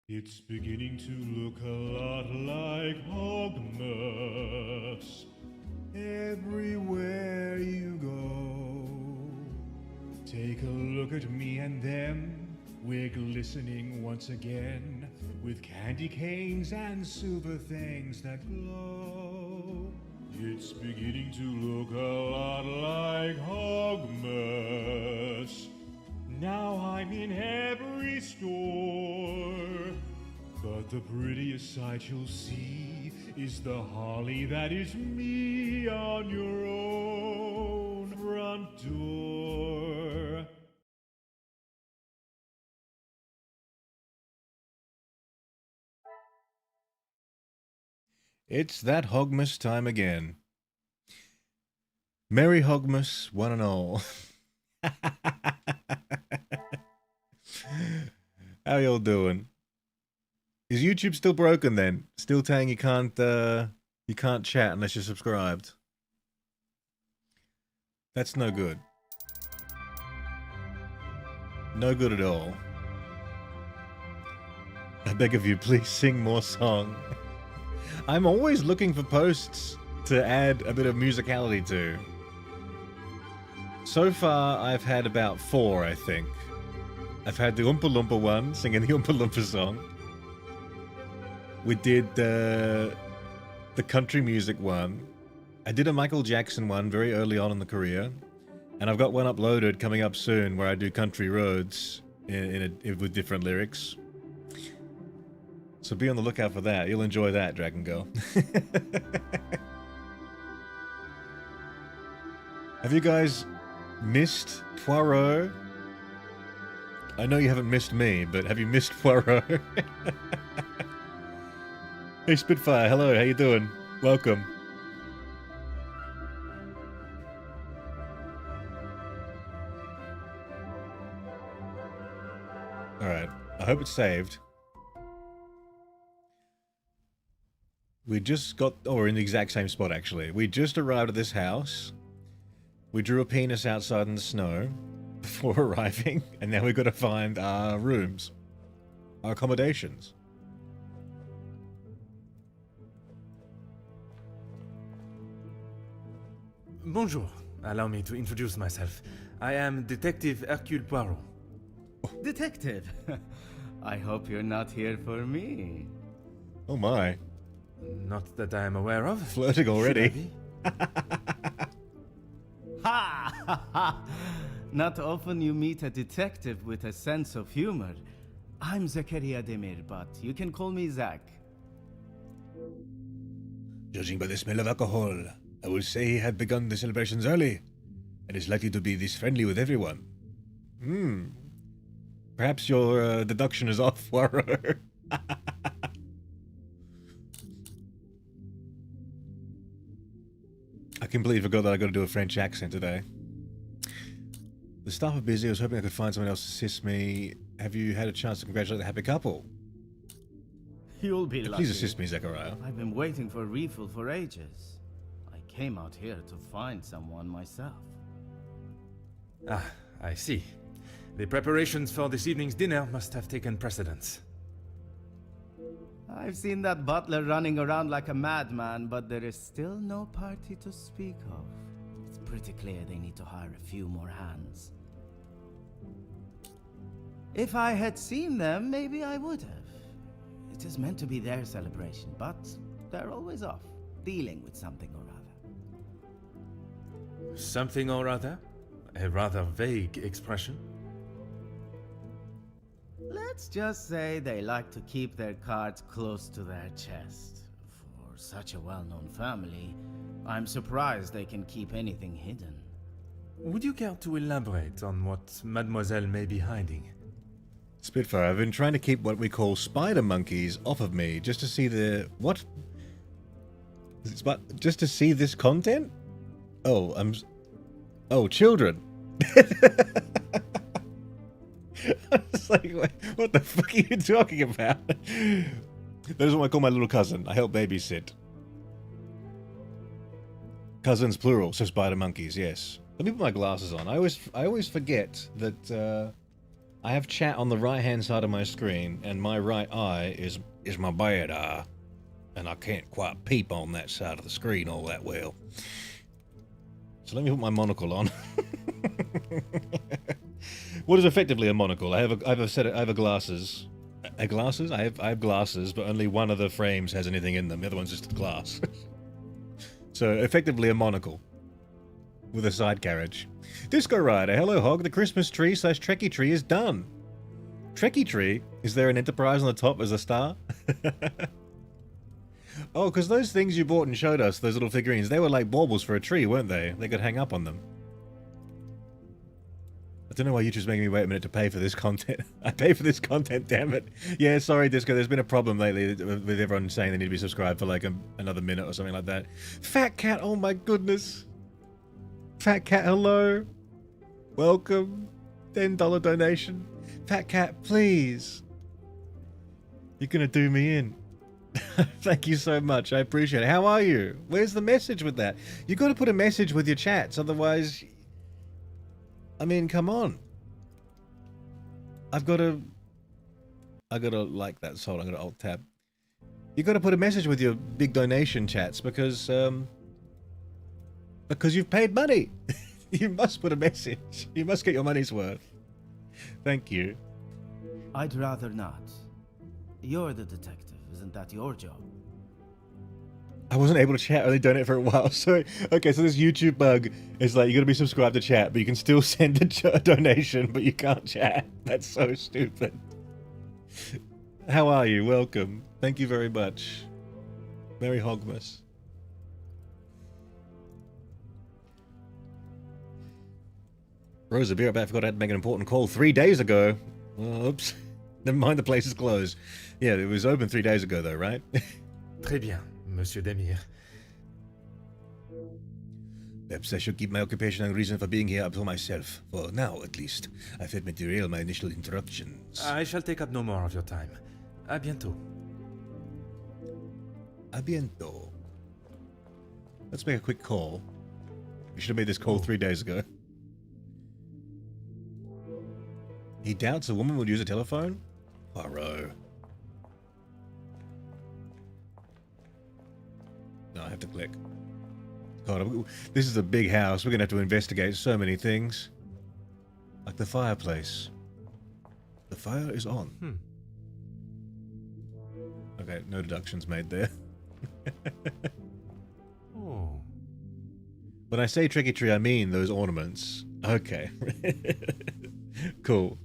It's beginning to look a lot like Hogmas. Everywhere you go, take a look at me and them. We're glistening once again with candy canes and silver things that glow. It's beginning to look a lot like Hogmas. Now I'm in every store. But the prettiest sight you'll see is the holly that is me on your own front door. It's that Hogmas time again. Merry Hogmas, one and all. How y'all doing? Is YouTube still broken then? Still saying you can't chat unless you're subscribed? That's no good. No good at all. I beg of you, please sing more song. I'm always looking for posts to add a bit of musicality to. So far, I've had about 4, I think. I've had the Oompa Loompa one, singing the Oompa Loompa song. We did the country music one. I did a Michael Jackson one very early on in the career. And I've got one uploaded coming up soon where I do country roads with different lyrics. So be on the lookout for that. You'll enjoy that, Dragon Girl. Have you guys missed Poirot? I know you haven't missed me, but have you missed Poirot? Hey Spitfire, hello, how you doing? Welcome. Alright, I hope it's saved. We just got... Oh, we're in the exact same spot, actually. We just arrived at this house. We drew a penis outside in the snow before arriving, and now we've got to find our rooms. Our accommodations. Bonjour. Allow me to introduce myself. I am Detective Hercule Poirot. Detective, I hope you're not here for me. Oh my. Not that I am aware of. Flirting already. Should Ha! Ha! Ha! Not often you meet a detective with a sense of humor. I'm Zakaria Demir, but you can call me Zach. Judging by the smell of alcohol, I would say he had begun the celebrations early, and is likely to be this friendly with everyone. Perhaps your deduction is off, Poirot. I completely forgot that I got to do a French accent today. The staff are busy. I was hoping I could find someone else to assist me. Have you had a chance to congratulate the happy couple? You'll be lucky. Please assist me, Zachariah. I've been waiting for a refill for ages. I came out here to find someone myself. Ah, I see. The preparations for this evening's dinner must have taken precedence. I've seen that butler running around like a madman, but there is still no party to speak of. It's pretty clear they need to hire a few more hands. If I had seen them, maybe I would have. It is meant to be their celebration, but they're always off, dealing with something or other. Something or other? A rather vague expression. Let's just say they like to keep their cards close to their chest. For such a well-known family, I'm surprised they can keep anything hidden. Would you care to elaborate on what Mademoiselle may be hiding? Spitfire, I've been trying to keep what we call spider monkeys off of me, just to see the... What? Just to see this content? Oh, Oh, children. I was like, what the fuck are you talking about? That is what I call my little cousin. I help babysit. Cousins plural, so spider monkeys, yes. Let me put my glasses on. I always forget that I have chat on the right-hand side of my screen, and my right eye is my bad eye, and I can't quite peep on that side of the screen all that well. So let me put my monocle on. What is effectively a monocle? I have a set of glasses. Glasses? I have glasses, but only one of the frames has anything in them. The other one's just glass. So effectively a monocle with a side carriage. Disco Rider, hello Hog. The Christmas tree / Trekkie tree is done. Trekkie tree? Is there an Enterprise on the top as a star? Oh, because those things you bought and showed us, those little figurines, they were like baubles for a tree, weren't they? They could hang up on them. I don't know why YouTube's making me wait a minute to pay for this content. I pay for this content, damn it. Yeah, sorry, Disco. There's been a problem lately with everyone saying they need to be subscribed for like another minute or something like that. Fat Cat, oh my goodness. Fat Cat, hello. Welcome. $10 donation. Fat Cat, please. You're gonna do me in. Thank you so much. I appreciate it. How are you? Where's the message with that? You got to put a message with your chats, otherwise... I mean, come on. I gotta like that. So I'm gonna alt tab. You gotta put a message with your big donation chats because you've paid money. You must put a message. You must get your money's worth. Thank you. I'd rather not. You're the detective. Isn't that your job? I wasn't able to chat, only donate for a while. So, okay, so this YouTube bug is like, you gotta be subscribed to chat, but you can still send a donation, but you can't chat. That's so stupid. How are you? Welcome. Thank you very much. Merry Hogmas. Rosa, be right back. I forgot I had to make an important call 3 days ago. Oops. Never mind, the place is closed. Yeah, it was open 3 days ago, though, right? Très bien, Monsieur Demir. Perhaps I should keep my occupation and reason for being here up to myself. For now, at least. I felt me derail my initial interruptions. I shall take up no more of your time. À bientôt. A bientôt. Let's make a quick call. We should have made this call 3 days ago. He doubts a woman would use a telephone? Poirot. No, I have to click. God, this is a big house. We're going to have to investigate so many things. Like the fireplace. The fire is on. Okay, no deductions made there. Oh. When I say tricky tree, I mean those ornaments. Okay. Cool.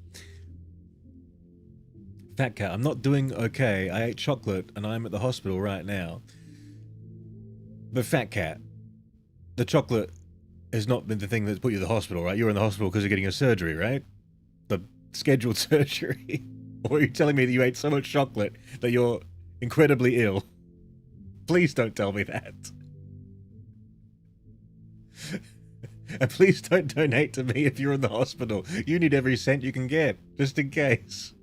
Fat Cat, I'm not doing okay. I ate chocolate and I'm at the hospital right now. But Fat Cat, the chocolate has not been the thing that's put you in the hospital, right? You're in the hospital because you're getting a surgery, right? The scheduled surgery. Or are you telling me that you ate so much chocolate that you're incredibly ill? Please don't tell me that. And please don't donate to me if you're in the hospital. You need every cent you can get, just in case.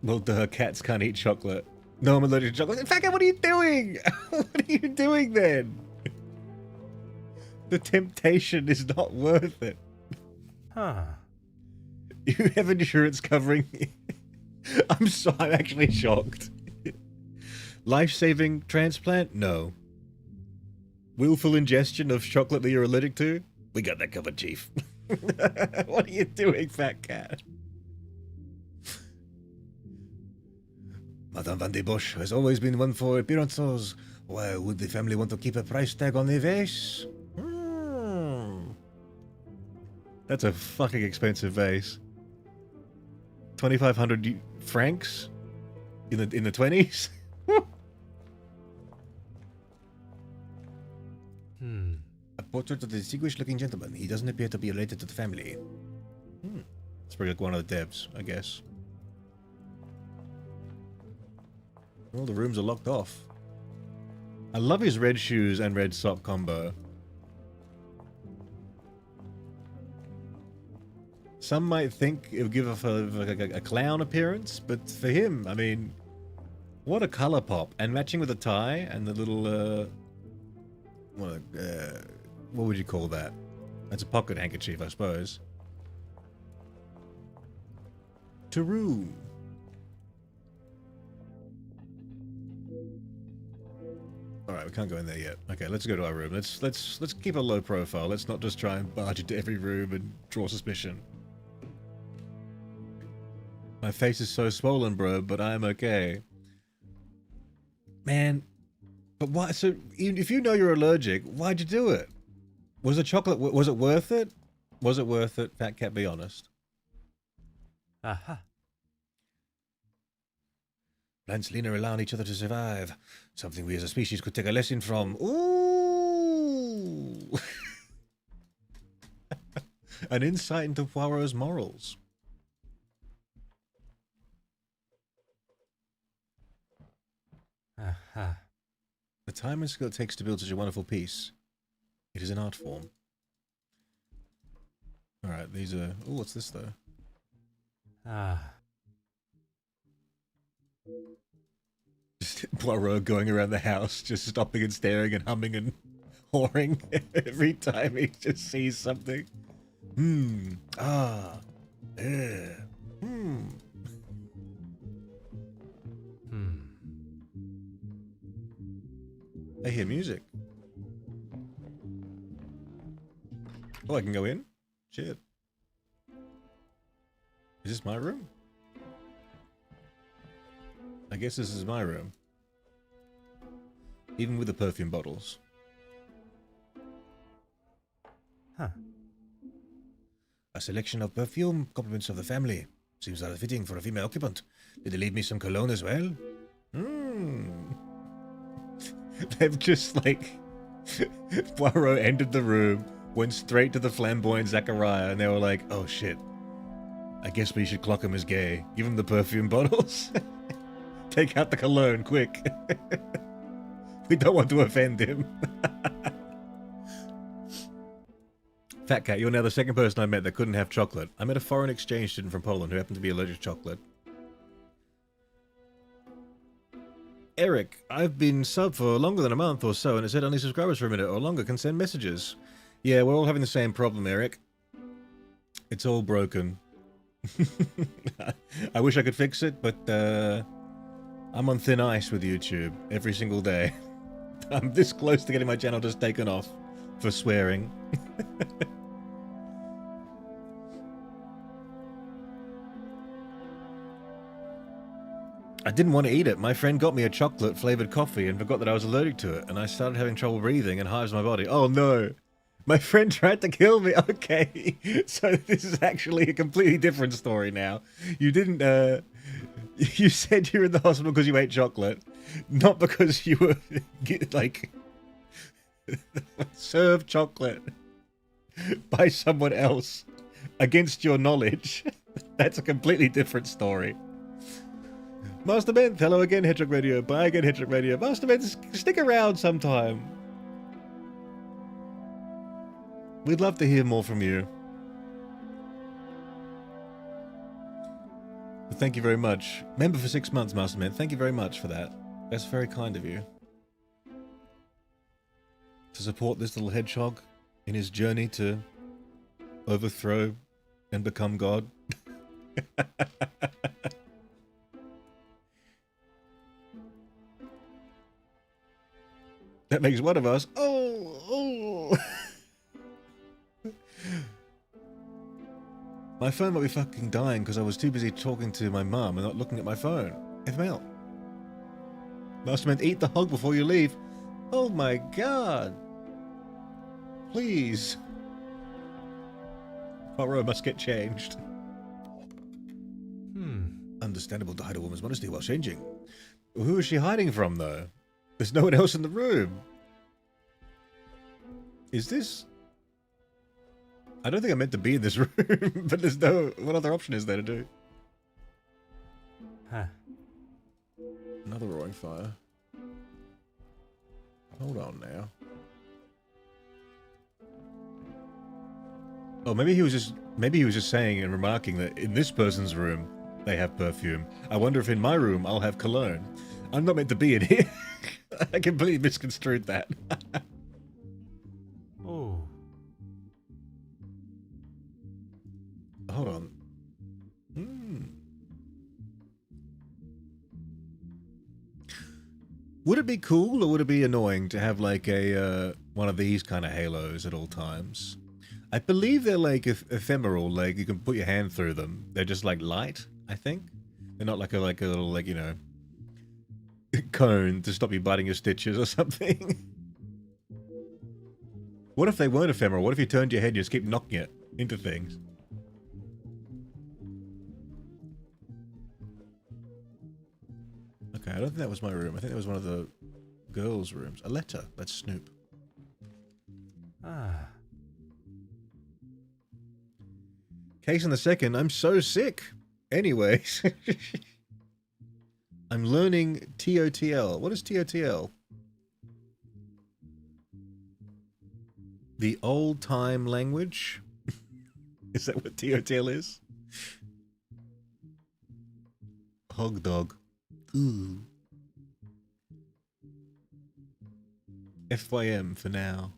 Well, duh, cats can't eat chocolate. No, I'm allergic to chocolate. In fact, what are you doing? What are you doing then? The temptation is not worth it. Huh. You have insurance covering me. I'm actually shocked. Life-saving transplant? No. Willful ingestion of chocolate that you're allergic to? We got that covered, Chief. What are you doing, Fat Cat? Madame Van de Bosch has always been one for appearances. Why would the family want to keep a price tag on the vase? That's a fucking expensive vase. 2,500 francs in the 20s. A portrait of the distinguished-looking gentleman. He doesn't appear to be related to the family. It's probably like one of the devs, I guess. All the rooms are locked off. I love his red shoes and red sock combo. Some might think it would give off a clown appearance, but for him, I mean, what a color pop. And matching with the tie and the little what would you call that? That's a pocket handkerchief, I suppose. To room. All right, we can't go in there yet. Okay, let's go to our room. Let's keep a low profile. Let's not just try and barge into every room and draw suspicion. My face is so swollen, bro, but I'm okay. Man, but why? So if you know you're allergic, why'd you do it? Was the chocolate? Was it worth it? Was it worth it? Fat Cat, be honest. Aha. Plants lean or rely on each other to survive. Something we as a species could take a lesson from. Ooh! An insight into Poirot's morals. Aha. The time and skill it takes to build such a wonderful piece. It is an art form. Alright, these are... Oh, what's this though? Ah. Just Poirot going around the house, just stopping and staring and humming and whoring every time he just sees something. Ah. Yeah. I hear music. Oh, I can go in? Shit. Is this my room? I guess this is my room. Even with the perfume bottles. Huh. A selection of perfume, compliments of the family. Seems rather fitting for a female occupant. Did they leave me some cologne as well? They've just, like... Poirot entered the room, went straight to the flamboyant Zachariah, and they were like, oh shit. I guess we should clock him as gay. Give him the perfume bottles. Take out the cologne, quick. We don't want to offend him. Fat Cat, you're now the second person I met that couldn't have chocolate. I met a foreign exchange student from Poland who happened to be allergic to chocolate. Eric, I've been sub for longer than a month or so, and it said only subscribers for a minute or longer can send messages. Yeah, we're all having the same problem, Eric. It's all broken. I wish I could fix it, but I'm on thin ice with YouTube every single day. I'm this close to getting my channel just taken off for swearing. I didn't want to eat it. My friend got me a chocolate-flavored coffee and forgot that I was allergic to it, and I started having trouble breathing and hives in my body. Oh no! My friend tried to kill me! Okay, so this is actually a completely different story now. You didn't, you said you were in the hospital because you ate chocolate, not because you were, like, served chocolate by someone else against your knowledge. That's a completely different story. Master Ben, hello again, Hedgehog Radio. Bye again, Hedgehog Radio. Master Ben, stick around sometime. We'd love to hear more from you. But thank you very much. Member for 6 months, Master Ben. Thank you very much for that. That's very kind of you. To support this little hedgehog in his journey to overthrow and become God. That makes one of us. Oh. My phone might be fucking dying because I was too busy talking to my mum and not looking at my phone. FML. Masterman, eat the hog before you leave. Oh my god. Please. Poirot must get changed. Understandable to hide a woman's modesty while changing. Who is she hiding from, though? There's no one else in the room. Is this... I don't think I meant to be in this room, but there's no... What other option is there to do? Huh. Another roaring fire. Hold on now. Oh, maybe he was just saying and remarking that in this person's room they have perfume. I wonder if in my room I'll have cologne. I'm not meant to be in here. I completely misconstrued that. hold on. Hmm. Would it be cool or would it be annoying to have like a one of these kind of halos at all times? I believe they're like ephemeral, like you can put your hand through them. They're just like light, I think. They're not like a little like, you know, cone to stop you biting your stitches or something. What if they weren't ephemeral? What if you turned your head and you just keep knocking it into things? Okay, I don't think that was my room. I think that was one of the girls' rooms. A letter. That's Snoop. Ah. Case in the second, I'm so sick. Anyways. I'm learning TOTL. What is TOTL? The old-time language? Is that what TOTL is? Hog dog. Ooh. FYM for now.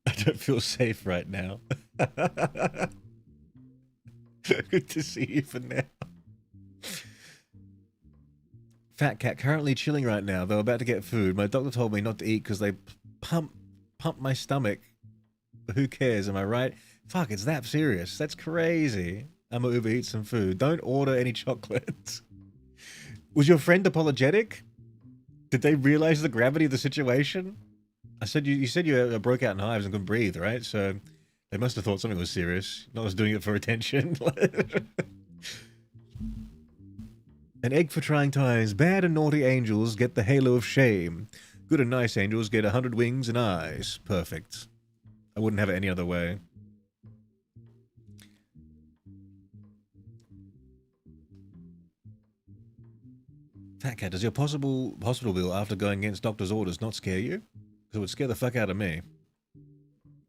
I don't feel safe right now. Good to see you for now. Fat cat currently chilling right now, though about to get food. My doctor told me not to eat because they pump my stomach. But who cares, am I right? Fuck, it's that serious. That's crazy. I'm gonna overeat some food. Don't order any chocolate. Was your friend apologetic? Did they realize the gravity of the situation? I said you said you broke out in hives and couldn't breathe, right? So they must have thought something was serious. Not just doing it for attention. An egg for trying times. Bad and naughty angels get the halo of shame. Good and nice angels get 100 wings and eyes. Perfect. I wouldn't have it any other way. Fat cat, does your possible hospital bill after going against doctor's orders not scare you? Because it would scare the fuck out of me.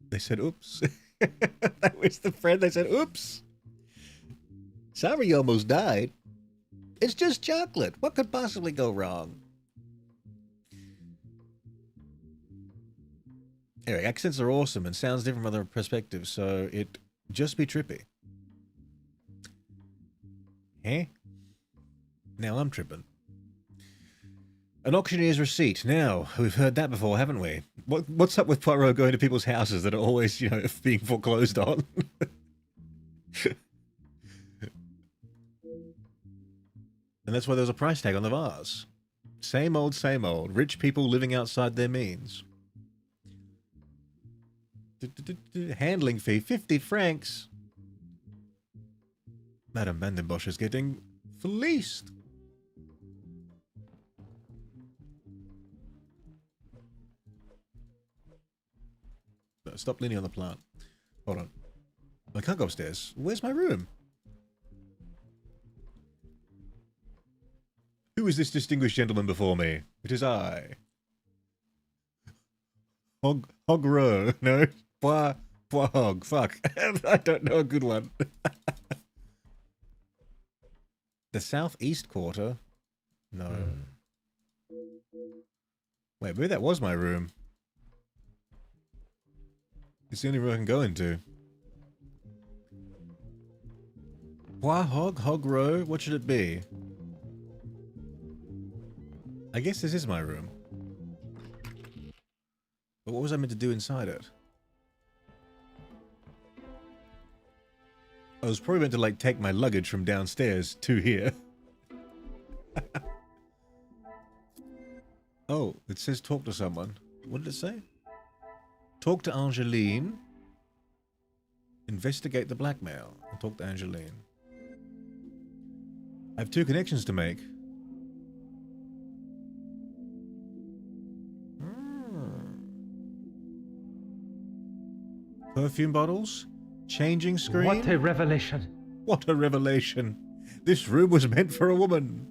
They said, oops. That was the friend. They said, oops. Sorry you almost died. It's just chocolate. What could possibly go wrong? Anyway, accents are awesome and sounds different from other perspectives, so it just be trippy. Eh? Now I'm tripping. An auctioneer's receipt. Now, we've heard that before, haven't we? What's up with Poirot going to people's houses that are always, you know, being foreclosed on? And that's why there's a price tag on the vase. Same old, same old. Rich people living outside their means. Handling fee, 50 francs. Madame Vandenbosch is getting fleeced. No, stop leaning on the plant. Hold on. I can't go upstairs. Where's my room? Who is this distinguished gentleman before me? It is I. Hog row. No. Bois hog. Fuck. I don't know a good one. The southeast quarter? No. Wait, maybe that was my room. It's the only room I can go into. Bois hog row? What should it be? I guess this is my room. But what was I meant to do inside it? I was probably meant to, like, take my luggage from downstairs to here. Oh, it says talk to someone. What did it say? Talk to Angeline. Investigate the blackmail. And talk to Angeline. I have 2 connections to make. Perfume bottles? Changing screen? What a revelation. What a revelation. This room was meant for a woman.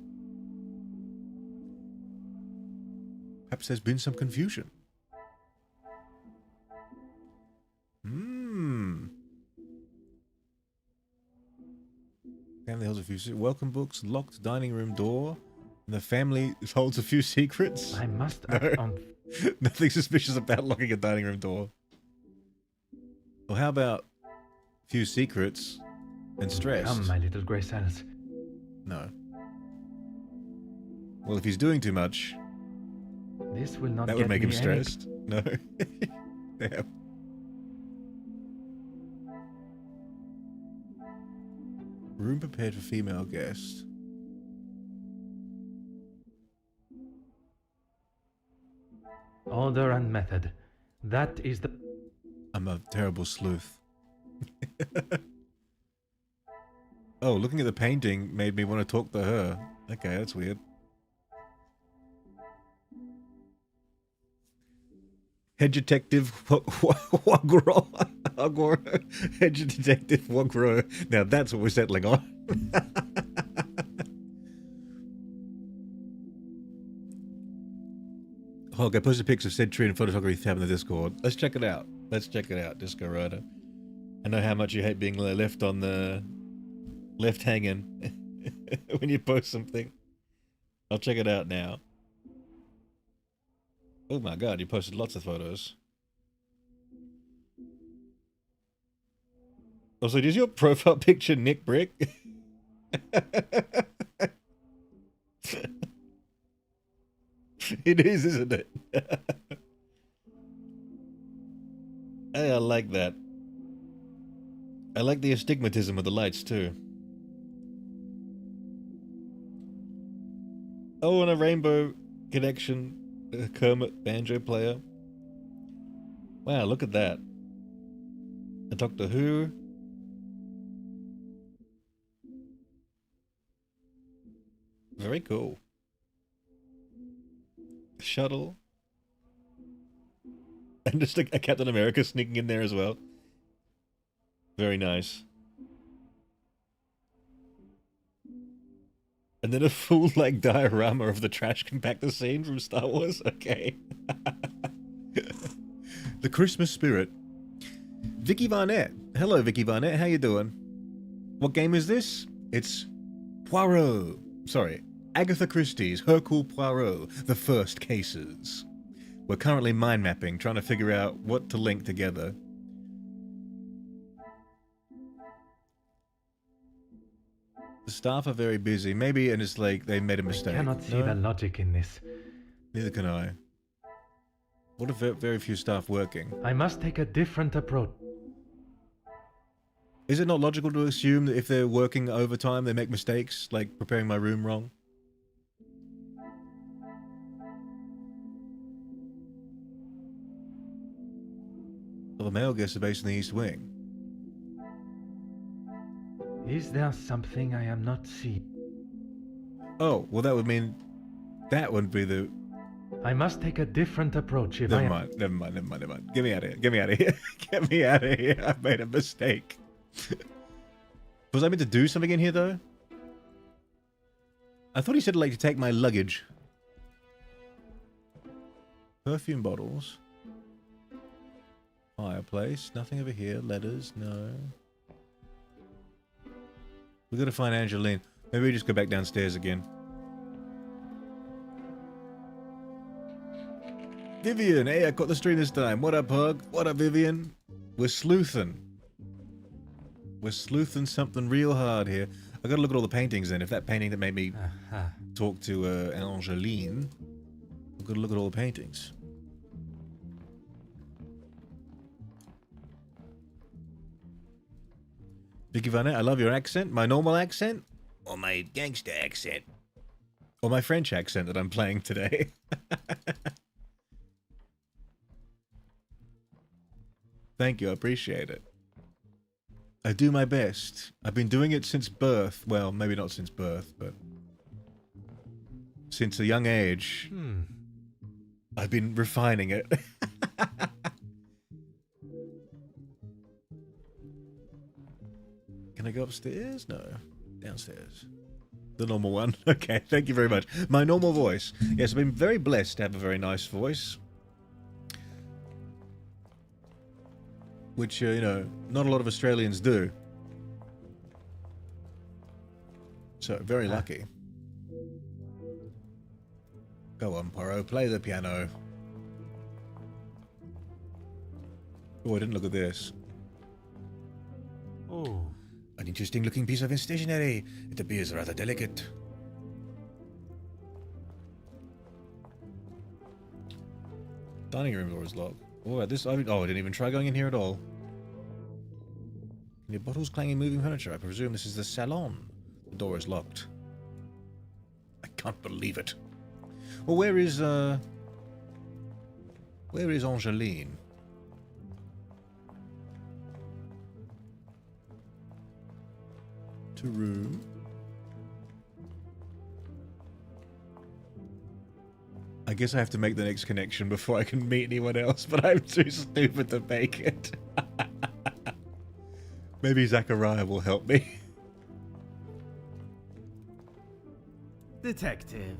Perhaps there's been some confusion. Family holds a few welcome books, locked dining room door, and the family holds a few secrets. I must act on... Nothing suspicious about locking a dining room door. Or how about a few secrets and stressed? Come, my little grey cells. No. Well, if he's doing too much, This will not that get would make me him stressed. No. Damn. Room prepared for female guests. Order and method. That is the... I'm a terrible sleuth. Oh, looking at the painting made me want to talk to her. Okay, that's weird. Head Detective Wagro. Head Detective Wagro. Now that's what we're settling on. Hog, I posted pics of said tree and photography tab in the Discord. Let's check it out. Let's check it out, Disco Rider. I know how much you hate being left on the... left hanging when you post something. I'll check it out now. Oh my god, you posted lots of photos. Also, does your profile picture Nick Brick? It is, isn't it? Hey, I like that. I like the astigmatism of the lights, too. Oh, and a rainbow connection. Kermit banjo player. Wow, look at that. A Doctor Who. Very cool. Shuttle. And just a Captain America sneaking in there as well. Very nice. And then a full, like, diorama of the trash compactor scene from Star Wars? Okay. The Christmas spirit. Vicky Barnett. Hello, Vicky Barnett. How you doing? What game is this? It's Poirot. Sorry. Agatha Christie's Hercule Poirot, The First Cases. We're currently mind mapping, trying to figure out what to link together. The staff are very busy. Maybe, and it's like they made a mistake. I cannot see the logic in this. Neither can I. What if very few staff working? I must take a different approach. Is it not logical to assume that if they're working overtime, they make mistakes, like preparing my room wrong? Well, the male guests are based in the East Wing. Is there something I am not seeing? Oh, well that would mean... that wouldn't be the... I must take a different approach if Never mind. Get me out of here. Get me out of here. Get me out of here. I've made a mistake. Was I meant to do something in here, though? I thought he said, like, to take my luggage. Perfume bottles. Fireplace. Nothing over here. Letters. No. We gotta find Angeline. Maybe we just go back downstairs again. Vivian! Hey, I caught the stream this time. What up, Hug? What up, Vivian? We're sleuthing. We're sleuthing something real hard here. I gotta look at all the paintings then. If that painting that made me talk to Angeline, I've gotta look at all the paintings. Vicky Vanet, I love your accent. My normal accent? Or my gangster accent? Or my French accent that I'm playing today? Thank you, I appreciate it. I do my best. I've been doing it since birth. Well, maybe not since birth, but... since a young age. I've been refining it. Can I go upstairs? No. Downstairs. The normal one. Okay, thank you very much. My normal voice. Yes, I've been very blessed to have a very nice voice. Which, you know, not a lot of Australians do. So, very lucky. Go on, Poirot, play the piano. Oh, I didn't look at this. Oh, An interesting-looking piece of stationery. It appears rather delicate. Dining room door is locked. Oh, I didn't even try going in here at all. Your bottles, clanging, moving furniture. I presume this is the salon. The door is locked. I can't believe it. Well, where is Angeline? To room. I guess I have to make the next connection before I can meet anyone else, but I'm too stupid to make it. Maybe Zachariah will help me. Detective,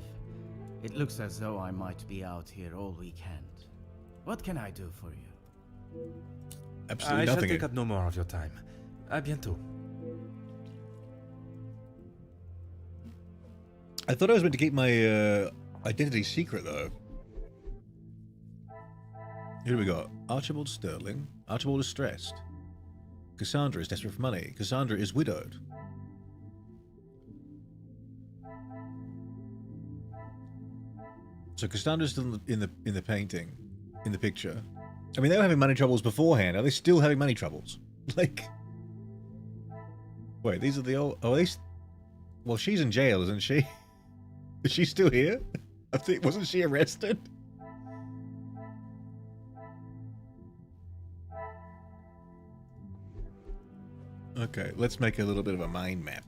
it looks as though I might be out here all weekend. What can I do for you? Absolutely I shall nothing. take up no more of your time. À bientôt. I thought I was meant to keep my identity secret, though. Here we go. Archibald Sterling. Archibald is stressed. Cassandra is desperate for money. Cassandra is widowed. So Cassandra's still in the painting, in the picture. I mean, they were having money troubles beforehand. Are they still having money troubles? Like, wait, these are the old. Oh, well, she's in jail, isn't she? Is she still here? I think, wasn't she arrested? Okay, let's make a little bit of a mind map.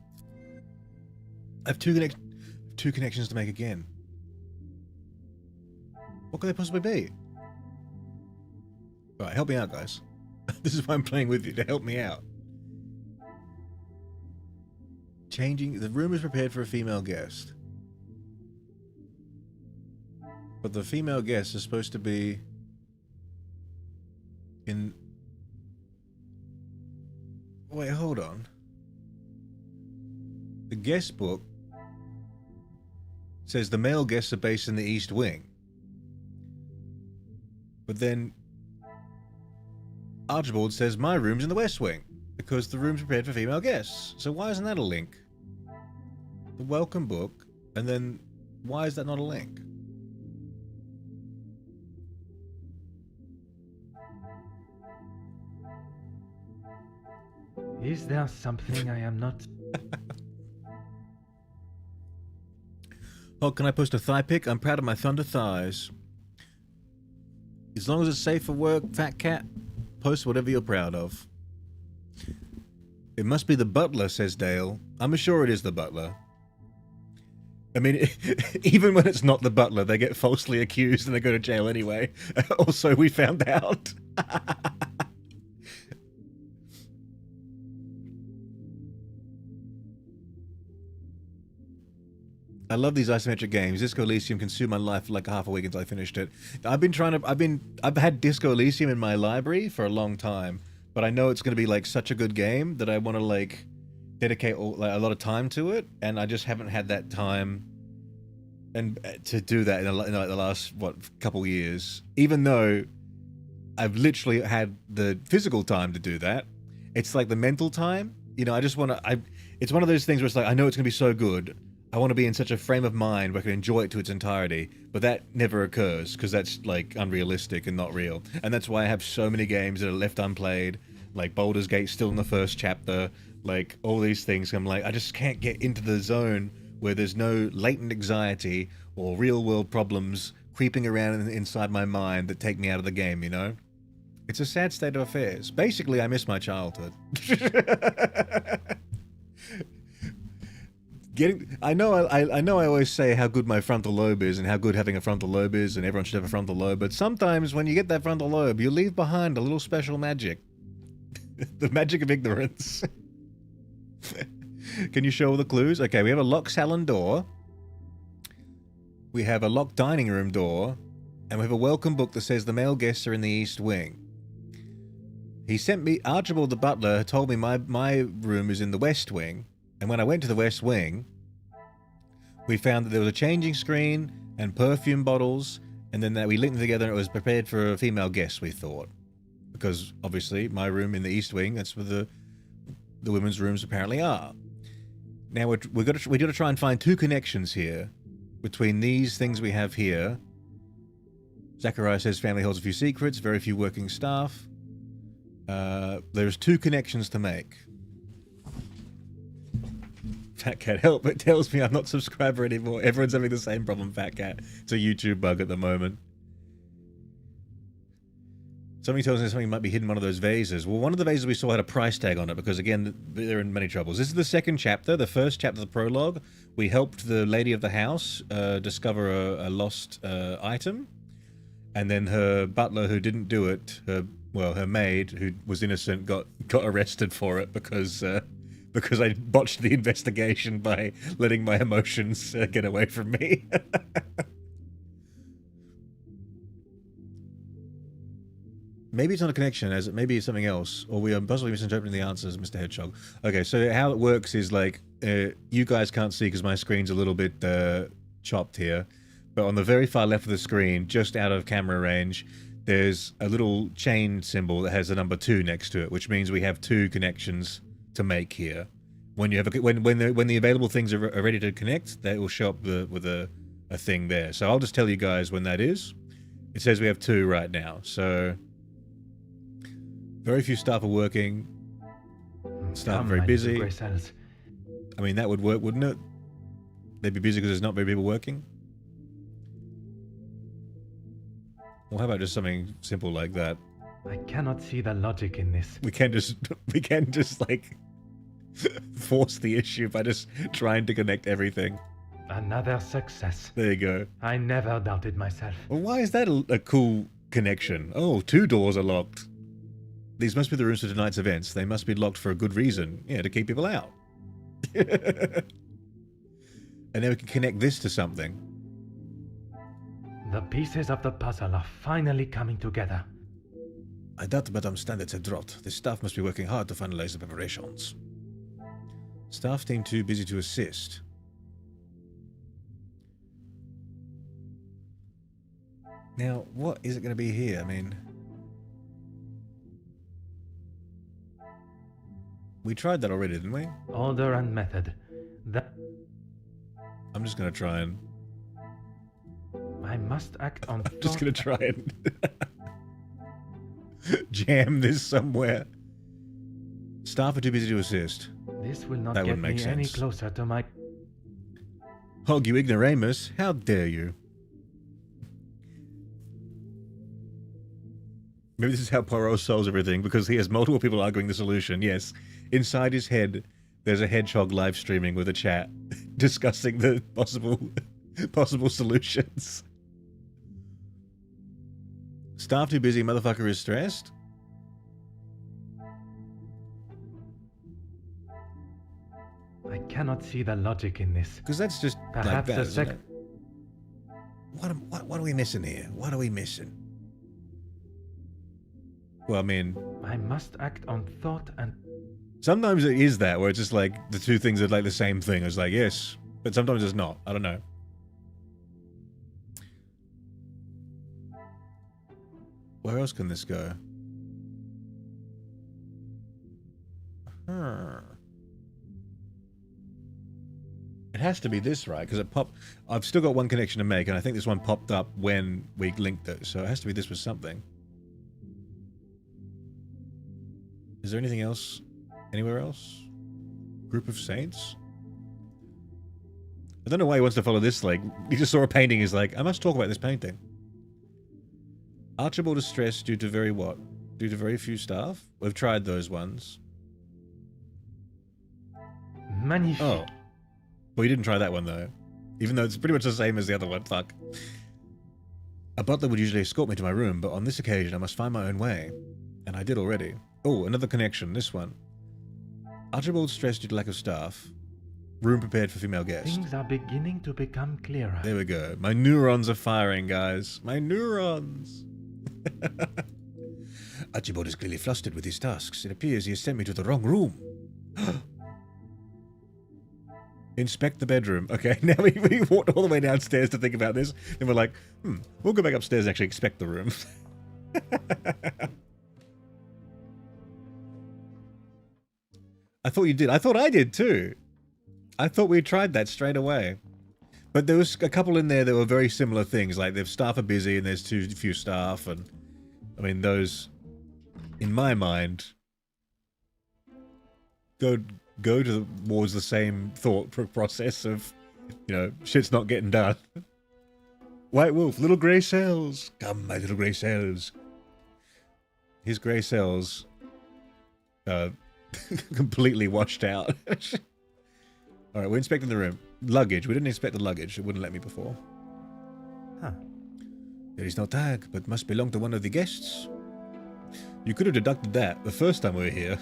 I have two connections to make again. What could they possibly be? Right, help me out, guys. This is why I'm playing with you, to help me out. Changing... The room is prepared for a female guest. But the female guest is supposed to be... in... Wait, hold on. The guest book says the male guests are based in the East Wing. But then Archibald says my room's in the West Wing because the room's prepared for female guests. So why isn't that a link? The welcome book, and then why is that not a link? Is there something I am not? Oh, can I post a thigh pic? I'm proud of my thunder thighs. As long as it's safe for work, fat cat, post whatever you're proud of. It must be the butler, says Dale. I'm sure it is the butler. I mean, even when it's not the butler, they get falsely accused and they go to jail anyway. Also, we found out. I love these isometric games. Disco Elysium consumed my life for like half a week until I finished it. I've had Disco Elysium in my library for a long time, but I know it's going to be like such a good game that I want to like dedicate a lot of time to it, and I just haven't had that time and to do that in like the last couple years. Even though I've literally had the physical time to do that, it's like the mental time. You know, I just want to. It's one of those things where it's like I know it's going to be so good. I want to be in such a frame of mind where I can enjoy it to its entirety, but that never occurs because that's like unrealistic and not real. And that's why I have so many games that are left unplayed, like Baldur's Gate still in the first chapter, like all these things. I'm like, I just can't get into the zone where there's no latent anxiety or real world problems creeping around inside my mind that take me out of the game, you know? It's a sad state of affairs. Basically, I miss my childhood. I know I always say how good my frontal lobe is and how good having a frontal lobe is and everyone should have a frontal lobe, but sometimes when you get that frontal lobe, you leave behind a little special magic. The magic of ignorance. Can you show all the clues? Okay, we have a locked salon door. We have a locked dining room door. And we have a welcome book that says the male guests are in the East Wing. He sent me... Archibald the butler told me my room is in the West Wing. And when I went to the West Wing, we found that there was a changing screen and perfume bottles, and then that we linked them together and it was prepared for a female guest, we thought. Because, obviously, my room in the East Wing, that's where the the women's rooms apparently are. Now we got to try and find two connections here between these things we have here. Zachariah says family holds a few secrets, very few working staff. There's two connections to make. Fat Cat, help, it tells me I'm not a subscriber anymore. Everyone's having the same problem, Fat Cat. It's a YouTube bug at the moment. Somebody tells me something might be hidden in one of those vases. Well, one of the vases we saw had a price tag on it because, again, they're in many troubles. This is the second chapter, the first chapter of the prologue. We helped the lady of the house discover a lost item. And then her butler, who didn't do it, her maid, who was innocent, got arrested for it because I botched the investigation by letting my emotions get away from me. Maybe it's not a connection, as it maybe it's something else, or we are possibly misinterpreting the answers, Mr. Hedgehog. Okay, so how it works is like you guys can't see because my screen's a little bit chopped here, but on the very far left of the screen, just out of camera range, there's a little chain symbol that has the number 2 next to it, which means we have 2 connections to make here. When you have when the available things are ready to connect, that will show up with a thing there. So I'll just tell you guys when that is. It says we have 2 right now, so. Very few staff are working. Staff are very busy. I mean, that would work, wouldn't it? They'd be busy because there's not very people working. Well, how about just something simple like that? I cannot see the logic in this. We can just like force the issue by just trying to connect everything. Another success. There you go. I never doubted myself. Well, why is that a cool connection? Oh, 2 doors are locked. These must be the rooms for tonight's events. They must be locked for a good reason. Yeah, to keep people out. And then we can connect this to something. The pieces of the puzzle are finally coming together. I doubt Madame standards have dropped. The staff must be working hard to finalize the preparations. Staff team too busy to assist. Now, what is it going to be here? I mean... We tried that already, didn't we? Order and method. I'm just going to try and... I must act on... I'm just going to try and... jam this somewhere. Staff are too busy to assist. This will not That get wouldn't make me any sense. closer to my... Hog, you ignoramus. How dare you? Maybe this is how Poirot solves everything, because he has multiple people arguing the solution. Yes, inside his head, there's a hedgehog live streaming with a chat, discussing the possible solutions. Staff too busy, motherfucker is stressed. I cannot see the logic in this. Because that's just Perhaps like that, a isn't sec- it? What are we missing here? What are we missing? Well, I mean... I must act on thought and... Sometimes it is that, where it's just like, the two things are like the same thing. It's like, yes, but sometimes it's not. I don't know. Where else can this go? It has to be this, right? Because it popped... I've still got one connection to make, and I think this one popped up when we linked it. So it has to be this with something. Is there anything else? Anywhere else? Group of saints? I don't know why he wants to follow this, like... He just saw a painting, he's like, I must talk about this painting. Archibald is stressed due to very what? Due to very few staff? We've tried those ones. Magnifique. Oh. Well, you didn't try that one, though. Even though it's pretty much the same as the other one. Fuck. A butler would usually escort me to my room, but on this occasion I must find my own way. And I did already. Oh, another connection. This one. Archibald stressed due to lack of staff. Room prepared for female guest. Things are beginning to become clearer. There we go. My neurons are firing, guys. My neurons. Archibald is clearly flustered with his tasks. It appears he has sent me to the wrong room. Inspect the bedroom. Okay, now we walked all the way downstairs to think about this. Then we're like, we'll go back upstairs and actually inspect the room. I thought you did. I thought I did too. I thought we tried that straight away. But there was a couple in there that were very similar things. Like, the staff are busy and there's too few staff. And, I mean, those, in my mind, go towards the same thought process of, you know, shit's not getting done. White wolf, little grey cells. Come, my little grey cells. His grey cells completely washed out. Alright, we're inspecting the room. Luggage. We didn't inspect the luggage. It wouldn't let me before. Huh. There is no tag, but must belong to one of the guests. You could have deducted that the first time we were here.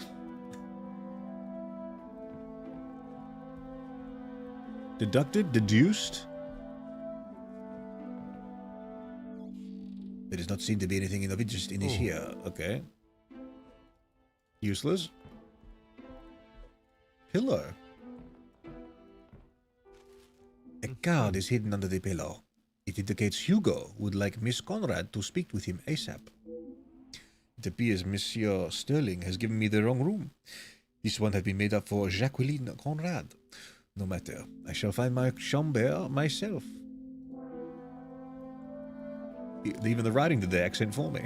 Deducted? Deduced? There does not seem to be anything of interest in this here. Okay. Useless. Pillow. A card is hidden under the pillow. It indicates Hugo would like Miss Conrad to speak with him ASAP. It appears Monsieur Sterling has given me the wrong room. This one had been made up for Jacqueline Conrad. No matter. I shall find my chambre myself. Even the writing did the accent for me.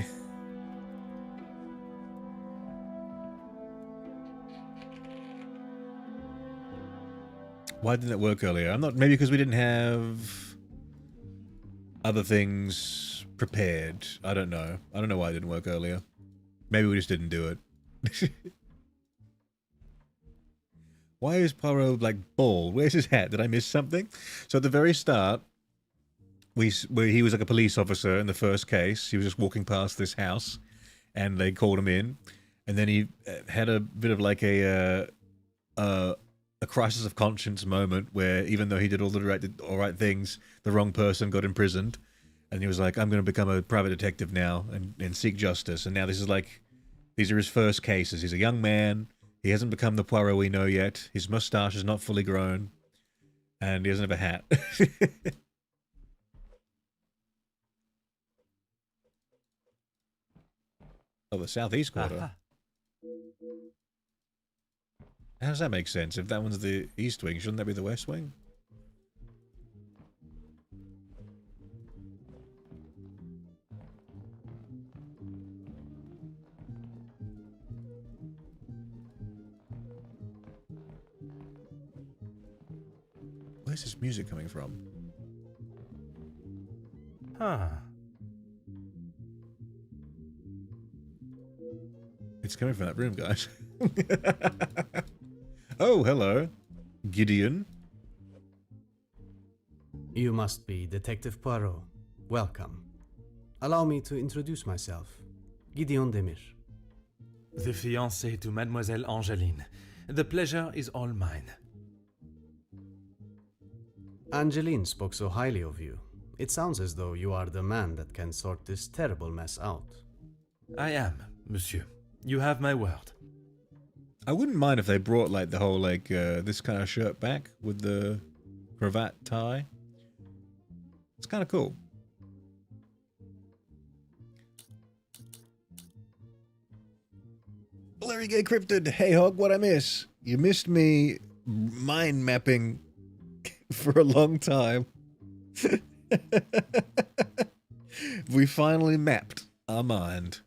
Why didn't it work earlier? I'm not... Maybe because we didn't have other things prepared. I don't know. I don't know why it didn't work earlier. Maybe we just didn't do it. Why is Poirot, like, bald? Where's his hat? Did I miss something? So at the very start, where he was like a police officer in the first case. He was just walking past this house, and they called him in. And then he had a bit of like a crisis of conscience moment where even though he did all right things, the wrong person got imprisoned. And he was like, I'm going to become a private detective now and seek justice. And now this is like, these are his first cases. He's a young man. He hasn't become the Poirot we know yet. His mustache is not fully grown. And he doesn't have a hat. Oh, the southeast quarter. How does that make sense? If that one's the east wing, shouldn't that be the west wing? Where's this music coming from? Huh. It's coming from that room, guys. Oh, hello. Gideon. You must be Detective Poirot. Welcome. Allow me to introduce myself. Gideon Demir. The fiancé to Mademoiselle Angeline. The pleasure is all mine. Angeline spoke so highly of you. It sounds as though you are the man that can sort this terrible mess out. I am, monsieur. You have my word. I wouldn't mind if they brought like the whole like this kind of shirt back with the cravat tie. It's kind of cool. Larry Gay Cryptid. Hey Hog, what I miss? You missed me mind mapping for a long time. We finally mapped our mind.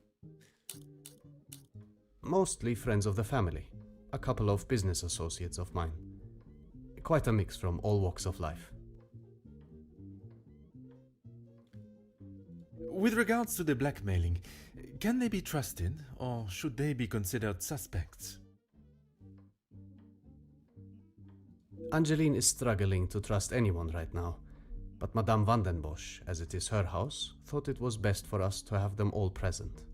Mostly friends of the family. A couple of business associates of mine. Quite a mix from all walks of life. With regards to the blackmailing, can they be trusted, or should they be considered suspects? Angeline is struggling to trust anyone right now, but Madame Vandenbosch, as it is her house, thought it was best for us to have them all present.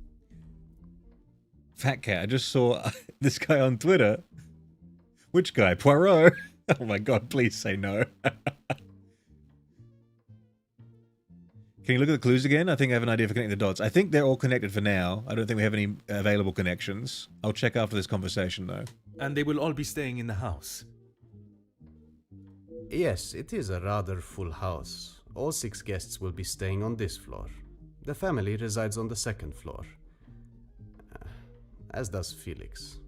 Fat Cat, I just saw this guy on Twitter. Which guy? Poirot? Oh my god, please say no. Can you look at the clues again? I think I have an idea for connecting the dots. I think they're all connected for now. I don't think we have any available connections. I'll check after this conversation, though. And they will all be staying in the house. Yes, it is a rather full house. All 6 guests will be staying on this floor. The family resides on the 2nd floor. As does Felix.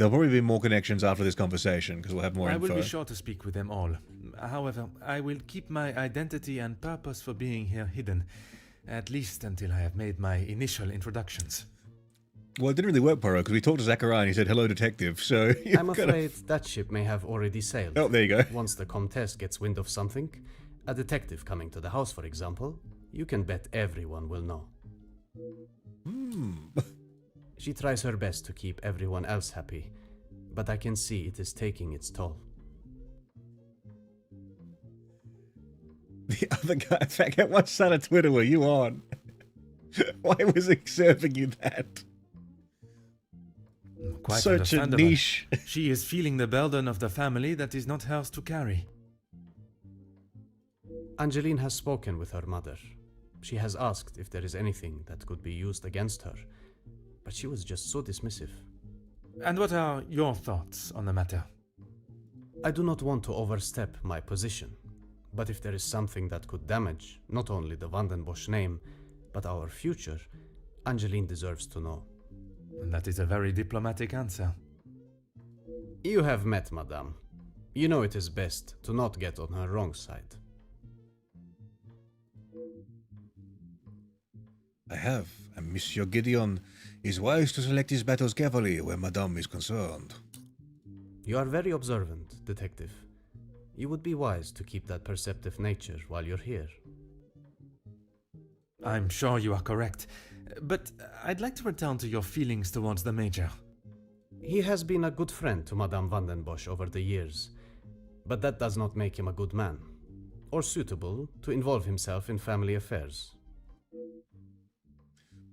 There'll probably be more connections after this conversation, because we'll have more I info. will be sure to speak with them all. However, I will keep my identity and purpose for being here hidden, at least until I have made my initial introductions. Well, it didn't really work, Poirot, because we talked to Zachariah and he said, hello, detective, so... I'm afraid that ship may have already sailed. Oh, there you go. Once the Comtesse gets wind of something, a detective coming to the house, for example, you can bet everyone will know. She tries her best to keep everyone else happy, but I can see it is taking its toll. The other guy, in fact, what side of Twitter were you on? Why was he serving you that? Quite Such a understandable. niche. She is feeling the burden of the family that is not hers to carry. Angeline has spoken with her mother. She has asked if there is anything that could be used against her, but she was just so dismissive. And what are your thoughts on the matter? I do not want to overstep my position, but if there is something that could damage not only the Vandenbosch name, but our future, Angeline deserves to know. That is a very diplomatic answer. You have met Madame. You know it is best to not get on her wrong side. I have, and Monsieur Gideon is wise to select his battles carefully where Madame is concerned. You are very observant, detective. You would be wise to keep that perceptive nature while you're here. I'm sure you are correct, but I'd like to return to your feelings towards the Major. He has been a good friend to Madame Vandenbosch over the years, but that does not make him a good man, or suitable to involve himself in family affairs.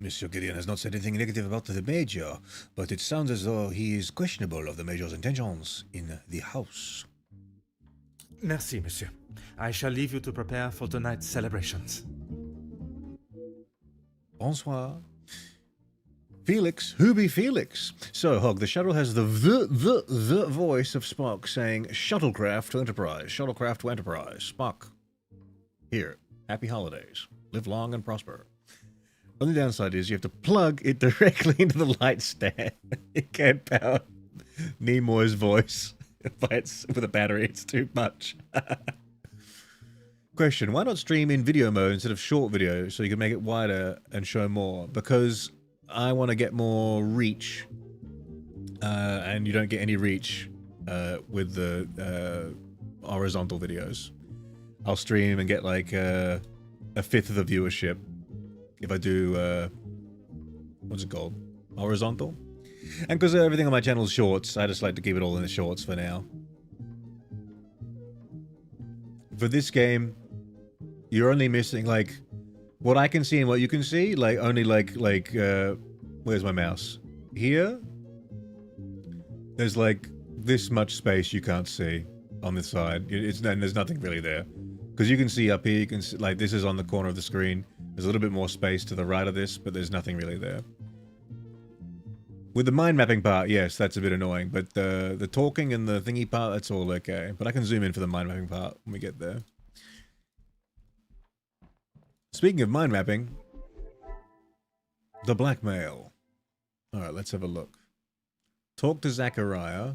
Monsieur Gideon has not said anything negative about the Major, but it sounds as though he is questionable of the Major's intentions in the house. Merci, monsieur. I shall leave you to prepare for tonight's celebrations. Bonsoir. Felix, who be Felix? So, Hog, the shuttle has the voice of Spock saying, Shuttlecraft to Enterprise, Shuttlecraft to Enterprise. Spock, here, happy holidays. Live long and prosper. Only downside is you have to plug it directly into the light stand. It can't power Nimoy's voice with a battery. It's too much. Question, why not stream in video mode instead of short video so you can make it wider and show more? Because I want to get more reach, and you don't get any reach with the horizontal videos. I'll stream and get like a fifth of the viewership if I do, what's it called? Horizontal? And because everything on my channel is shorts, I just like to keep it all in the shorts for now. For this game, you're only missing, like, what I can see and what you can see, like, only, where's my mouse? Here? There's, like, this much space you can't see on this side. And there's nothing really there. Because you can see up here, you can see, like, this is on the corner of the screen. There's a little bit more space to the right of this, but there's nothing really there. With the mind mapping part, yes, that's a bit annoying, but the talking and the thingy part, that's all okay. But I can zoom in for the mind mapping part when we get there. Speaking of mind mapping, the blackmail. Alright, let's have a look. Talk to Zachariah.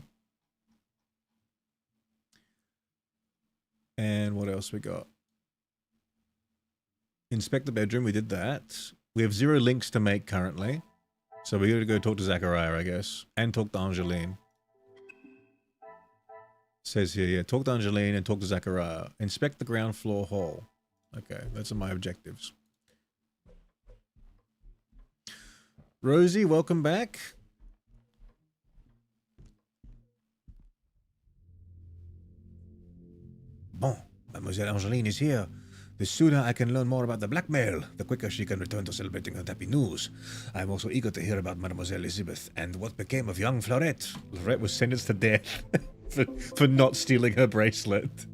And what else we got? Inspect the bedroom, we did that. We have 0 links to make currently. So we gotta go talk to Zachariah, I guess. And talk to Angeline. Says here, yeah, talk to Angeline and talk to Zachariah. Inspect the ground floor hall. Okay, those are my objectives. Rosie, welcome back. Bon, Mademoiselle Angeline is here. The sooner I can learn more about the blackmail, the quicker she can return to celebrating her happy news. I am also eager to hear about Mademoiselle Elizabeth and what became of young Fleurette. Fleurette was sentenced to death for not stealing her bracelet,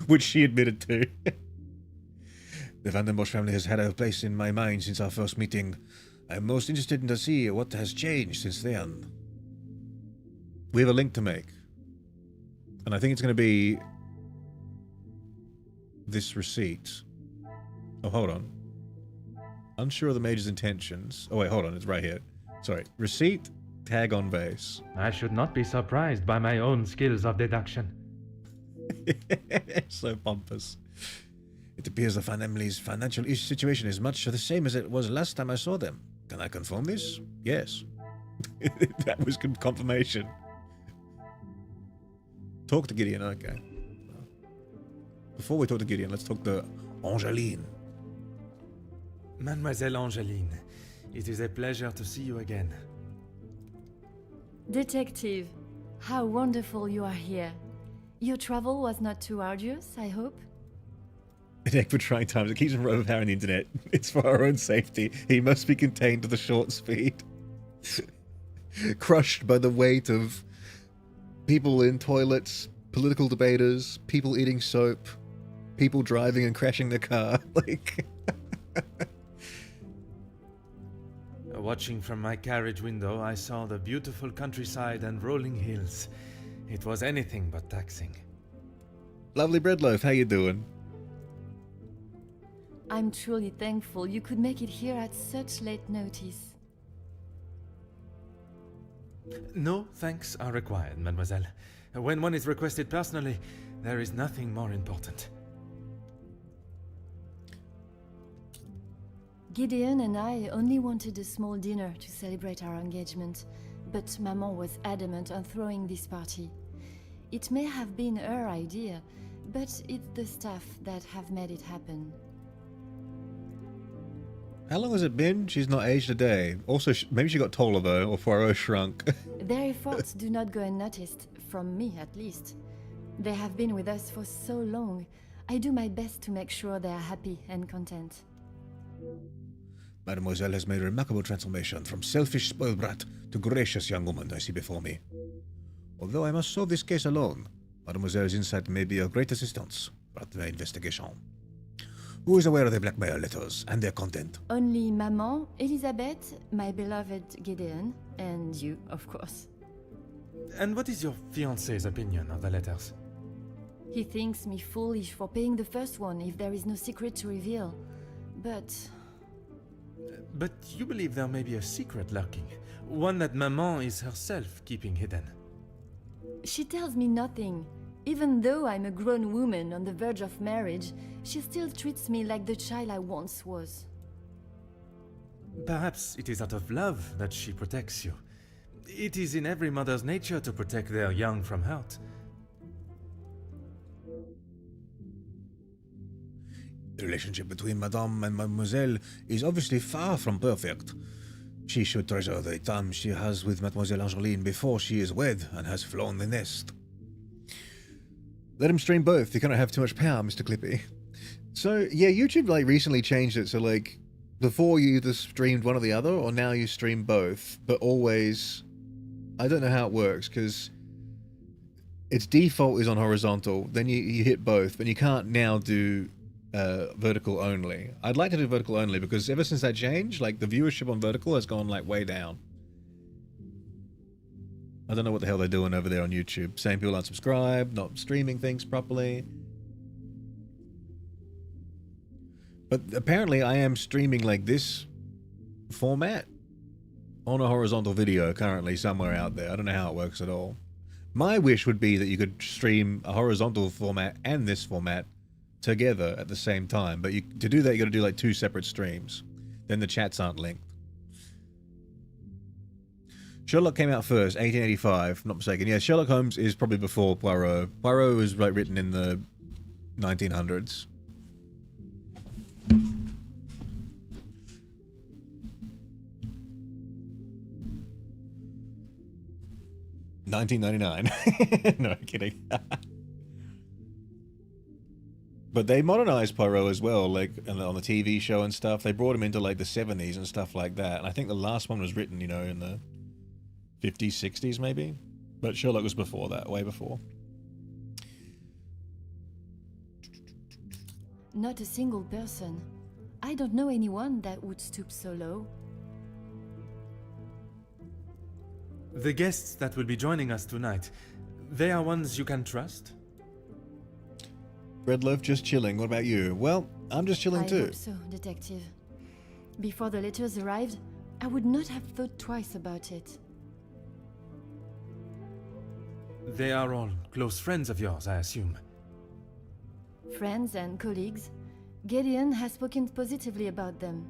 which she admitted to. The Vandenbosch family has had a place in my mind since our first meeting. I am most interested in to see what has changed since then. We have a link to make. And I think it's going to be this receipt. Oh, hold on. Unsure of the Major's intentions. Oh, wait, hold on. It's right here. Sorry. Receipt Hag on base. I should not be surprised by my own skills of deduction. So pompous. It appears the family's financial situation is much the same as it was last time I saw them. Can I confirm this? Yes. That was good confirmation. Talk to Gideon, okay. Before we talk to Gideon, let's talk to Angeline. Mademoiselle Angeline, it is a pleasure to see you again. Detective, how wonderful you are here. Your travel was not too arduous, I hope? In for trying times, it keeps him overpowering the internet. It's for our own safety. He must be contained to the short speed. Crushed by the weight of people in toilets, political debaters, people eating soap, people driving and crashing their car. Like... Watching from my carriage window, I saw the beautiful countryside and rolling hills. It was anything but taxing. Lovely breadloaf, how you doing? I'm truly thankful you could make it here at such late notice. No thanks are required, mademoiselle. When one is requested personally, there is nothing more important. Gideon and I only wanted a small dinner to celebrate our engagement, but Maman was adamant on throwing this party. It may have been her idea, but it's the staff that have made it happen. How long has it been? She's not aged a day. Also, maybe she got taller though, or Poirot shrunk. Their efforts do not go unnoticed, from me at least. They have been with us for so long. I do my best to make sure they are happy and content. Mademoiselle has made a remarkable transformation from selfish spoiled brat to gracious young woman I see before me. Although I must solve this case alone, Mademoiselle's insight may be of great assistance for the investigation. Who is aware of the blackmail letters and their content? Only Maman, Elizabeth, my beloved Gideon, and you, of course. And what is your fiancé's opinion of the letters? He thinks me foolish for paying the first one if there is no secret to reveal. But you believe there may be a secret lurking, one that Maman is herself keeping hidden. she tells me nothing. Even though I'm a grown woman on the verge of marriage, she still treats me like the child I once was. Perhaps it is out of love that she protects you. It is in every mother's nature to protect their young from hurt. The relationship between Madame and Mademoiselle is obviously far from perfect. She should treasure the time she has with Mademoiselle Angeline before she is wed and has flown the nest. Let him stream both. You cannot have too much power, Mr. Clippy. So, yeah, YouTube recently changed it. So, before you either streamed one or the other, or now you stream both, but always... I don't know how it works, because its default is on horizontal. Then you hit both, but you can't now do vertical only. I'd like to do vertical only, because ever since that change, the viewership on vertical has gone, way down. I don't know what the hell they're doing over there on YouTube. Saying people aren't subscribed, not streaming things properly. But apparently I am streaming this format on a horizontal video currently somewhere out there. I don't know how it works at all. My wish would be that you could stream a horizontal format and this format together at the same time. But to do that, you got to do 2 separate streams. Then the chats aren't linked. Sherlock came out first, 1885, if I'm not mistaken. Yeah, Sherlock Holmes is probably before Poirot. Poirot was written in the 1900s. $19.99. No, kidding. But they modernized Poirot as well, on the TV show and stuff. They brought him into the 70s and stuff like that. And I think the last one was written, in the 50s, 60s maybe. But Sherlock was before that, way before. Not a single person. I don't know anyone that would stoop so low. The guests that will be joining us tonight, they are ones you can trust? Breadloaf just chilling. What about you? Well, I'm just chilling too. I hope so, Detective. Before the letters arrived, I would not have thought twice about it. They are all close friends of yours, I assume. Friends and colleagues. Gideon has spoken positively about them.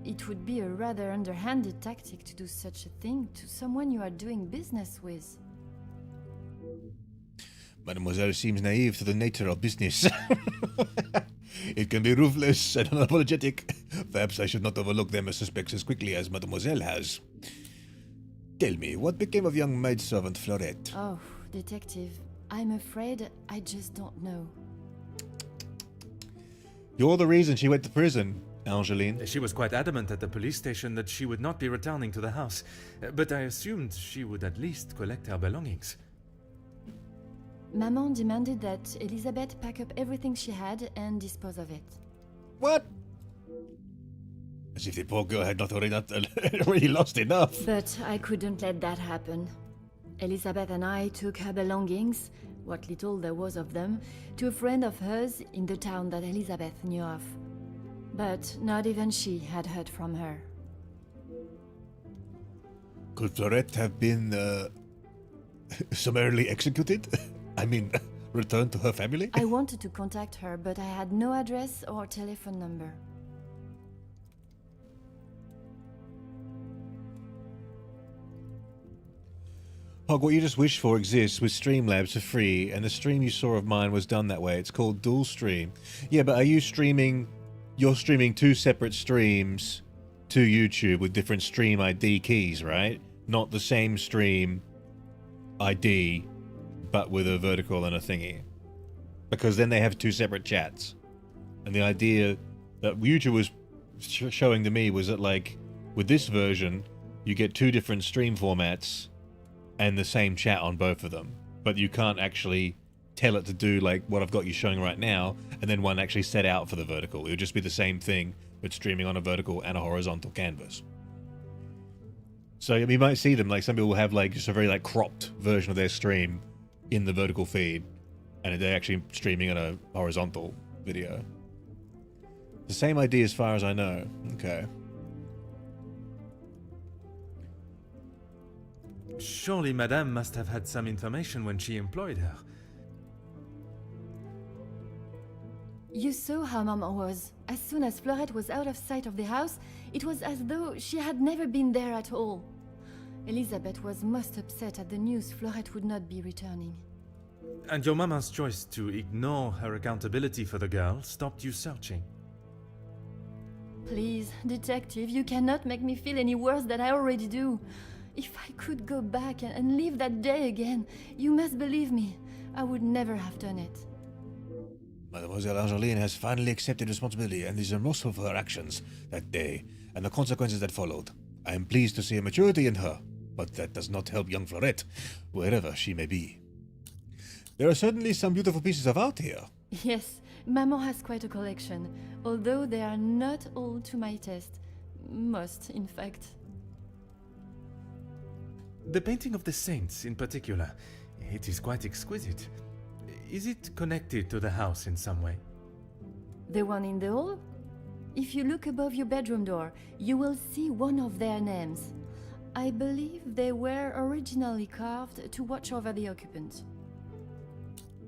It would be a rather underhanded tactic to do such a thing to someone you are doing business with. Mademoiselle seems naive to the nature of business. It can be ruthless and unapologetic. Perhaps I should not overlook them as suspects as quickly as Mademoiselle has. Tell me, what became of young maidservant Florette? Oh, detective, I'm afraid I just don't know. You're the reason she went to prison, Angeline. She was quite adamant at the police station that she would not be returning to the house, but I assumed she would at least collect her belongings. Maman demanded that Elizabeth pack up everything she had and dispose of it. What? As if the poor girl had not already lost enough. But I couldn't let that happen. Elizabeth and I took her belongings, what little there was of them, to a friend of hers in the town that Elizabeth knew of. But not even she had heard from her. Could Florette have been, summarily executed? I mean, returned to her family? I wanted to contact her, but I had no address or telephone number. Hog, what you just wished for exists with Streamlabs for free, and the stream you saw of mine was done that way. It's called Dual Stream. Yeah, but are you streaming... You're streaming two separate streams to YouTube with different stream ID keys, right? Not the same stream ID, but with a vertical and a thingy. Because then they have two separate chats. And the idea that YouTube was showing to me was that, like, with this version, you get two different stream formats and the same chat on both of them. But you can't actually tell it to do, like, what I've got you showing right now, and then one actually set out for the vertical. It would just be the same thing, but streaming on a vertical and a horizontal canvas. So you might see them, like, some people will have, like, just a very, like, cropped version of their stream in the vertical feed, and they're actually streaming on a horizontal video. The same idea as far as I know. Okay. Surely Madame must have had some information when she employed her. You saw how Maman was. As soon as Florette was out of sight of the house, it was as though she had never been there at all. Elizabeth was most upset at the news Florette would not be returning. And your mama's choice to ignore her accountability for the girl stopped you searching. Please, detective, you cannot make me feel any worse than I already do. If I could go back and live that day again, you must believe me, I would never have done it. Mademoiselle Angeline has finally accepted responsibility and is remorseful for her actions that day and the consequences that followed. I am pleased to see a maturity in her, but that does not help young Florette, wherever she may be. There are certainly some beautiful pieces of art here. Yes, Maman has quite a collection, although they are not all to my taste. Most, in fact. The painting of the saints, in particular, it is quite exquisite. Is it connected to the house in some way? The one in the hall? If you look above your bedroom door, you will see one of their names. I believe they were originally carved to watch over the occupant.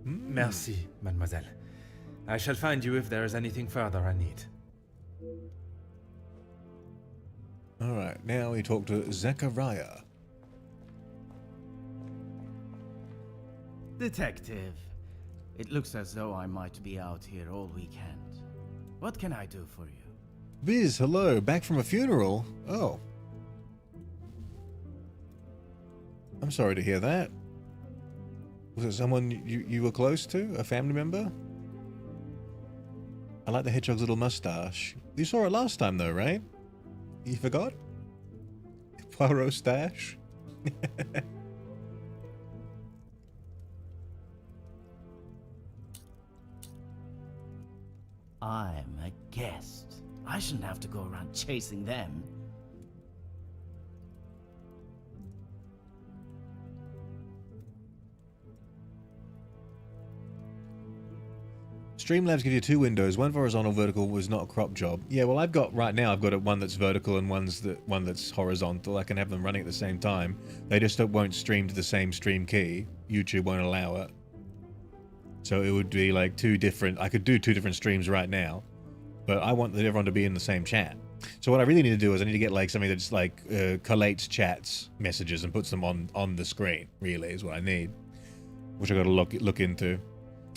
Merci, mademoiselle. I shall find you if there is anything further I need. Alright, now we talk to Zachariah. Detective, it looks as though I might be out here all weekend. What can I do for you? Biz, hello, back from a funeral? Oh. I'm sorry to hear that. Was it someone you were close to? A family member? I like the hedgehog's little mustache. You saw it last time though, right? You forgot? Poirot stash? I'm a guest. I shouldn't have to go around chasing them. Streamlabs give you two windows. One horizontal, vertical was not a crop job. Yeah, well, I've got right now. I've got one that's vertical and one that's horizontal. I can have them running at the same time. They just won't stream to the same stream key. YouTube won't allow it. So it would be like two different. I could do two different streams right now, but I want everyone to be in the same chat. So what I really need to do is I need to get like something that's like collates chats messages and puts them on the screen. Really, is what I need, which I got to look into.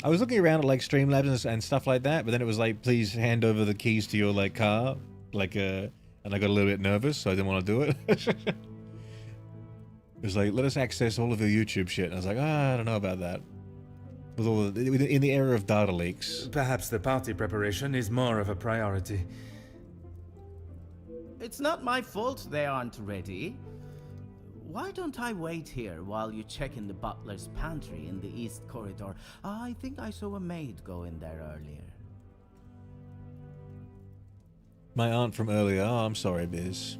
I was looking around at like Streamlabs and stuff like that, but then it was like, please hand over the keys to your like car, like and I got a little bit nervous, so I didn't want to do it. It was like, let us access all of your YouTube shit, and I was like, I don't know about that. With all in the era of data leaks. Perhaps the party preparation is more of a priority. It's not my fault they aren't ready. Why don't I wait here while you check in the butler's pantry in the east corridor? I think I saw a maid go in there earlier. My aunt from earlier. Oh, I'm sorry, Biz.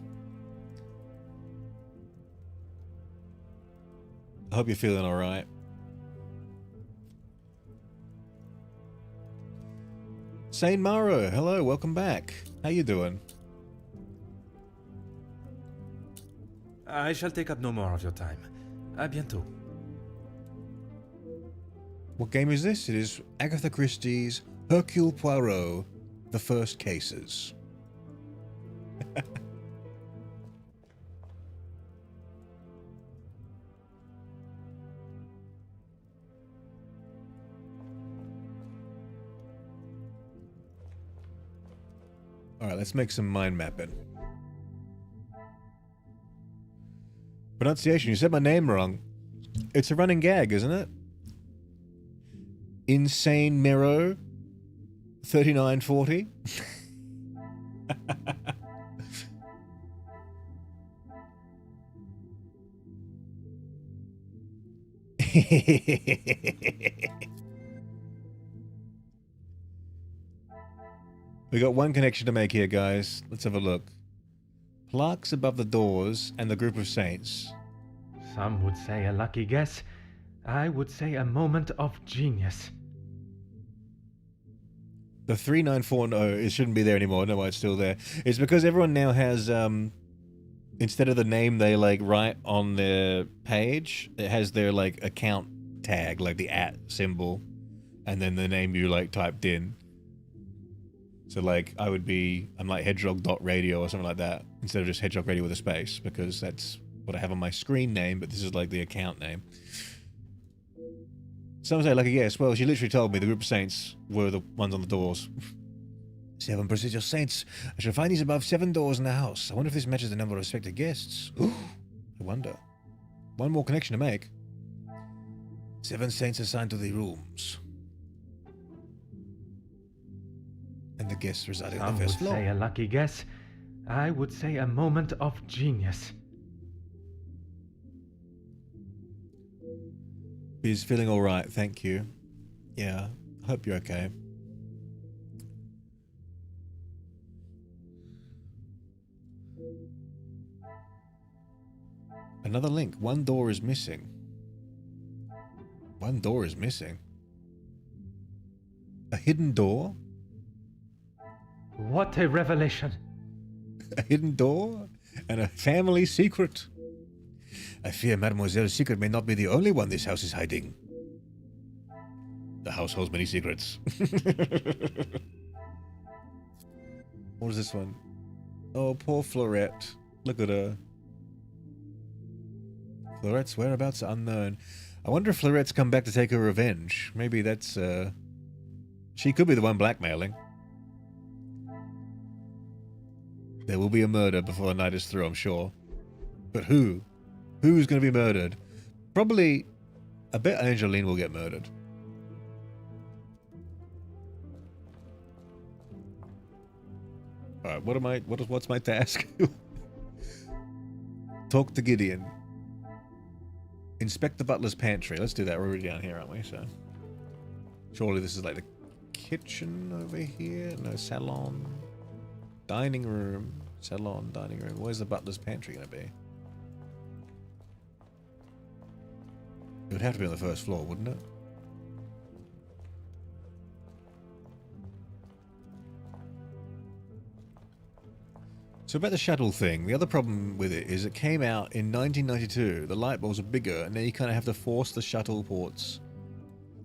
I hope you're feeling all right. Saint Maro, hello, welcome back. How you doing? I shall take up no more of your time. À bientôt. What game is this? It is Agatha Christie's Hercule Poirot, The First Cases. Alright, let's make some mind mapping. Pronunciation, you said my name wrong. It's a running gag, isn't it? Insane Miro 3940. We got one connection to make here, guys. Let's have a look. Plaques above the doors and the group of saints. Some would say a lucky guess. I would say a moment of genius. The 3940, it shouldn't be there anymore. No, it's still there. It's because everyone now has, instead of the name they, like, write on their page, it has their, like, account tag, like the @ symbol, and then the name you, like, typed in. So, like, I'm like hedgehog.radio or something like that, instead of just hedgehog radio with a space, because that's what I have on my screen name, but this is, like, the account name. Some say, like, yes, well, she literally told me the group of saints were the ones on the doors. 7 prestigious saints. I shall find these above 7 doors in the house. I wonder if this matches the number of expected guests. Ooh, I wonder. One more connection to make. 7 saints assigned to the rooms. And the guests residing on Some the would first floor. say a lucky guess. I would say a moment of genius. He's feeling alright, thank you. Yeah, I hope you're okay. Another link. One door is missing. One door is missing. A hidden door? What a revelation! A hidden door? And a family secret? I fear Mademoiselle's secret may not be the only one this house is hiding. The house holds many secrets. What is this one? Oh, poor Florette. Look at her. Florette's whereabouts are unknown. I wonder if Florette's come back to take her revenge. Maybe that's, she could be the one blackmailing. There will be a murder before the night is through, I'm sure. But who? Who's going to be murdered? Probably, I bet Angeline will get murdered. Alright, what's my task? Talk to Gideon. Inspect the butler's pantry. Let's do that. We're already down here, aren't we? So, surely this is like the kitchen over here? No, salon. Dining room. Salon, dining room. Where's the butler's pantry going to be? It would have to be on the first floor, wouldn't it? So about the shuttle thing, the other problem with it is it came out in 1992. The light bulbs are bigger, and now you kind of have to force the shuttle ports.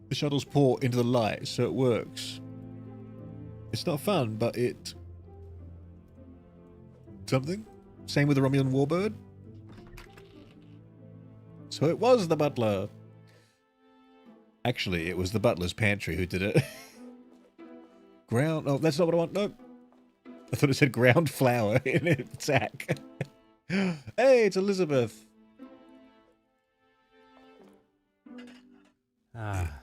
The shuttle's port into the light so it works. It's not fun, but it... something? Same with the Romulan Warbird. So it was the butler. Actually, it was the butler's pantry who did it. Ground... oh, that's not what I want. No. I thought it said ground flour in a sack. Hey, it's Elizabeth.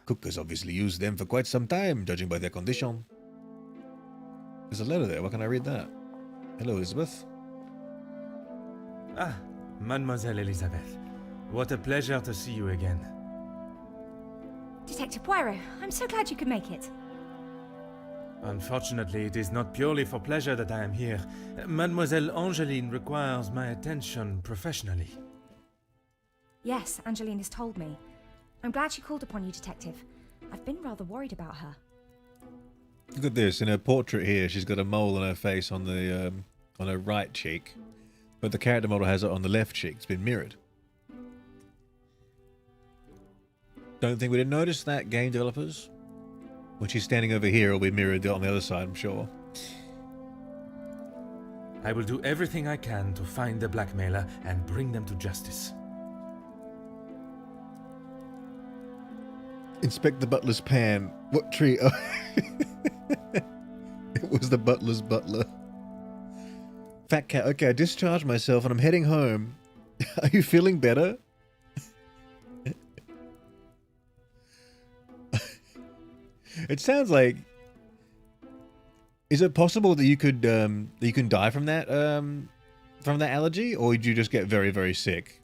Cookers obviously used them for quite some time, judging by their condition. There's a letter there. Why can't I read that? Hello, Elizabeth. Ah, Mademoiselle Elizabeth. What a pleasure to see you again. Detective Poirot, I'm so glad you could make it. Unfortunately, it is not purely for pleasure that I am here. Mademoiselle Angeline requires my attention professionally. Yes, Angeline has told me. I'm glad she called upon you, Detective. I've been rather worried about her. Look at this. In her portrait here, she's got a mole on her face on the on her right cheek, but the character model has it on the left cheek. It's been mirrored. Don't think we didn't notice that, game developers. When she's standing over here, it'll be mirrored on the other side, I'm sure. I will do everything I can to find the blackmailer and bring them to justice. Inspect the butler's pan. What tree? Oh. It was the butler's butler. Fat cat. Okay, I discharged myself and I'm heading home. Are you feeling better? It sounds like... is it possible that you could you can die from that allergy, or would you just get very, very sick?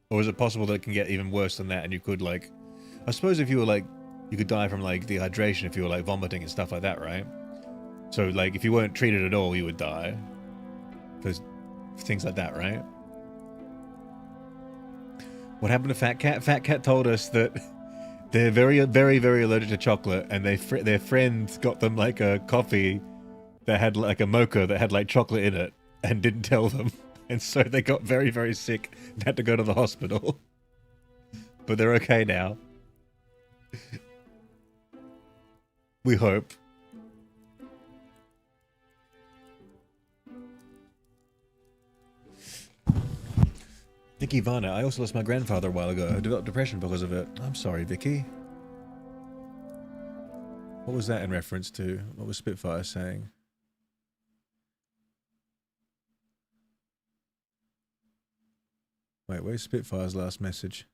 Or is it possible that it can get even worse than that and you could, like... I suppose if you were, like... you could die from, like, dehydration if you were, like, vomiting and stuff like that, right? So, like, if you weren't treated at all, you would die. For things like that, right? What happened to Fat Cat? Fat Cat told us that they're very, very, very allergic to chocolate, and their friend got them, like, a coffee that had, like, a mocha that had, like, chocolate in it, and didn't tell them. And so they got very, very sick and had to go to the hospital. But they're okay now. We hope. Vicky Varner, I also lost my grandfather a while ago. I developed depression because of it. I'm sorry, Vicky. What was that in reference to? What was Spitfire saying? Wait, where's Spitfire's last message?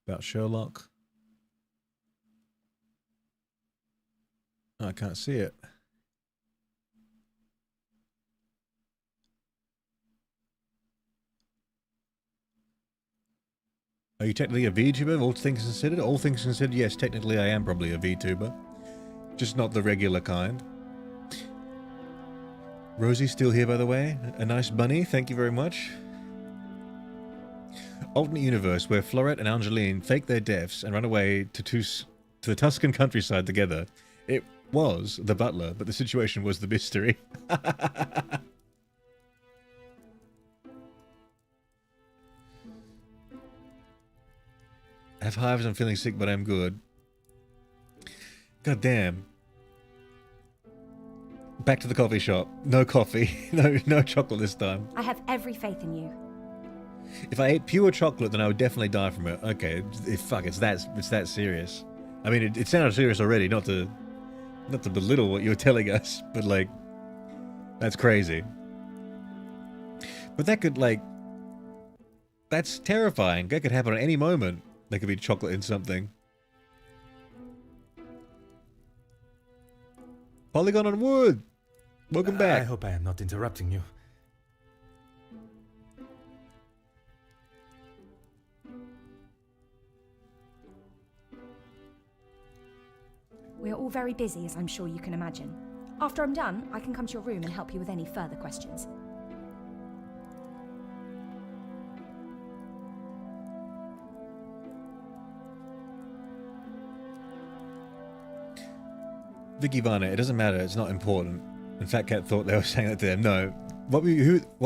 About Sherlock? Oh, I can't see it. Are you technically a VTuber, all things considered? All things considered, yes, technically I am probably a VTuber. Just not the regular kind. Rosie's still here, by the way. A nice bunny, thank you very much. Alternate universe where Florette and Angeline fake their deaths and run away to the Tuscan countryside together. It was the butler, but the situation was the mystery. I have hives, I'm feeling sick, but I'm good. God damn. Back to the coffee shop. No coffee. No chocolate this time. I have every faith in you. If I ate pure chocolate, then I would definitely die from it. Okay, fuck, it's that serious. I mean, it sounded serious already, not to belittle what you were telling us, but, like, that's crazy. But that could, like, that's terrifying. That could happen at any moment. There could be chocolate in something. Polygon on wood! Welcome back. I hope I am not interrupting you. We're all very busy, as I'm sure you can imagine. After I'm done, I can come to your room and help you with any further questions. Vicky Varner, it doesn't matter, it's not important. And Fat Cat thought they were saying that to them. No. What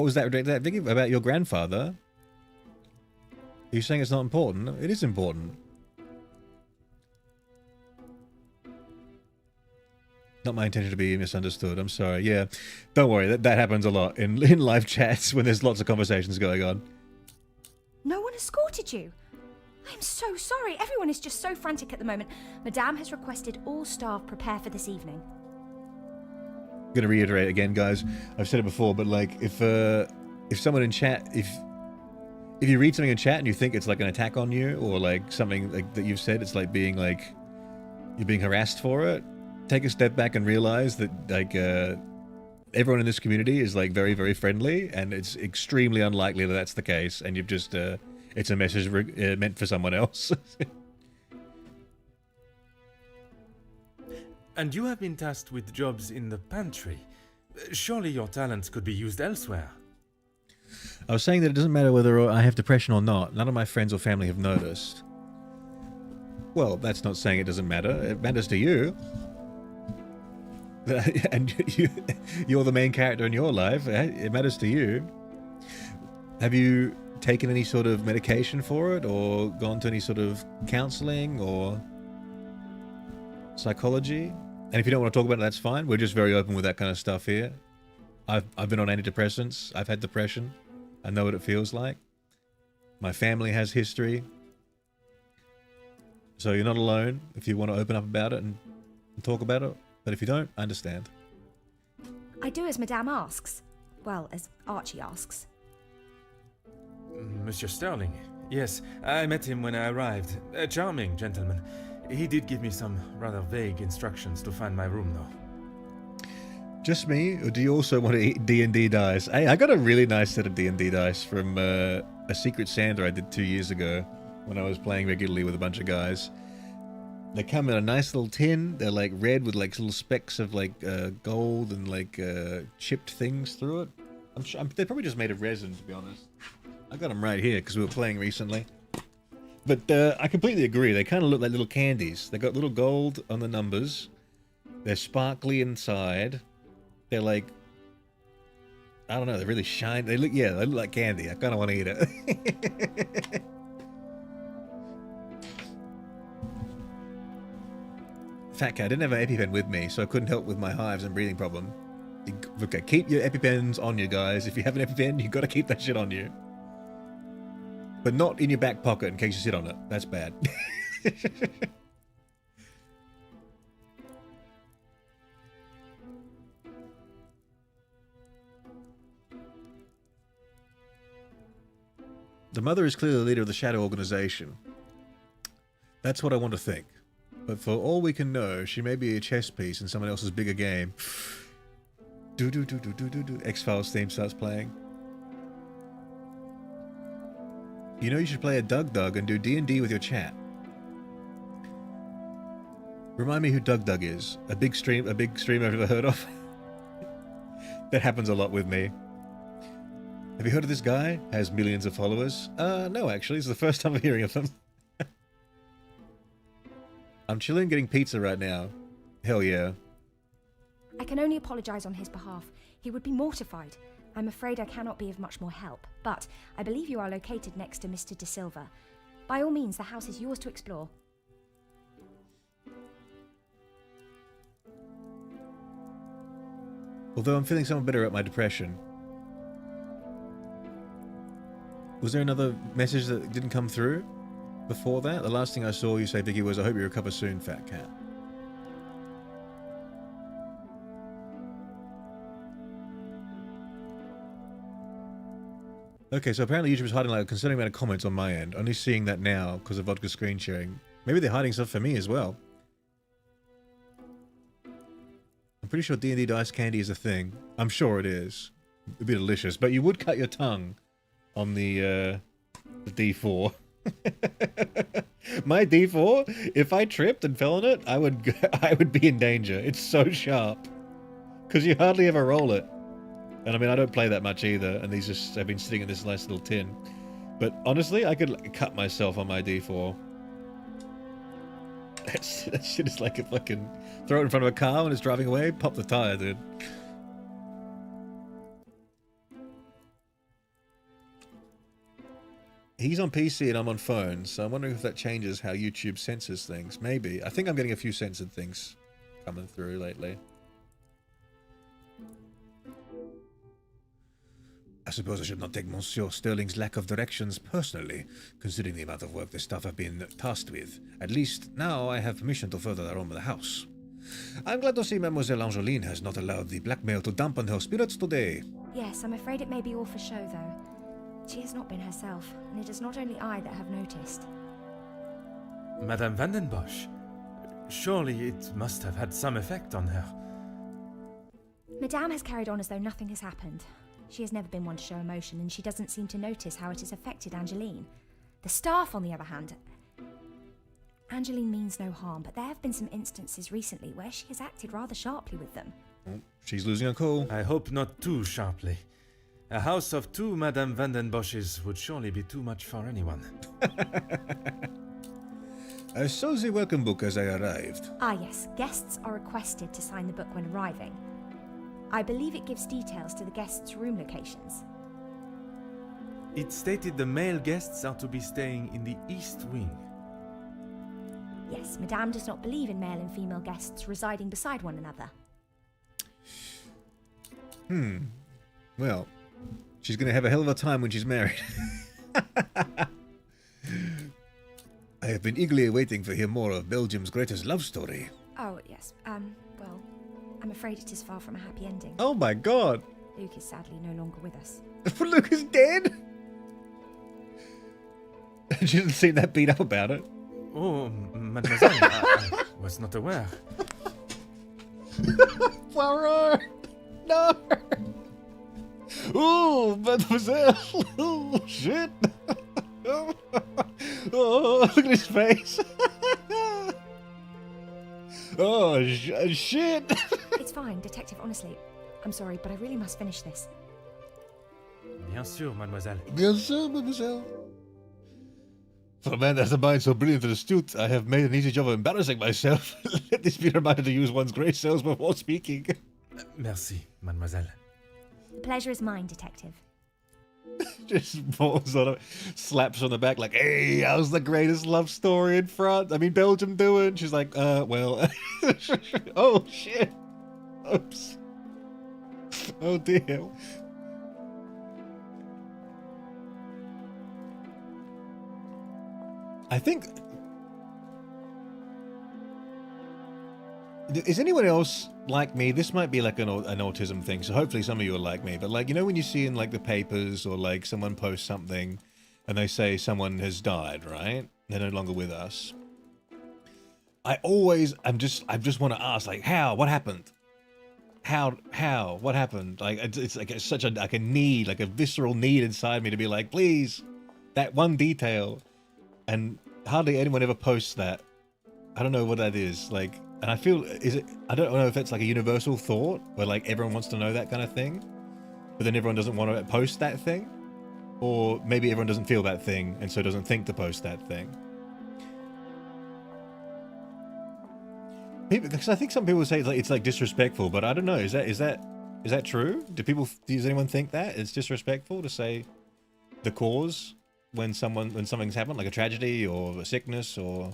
was that directed at, Vicky? About your grandfather? Are you saying it's not important? It is important. Not my intention to be misunderstood. I'm sorry. Yeah. Don't worry. That happens a lot in live chats when there's lots of conversations going on. No one escorted you? I'm so sorry. Everyone is just so frantic at the moment. Madame has requested all staff prepare for this evening. I'm gonna reiterate again, guys. I've said it before, but like, if someone in chat, if you read something in chat and you think it's like an attack on you, or like something like that you've said, it's like being like you're being harassed for it. Take a step back and realize that like everyone in this community is like very, very friendly, and it's extremely unlikely that that's the case. And you've just it's a message meant for someone else. And you have been tasked with jobs in the pantry. Surely your talents could be used elsewhere. I was saying that it doesn't matter whether I have depression or not. None of my friends or family have noticed. Well, that's not saying it doesn't matter. It matters to you. And you're the main character in your life. It matters to you. Have you taken any sort of medication for it, or gone to any sort of counseling or psychology? And if you don't want to talk about it, that's fine. We're just very open with that kind of stuff here. I've been on antidepressants. I've had depression. I know what it feels like. My family has history. So you're not alone if you want to open up about it and talk about it. But if you don't, I understand. I do as Madame asks. Well, as Archie asks. Monsieur Sterling. Yes, I met him when I arrived. A charming gentleman. He did give me some rather vague instructions to find my room, though. Just me, or do you also want to eat D&D dice? Hey, I got a really nice set of D&D dice from a Secret Santa I did 2 years ago when I was playing regularly with a bunch of guys. They come in a nice little tin. They're like red with like little specks of like gold and like chipped things through it. I'm sure they're probably just made of resin, to be honest. I got them right here because we were playing recently. But I completely agree. They kind of look like little candies. They got little gold on the numbers. They're sparkly inside. They're like, I don't know. They're really shiny. They look like candy. I kind of want to eat it. Fat Cat, I didn't have an EpiPen with me, so I couldn't help with my hives and breathing problem. Okay, keep your EpiPens on you, guys. If you have an EpiPen, you got to keep that shit on you. But not in your back pocket in case you sit on it. That's bad. The mother is clearly the leader of the Shadow Organization. That's what I want to think. But for all we can know, she may be a chess piece in someone else's bigger game. X-Files theme starts playing. You know you should play a Doug and do D&D with your chat. Remind me who Doug is. A big streamer I've ever heard of. That happens a lot with me. Have you heard of this guy? Has millions of followers? No, actually. It's the first time I'm hearing of him. I'm chilling getting pizza right now. Hell yeah. I can only apologise on his behalf. He would be mortified. I'm afraid I cannot be of much more help, but I believe you are located next to Mr. De Silva. By all means, the house is yours to explore. Although I'm feeling somewhat better at my depression. Was there another message that didn't come through before that? The last thing I saw you say, Vicky, was I hope you recover soon, Fat Cat. Okay, so apparently YouTube is hiding like a concerning amount of comments on my end. Only seeing that now because of vodka screen sharing. Maybe they're hiding stuff for me as well. I'm pretty sure D&D dice candy is a thing. I'm sure it is. It'd be delicious, but you would cut your tongue on the D4. My D4, if I tripped and fell on it, I would be in danger. It's so sharp. Because you hardly ever roll it. And I mean, I don't play that much either, and these just have been sitting in this nice little tin. But honestly, I could cut myself on my D4. That shit is like a fucking... Throw it in front of a car when it's driving away, pop the tire, dude. he's on PC and I'm on phone, so I'm wondering if that changes how YouTube censors things. Maybe. I think I'm getting a few censored things coming through lately. I suppose I should not take Monsieur Sterling's lack of directions personally, considering the amount of work the staff have been tasked with. At least, now I have permission to further the roam of the house. I'm glad to see Mademoiselle Angeline has not allowed the blackmail to dampen her spirits today. Yes, I'm afraid it may be all for show, though. She has not been herself, and it is not only I that have noticed. Madame Vandenbosch, surely it must have had some effect on her. Madame has carried on as though nothing has happened. She has never been one to show emotion, and she doesn't seem to notice how it has affected Angeline. The staff, on the other hand... Angeline means no harm, but there have been some instances recently where she has acted rather sharply with them. Oh, she's losing her cool. I hope not too sharply. A house of 2 Madame Vandenbosches would surely be too much for anyone. I saw the welcome book as I arrived. Ah yes, guests are requested to sign the book when arriving. I believe it gives details to the guests' room locations. It stated the male guests are to be staying in the East Wing. Yes, Madame does not believe in male and female guests residing beside one another. Well, she's going to have a hell of a time when she's married. I have been eagerly waiting to hear more of Belgium's greatest love story. Oh, yes, well, I'm afraid it is far from a happy ending. Oh my god! Luke is sadly no longer with us. Luke is dead? She doesn't seem that beat up about it. Oh, mademoiselle, I was not aware. Poirot! No! Oh, mademoiselle! Oh, shit! Oh, look at his face! Oh, shit! It's fine, Detective, honestly. I'm sorry, but I really must finish this. Bien sûr, mademoiselle. Bien sûr, mademoiselle. For a man that has a mind so brilliant and astute, I have made an easy job of embarrassing myself. Let this be reminded to use one's great cells before speaking. Merci, mademoiselle. The pleasure is mine, Detective. Just falls on it, slaps on the back like, hey, how's the greatest love story in France? I mean, Belgium doing? She's like, well, oh, shit. Oops. Oh, dear. I think... Is anyone else like me? This might be like an autism thing, so hopefully some of you are like me. But like, you know when you see in like the papers or like someone posts something and they say someone has died, right? They're no longer with us. I just want to ask, like, how? What happened? How? What happened? Like, it's like it's such a need, like a visceral need inside me to be like, please, that one detail. And hardly anyone ever posts that. I don't know what that is. Like, and I feel, I don't know if it's like a universal thought where like everyone wants to know that kind of thing, but then everyone doesn't want to post that thing. Or maybe everyone doesn't feel that thing and so doesn't think to post that thing. Because I think some people say it's like disrespectful, but I don't know. Is that true? Does anyone think that it's disrespectful to say the cause when something's happened, like a tragedy or a sickness or?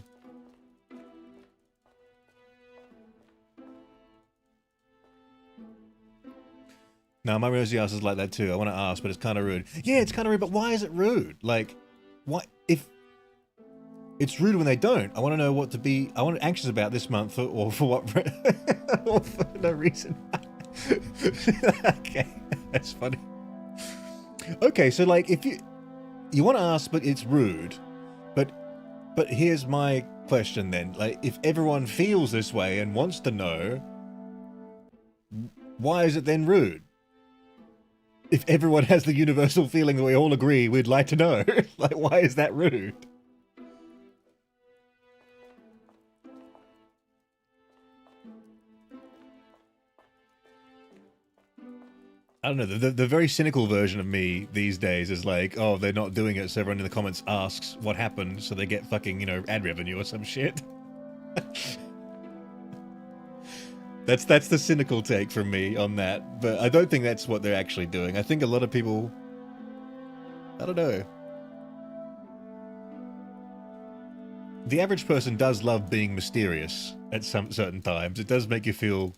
No, my Rosie ass is like that too. I want to ask, but it's kind of rude. Yeah, it's kind of rude, but why is it rude? Like, why? If it's rude when they don't, I want to know what to be. I want to anxious about this month, or for what? Or for no reason. Okay, that's funny. Okay, so like, if you want to ask, but it's rude, but here's my question then. Like, if everyone feels this way and wants to know, why is it then rude? If everyone has the universal feeling that we all agree we'd like to know, like, why is that rude? I don't know, the very cynical version of me these days is like, oh, they're not doing it, so everyone in the comments asks what happened, so they get fucking, ad revenue or some shit. That's the cynical take from me on that, but I don't think that's what they're actually doing. I think a lot of people, I don't know. the average person does love being mysterious at some certain times. It does make you feel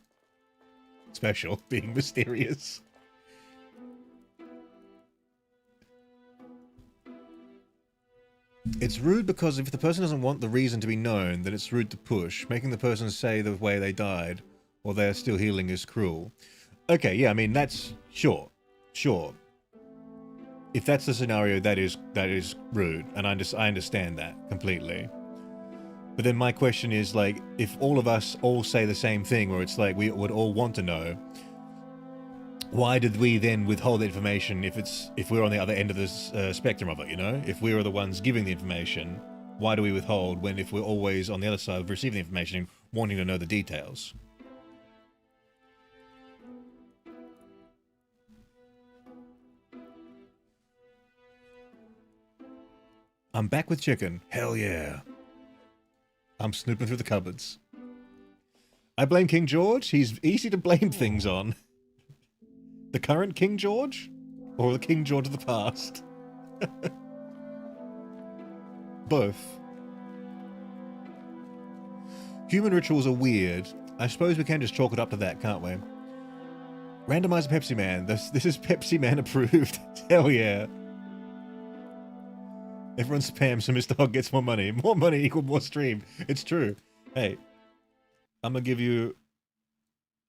special being mysterious. It's rude because if the person doesn't want the reason to be known, then it's rude to push. Making the person say the way they died or they're still healing is cruel. Okay, yeah, I mean, that's... Sure. If that's the scenario, that is rude, and I understand that completely. But then my question is, like, if all of us all say the same thing, where it's like we would all want to know, why did we then withhold the information if we're on the other end of this spectrum of it, you know? If we were the ones giving the information, why do we withhold when if we're always on the other side of receiving the information and wanting to know the details? I'm back with chicken. Hell yeah. I'm snooping through the cupboards. I blame King George. He's easy to blame things on. The current King George? Or the King George of the past? Both. Human rituals are weird. I suppose we can just chalk it up to that, can't we? Randomize Pepsi Man. This is Pepsi Man approved. Hell yeah. Everyone spams so Mr. Hog gets more money. More money equal more stream. It's true. Hey, I'm gonna give you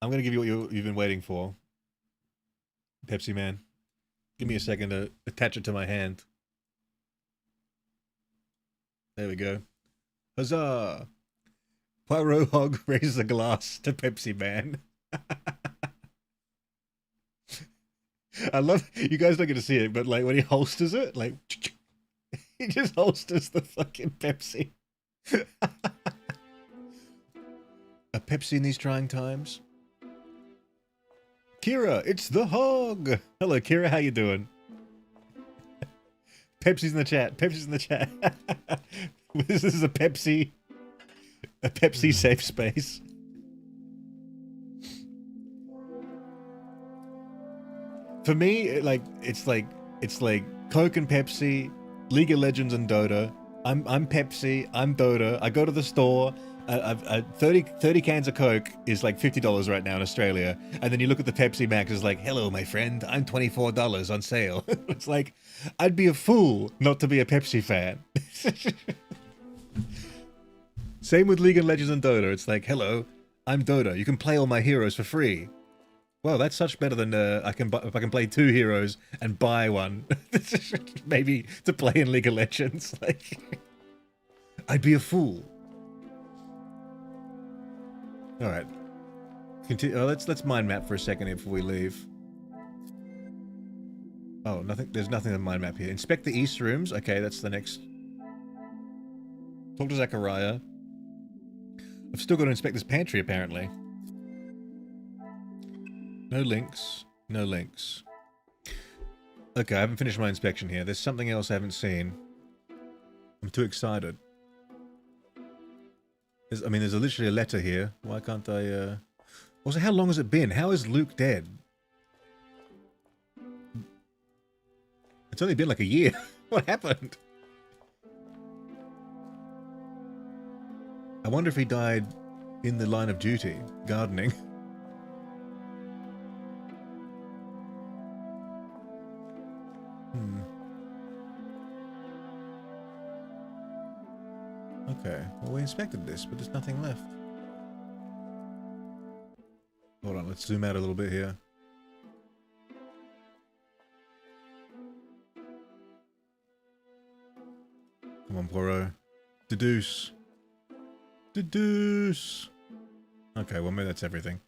what you've been waiting for. Pepsi Man. Give me a second to attach it to my hand. There we go. Huzzah! Pyro Hog raises a glass to Pepsi Man. I love, you guys don't get to see it, but like when he holsters it, like he just holsters the fucking Pepsi. A Pepsi in these trying times? Kira, it's the Hog! Hello, Kira, how you doing? Pepsi's in the chat. Pepsi's in the chat. This is a Pepsi safe space. For me, it's like Coke and Pepsi, League of Legends and Dota. I'm Pepsi, I'm Dota. I go to the store. 30 cans of Coke is like $50 right now in Australia, and then you look at the Pepsi Max, it's like, hello my friend, I'm $24 on sale. It's like, I'd be a fool not to be a Pepsi fan. Same with League of Legends and Dota. It's like, hello, I'm Dota, you can play all my heroes for free. Well, that's such better than if I can play 2 heroes and buy one maybe to play in League of Legends. Like, I'd be a fool. All right, continue. Let's mind map for a second here before we leave. Oh, nothing. There's nothing in the mind map here. Inspect the east rooms. Okay, that's the next. Talk to Zachariah. I've still got to inspect this pantry apparently. No links. No links. Okay, I haven't finished my inspection here. There's something else I haven't seen. I'm too excited. I mean, there's literally a letter here. Why can't I, Also, how long has it been? How is Luke dead? It's only been like a year. What happened? I wonder if he died in the line of duty, gardening. Okay, well we inspected this, but there's nothing left. Hold on, let's zoom out a little bit here. Come on, Poirot. Deduce. Deduce! Okay, well maybe that's everything.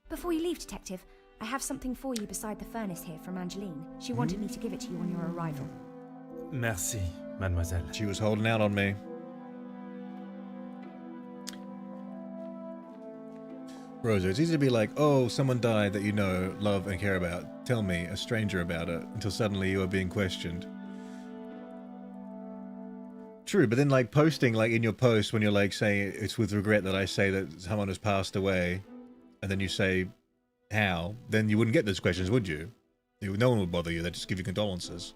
Before you leave, Detective, I have something for you beside the furnace here from Angeline. She wanted me to give it to you on your arrival. Merci, mademoiselle. She was holding out on me. Rosa, it's easy to be like, oh, someone died that you know, love, and care about. Tell me, a stranger, about it, until suddenly you are being questioned. True, but then like posting, like in your post, when you're like saying, it's with regret that I say that someone has passed away, and then you say, how, then you wouldn't get those questions, would you? No one would bother you, they'd just give you condolences.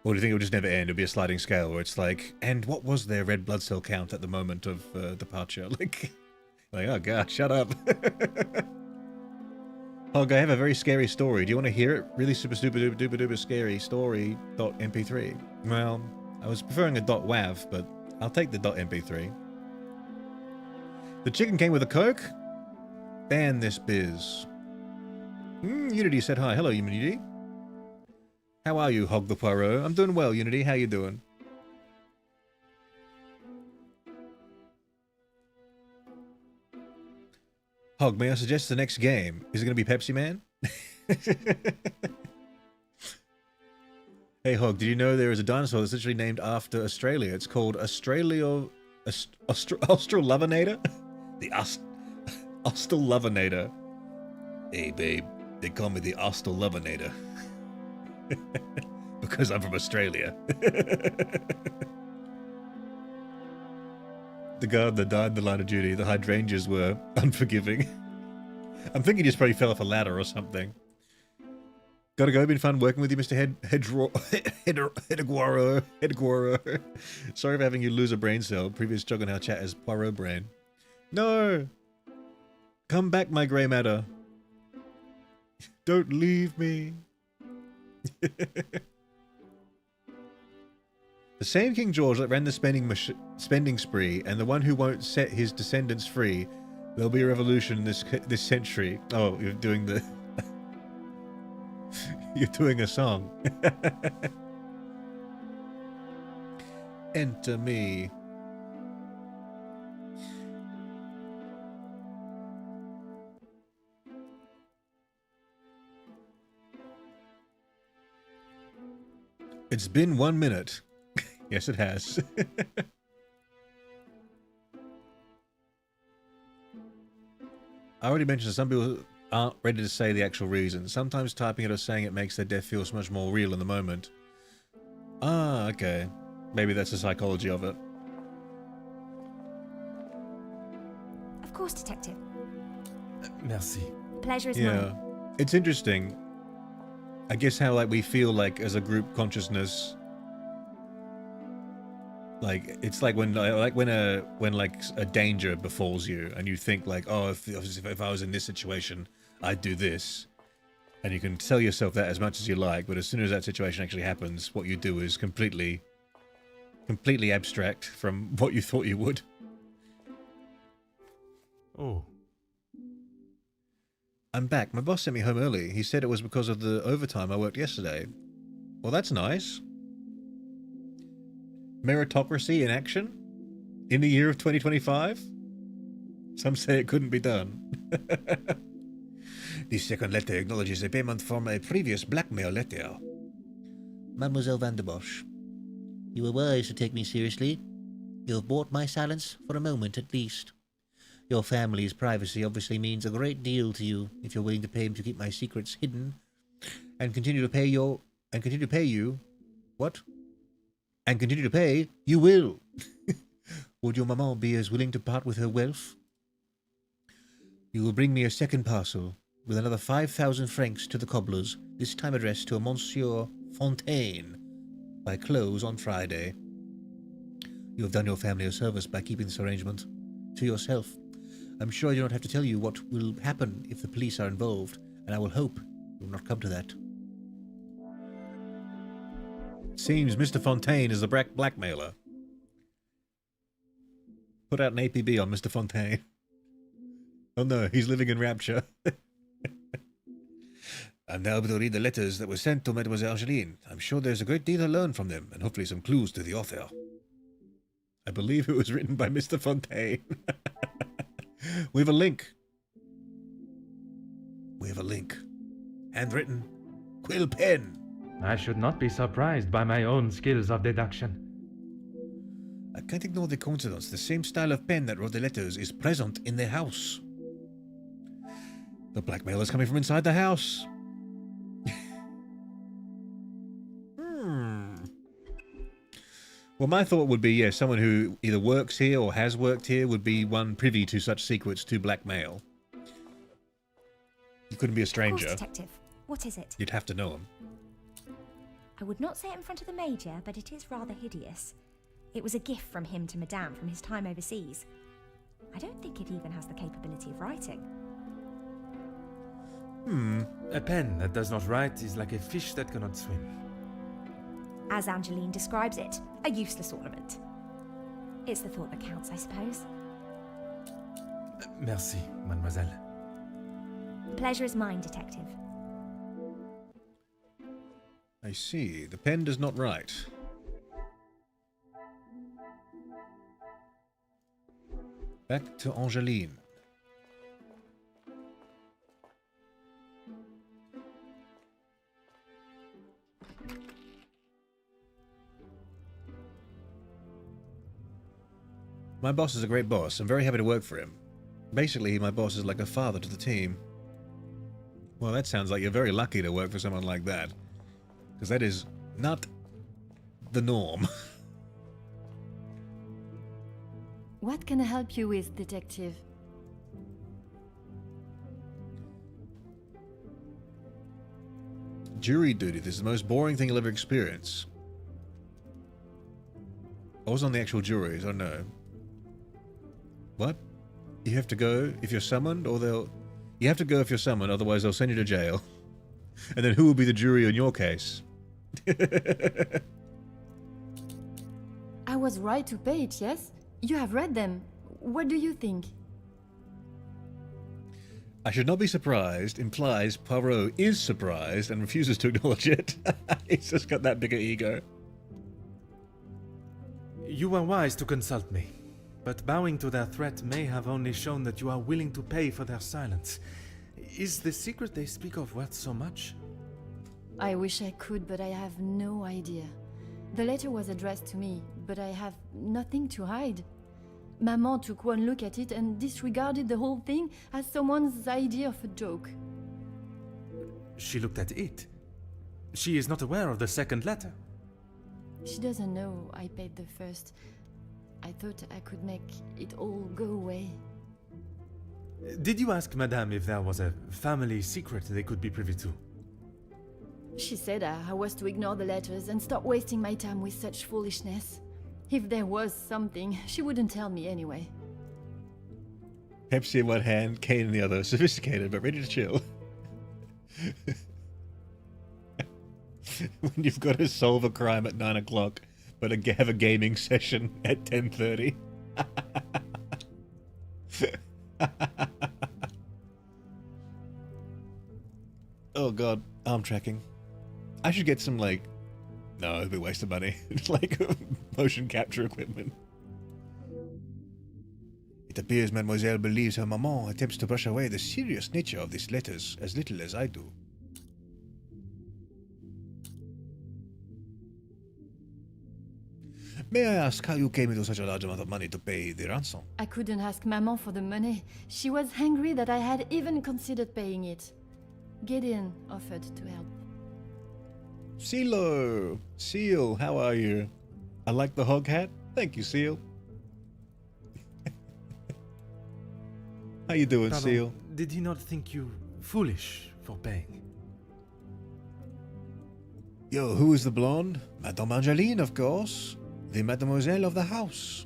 Or do you think it would just never end? It'll be a sliding scale where it's like, and what was their red blood cell count at the moment of departure? Like, oh god, shut up. Hog, I have a very scary story. Do you want to hear it? Really super duper duper scary story .mp3. Well, I was preferring a .wav, but I'll take the .mp3. The chicken came with a Coke? Ban this biz. Unity said hi. Hello, Unity. How are you, Hog the Poirot? I'm doing well, Unity. How you doing? Hog, may I suggest the next game? Is it going to be Pepsi Man? Hey, Hog, did you know there is a dinosaur that's literally named after Australia? It's called Australovenator? The Australovenator. Hey, babe, they call me the Australovenator. Because I'm from Australia. The guard that died in the line of duty, the hydrangeas were unforgiving. I'm thinking he just probably fell off a ladder or something. Gotta go, been fun working with you, Mr. Hedgehog. Sorry for having you lose a brain cell. Previous jog on our chat as Poirot brain. No! Come back, my grey matter. Don't leave me. The same King George that ran the spending spree, and the one who won't set his descendants free. There'll be a revolution this century. Oh, you're doing the... You're doing a song. Enter me. It's been 1 minute. Yes, it has. I already mentioned some people aren't ready to say the actual reason. Sometimes typing it or saying it makes their death feel so much more real in the moment. Ah, okay. Maybe that's the psychology of it. Of course, Detective. Merci. The pleasure is Yeah. mine. It's interesting. I guess how like we feel like as a group consciousness. Like it's like when a danger befalls you and you think like, oh, if I was in this situation, I'd do this, and you can tell yourself that as much as you like, but as soon as that situation actually happens, what you do is completely abstract from what you thought you would. Oh. I'm back. My boss sent me home early. He said it was because of the overtime I worked yesterday. Well, that's nice. Meritocracy in action? In the year of 2025? Some say it couldn't be done. The second letter acknowledges a payment from a previous blackmail letter. Mademoiselle Van der Bosch, you were wise to take me seriously. You have bought my silence for a moment at least. Your family's privacy obviously means a great deal to you if you're willing to pay him to keep my secrets hidden and continue to pay you. What? And continue to pay, you will. Would your maman be as willing to part with her wealth? You will bring me a second parcel with another 5,000 francs to the cobblers, this time addressed to a Monsieur Fontaine, by close on Friday. You have done your family a service by keeping this arrangement to yourself. I'm sure I do not have to tell you what will happen if the police are involved, and I will hope it will not come to that. Seems Mr. Fontaine is the blackmailer. Put out an APB on Mr. Fontaine. Oh no, he's living in rapture. I'm now able to read the letters that were sent to Mademoiselle Angeline. I'm sure there's a great deal to learn from them, and hopefully some clues to the author. I believe it was written by Mr. Fontaine. We have a link. Handwritten. Quill pen. I should not be surprised by my own skills of deduction. I can't ignore the coincidence. The same style of pen that wrote the letters is present in their house. The blackmailer's coming from inside the house. Well, my thought would be, yeah, someone who either works here or has worked here would be one privy to such secrets to blackmail. You couldn't be a Of stranger. course, Detective. What is it? You'd have to know him. I would not say it in front of the Major, but it is rather hideous. It was a gift from him to Madame from his time overseas. I don't think it even has the capability of writing. A pen that does not write is like a fish that cannot swim. As Angeline describes it, a useless ornament. It's the thought that counts, I suppose. Merci, mademoiselle. The pleasure is mine, Detective. I see. The pen does not write. Back to Angeline. My boss is a great boss. I'm very happy to work for him. Basically, my boss is like a father to the team. Well, that sounds like you're very lucky to work for someone like that. Because that is not the norm. What can I help you with, Detective? Jury duty. This is the most boring thing you'll ever experience. I was on the actual juries, I know. What? You have to go if you're summoned, or they'll... You have to go if you're summoned, otherwise they'll send you to jail. And then who will be the jury in your case? I was right to pay it, yes? You have read them. What do you think? I should not be surprised implies Poirot is surprised and refuses to acknowledge it. He's just got that bigger ego. You were wise to consult me, but bowing to their threat may have only shown that you are willing to pay for their silence. Is the secret they speak of worth so much? I wish I could, but I have no idea. The letter was addressed to me, but I have nothing to hide. Maman took one look at it and disregarded the whole thing as someone's idea of a joke. She looked at it. She is not aware of the second letter. She doesn't know I paid the first. I thought I could make it all go away. Did you ask Madame if there was a family secret they could be privy to? She said I was to ignore the letters and stop wasting my time with such foolishness. If there was something, she wouldn't tell me anyway. Pepsi in one hand, Kane in the other. Sophisticated, but ready to chill. When you've got to solve a crime at 9 o'clock, but have a gaming session at 10:30. Oh god, arm tracking. I should get some, like... No, it'd be a waste of money. Like, motion capture equipment. It appears Mademoiselle believes her maman attempts to brush away the serious nature of these letters as little as I do. May I ask how you came into such a large amount of money to pay the ransom? I couldn't ask Maman for the money. She was angry that I had even considered paying it. Gideon offered to help. Seal, how are you? I like the hog hat. Thank you, Seal. How you doing, Pardon, Seal? did he not think you foolish for paying? Yo, who is the blonde? Madame Angeline, of course. The mademoiselle of the house.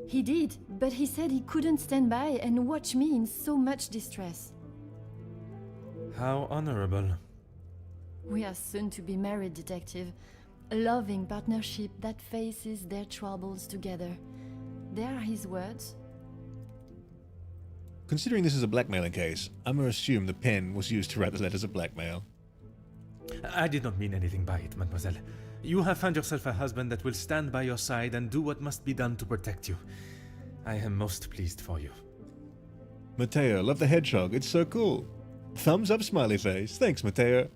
He did, but he said he couldn't stand by and watch me in so much distress. How honorable. We are soon to be married, Detective. A loving partnership that faces their troubles together. They are his words. Considering this is a blackmailing case, I'm going to assume the pen was used to write the letters of blackmail. I did not mean anything by it, mademoiselle. You have found yourself a husband that will stand by your side and do what must be done to protect you. I am most pleased for you. Mateo, love the hedgehog. It's so cool. Thumbs up, smiley face. Thanks, Mateo.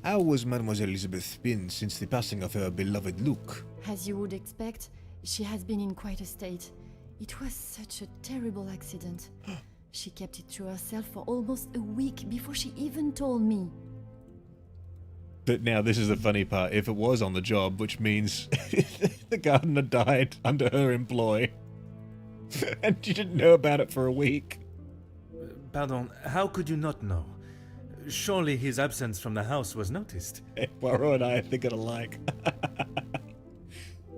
How was Mademoiselle Elizabeth been since the passing of her beloved Luke? As you would expect, she has been in quite a state. It was such a terrible accident. She kept it to herself for almost a week before she even told me. But now this is the funny part. If it was on the job, which means the gardener died under her employ. And she didn't know about it for a week. Pardon, how could you not know? Surely his absence from the house was noticed. Poirot and I are thinking alike.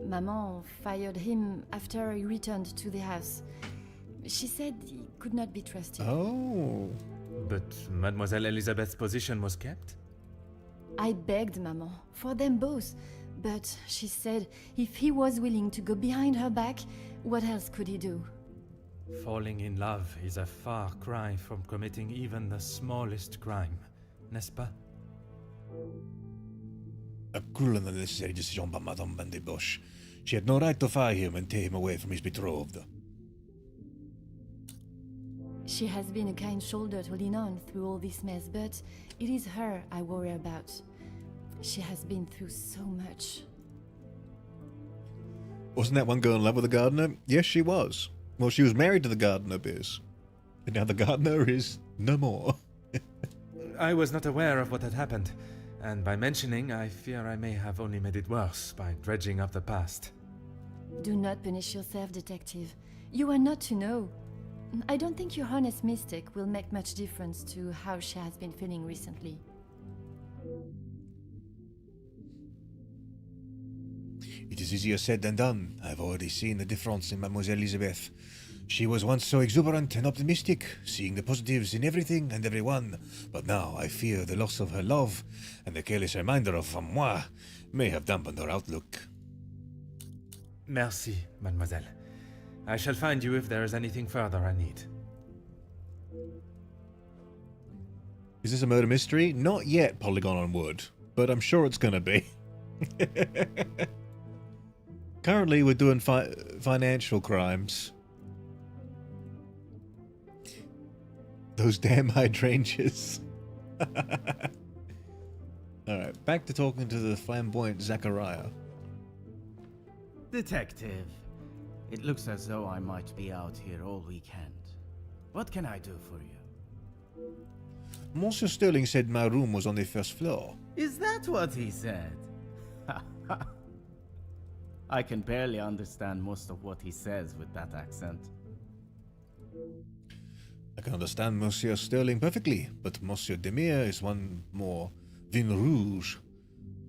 Maman fired him after he returned to the house. She said he could not be trusted. Oh. But Mademoiselle Elizabeth's position was kept? I begged Maman for them both, but she said if he was willing to go behind her back, what else could he do? Falling in love is a far cry from committing even the smallest crime, n'est-ce pas? A cruel and unnecessary decision by Madame Van de Bosch. She had no right to fire him and take him away from his betrothed. She has been a kind shoulder to lean on through all this mess, but it is her I worry about. She has been through so much. Wasn't that one girl in love with the gardener? Yes, she was. Well, she was married to the gardener, Biz. And now the gardener is no more. I was not aware of what had happened, and by mentioning, I fear I may have only made it worse by dredging up the past. Do not punish yourself, detective. You are not to know. I don't think your honest mistake will make much difference to how she has been feeling recently. It is easier said than done. I've already seen the difference in Mademoiselle Elizabeth. She was once so exuberant and optimistic, seeing the positives in everything and everyone, but now I fear the loss of her love and the careless reminder of moi may have dampened her outlook. Merci, mademoiselle. I shall find you if there is anything further I need. Is this a murder mystery? Not yet, Polygon on Wood, but I'm sure it's gonna be. Currently, we're doing financial crimes. Those damn hydrangeas. Alright, back to talking to the flamboyant Zachariah. Detective, it looks as though I might be out here all weekend. What can I do for you? Monsieur Sterling said my room was on the first floor. Is that what he said? I can barely understand most of what he says with that accent. I can understand Monsieur Sterling perfectly, but Monsieur Demire is one more vin rouge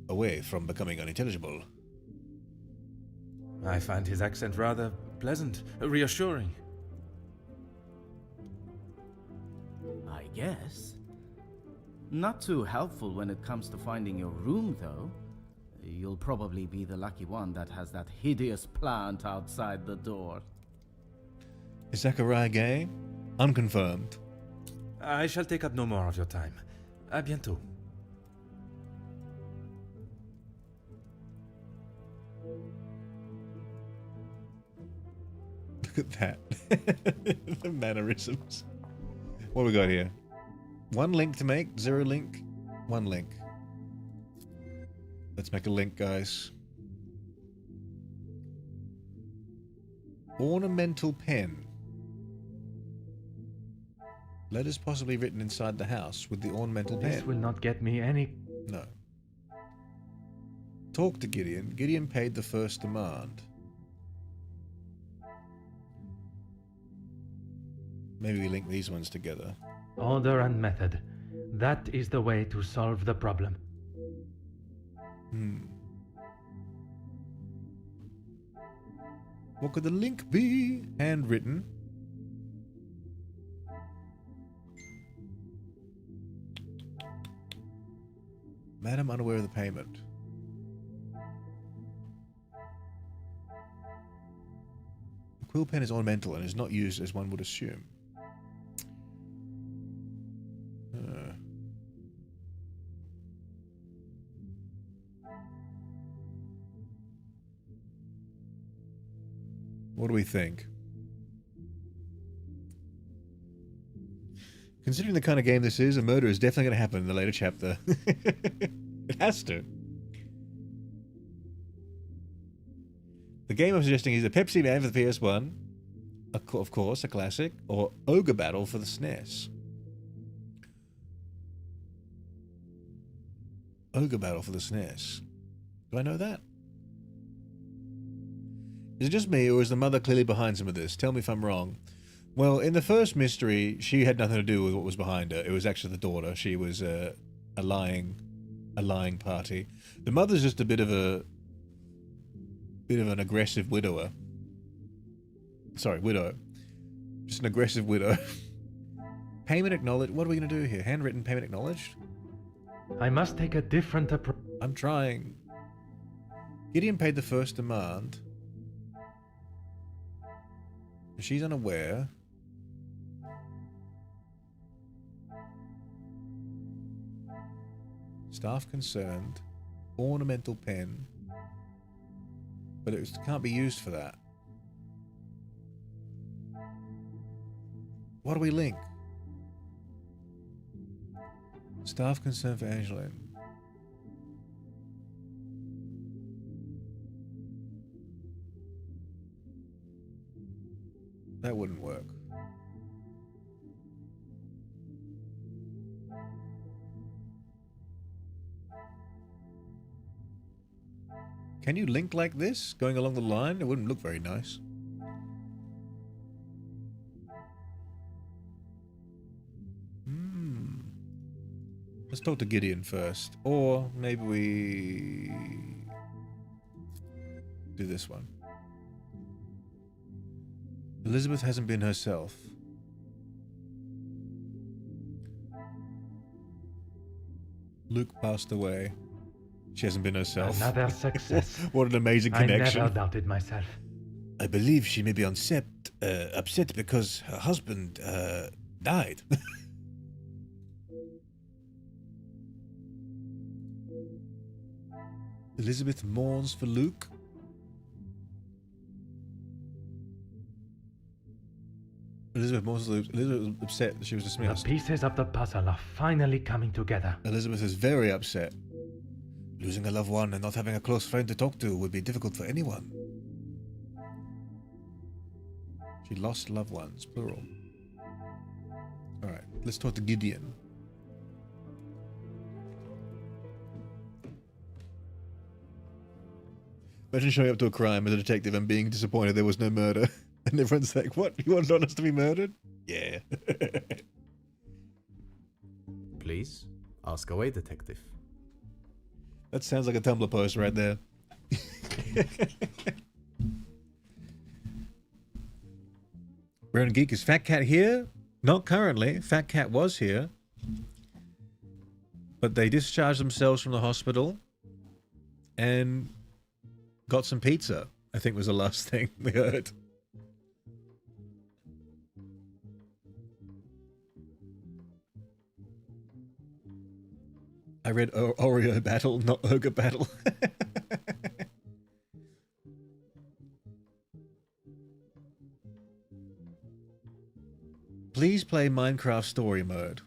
away from becoming unintelligible. I find his accent rather pleasant, reassuring. I guess. Not too helpful when it comes to finding your room, though. You'll probably be the lucky one that has that hideous plant outside the door. Is Zachariah gay? Unconfirmed. I shall take up no more of your time. À bientôt. Look at that. The mannerisms. What we got here? One link to make, zero link, one link. Let's make a link, guys. Ornamental pen. Letters possibly written inside the house with the ornamental pen. This will not get me any... No. Talk to Gideon. Gideon paid the first demand. Maybe we link these ones together. Order and method. That is the way to solve the problem. What could the link be? Handwritten. Madam unaware of the payment. The quill pen is ornamental and is not used as one would assume. What do we think? Considering the kind of game this is, a murder is definitely going to happen in the later chapter. It has to. The game I'm suggesting is a Pepsi Man for the PS1, of course, a classic, or Ogre Battle for the SNES. Ogre Battle for the SNES. Do I know that? Is it just me, or is the mother clearly behind some of this? Tell me if I'm wrong. Well, in the first mystery, she had nothing to do with what was behind her. It was actually the daughter. She was a lying party. The mother's just a bit of an aggressive widower. Sorry, widow. Just an aggressive widow. Payment acknowledged. What are we going to do here? Handwritten payment acknowledged? I must take a different approach. I'm trying. Gideon paid the first demand. She's unaware. Staff concerned. Ornamental pen. But it can't be used for that. What do we link? Staff concern for Angeline. That wouldn't work. Can you link like this, going along the line? It wouldn't look very nice. Let's talk to Gideon first. Or maybe we do this one. Elizabeth hasn't been herself. Luke passed away. She hasn't been herself. Another success. What an amazing connection. I never doubted myself. I believe she may be upset because her husband died. Elizabeth mourns for Luke. Elizabeth mourns for Luke. Elizabeth was upset that she was The dismissed. pieces of the puzzle are finally coming together. Elizabeth is very upset. Losing a loved one and not having a close friend to talk to would be difficult for anyone. She lost loved ones, plural. Alright, let's talk to Gideon. Imagine showing up to a crime as a detective and being disappointed there was no murder. And everyone's like, what? You want us to be murdered? Yeah. Please, ask away, detective. That sounds like a Tumblr post right there. Baron Geek, is Fat Cat here? Not currently. Fat Cat was here. But they discharged themselves from the hospital and got some pizza, I think was the last thing we heard. I read Oreo Battle, not Ogre Battle. Please play Minecraft Story Mode.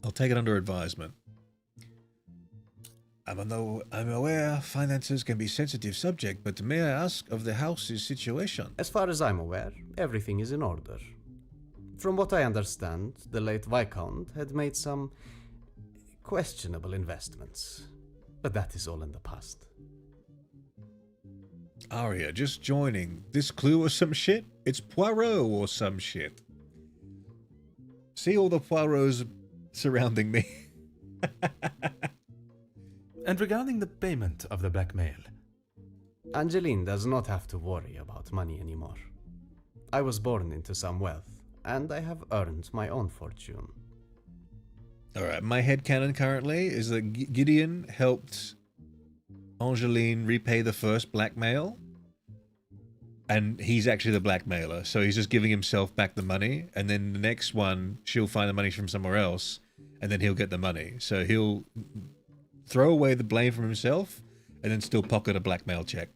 I'll take it under advisement. I'm aware finances can be a sensitive subject, but may I ask of the house's situation? As far as I'm aware, everything is in order. From what I understand, the late Viscount had made some questionable investments. But that is all in the past. Arya, just joining. This clue or some shit? It's Poirot or some shit. See all the Poirots surrounding me. And regarding the payment of the blackmail, Angeline does not have to worry about money anymore. I was born into some wealth, and I have earned my own fortune. Alright, my headcanon currently is that Gideon helped Angeline repay the first blackmail, and he's actually the blackmailer, so he's just giving himself back the money, and then the next one, she'll find the money from somewhere else, and then he'll get the money. So he'll throw away the blame from himself, and then still pocket a blackmail check.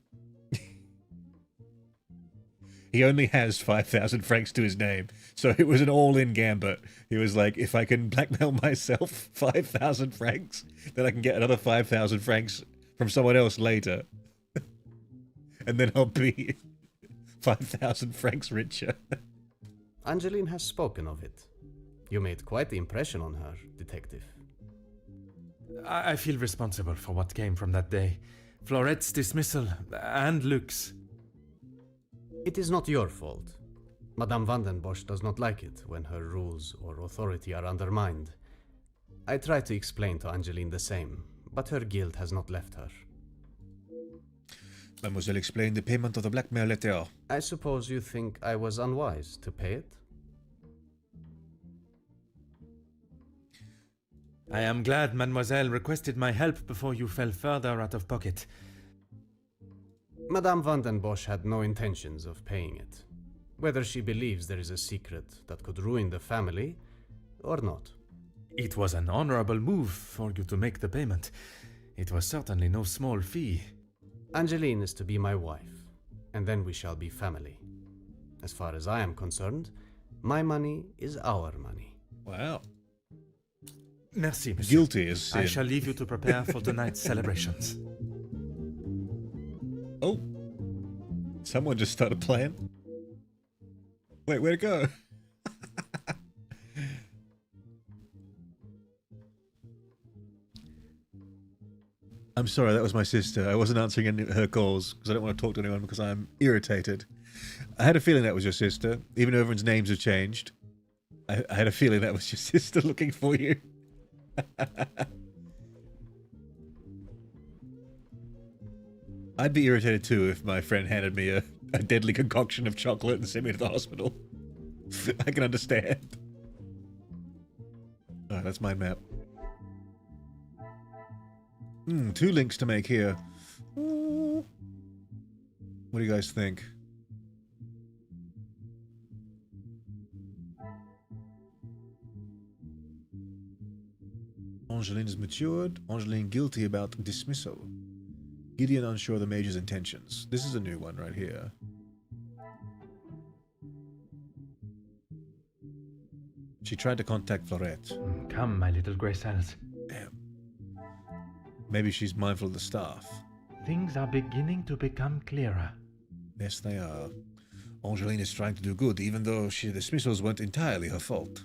He only has 5,000 francs to his name, so it was an all-in gambit. He was like, if I can blackmail myself 5,000 francs, then I can get another 5,000 francs from someone else later. And then I'll be 5,000 francs richer. Angeline has spoken of it. You made quite the impression on her, detective. I feel responsible for what came from that day. Florette's dismissal and Luke's. It is not your fault. Madame van den Bosch does not like it when her rules or authority are undermined. I try to explain to Angeline the same, but her guilt has not left her. Mademoiselle explained the payment of the blackmail letter. I suppose you think I was unwise to pay it? I am glad Mademoiselle requested my help before you fell further out of pocket. Madame van den Bosch had no intentions of paying it, whether she believes there is a secret that could ruin the family or not. It was an honorable move for you to make the payment. It was certainly no small fee. Angeline is to be my wife, and then we shall be family. As far as I am concerned, my money is our money. Wow. Merci, monsieur. Guilty as sin. I shall leave you to prepare for tonight's celebrations. Oh. Someone just started playing. Wait, where'd it go? I'm sorry, that was my sister. I wasn't answering any of her calls because I don't want to talk to anyone because I'm irritated. I had a feeling that was your sister, even though everyone's names have changed. I had a feeling that was your sister looking for you. I'd be irritated too if my friend handed me a deadly concoction of chocolate and sent me to the hospital. I can understand. Oh, that's my map. 2 links to make here. What do you guys think? Angeline is matured. Angeline guilty about dismissal. Gideon unsure of the Major's intentions. This is a new one right here. She tried to contact Florette. Come, my little grey cells. Damn. Maybe she's mindful of the staff. Things are beginning to become clearer. Yes, they are. Angeline is trying to do good, even though the dismissals weren't entirely her fault.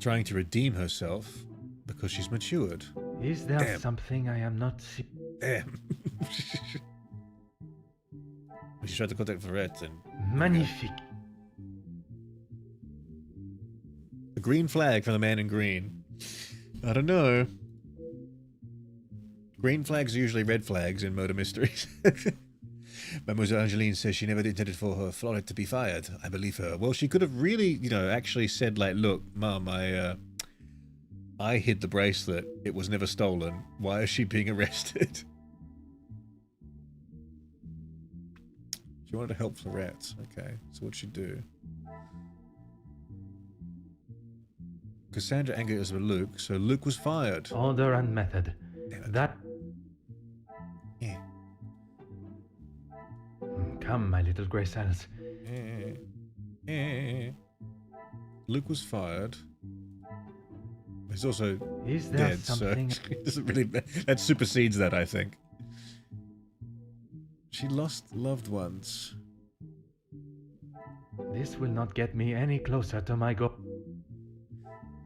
Trying to redeem herself because she's matured. Is there Damn. something I am not see- Damn. She tried to contact Florette and... Magnifique. A green flag for the man in green. I don't know. Green flags are usually red flags in murder mysteries. Mademoiselle Angeline says she never intended for her Florette to be fired. I believe her. Well, she could have really, actually said, like, look, Mum, I hid the bracelet. It was never stolen. Why is she being arrested? She wanted to help Florette. Okay, so what'd she do? Cassandra angered us with Luke, so Luke was fired. Order and method. Damn it. That... Yeah. Come, my little grey cells. Luke was fired. He's also Is there dead, something... so it doesn't really... That supersedes that, I think. She lost loved ones. This will not get me any closer to my goal.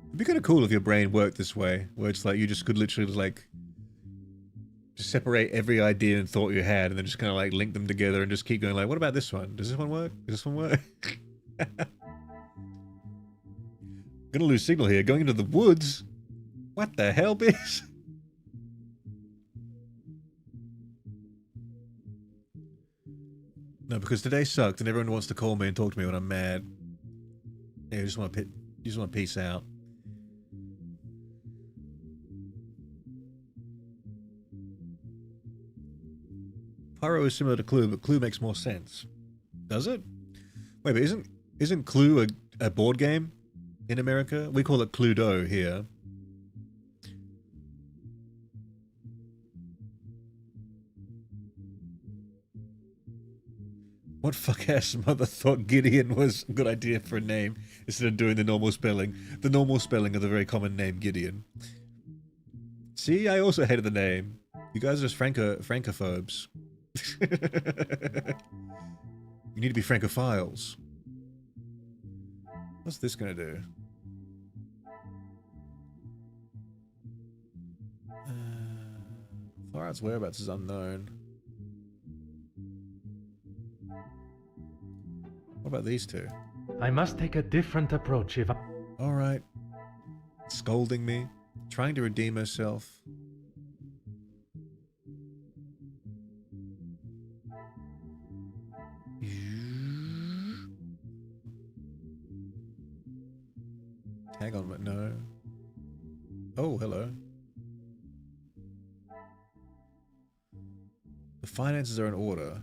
It'd be kind of cool if your brain worked this way, where it's like you just could literally like just separate every idea and thought you had, and then just kind of like link them together and just keep going like, what about this one? Does this one work? Does this one work? Gonna lose signal here. Going into the woods? What the hell, bitch? No, because today sucked and everyone wants to call me and talk to me when I'm mad. Yeah, you just want to peace out. Pyro is similar to Clue, but Clue makes more sense. Does it? Wait, but isn't Clue a board game in America? We call it Cluedo here. What fuck-ass mother thought Gideon was a good idea for a name instead of doing the normal spelling? The normal spelling of the very common name Gideon. See, I also hated the name. You guys are just francophobes. You need to be francophiles. What's this gonna do? Far Out's whereabouts is unknown. What about these two? I must take a different approach if I... All right. Scolding me, trying to redeem herself. Hang on, but no. Oh, hello. The finances are in order.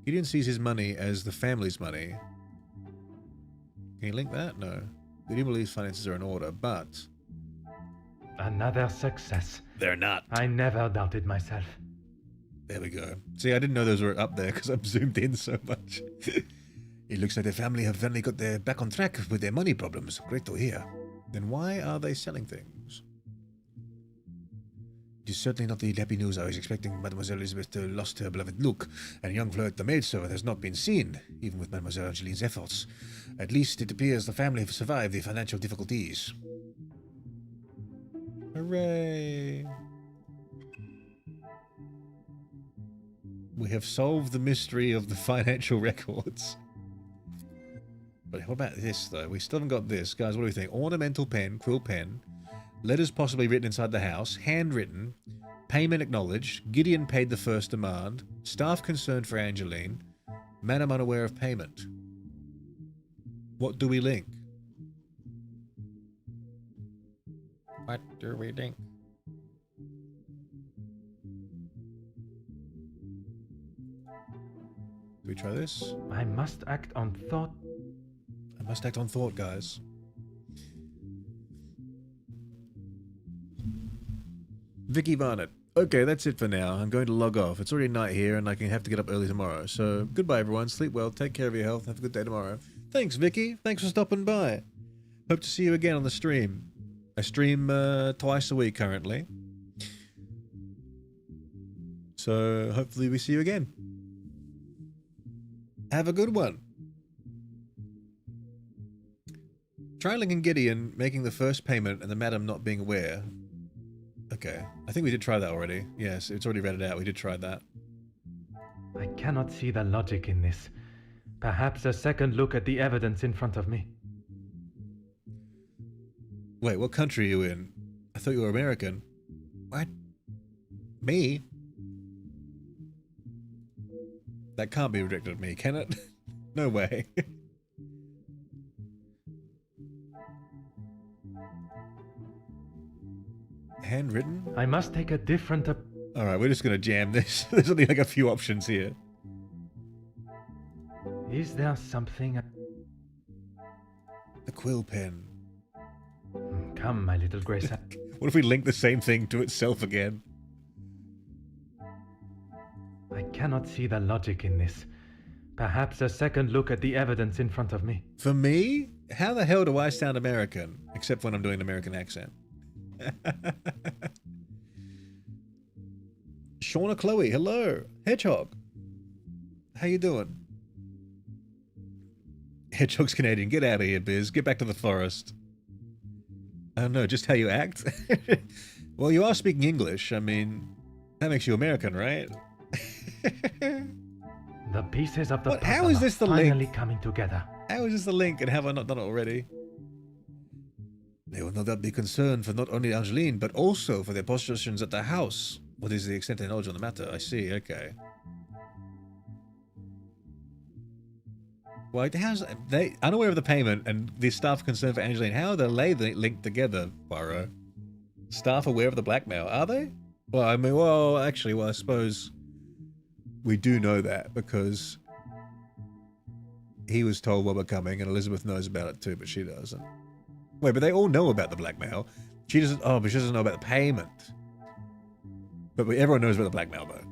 Gideon sees his money as the family's money. Can you link that? No. Gideon believes finances are in order, but... Another success. they're not. I never doubted myself. There we go. See, I didn't know those were up there because I'm zoomed in so much. It looks like the family have finally got their back on track with their money problems. Great to hear. Then why are they selling things? It is certainly not the happy news I was expecting. Mademoiselle Elizabeth lost her beloved look, and young Flirt the maidservant has not been seen, even with Mademoiselle Angeline's efforts. At least it appears the family have survived the financial difficulties. Hooray! We have solved the mystery of the financial records. But what about this, though? We still haven't got this. Guys, what do we think? Ornamental pen, quill pen, letters possibly written inside the house, handwritten, payment acknowledged, Gideon paid the first demand, staff concerned for Angeline, madam unaware of payment. What do we link? What do we link? Do we try this? I must act on thought. I must act on thought, guys. Vicky Barnett. Okay, that's it for now. I'm going to log off. It's already night here and I can have to get up early tomorrow. So, goodbye everyone. Sleep well. Take care of your health. Have a good day tomorrow. Thanks, Vicky. Thanks for stopping by. Hope to see you again on the stream. I stream twice a week currently. So, hopefully we see you again. Have a good one. Try linking Gideon making the first payment and the madam not being aware. Okay. I think we did try that already. Yes, it's already read it out. We did try that. I cannot see the logic in this. Perhaps a second look at the evidence in front of me. Wait, what country are you in? I thought you were American. What? Me? That can't be rejected of me, can it? No way. Handwritten? I must take a different Alright, we're just gonna jam this. There's only like a few options here. Is there something... The quill pen. Come, my little Grace. What if we link the same thing to itself again? I cannot see the logic in this. Perhaps a second look at the evidence in front of me. For me? How the hell do I sound American? Except when I'm doing an American accent. Shauna Chloe, hello. Hedgehog. How you doing? Hedgehog's Canadian. Get out of here, Biz. Get back to the forest. I don't know, just how you act? Well, you are speaking English. I mean, that makes you American, right? The pieces of the What? How puzzle is this are the link? finally coming together. How is this the link, and have I not done it already? They will no doubt be concerned for not only Angeline, but also for their possessions at the house. What is the extent of knowledge on the matter? I see, okay. Well, how's they unaware of the payment and the staff concerned for Angeline? How are they linked together, Poirot? Staff aware of the blackmail, are they? Well, I mean, actually, I suppose we do know that because he was told what we're coming, and Elizabeth knows about it too, but she doesn't. Wait, but they all know about the blackmail. She doesn't. Oh, but she doesn't know about the payment. But everyone knows about the blackmail, though.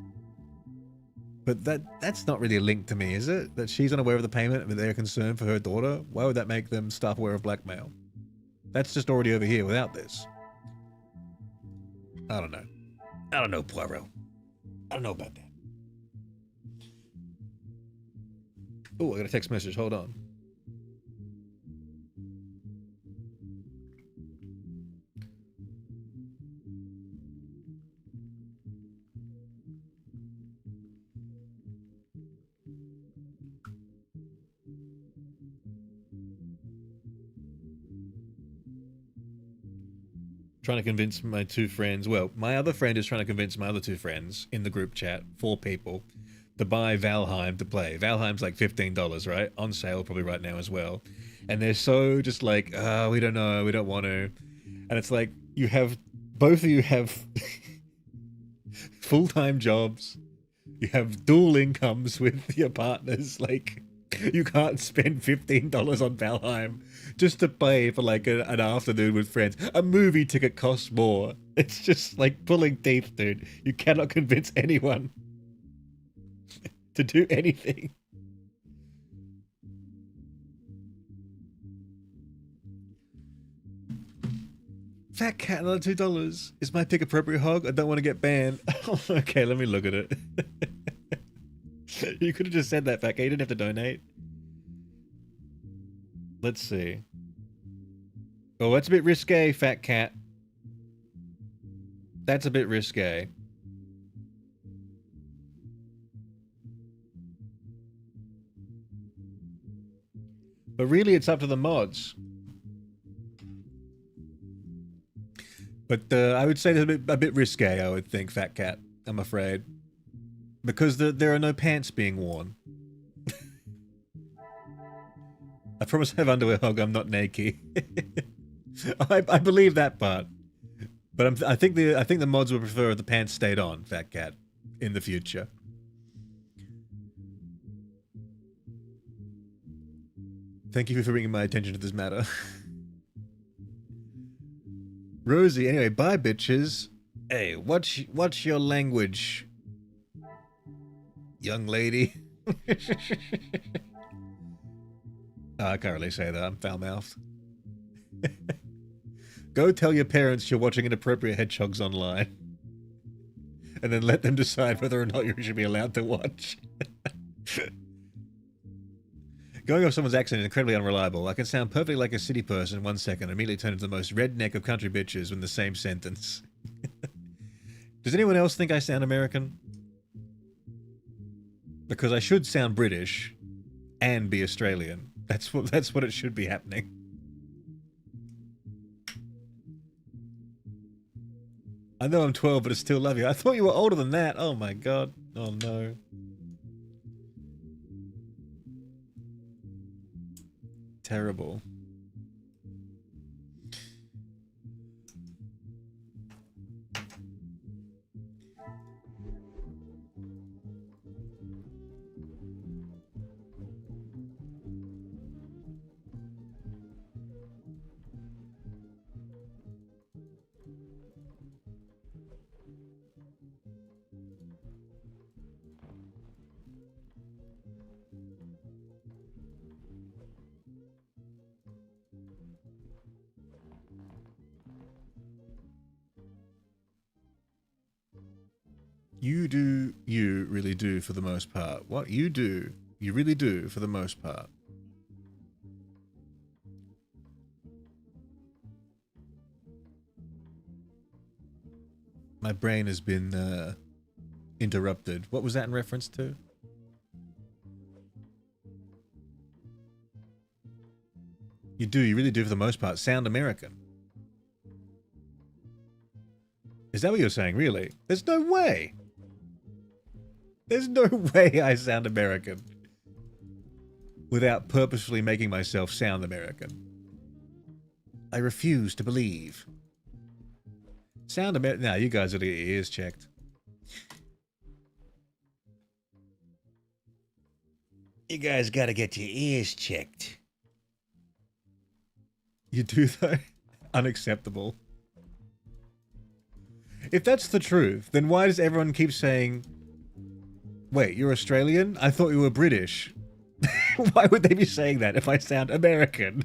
But that's not really a link to me, is it? That she's unaware of the payment, but they're concerned for her daughter? Why would that make them staff aware of blackmail? That's just already over here without this. I don't know. I don't know, Poirot. I don't know about that. Oh, I got a text message. Hold on. trying to convince my two friends. Well, my other friend is trying to convince my other two friends in the group chat, 4 people, to buy Valheim to play. Valheim's like $15, right? On sale probably right now as well. And they're so just like, we don't know, we don't want to. And it's like, both of you have full-time jobs. You have dual incomes with your partners. Like, you can't spend $15 on Valheim just to play for like an afternoon with friends. A movie ticket costs more. It's just like pulling teeth, dude. You cannot convince anyone to do anything. Fat cat, another $2. Is my pick appropriate, Hog? I don't want to get banned. Okay, let me look at it. You could have just said that, Fat cat. You didn't have to donate. Let's see. Oh, that's a bit risque, Fat cat. That's a bit risque. But really, it's up to the mods. But I would say it's a bit risque, I would think, Fat Cat. I'm afraid. Because there are no pants being worn. I promise I have underwear, Hog. I'm not naked. I believe that part. But I think the mods would prefer if the pants stayed on, Fat Cat, in the future. Thank you for bringing my attention to this matter. Rosie, anyway, bye, bitches. Hey, what's your language, young lady? I can't really say that. I'm foul-mouthed. Go tell your parents you're watching inappropriate hedgehogs online. And then let them decide whether or not you should be allowed to watch. Going off someone's accent is incredibly unreliable. I can sound perfectly like a city person in 1 second and immediately turn into the most redneck of country bitches in the same sentence. Does anyone else think I sound American? Because I should sound British and be Australian. That's what it should be happening. I know I'm 12, but I still love you. I thought you were older than that. Oh my god. Oh no. Terrible. You really do for the most part. What you do, you really do for the most part. My brain has been interrupted. What was that in reference to? You really do for the most part. Sound American. Is that what you're saying, really? There's no way. There's no way I sound American without purposefully making myself sound American. I refuse to believe. Sound American? Nah, you guys are to get your ears checked. You guys gotta get your ears checked. You do, though? Unacceptable. If that's the truth, then why does everyone keep saying, wait, you're Australian? I thought you were British. Why would they be saying that if I sound American?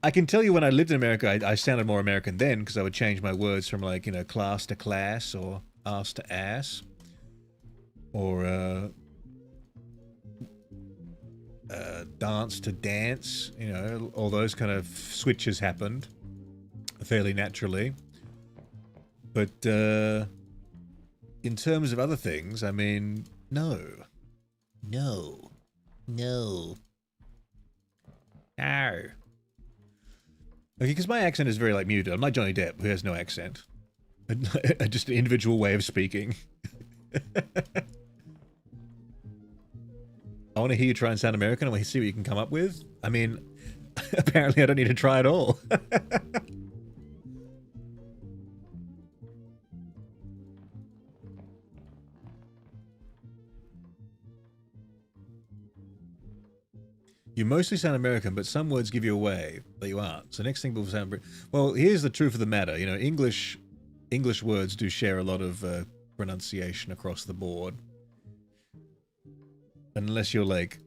I can tell you when I lived in America, I sounded more American then because I would change my words from like, you know, class to class or ass to ass. Or, dance to dance, you know, all those kind of switches happened fairly naturally. But in terms of other things, I mean, no. No. Okay, because my accent is very, like, muted. I'm like Johnny Depp, who has no accent. Just an individual way of speaking. I want to hear you try and sound American. I want to see what you can come up with. I mean, apparently I don't need to try at all. You mostly sound American, but some words give you away that you aren't. So next thing people sound... Well, here's the truth of the matter. You know, English words do share a lot of pronunciation across the board. Unless you're, like,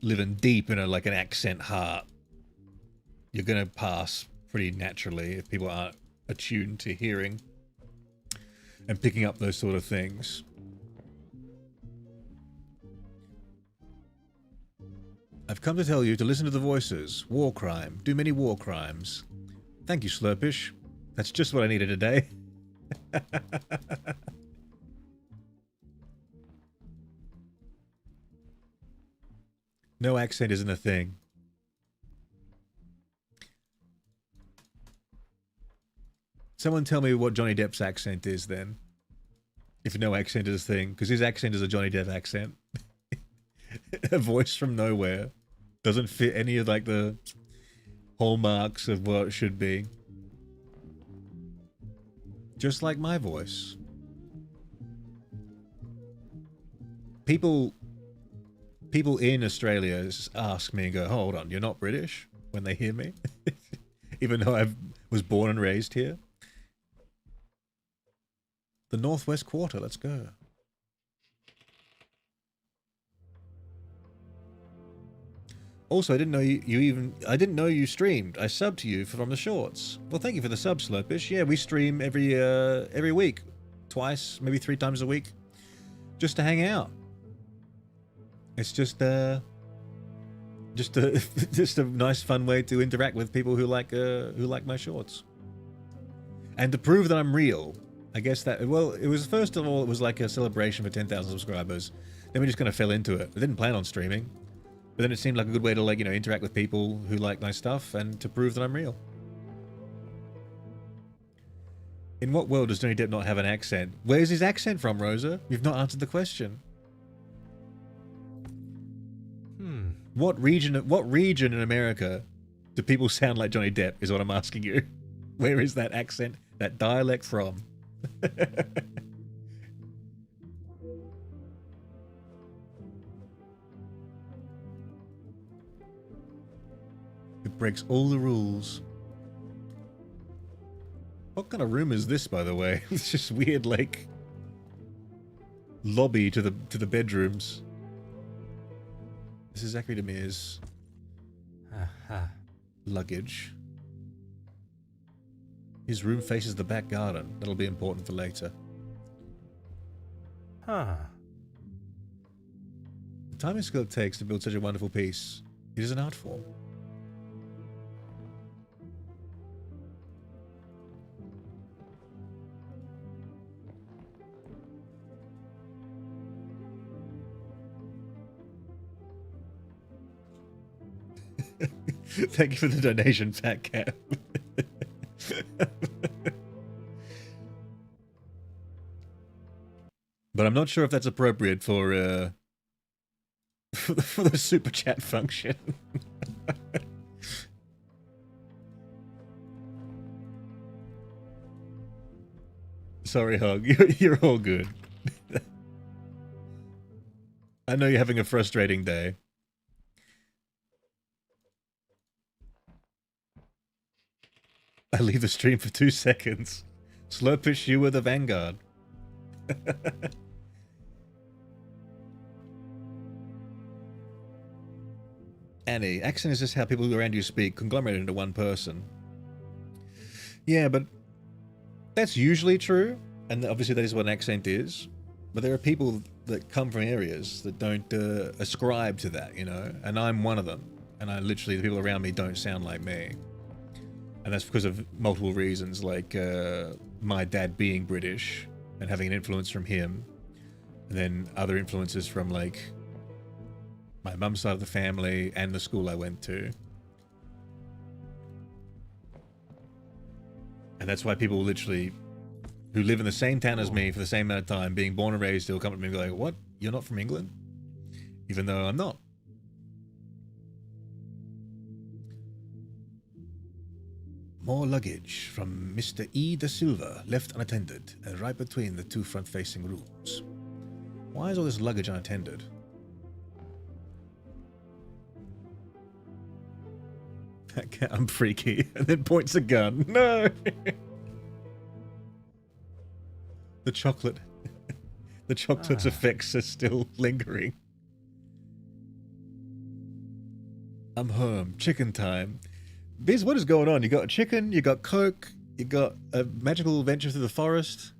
living deep in like an accent heart, you're going to pass pretty naturally if people aren't attuned to hearing and picking up those sort of things. I've come to tell you to listen to the voices. War crime. Do many war crimes. Thank you, Slurpish. That's just what I needed today. No accent isn't a thing. Someone tell me what Johnny Depp's accent is then. If no accent is a thing. Because his accent is a Johnny Depp accent. A voice from nowhere. Doesn't fit any of, like, the hallmarks of what it should be. Just like my voice. People in Australia ask me and go, hold on, you're not British? When they hear me? Even though I was born and raised here. The Northwest Quarter, let's go. Also, I didn't know I didn't know you streamed. I subbed to you from the shorts. Well, thank you for the sub, Slurpish. Yeah, we stream every week. Twice, maybe 3 times a week. Just to hang out. It's just a nice, fun way to interact with people who like my shorts. And to prove that I'm real, I guess that, well, it was, first of all, it was like a celebration for 10,000 subscribers. Then we just kind of fell into it. I didn't plan on streaming. But then it seemed like a good way to, like, you know, interact with people who like my stuff and to prove that I'm real. In what world does Johnny Depp not have an accent? Where's his accent from, Rosa? You've not answered the question. What region in America do people sound like Johnny Depp is what I'm asking you. Where is that accent, that dialect from? It breaks all the rules. What kind of room is this, by the way? It's just weird, like, lobby to the bedrooms. This is Zachary Demir's luggage. His room faces the back garden. That'll be important for later. The time and skill it takes to build such a wonderful piece. It is an art form. Thank you for the donation, Fat Cat. But I'm not sure if that's appropriate for the super chat function. Sorry, Hog. You're all good. I know you're having a frustrating day. I leave the stream for 2 seconds. Slurpish, you were the vanguard. Annie, accent is just how people around you speak, conglomerated into one person. Yeah, but that's usually true, and obviously that is what an accent is. But there are people that come from areas that don't ascribe to that, you know? And I'm one of them. And I literally, the people around me don't sound like me. And that's because of multiple reasons, like my dad being British and having an influence from him. And then other influences from, like, my mum's side of the family, and the school I went to. And that's why people literally, who live in the same town as me for the same amount of time, being born and raised, they'll come to me and be like, what? You're not from England? Even though I'm not. More luggage from Mr. E. da Silva, left unattended, and right between the two front-facing rooms. Why is all this luggage unattended? I'm freaky, and then points a gun. No! The chocolate. The chocolate's effects are still lingering. I'm home. Chicken time. Biz, what is going on? You got a chicken, you got Coke, you got a magical adventure through the forest.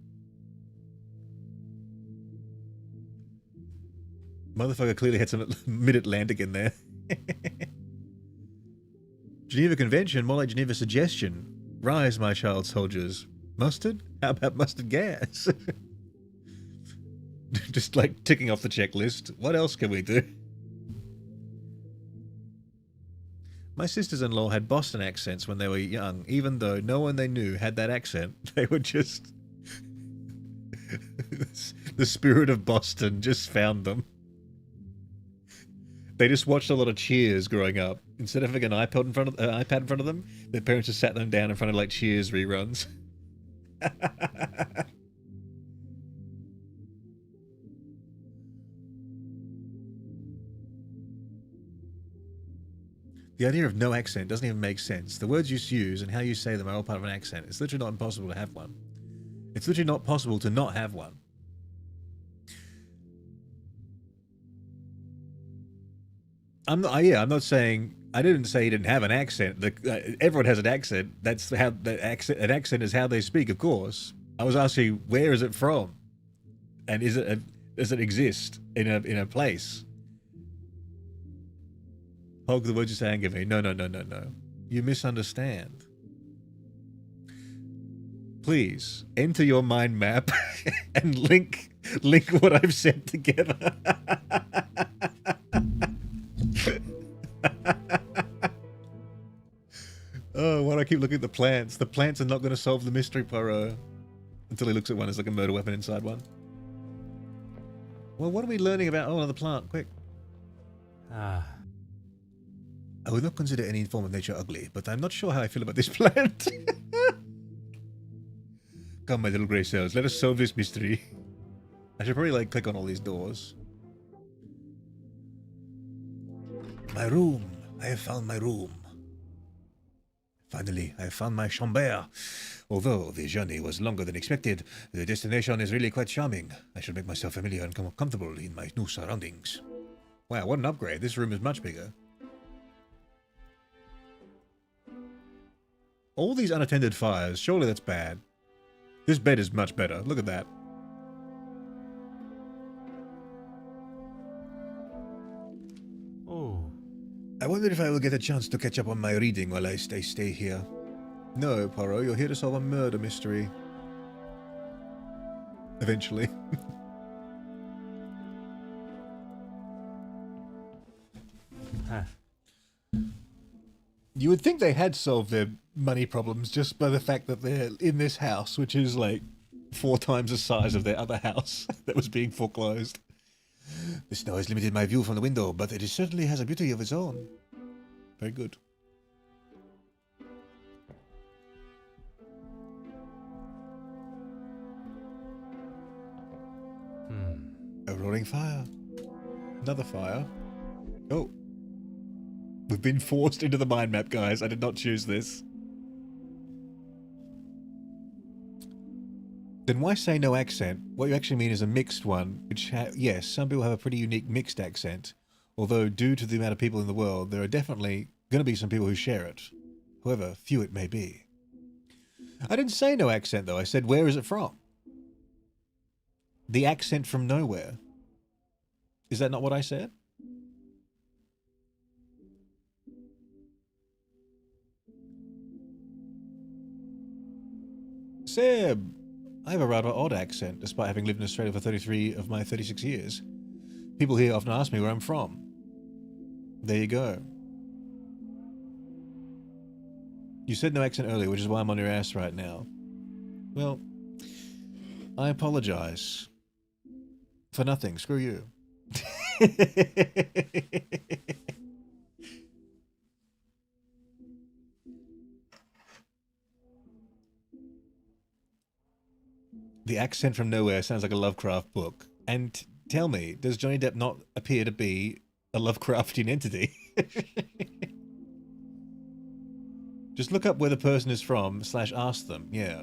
Motherfucker clearly had some mid-Atlantic in there. Geneva Convention, more like Geneva Suggestion. Rise, my child soldiers. Mustard? How about mustard gas? Just like ticking off the checklist. What else can we do? My sisters-in-law had Boston accents when they were young, even though no one they knew had that accent. They were just... the spirit of Boston just found them. They just watched a lot of Cheers growing up. Instead of having an iPad in front of them, their parents just sat them down in front of like Cheers reruns. The idea of no accent doesn't even make sense. The words you use and how you say them are all part of an accent. It's literally not impossible to have one. It's literally not possible to not have one. I'm not saying... I didn't say he didn't have an accent. Everyone has an accent. That's how an accent is how they speak, of course. I was asking, where is it from? And does it exist in a place? Hog, the words you're saying give me. No. You misunderstand. Please, enter your mind map and link what I've said together. Oh, why do I keep looking at the plants? The plants are not going to solve the mystery, Poirot. Until he looks at one, there's like a murder weapon inside one. Well, what are we learning about? Oh, another plant, quick. I would not consider any form of nature ugly, but I'm not sure how I feel about this plant. Come, my little grey cells, let us solve this mystery. I should probably, like, click on all these doors. My room. I have found my room. Finally, I have found my chambre. Although the journey was longer than expected, the destination is really quite charming. I should make myself familiar and comfortable in my new surroundings. Wow, what an upgrade. This room is much bigger. All these unattended fires, surely that's bad. This bed is much better. Look at that. Oh. I wonder if I will get a chance to catch up on my reading while I stay here. No, Poirot, you're here to solve a murder mystery. Eventually. You would think they had solved their money problems just by the fact that they're in this house, which is like 4 times the size of their other house that was being foreclosed. The snow has limited my view from the window, but it certainly has a beauty of its own. Very good. A roaring fire. Another fire. Oh. We've been forced into the mind map, guys. I did not choose this. Then why say no accent? What you actually mean is a mixed one, which, yes, some people have a pretty unique mixed accent. Although, due to the amount of people in the world, there are definitely going to be some people who share it. However few it may be. I didn't say no accent, though. I said, where is it from? The accent from nowhere. Is that not what I said? Seb, I have a rather odd accent, despite having lived in Australia for 33 of my 36 years. People here often ask me where I'm from. There you go. You said no accent earlier, which is why I'm on your ass right now. Well, I apologize. For nothing. Screw you. The accent from nowhere sounds like a Lovecraft book. And tell me, does Johnny Depp not appear to be a Lovecraftian entity? Just look up where the person is from / ask them. Yeah.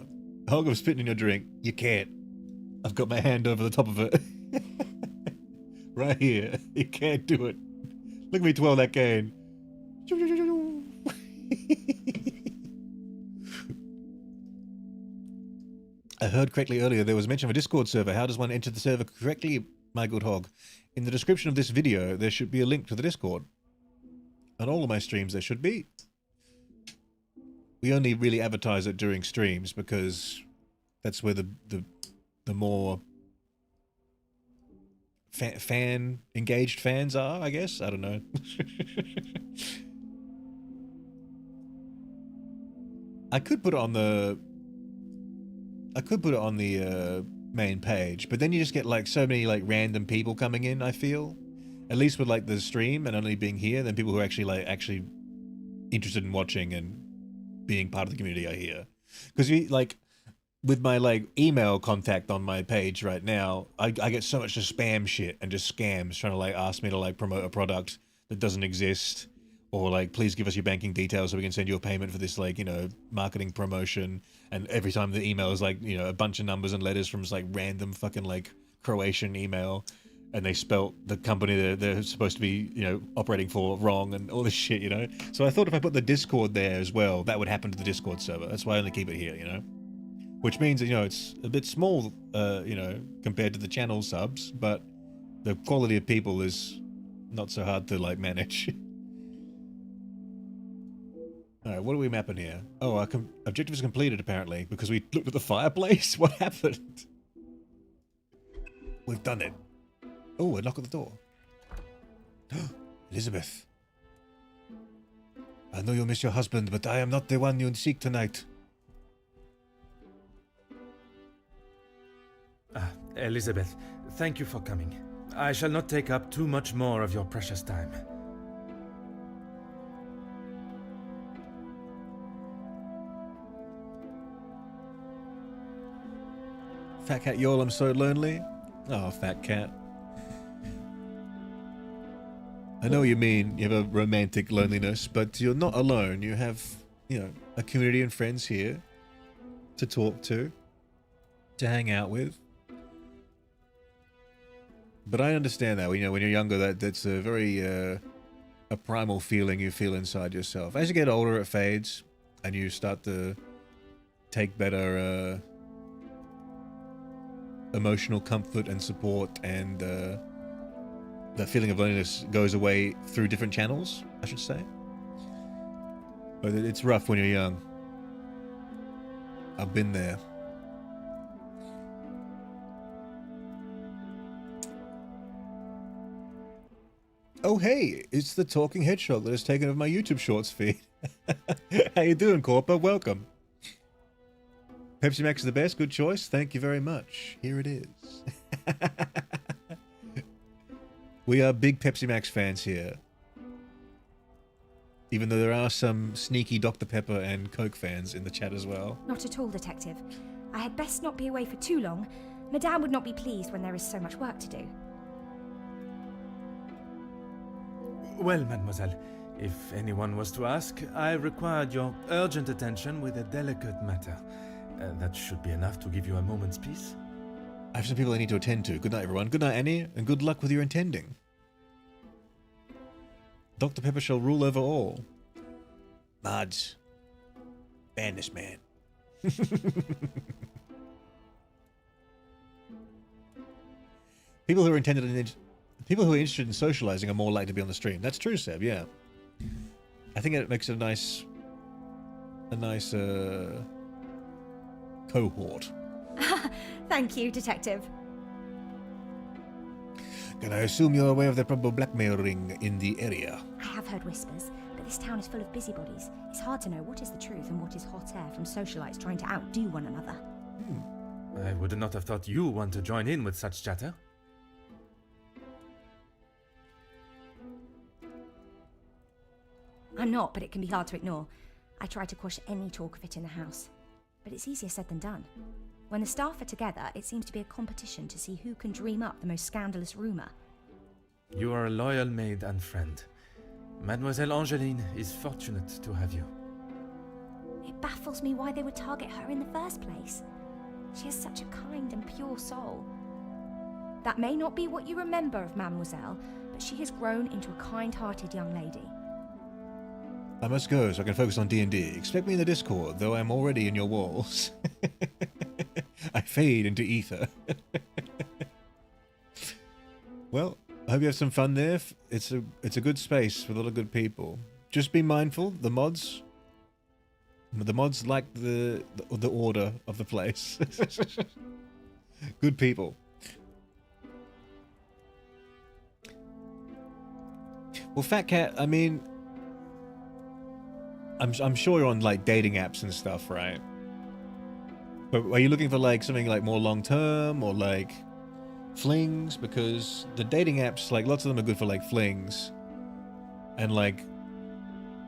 Hog, I'm spitting in your drink. You can't. I've got my hand over the top of it. Right here. You can't do it. Look at me twirl that cane. I heard correctly earlier there was mention of a Discord server. How does one enter the server correctly, my good Hog? In the description of this video, there should be a link to the Discord. On all of my streams, there should be. We only really advertise it during streams because that's where the more engaged fans are, I guess. I don't know. I could put it on the main page, but then you just get like so many like random people coming in, I feel. At least with like the stream and only being here, then people who are actually interested in watching and being part of the community are here. Because you like with my like email contact on my page right now, I get so much just spam shit and just scams trying to like ask me to like promote a product that doesn't exist, or like please give us your banking details so we can send you a payment for this like, you know, marketing promotion. And every time the email is like, you know, a bunch of numbers and letters from like random fucking like Croatian email, and they spelt the company that they're supposed to be, you know, operating for wrong and all this shit, you know. So I thought if I put the Discord there as well, that would happen to the Discord server. That's why I only keep it here, you know. Which means that, you know, it's a bit small, you know, compared to the channel subs, but the quality of people is not so hard to, like, manage. Alright, what are we mapping here? Oh, our objective is completed, apparently, because we looked at the fireplace? What happened? We've done it. Oh, a knock at the door. Elizabeth. I know you miss your husband, but I am not the one you seek tonight. Elizabeth, thank you for coming. I shall not take up too much more of your precious time. Fat cat y'all, I'm so lonely. Oh, fat cat. I know what you mean, you have a romantic loneliness, but you're not alone. You have, you know, a community and friends here to talk to hang out with. But I understand that, you know, when you're younger, that's a very, a primal feeling you feel inside yourself. As you get older, it fades, and you start to take better, emotional comfort and support, and, that feeling of loneliness goes away through different channels, I should say. But it's rough when you're young. I've been there. Oh hey, it's the talking hedgehog that has taken over my YouTube Shorts feed. How you doing, Corpa? Welcome. Pepsi Max is the best. Good choice. Thank you very much. Here it is. We are big Pepsi Max fans here. Even though there are some sneaky Dr. Pepper and Coke fans in the chat as well. Not at all, Detective. I had best not be away for too long. Madame would not be pleased when there is so much work to do. Well, mademoiselle, if anyone was to ask, I required your urgent attention with a delicate matter. That should be enough to give you a moment's peace. I have some people I need to attend to. Good night, everyone. Good night, Annie, and good luck with your intending. Dr. Pepper shall rule over all. Mods. Ban this man. People who are interested in socializing are more likely to be on the stream. That's true, Seb, yeah. I think it makes it a nice cohort. Thank you, Detective. Can I assume you're aware of the probable blackmail ring in the area? I have heard whispers, but this town is full of busybodies. It's hard to know what is the truth and what is hot air from socialites trying to outdo one another. I would not have thought you want to join in with such chatter. I'm not, but it can be hard to ignore. I try to quash any talk of it in the house. But it's easier said than done. When the staff are together, it seems to be a competition to see who can dream up the most scandalous rumour. You are a loyal maid and friend. Mademoiselle Angeline is fortunate to have you. It baffles me why they would target her in the first place. She has such a kind and pure soul. That may not be what you remember of Mademoiselle, but she has grown into a kind-hearted young lady. I must go so I can focus on D&D. Expect me in the Discord, though I'm already in your walls. I fade into ether. Well, I hope you have some fun there. It's a good space with a lot of good people. Just be mindful, the mods like the order of the place. Good people. Well, Fat Cat, I mean, I'm sure you're on like dating apps and stuff, right? But are you looking for like something like more long term or like flings? Because the dating apps, like lots of them are good for like flings, and like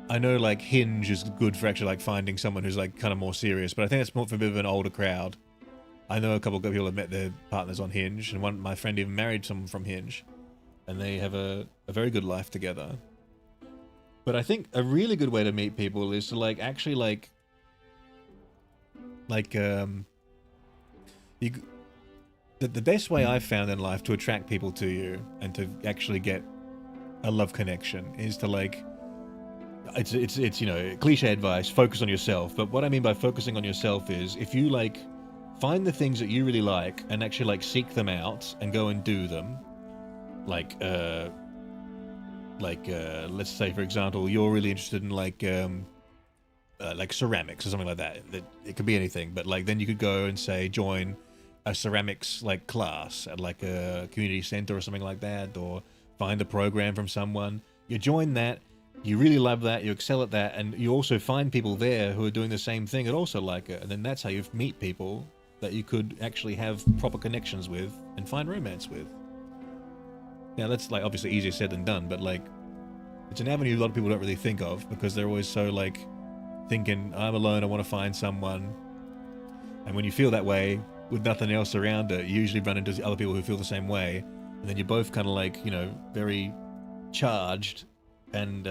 I know like Hinge is good for actually like finding someone who's like kind of more serious, but I think it's more for a bit of an older crowd. I know a couple of people have met their partners on Hinge, and my friend even married someone from Hinge, and they have a very good life together. But I think a really good way to meet people is to like actually the best way I've found in life to attract people to you and to actually get a love connection is to like it's you know, cliche advice, focus on yourself. But what I mean by focusing on yourself is if you like find the things that you really like and actually like seek them out and go and do them, like let's say for example you're really interested in like ceramics or something like that. It could be anything, but like then you could go and say join a ceramics like class at like a community center or something like that, or find a program from someone. You join that, you really love that, you excel at that, and you also find people there who are doing the same thing and also like it, and then that's how you meet people that you could actually have proper connections with and find romance with. Now that's like obviously easier said than done, but like it's an avenue a lot of people don't really think of because they're always so like thinking, I'm alone, I want to find someone. And when you feel that way with nothing else around it, you usually run into other people who feel the same way, and then you're both kind of like, you know, very charged, and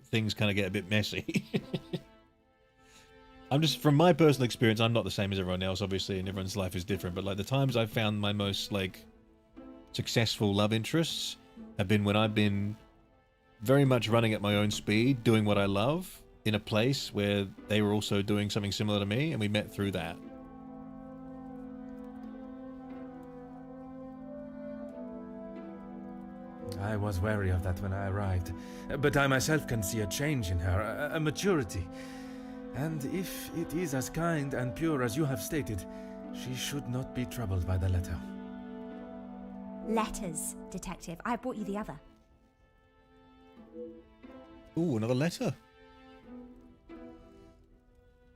things kind of get a bit messy. I'm just, from my personal experience, I'm not the same as everyone else obviously, and everyone's life is different, but like the times I've found my most like successful love interests have been when I've been very much running at my own speed, doing what I love in a place where they were also doing something similar to me, and we met through that. I was wary of that when I arrived, but I myself can see a change in her, a maturity. And if it is as kind and pure as you have stated, she should not be troubled by the letter. Letters, Detective. I brought you the other. Ooh, another letter.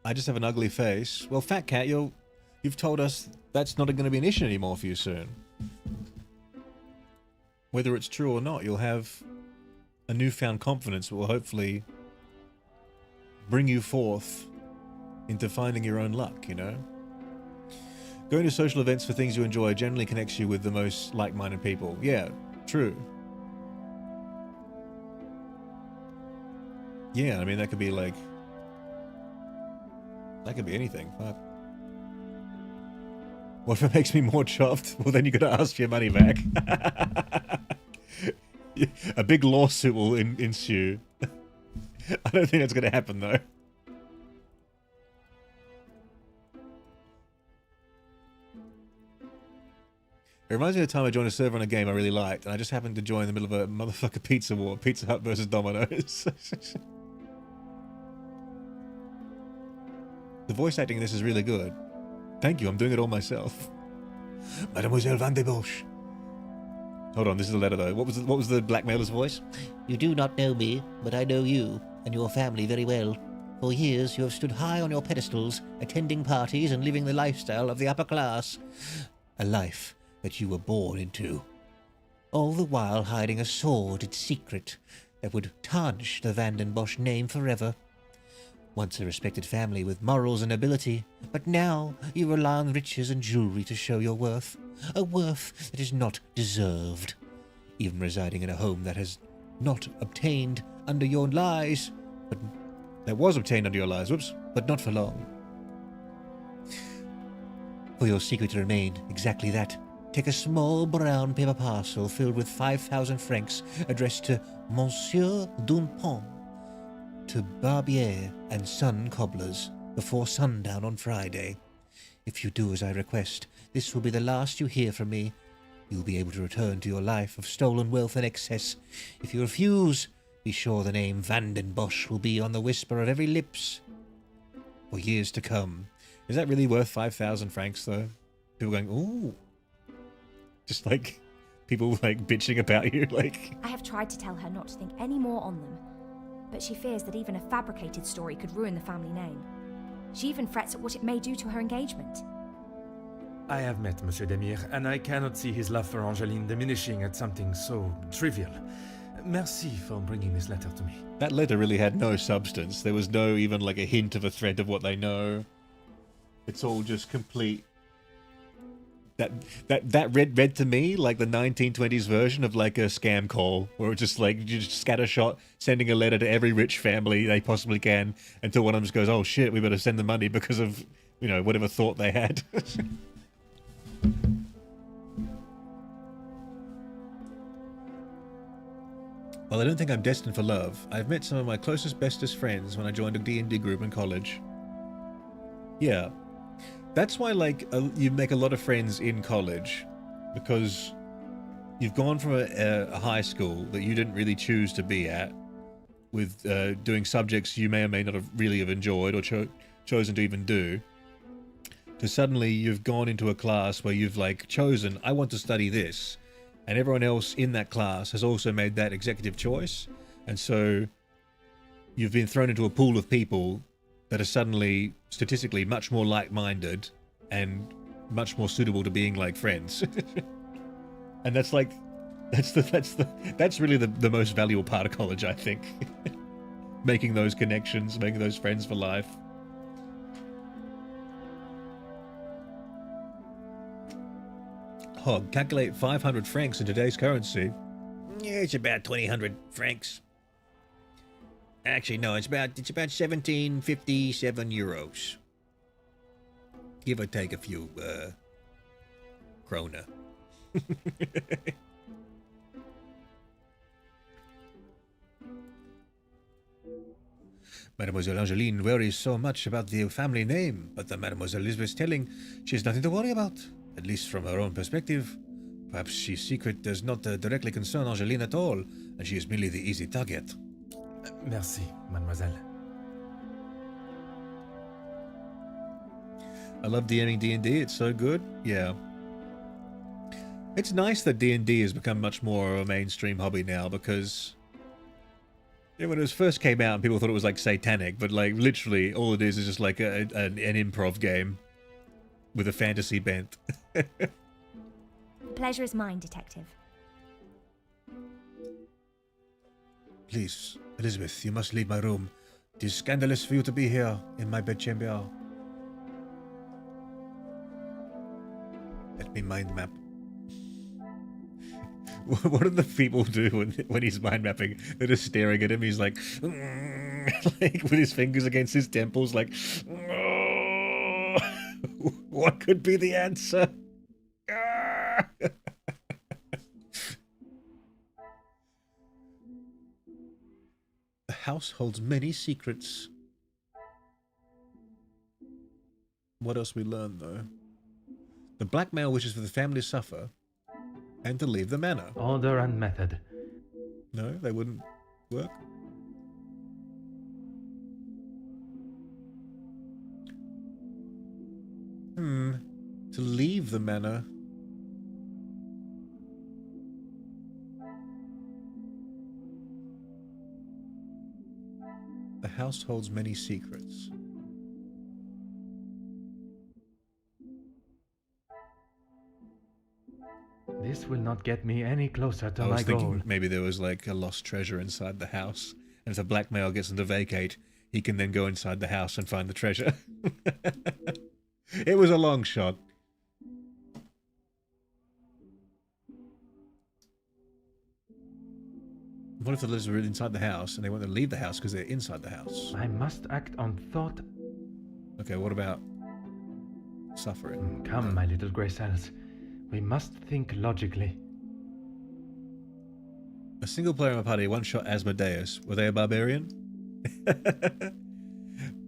I just have an ugly face. Well, Fat Cat, you've told us that's not going to be an issue anymore for you soon. Whether it's true or not, you'll have a newfound confidence that will hopefully bring you forth into finding your own luck, you know? Going to social events for things you enjoy generally connects you with the most like-minded people. Yeah, true. Yeah, I mean, that could be like... that could be anything. Fuck. What if it makes me more chuffed? Well, then you gotta ask for your money back. A big lawsuit will ensue. I don't think that's gonna happen, though. It reminds me of the time I joined a server on a game I really liked, and I just happened to join in the middle of a motherfucker pizza war, Pizza Hut versus Domino's. The voice acting in this is really good. Thank you, I'm doing it all myself. Mademoiselle Van de Bosch. Hold on, this is a letter though. What was the blackmailer's voice? You do not know me, but I know you and your family very well. For years you have stood high on your pedestals, attending parties and living the lifestyle of the upper class. A life that you were born into. All the while hiding a sordid secret that would tarnish the Vandenbosch name forever. Once a respected family with morals and ability, but now you rely on riches and jewelry to show your worth. A worth that is not deserved. Even residing in a home that has not obtained under your lies, but that was obtained under your lies, whoops, but not for long. For your secret to remain exactly that, take a small brown paper parcel filled with 5,000 francs addressed to Monsieur Dumpont, to Barbier and Son Cobblers, before sundown on Friday. If you do as I request, this will be the last you hear from me. You'll be able to return to your life of stolen wealth and excess. If you refuse, be sure the name Vandenbosch will be on the whisper of every lips for years to come. Is that really worth 5,000 francs, though? People going, ooh. Just like people like bitching about you, like. I have tried to tell her not to think any more on them, but she fears that even a fabricated story could ruin the family name. She even frets at what it may do to her engagement. I have met Monsieur Demir, and I cannot see his love for Angeline diminishing at something so trivial. Merci for bringing this letter to me. That letter really had no substance. There was no even like a hint of a thread of what they know. It's all just complete. That read to me like the 1920s version of like a scam call, where it's just like you just scattershot sending a letter to every rich family they possibly can until one of them just goes, oh shit, we better send the money because of, you know, whatever thought they had. Well, I don't think I'm destined for love. I've met some of my closest, bestest friends when I joined a D&D group in college. Yeah. That's why, like, you make a lot of friends in college, because you've gone from a high school that you didn't really choose to be at, with doing subjects you may or may not have really have enjoyed or chosen to even do, to suddenly you've gone into a class where you've, like, chosen, I want to study this, and everyone else in that class has also made that executive choice, and so you've been thrown into a pool of people that are suddenly statistically much more like-minded and much more suitable to being like friends. And that's like that's really the most valuable part of college, I think. Making those connections, making those friends for life. Hog, calculate 500 francs in today's currency. Yeah, it's about 2,000 francs. Actually, no, it's about 1757 euros. Give or take a few, krona. Mademoiselle Angeline worries so much about the family name, but the Mademoiselle Elizabeth's telling she has nothing to worry about, at least from her own perspective. Perhaps she's secret does not directly concern Angeline at all, and she is merely the easy target. Merci, mademoiselle. I love DMing D&D, it's so good. Yeah. It's nice that D&D has become much more of a mainstream hobby now, because you know, when it first came out and people thought it was like satanic, but like literally all it is just like an improv game with a fantasy bent. The pleasure is mine, Detective. Please, Elizabeth, you must leave my room. It is scandalous for you to be here in my bedchamber. Let me mind map. What do the people do when he's mind mapping? They're just staring at him. He's like, like with his fingers against his temples, like, what could be the answer? The house holds many secrets. What else we learn, though? The blackmail wishes for the family to suffer and to leave the manor. Order and method. No, they wouldn't work. To leave the manor. The house holds many secrets. This will not get me any closer to I was my thinking goal. maybe there was like a lost treasure inside the house, and if the blackmail gets him to vacate, he can then go inside the house and find the treasure. It was a long shot. What if the lizards were inside the house and they want to leave the house because they're inside the house? I must act on thought. Okay, what about suffering? Come, my little grey cells. We must think logically. A single player in my party one-shot Asmodeus. Were they a barbarian?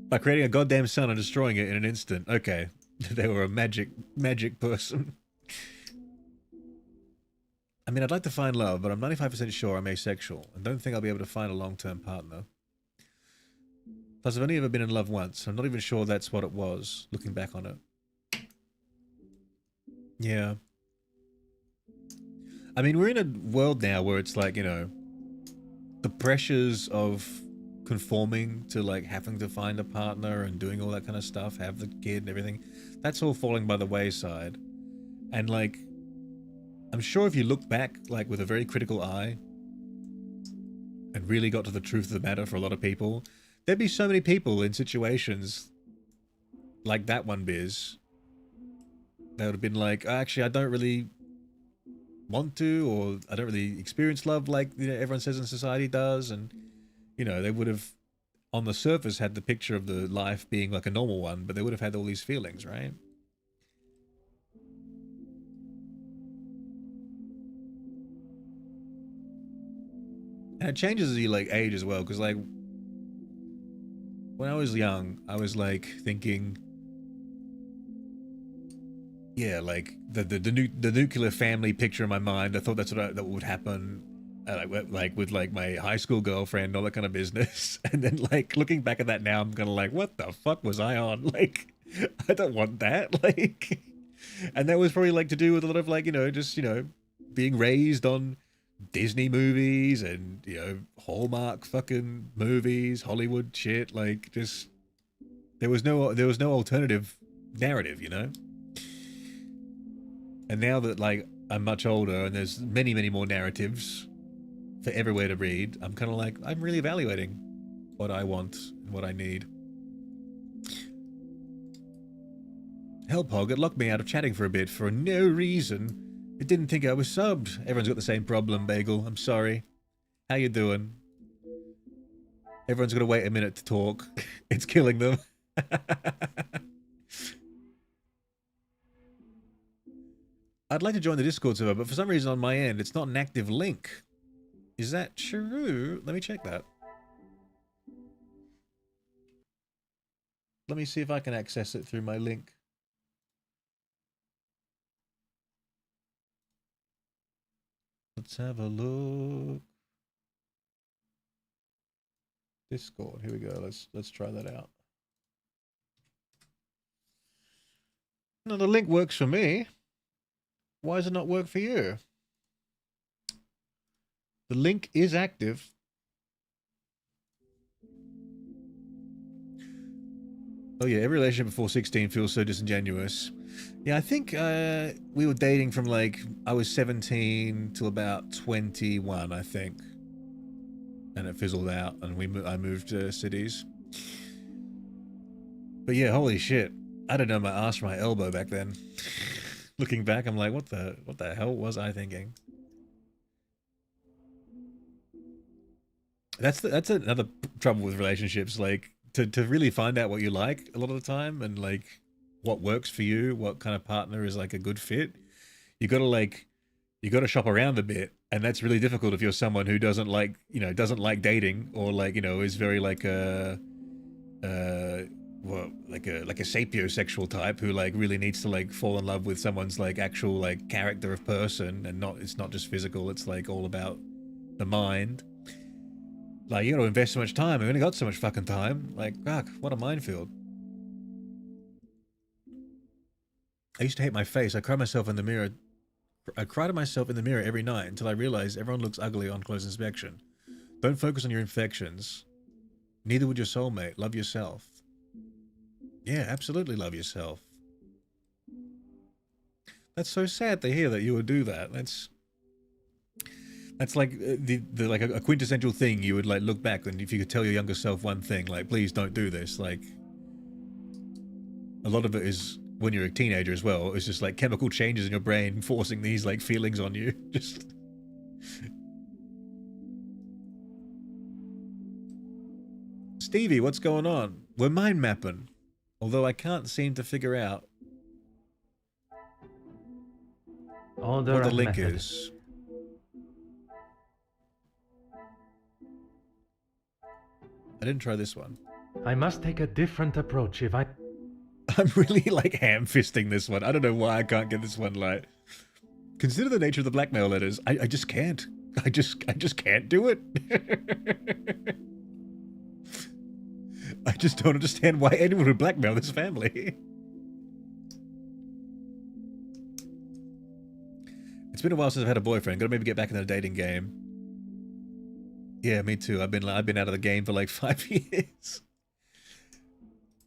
By creating a goddamn sun and destroying it in an instant. Okay. They were a magic person. I mean, I'd like to find love, but I'm 95% sure I'm asexual and don't think I'll be able to find a long-term partner. Plus, I've only ever been in love once, so I'm not even sure that's what it was, looking back on it. Yeah. I mean, we're in a world now where it's like, you know, the pressures of conforming to like having to find a partner and doing all that kind of stuff, have the kid and everything, that's all falling by the wayside. And like, I'm sure if you look back like with a very critical eye and really got to the truth of the matter for a lot of people, there'd be so many people in situations like that one biz that would have been like, actually, I don't really want to, or I don't really experience love like, you know, everyone says in society does. And, you know, they would have, on the surface, had the picture of the life being like a normal one, but they would have had all these feelings, right? And it changes as you like age as well, because like when I was young, I was like thinking, yeah, like the nuclear family picture in my mind. I thought that's what that would happen, like with like my high school girlfriend, all that kind of business. And then like looking back at that now, I'm kind of like, what the fuck was I on? Like, I don't want that. Like, and that was probably like to do with a lot of like, you know, just, you know, being raised on Disney movies and, you know, Hallmark fucking movies, Hollywood shit. Like, just there was no alternative narrative, you know. And now that like I'm much older and there's many more narratives for everywhere to read, I'm kind of like, I'm really evaluating what I want and what I need. Hell, Pog, it locked me out of chatting for a bit for no reason. It didn't think I was subbed. Everyone's got the same problem, Bagel. I'm sorry. How you doing? Everyone's got to wait a minute to talk. It's killing them. I'd like to join the Discord server, but for some reason on my end, it's not an active link. Is that true? Let me check that. Let me see if I can access it through my link. Let's have a look. Discord. Here we go. Let's try that out. No, the link works for me. Why does it not work for you? The link is active. Oh yeah, every relationship before 16 feels so disingenuous. Yeah, I think we were dating from like, I was 17 till about 21, I think. And it fizzled out and I moved cities. But yeah, holy shit. I don't know my ass from my elbow back then. Looking back, I'm like, what the hell was I thinking? That's another trouble with relationships, like to really find out what you like a lot of the time and like what works for you, what kind of partner is like a good fit. You gotta shop around a bit, and that's really difficult if you're someone who doesn't like dating, or like, you know, is very like a sapiosexual type who like really needs to like fall in love with someone's like actual like character of person, and it's not just physical, it's like all about the mind. Like, you gotta invest so much time. I've only got so much fucking time. Like, fuck, what a minefield. I used to hate my face. I cried myself in the mirror. I cried at myself in the mirror every night until I realized everyone looks ugly on close inspection. Don't focus on your imperfections. Neither would your soulmate. Love yourself. Yeah, absolutely love yourself. That's so sad to hear that you would do that. That's like the like a quintessential thing you would like look back and if you could tell your younger self one thing, like please don't do this. Like a lot of it is when you're a teenager as well. It's just like chemical changes in your brain forcing these like feelings on you. Just Stevie, what's going on? We're mind mapping, although I can't seem to figure out Order what the and link method. is. I didn't try this one. I must take a different approach if I... I'm really like ham-fisting this one. I don't know why I can't get this one right. Consider the nature of the blackmail letters. I just can't. I just can't do it. I just don't understand why anyone would blackmail this family. It's been a while since I've had a boyfriend. Gotta maybe get back in the dating game. Yeah, me too. I've been out of the game for like 5 years.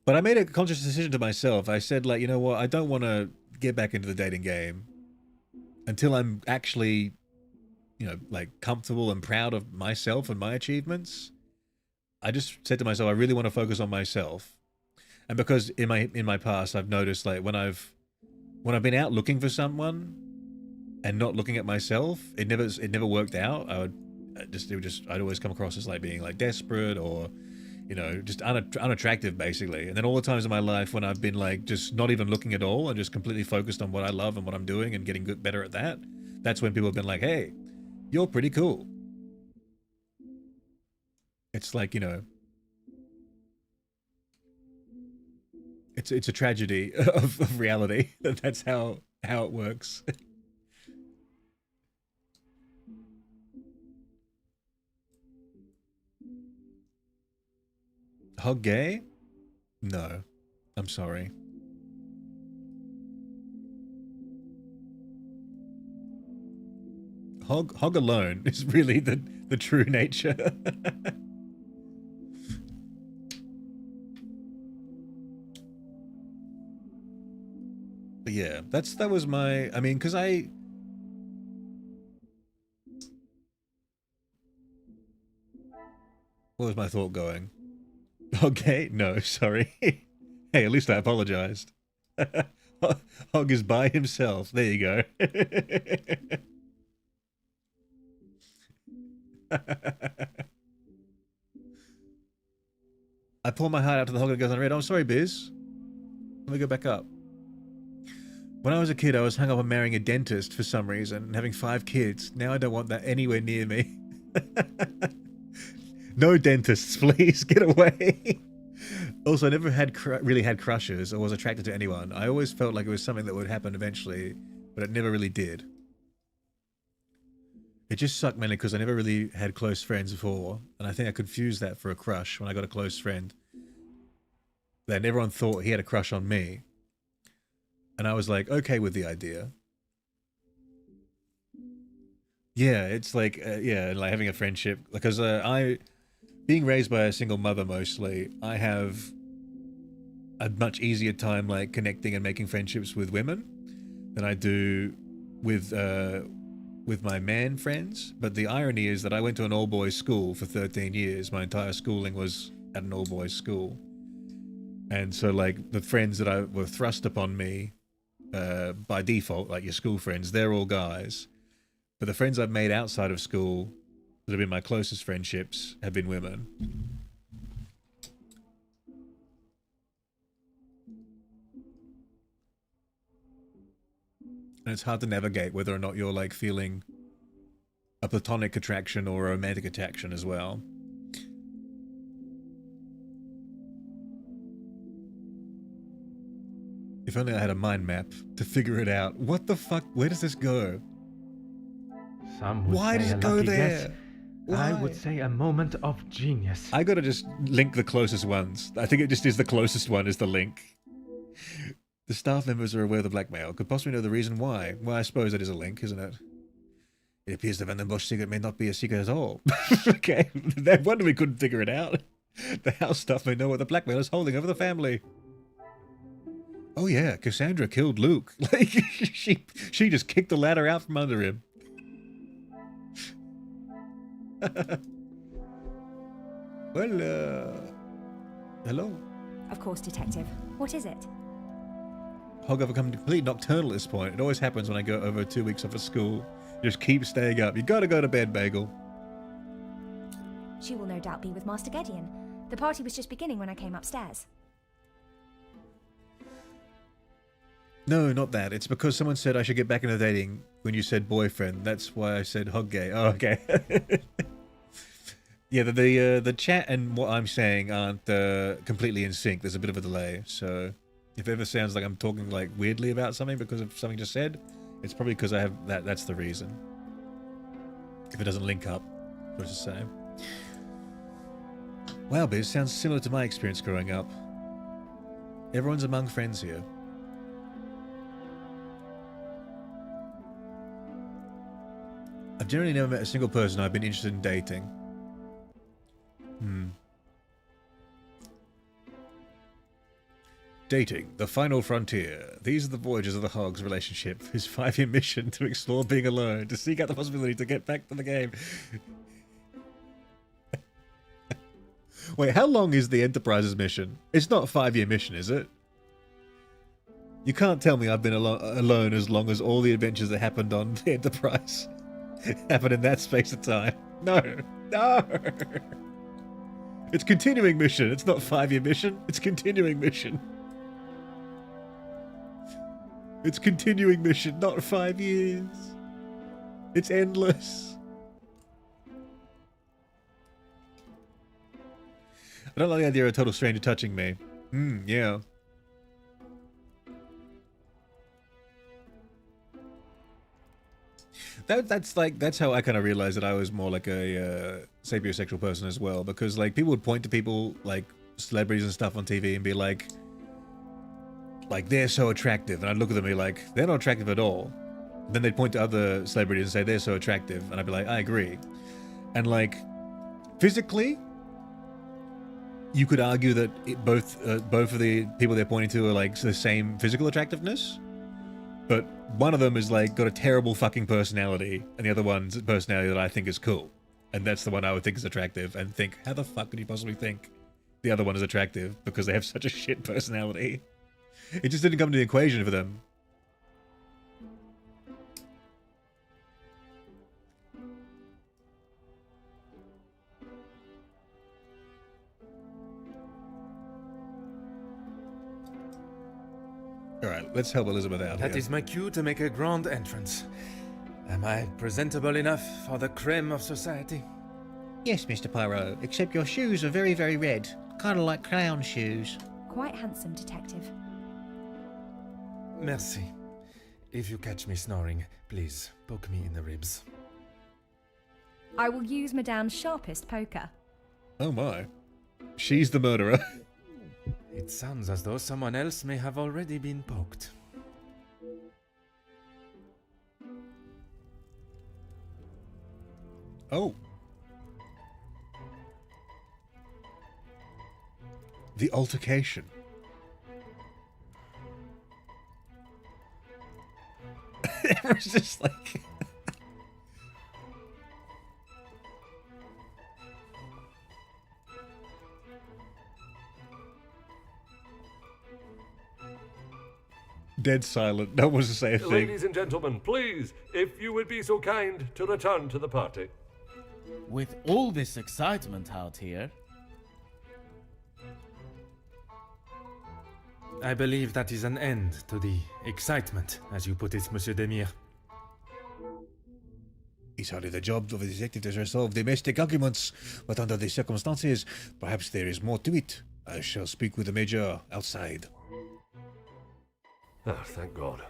But I made a conscious decision to myself. I said, like, you know what? I don't want to get back into the dating game until I'm actually, you know, like comfortable and proud of myself and my achievements. I just said to myself, I really want to focus on myself. And because in my past, I've noticed like when I've been out looking for someone and not looking at myself, it never worked out. I'd always come across as like being like desperate or, you know, just unattractive basically. And then all the times in my life when I've been like just not even looking at all and just completely focused on what I love and what I'm doing and getting better at that, that's when people have been like, hey, you're pretty cool. It's like, you know, it's a tragedy of reality. That's how it works. Hog gay? No. I'm sorry. Hog alone is really the true nature. But yeah, that was my, I mean, because where was my thought going? Okay, no, sorry. Hey, at least I apologized. Hog is by himself. There you go. I pour my heart out to the hog that goes unread. I'm sorry, Biz. Let me go back up. When I was a kid, I was hung up on marrying a dentist for some reason and having 5 kids. Now I don't want that anywhere near me. No dentists, please. Get away. Also, I never had really had crushes or was attracted to anyone. I always felt like it was something that would happen eventually, but it never really did. It just sucked mainly because I never really had close friends before, and I think I confused that for a crush when I got a close friend. Then everyone thought he had a crush on me. And I was like, okay with the idea. Yeah, it's like, yeah, like having a friendship. Because being raised by a single mother mostly, I have a much easier time like connecting and making friendships with women than I do with my man friends. But the irony is that I went to an all-boys school for 13 years. My entire schooling was at an all-boys school. And so like the friends that were thrust upon me by default, like your school friends, they're all guys. But the friends I've made outside of school that have been my closest friendships have been women. And it's hard to navigate whether or not you're like feeling a platonic attraction or a romantic attraction as well. If only I had a mind map to figure it out. What the fuck? Where does this go? Some would Why say does a it go lucky there? guess. I would say a moment of genius. I gotta just link the closest ones. I think it just is the closest one is the link. The staff members are aware of the blackmail. Could possibly know the reason why. Well, I suppose that is a link, isn't it? It appears the Van den Bosch secret may not be a secret at all. Okay, no wonder we couldn't figure it out. The house staff may know what the blackmail is holding over the family. Oh yeah, Cassandra killed Luke. Like, she just kicked the ladder out from under him. Well, hello. Of course, Detective. What is it? Hog, I've become completely nocturnal at this point. It always happens when I go over 2 weeks off of school. You just keep staying up. You gotta go to bed, Bagel. She will no doubt be with Master Gideon. The party was just beginning when I came upstairs. No, not that. It's because someone said I should get back into dating when you said boyfriend. That's why I said hog gay. Oh, okay. Yeah, the chat and what I'm saying aren't completely in sync. There's a bit of a delay, so if it ever sounds like I'm talking like weirdly about something because of something just said, it's probably because I have that. That's the reason. If it doesn't link up, what to say. Wow, but it sounds similar to my experience growing up. Everyone's among friends here. I've generally never met a single person I've been interested in dating. Dating, the final frontier. These are the voyages of the Hog's relationship. His 5-year mission to explore being alone, to seek out the possibility to get back to the game. Wait, how long is the Enterprise's mission? It's not a 5-year mission, is it? You can't tell me I've been alone as long as all the adventures that happened on the Enterprise happened in that space of time. No, no. It's continuing mission. It's not 5-year mission. It's continuing mission. It's continuing mission, not 5 years. It's endless. I don't like the idea of a total stranger touching me. Yeah. That's how I kind of realized that I was more like a sapiosexual person as well, because like people would point to people like celebrities and stuff on TV and be like they're so attractive, and I'd look at them and be like, they're not attractive at all. Then they'd point to other celebrities and say they're so attractive, and I'd be like, I agree. And like physically, you could argue that both of the people they're pointing to are like the same physical attractiveness, but one of them is like got a terrible fucking personality, and the other one's a personality that I think is cool, and that's the one I would think is attractive, and think, how the fuck could you possibly think the other one is attractive because they have such a shit personality? It just didn't come to the equation for them. Alright, let's help Elizabeth out That here. is my cue to make a grand entrance. Am I presentable enough for the creme of society? Yes, Mr. Poirot, except your shoes are very, very red. Kind of like clown shoes. Quite handsome, Detective. Merci. If you catch me snoring, please poke me in the ribs. I will use Madame's sharpest poker. Oh my. She's the murderer. It sounds as though someone else may have already been poked. Oh. The altercation. It was just like... Dead silent. No one wants to say a thing. Ladies and gentlemen, please, if you would be so kind to return to the party. With all this excitement out here, I believe that is an end to the excitement, as you put it, Monsieur Demire. It's hardly the job of a detective to resolve domestic arguments, but under the circumstances, perhaps there is more to it. I shall speak with the Major outside. Ah, thank God.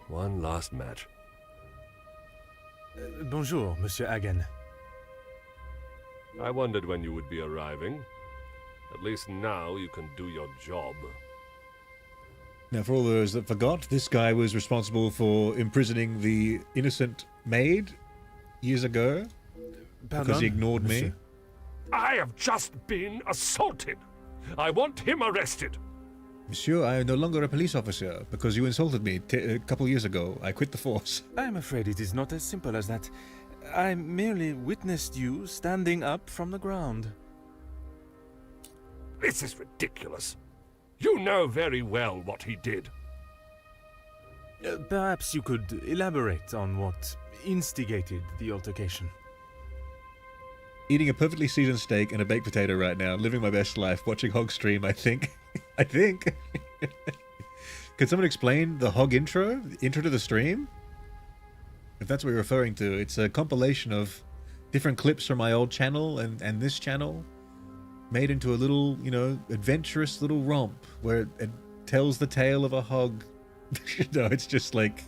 One last match. Bonjour, Monsieur Hagen. I wondered when you would be arriving. At least now you can do your job. Now, for all those that forgot, this guy was responsible for imprisoning the innocent maid years ago because he ignored me. I have just been assaulted. I want him arrested. Monsieur, I am no longer a police officer because you insulted me a couple years ago. I quit the force. I'm afraid it is not as simple as that. I merely witnessed you standing up from the ground. This is ridiculous. You know very well what he did. Perhaps you could elaborate on what instigated the altercation. Eating a perfectly seasoned steak and a baked potato right now, living my best life, watching Hog stream, I think. I think. Could someone explain the Hog intro? Intro to the stream? If that's what you're referring to, it's a compilation of different clips from my old channel and this channel, made into a little, you know, adventurous little romp where it tells the tale of a hog. No, it's just like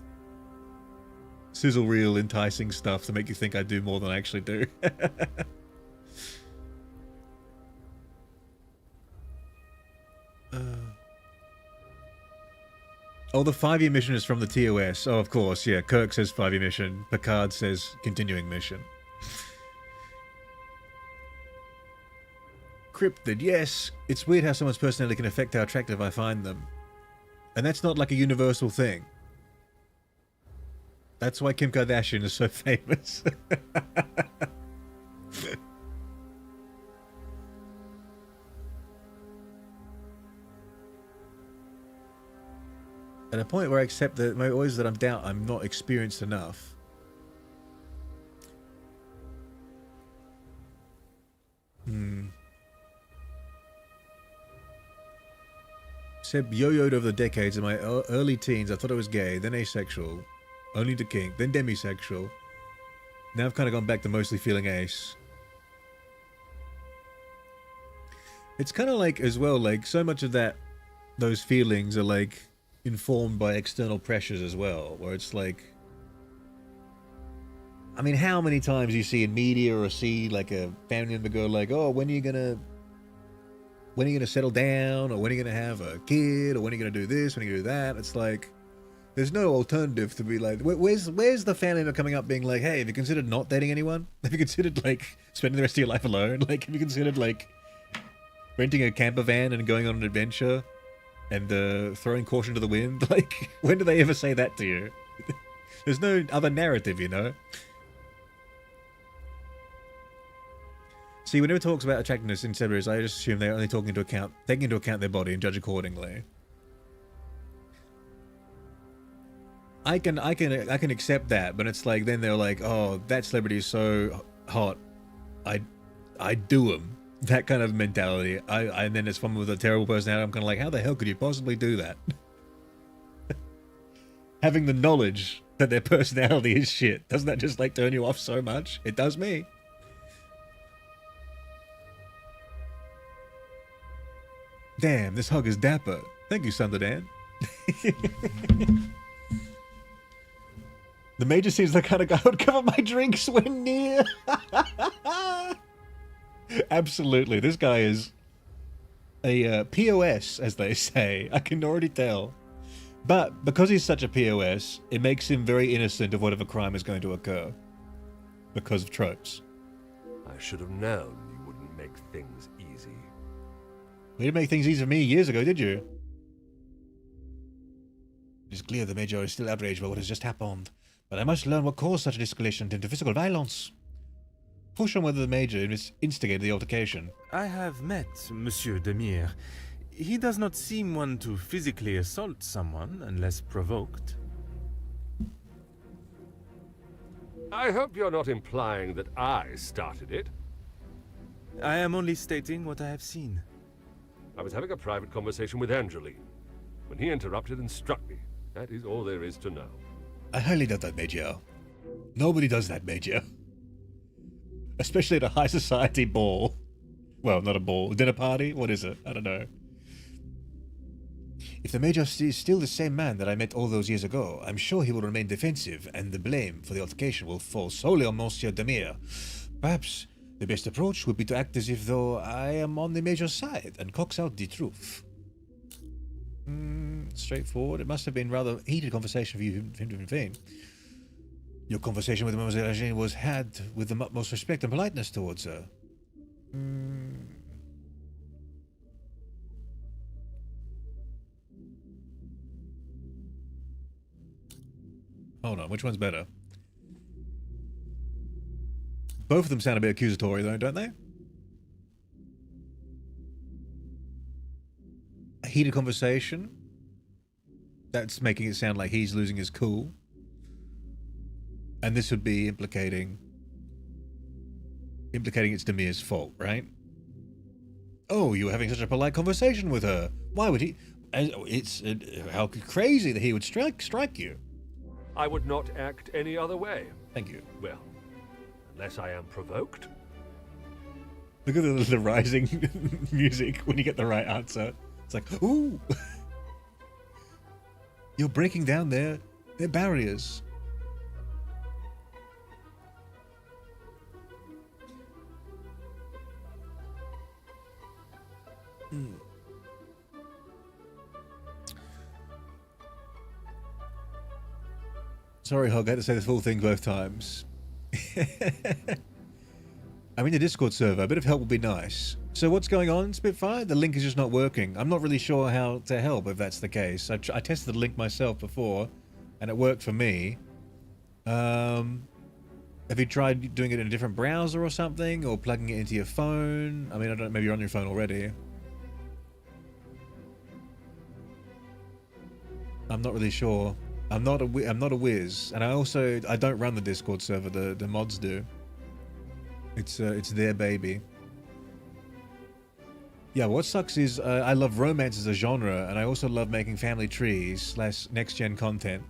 sizzle reel enticing stuff to make you think I do more than I actually do. Oh, the 5-year mission is from the TOS. Oh, of course, yeah. Kirk says 5-year mission. Picard says continuing mission. Cryptid, yes. It's weird how someone's personality can affect how attractive I find them. And that's not like a universal thing. That's why Kim Kardashian is so famous. At a point where I accept that always that I'm not experienced enough. Seb yo-yoed over the decades. In my early teens, I thought I was gay, then asexual, only to kink, then demisexual. Now I've kind of gone back to mostly feeling ace. It's kind of like, as well, like, so much of that, those feelings are like informed by external pressures as well, where it's like, I mean, how many times you see in media or see like a family member go like, oh, when are you gonna settle down, or when are you gonna have a kid, or when are you gonna do this, when are you gonna do that? It's like, there's no alternative to be like, where's the family member coming up being like, hey, have you considered not dating anyone? Have you considered like spending the rest of your life alone? Like, have you considered like renting a camper van and going on an adventure and throwing caution to the wind? Like, when do they ever say that to you? There's no other narrative, you know? See, whenever it talks about attractiveness in Cerberus, I just assume they're only taking into account their body and judge accordingly. I can accept that, but it's like, then they're like, oh, that celebrity is so hot, I do him. That kind of mentality. And then it's someone with a terrible personality. I'm kind of like, how the hell could you possibly do that? Having the knowledge that their personality is shit, doesn't that just like turn you off so much? It does me. Damn, this hug is dapper. Thank you, Sunderdan. The Major seems the kind of guy who would cover my drinks when near. Absolutely, this guy is a POS, as they say. I can already tell. But because he's such a POS, it makes him very innocent of whatever crime is going to occur. Because of tropes. I should have known you wouldn't make things easy. You didn't make things easy for me years ago, did you? It is clear the Major is still outraged by what has just happened. But I must learn what caused such an escalation into physical violence. Push on whether the Major instigated the altercation. I have met Monsieur Demire. He does not seem one to physically assault someone unless provoked. I hope you're not implying that I started it. I am only stating what I have seen. I was having a private conversation with Angeline when he interrupted and struck me. That is all there is to know. I highly doubt that, Major. Nobody does that, Major. Especially at a high society ball. Well, not a ball. Dinner party? What is it? I don't know. If the Major is still the same man that I met all those years ago, I'm sure he will remain defensive, and the blame for the altercation will fall solely on Monsieur Demire. Perhaps the best approach would be to act as if though I am on the Major's side and coax out the truth. Straightforward. It must have been rather heated conversation for him to intervene. Your conversation with Mademoiselle Eugène was had with the utmost respect and politeness towards her. Hold on, which one's better? Both of them sound a bit accusatory, though, don't they? A heated conversation. That's making it sound like he's losing his cool. And this would be implicating it's Demir's fault, right? Oh, you were having such a polite conversation with her. Why would he? It's how crazy that he would strike you. I would not act any other way. Thank you. Well, unless I am provoked. Look at the rising music when you get the right answer. It's like, ooh, you're breaking down their barriers. Sorry, Hog, I had to say the full thing both times. I'm in the Discord server. A bit of help would be nice. So what's going on, Spitfire? The link is just not working. I'm not really sure how to help if that's the case. I tested the link myself before, and it worked for me. Have you tried doing it in a different browser or something, or plugging it into your phone? I mean, I don't know, maybe you're on your phone already. I'm not really sure. I'm not a whiz, and I don't run the Discord server. The mods do. It's their baby. Yeah, what sucks is I love romance as a genre, and I also love making family trees / next-gen content.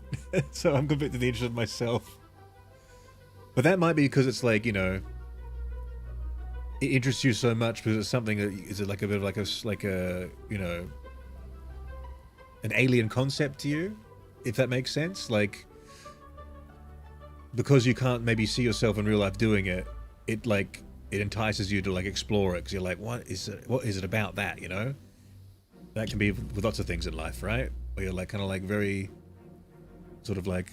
So I'm completely interested myself. But that might be because it's like, you know, it interests you so much because it's something that is like a bit of like a you know, an alien concept to you, if that makes sense. Like, because you can't maybe see yourself in real life doing it, it entices you to like explore it because you're like, what is it about that, you know? That can be with lots of things in life, right? Where you're like kind of like very sort of like,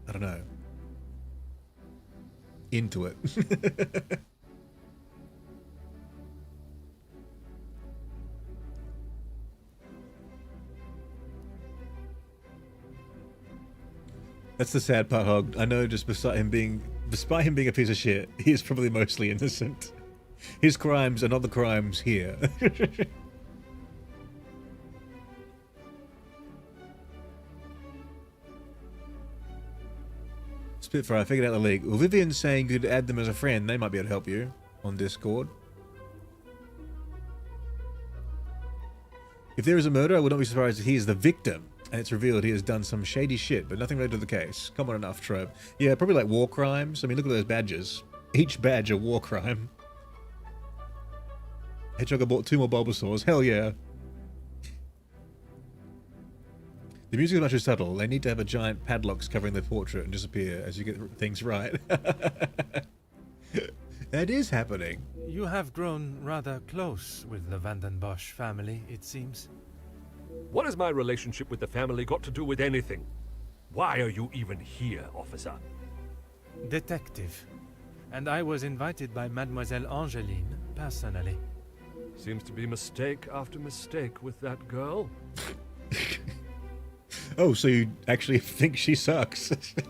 I don't know, into it. That's the sad part, Hog. I know, just despite him being a piece of shit, he is probably mostly innocent. His crimes are not the crimes here. Spitfire, I figured out the leak. Well, Vivian's saying you could add them as a friend. They might be able to help you on Discord. If there is a murder, I would not be surprised if he is the victim. And it's revealed he has done some shady shit, but nothing related to the case. Common enough trope. Yeah, probably like war crimes. I mean, look at those badges. Each badge a war crime. Hedgehog bought 2 more Bulbasaurs. Hell yeah. The music is much too subtle. They need to have a giant padlocks covering their portrait and disappear as you get things right. That is happening. You have grown rather close with the Vanden Bosch family, it seems. What has my relationship with the family got to do with anything? Why are you even here, officer? Detective. And I was invited by Mademoiselle Angeline, personally. Seems to be mistake after mistake with that girl. Oh, so you actually think she sucks? Do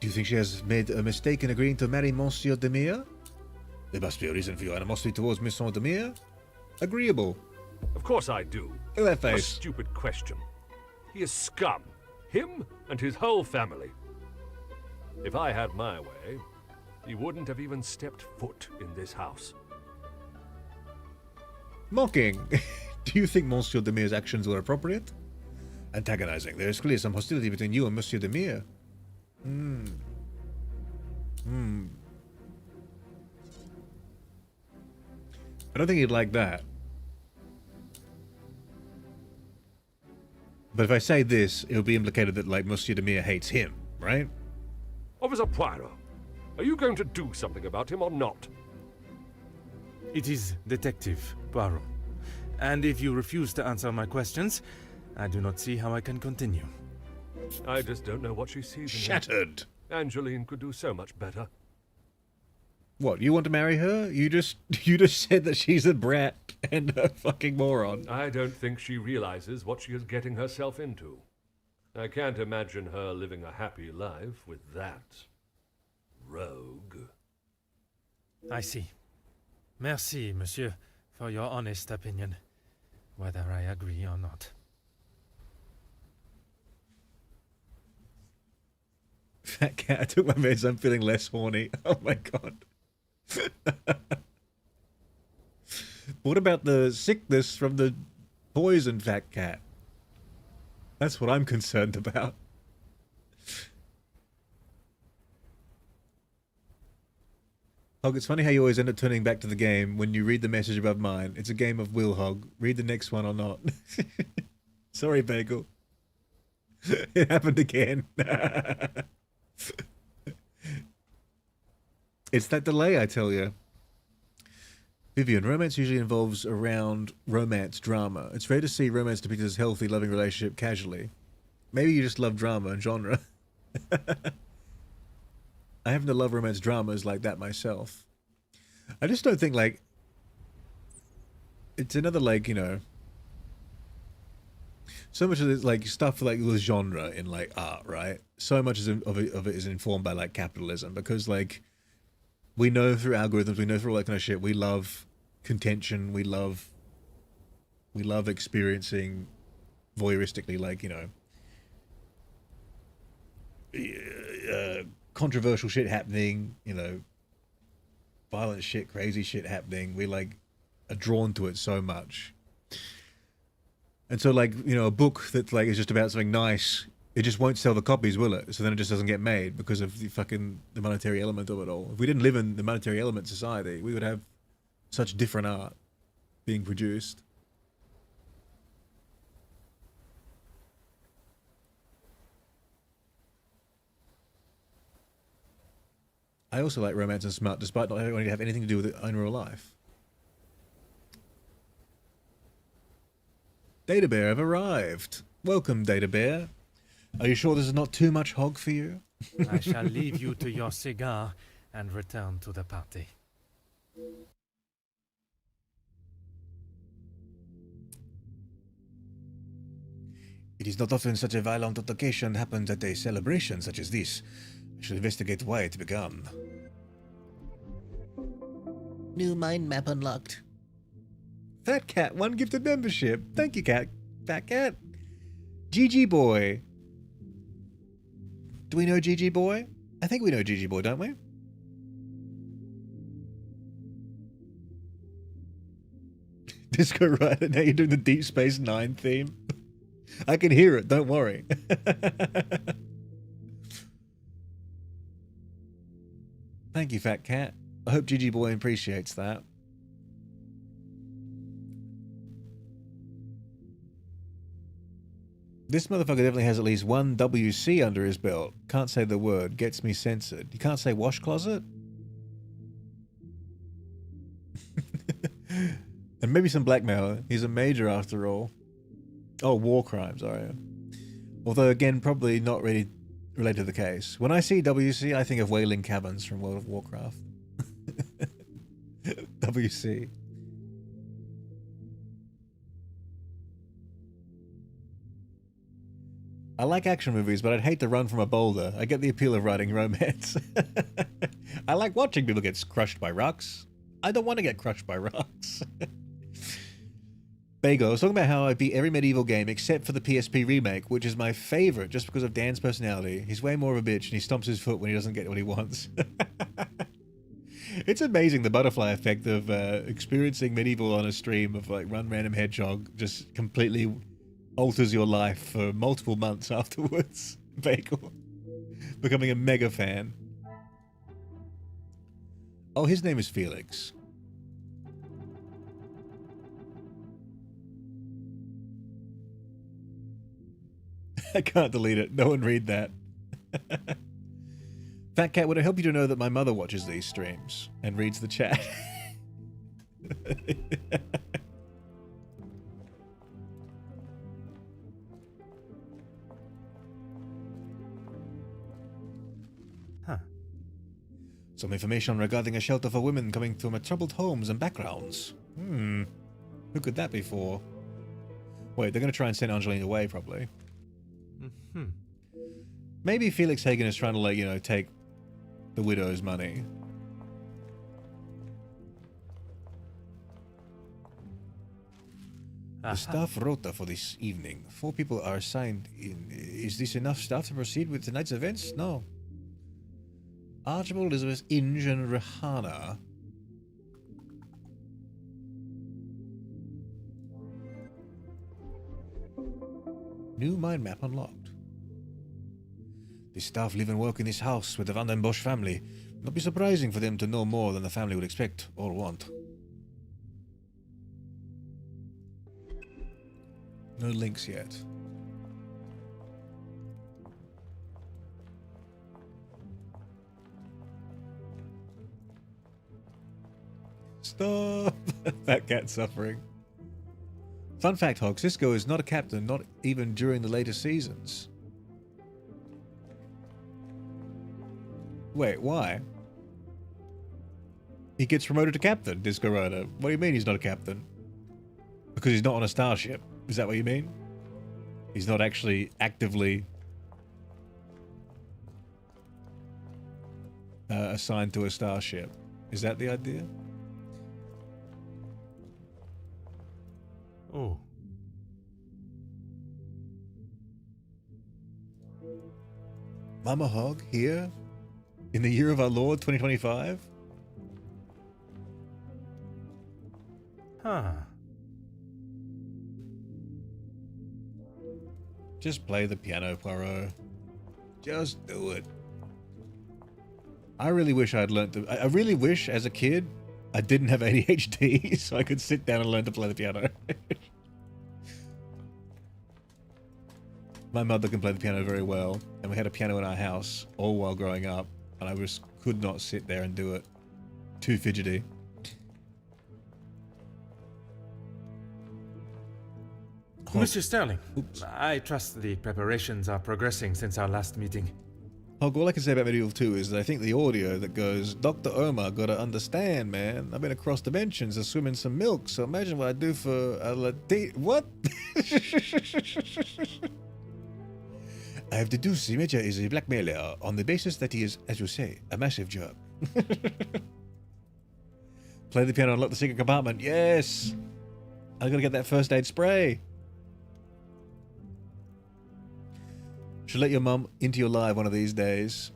you think she has made a mistake in agreeing to marry Monsieur Demir? There must be a reason for your animosity towards Monsieur Demir. Agreeable. Of course I do. Look at that What a face. stupid question. He is scum. Him and his whole family. If I had my way, he wouldn't have even stepped foot in this house. Mocking. Do you think Monsieur Demir's actions were appropriate? Antagonizing. There is clearly some hostility between you and Monsieur Demir. I don't think he'd like that. But if I say this, it'll be implicated that, like, Monsieur Demir hates him, right? Officer Poirot, are you going to do something about him or not? It is Detective Poirot. And if you refuse to answer my questions, I do not see how I can continue. I just don't know what she sees in him. Shattered. Angeline could do so much better. What, you want to marry her? You just said that she's a brat and a fucking moron. I don't think she realizes what she is getting herself into. I can't imagine her living a happy life with that rogue. I see. Merci, monsieur, for your honest opinion, whether I agree or not. Fat cat, I took my meds, I'm feeling less horny. Oh my god. What about the sickness from the poison, fat cat? That's what I'm concerned about. Hog, it's funny how you always end up turning back to the game when you read the message above mine. It's a game of will, Hog. Read the next one or not. Sorry, Bagel. It happened again. It's that delay, I tell you. Vivian, romance usually involves around romance drama. It's rare to see romance depicted as healthy, loving relationship casually. Maybe you just love drama and genre. I happen to love romance dramas like that myself. I just don't think, like... It's another, like, you know... So much of it, like, stuff like the genre in, like, art, right? So much of it is informed by, like, capitalism. Because, like, we know through algorithms, we know through all that kind of shit, we love contention, we love experiencing voyeuristically, like, you know... controversial shit happening, you know, violent shit, crazy shit happening. We, like, are drawn to it so much. And so, like, you know, a book that, like, is just about something nice, it just won't sell the copies, will it? So then it just doesn't get made because of the monetary element of it all. If we didn't live in the monetary element society, we would have such different art being produced. I also like romance and smut, despite not wanting to have anything to do with it in real life. Data Bear have arrived. Welcome, Data Bear. Are you sure this is not too much hog for you? I shall leave you to your cigar and return to the party. It is not often such a violent altercation happens at a celebration such as this. I shall investigate why it began. New mind map unlocked. Fat Cat, one gifted membership. Thank you, Cat. Fat Cat. GG Boy. Do we know GG Boy? I think we know GG Boy, don't we? Disco Rider, now you're doing the Deep Space Nine theme. I can hear it, don't worry. Thank you, Fat Cat. I hope GG Boy appreciates that. This motherfucker definitely has at least one WC under his belt. Can't say the word. Gets me censored. You can't say wash closet? And maybe some blackmail. He's a major after all. Oh, war crimes, are you? Although, again, probably not really related to the case. When I see WC, I think of Whaling Cabins from World of Warcraft. WC. I like action movies, but I'd hate to run from a boulder. I get the appeal of writing romance. I like watching people get crushed by rocks. I don't want to get crushed by rocks. Bagel, I was talking about how I beat every medieval game except for the PSP remake, which is my favorite just because of Dan's personality. He's way more of a bitch and he stomps his foot when he doesn't get what he wants. It's amazing the butterfly effect of experiencing medieval on a stream of like Run Random Hedgehog just completely alters your life for multiple months afterwards. Bagel. Becoming a mega fan. Oh, his name is Felix. I can't delete it. No one read that. Fat Cat, would it help you to know that my mother watches these streams and reads the chat? Some information regarding a shelter for women coming from troubled homes and backgrounds. Who could that be for? Wait, they're going to try and send Angeline away, probably. Maybe Felix Hagen is trying to, like, you know, take the widow's money. The staff rota for this evening. 4 people are assigned in. Is this enough staff to proceed with tonight's events? No. Archibald, Elizabeth, Inge, and Rihanna. New mind map unlocked. The staff live and work in this house with the Van den Bosch family. Not be surprising for them to know more than the family would expect or want. No links yet. Stop! That cat's suffering. Fun fact, Hog, Cisco is not a captain, not even during the later seasons. Wait, why? He gets promoted to captain, Disco Rider. What do you mean he's not a captain? Because he's not on a starship. Is that what you mean? He's not actually actively assigned to a starship. Is that the idea? Oh. Mama Hog here? In the year of our Lord 2025? Huh. Just play the piano, Poirot. Just do it. I really wish I'd learned to... I really wish, as a kid, I didn't have ADHD, so I could sit down and learn to play the piano. My mother can play the piano very well, and we had a piano in our house all while growing up, and I just could not sit there and do it. Too fidgety. Mr. Sterling, I trust the preparations are progressing since our last meeting. Hog, all I can say about Medieval 2 is that I think the audio that goes, Dr. Omar gotta understand, man. I've been across dimensions and swim in some milk, so imagine what I do for a What? I have deduced the Major is a blackmailer on the basis that he is, as you say, a massive jerk. Play the piano, unlock the secret compartment. Yes! I gotta get that first aid spray. Should let your mum into your live one of these days.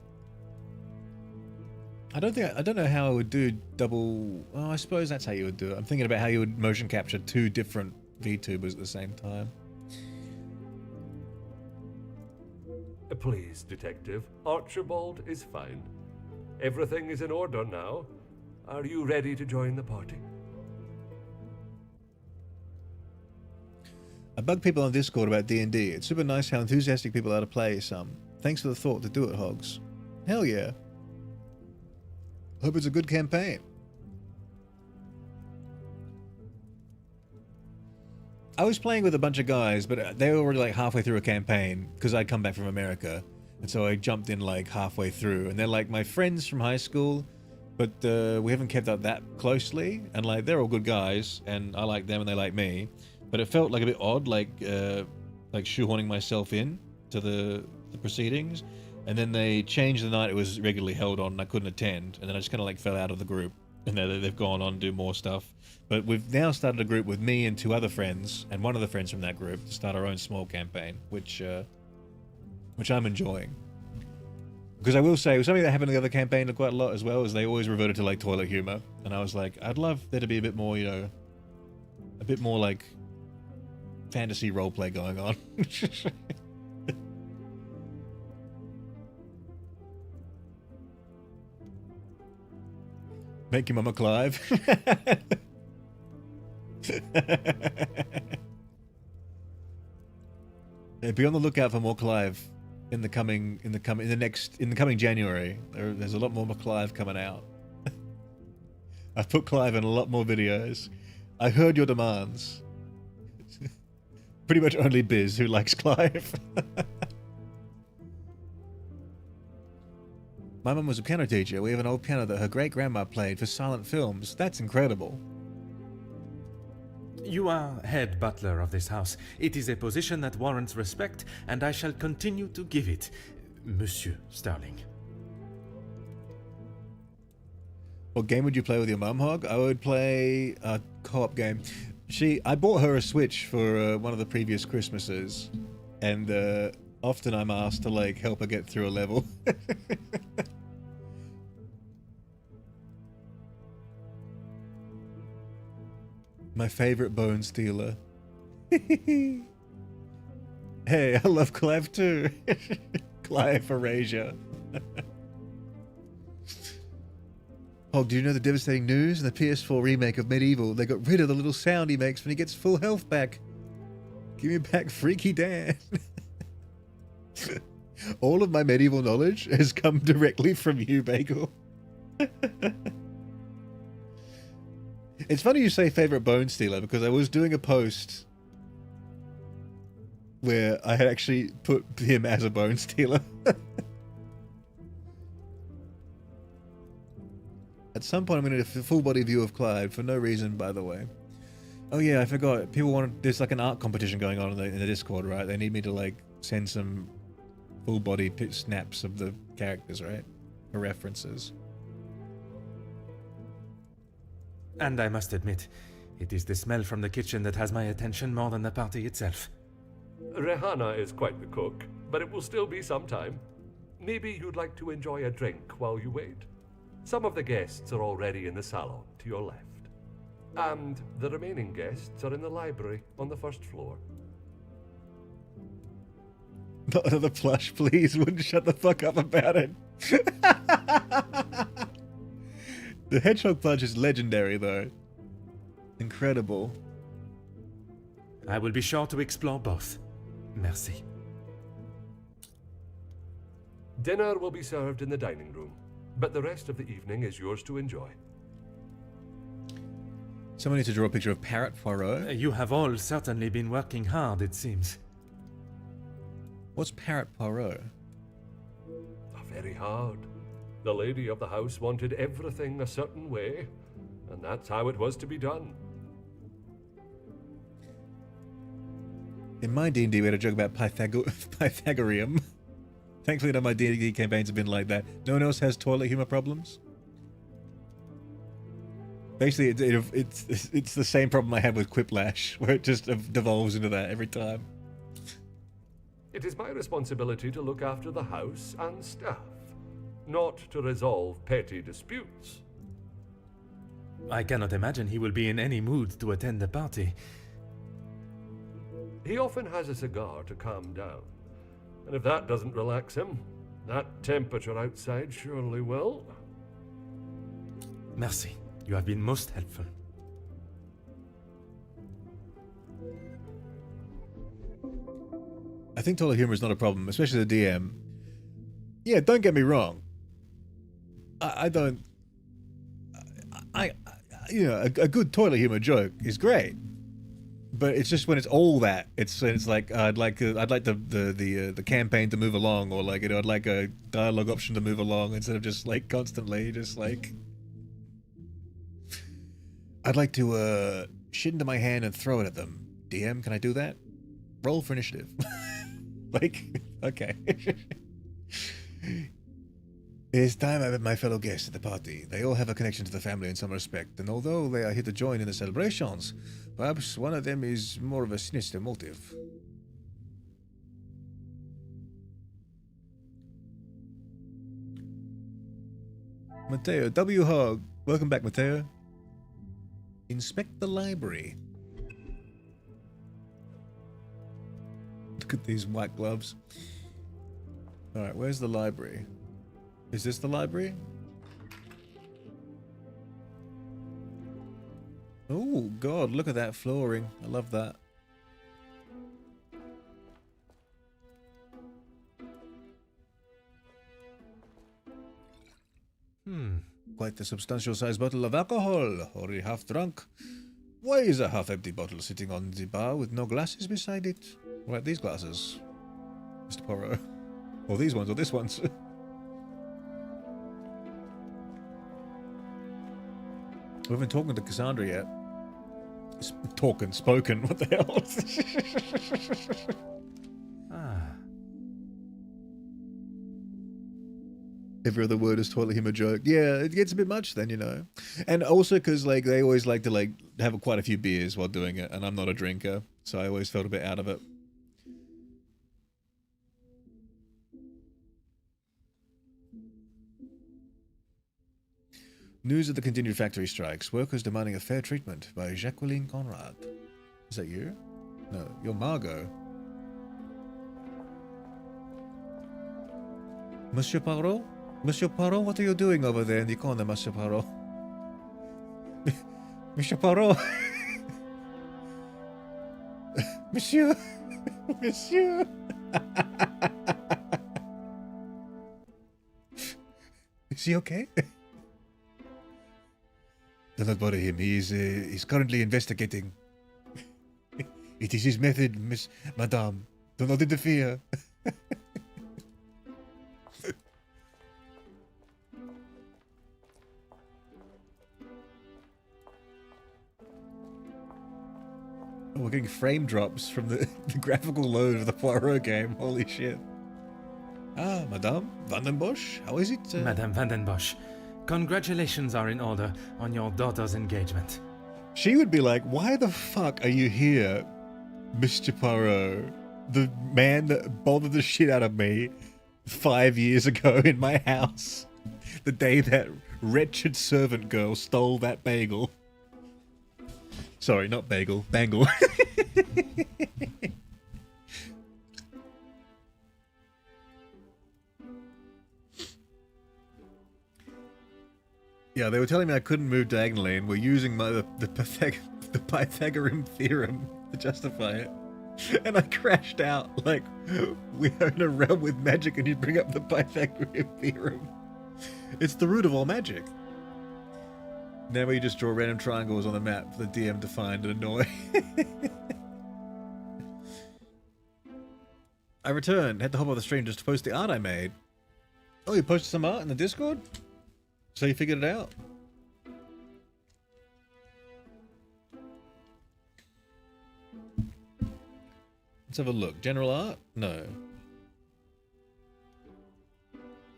I don't know how I would do double... Oh, I suppose that's how you would do it. I'm thinking about how you would motion capture 2 different VTubers at the same time. Please, Detective. Archibald is fine. Everything is in order now. Are you ready to join the party? I bug people on Discord about D&D. It's super nice how enthusiastic people are to play some. Thanks for the thought to do it, Hogs. Hell yeah. Hope it's a good campaign. I was playing with a bunch of guys, but they were already like halfway through a campaign because I'd come back from America. And so I jumped in like halfway through. And they're like my friends from high school, but we haven't kept up that closely. And like they're all good guys, and I like them and they like me. But it felt like a bit odd, like shoehorning myself in to the proceedings. And then they changed the night it was regularly held on and I couldn't attend. And then I just kind of like fell out of the group. And they've gone on to do more stuff. But we've now started a group with me and 2 other friends, and one of the friends from that group, to start our own small campaign, which I'm enjoying. Because I will say, something that happened in the other campaign quite a lot as well, is they always reverted to like toilet humor. And I was like, I'd love there to be a bit more, you know, a bit more like fantasy roleplay going on. Make your mama Clive. Yeah, be on the lookout for more Clive in the coming January. There's a lot more Clive coming out. I've put Clive in a lot more videos. I heard your demands. Pretty much only Biz who likes Clive. My mum was a piano teacher. We have an old piano that her great-grandma played for silent films. That's incredible. You are head butler of this house. It is a position that warrants respect, and I shall continue to give it, Monsieur Sterling. What game would you play with your mum, Hog? I would play a co-op game. I bought her a Switch for one of the previous Christmases, and often I'm asked to like help her get through a level. My favorite bone stealer. Hey, I love Clive too. Clive Erasure. Oh, do you know the devastating news? In the PS4 remake of Medieval, they got rid of the little sound he makes when he gets full health back. Give me back Freaky Dan. All of my Medieval knowledge has come directly from you, Bagel. It's funny you say favorite bone stealer, because I was doing a post where I had actually put him as a bone stealer. At some point I'm going to do a full body view of Clyde, for no reason, by the way. Oh yeah, I forgot. People want, there's like an art competition going on in the Discord, right? They need me to like send some full body snaps of the characters, right? For references. And I must admit, it is the smell from the kitchen that has my attention more than the party itself. Rehana is quite the cook, but it will still be some time. Maybe you'd like to enjoy a drink while you wait. Some of the guests are already in the salon to your left. And the remaining guests are in the library on the first floor. Not another plush, please. Wouldn't shut the fuck up about it. The Hedgehog plush is legendary, though. Incredible. I will be sure to explore both. Merci. Dinner will be served in the dining room, but the rest of the evening is yours to enjoy. Someone needs to draw a picture of Parrot Poirot. You have all certainly been working hard, it seems. What's Parrot Poirot? Very hard. The lady of the house wanted everything a certain way, and that's how it was to be done. In my D&D, we had a joke about Pythagorean. Thankfully, none of my D&D campaigns have been like that. No one else has toilet humor problems? Basically, it's the same problem I had with Quiplash, where it just devolves into that every time. It is my responsibility to look after the house and staff, not to resolve petty disputes. I cannot imagine he will be in any mood to attend the party. He often has a cigar to calm down, and if that doesn't relax him, that temperature outside surely will. Merci. You have been most helpful. I think toilet humor is not a problem, especially the DM. Yeah, don't get me wrong. I don't... you know, a good toilet humor joke is great. But it's just when it's all that, it's like I'd like the campaign to move along, or like, you know, I'd like a dialogue option to move along instead of just like constantly just like, I'd like to shit into my hand and throw it at them. DM, can I do that? Roll for initiative. Like, okay. It's time I met my fellow guests at the party. They all have a connection to the family in some respect, and although they are here to join in the celebrations, perhaps one of them is more of a sinister motive. Mateo, W. Hog. Welcome back, Mateo. Inspect the library. Look at these white gloves. Alright, where's the library? Is this the library? Oh, God, look at that flooring. I love that. Quite a substantial sized bottle of alcohol, already half drunk. Why is a half-empty bottle sitting on the bar with no glasses beside it? Right, these glasses, Mr. Poirot. Or these ones, or this one's. We haven't talking to Cassandra yet. Spoken, what the hell? Every other word is totally him a joke. Yeah, it gets a bit much then, you know. And also because like they always like to like have quite a few beers while doing it, and I'm not a drinker, so I always felt a bit out of it. News of the continued factory strikes. Workers demanding a fair treatment by Jacqueline Conrad. Is that you? No, you're Margot. Monsieur Poirot? Monsieur Poirot, what are you doing over there in the corner, Monsieur Poirot? Monsieur Poirot? Monsieur? Monsieur? Is he okay? Do not bother him. He's currently investigating. It is his method, Madame. Do not interfere. Oh, we're getting frame drops from the graphical load of the Poirot game. Holy shit. Ah, Madame Vandenbosch, how is it? Madame Vandenbosch, congratulations are in order on your daughter's engagement. She would be like, why the fuck are you here, Mr. Poirot? The man that bothered the shit out of me 5 years ago in my house. The day that wretched servant girl stole that bagel. Sorry, not bagel, bangle. Yeah, they were telling me I couldn't move diagonally, and we're using the Pythagorean theorem to justify it. And I crashed out, like, we are in a realm with magic and you bring up the Pythagorean theorem. It's the root of all magic. Now we just draw random triangles on the map for the DM to find and annoy. I returned, had to hop off the stream just to post the art I made. Oh, you posted some art in the Discord? So you figured it out? Let's have a look. General art? No.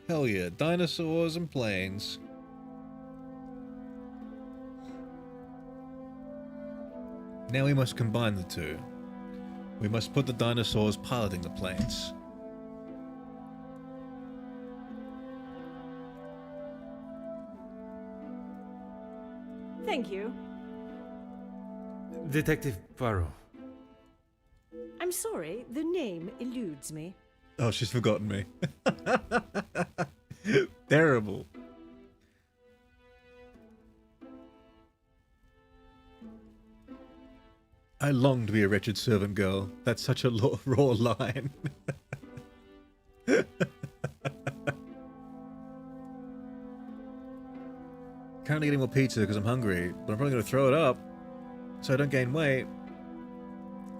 Hell yeah. Dinosaurs and planes. Now we must combine the two. We must put the dinosaurs piloting the planes. Thank you. Detective Poirot. I'm sorry, the name eludes me. Oh, she's forgotten me. Terrible. I long to be a wretched servant girl. That's such a raw line. Currently getting more pizza because I'm hungry, but I'm probably going to throw it up so I don't gain weight.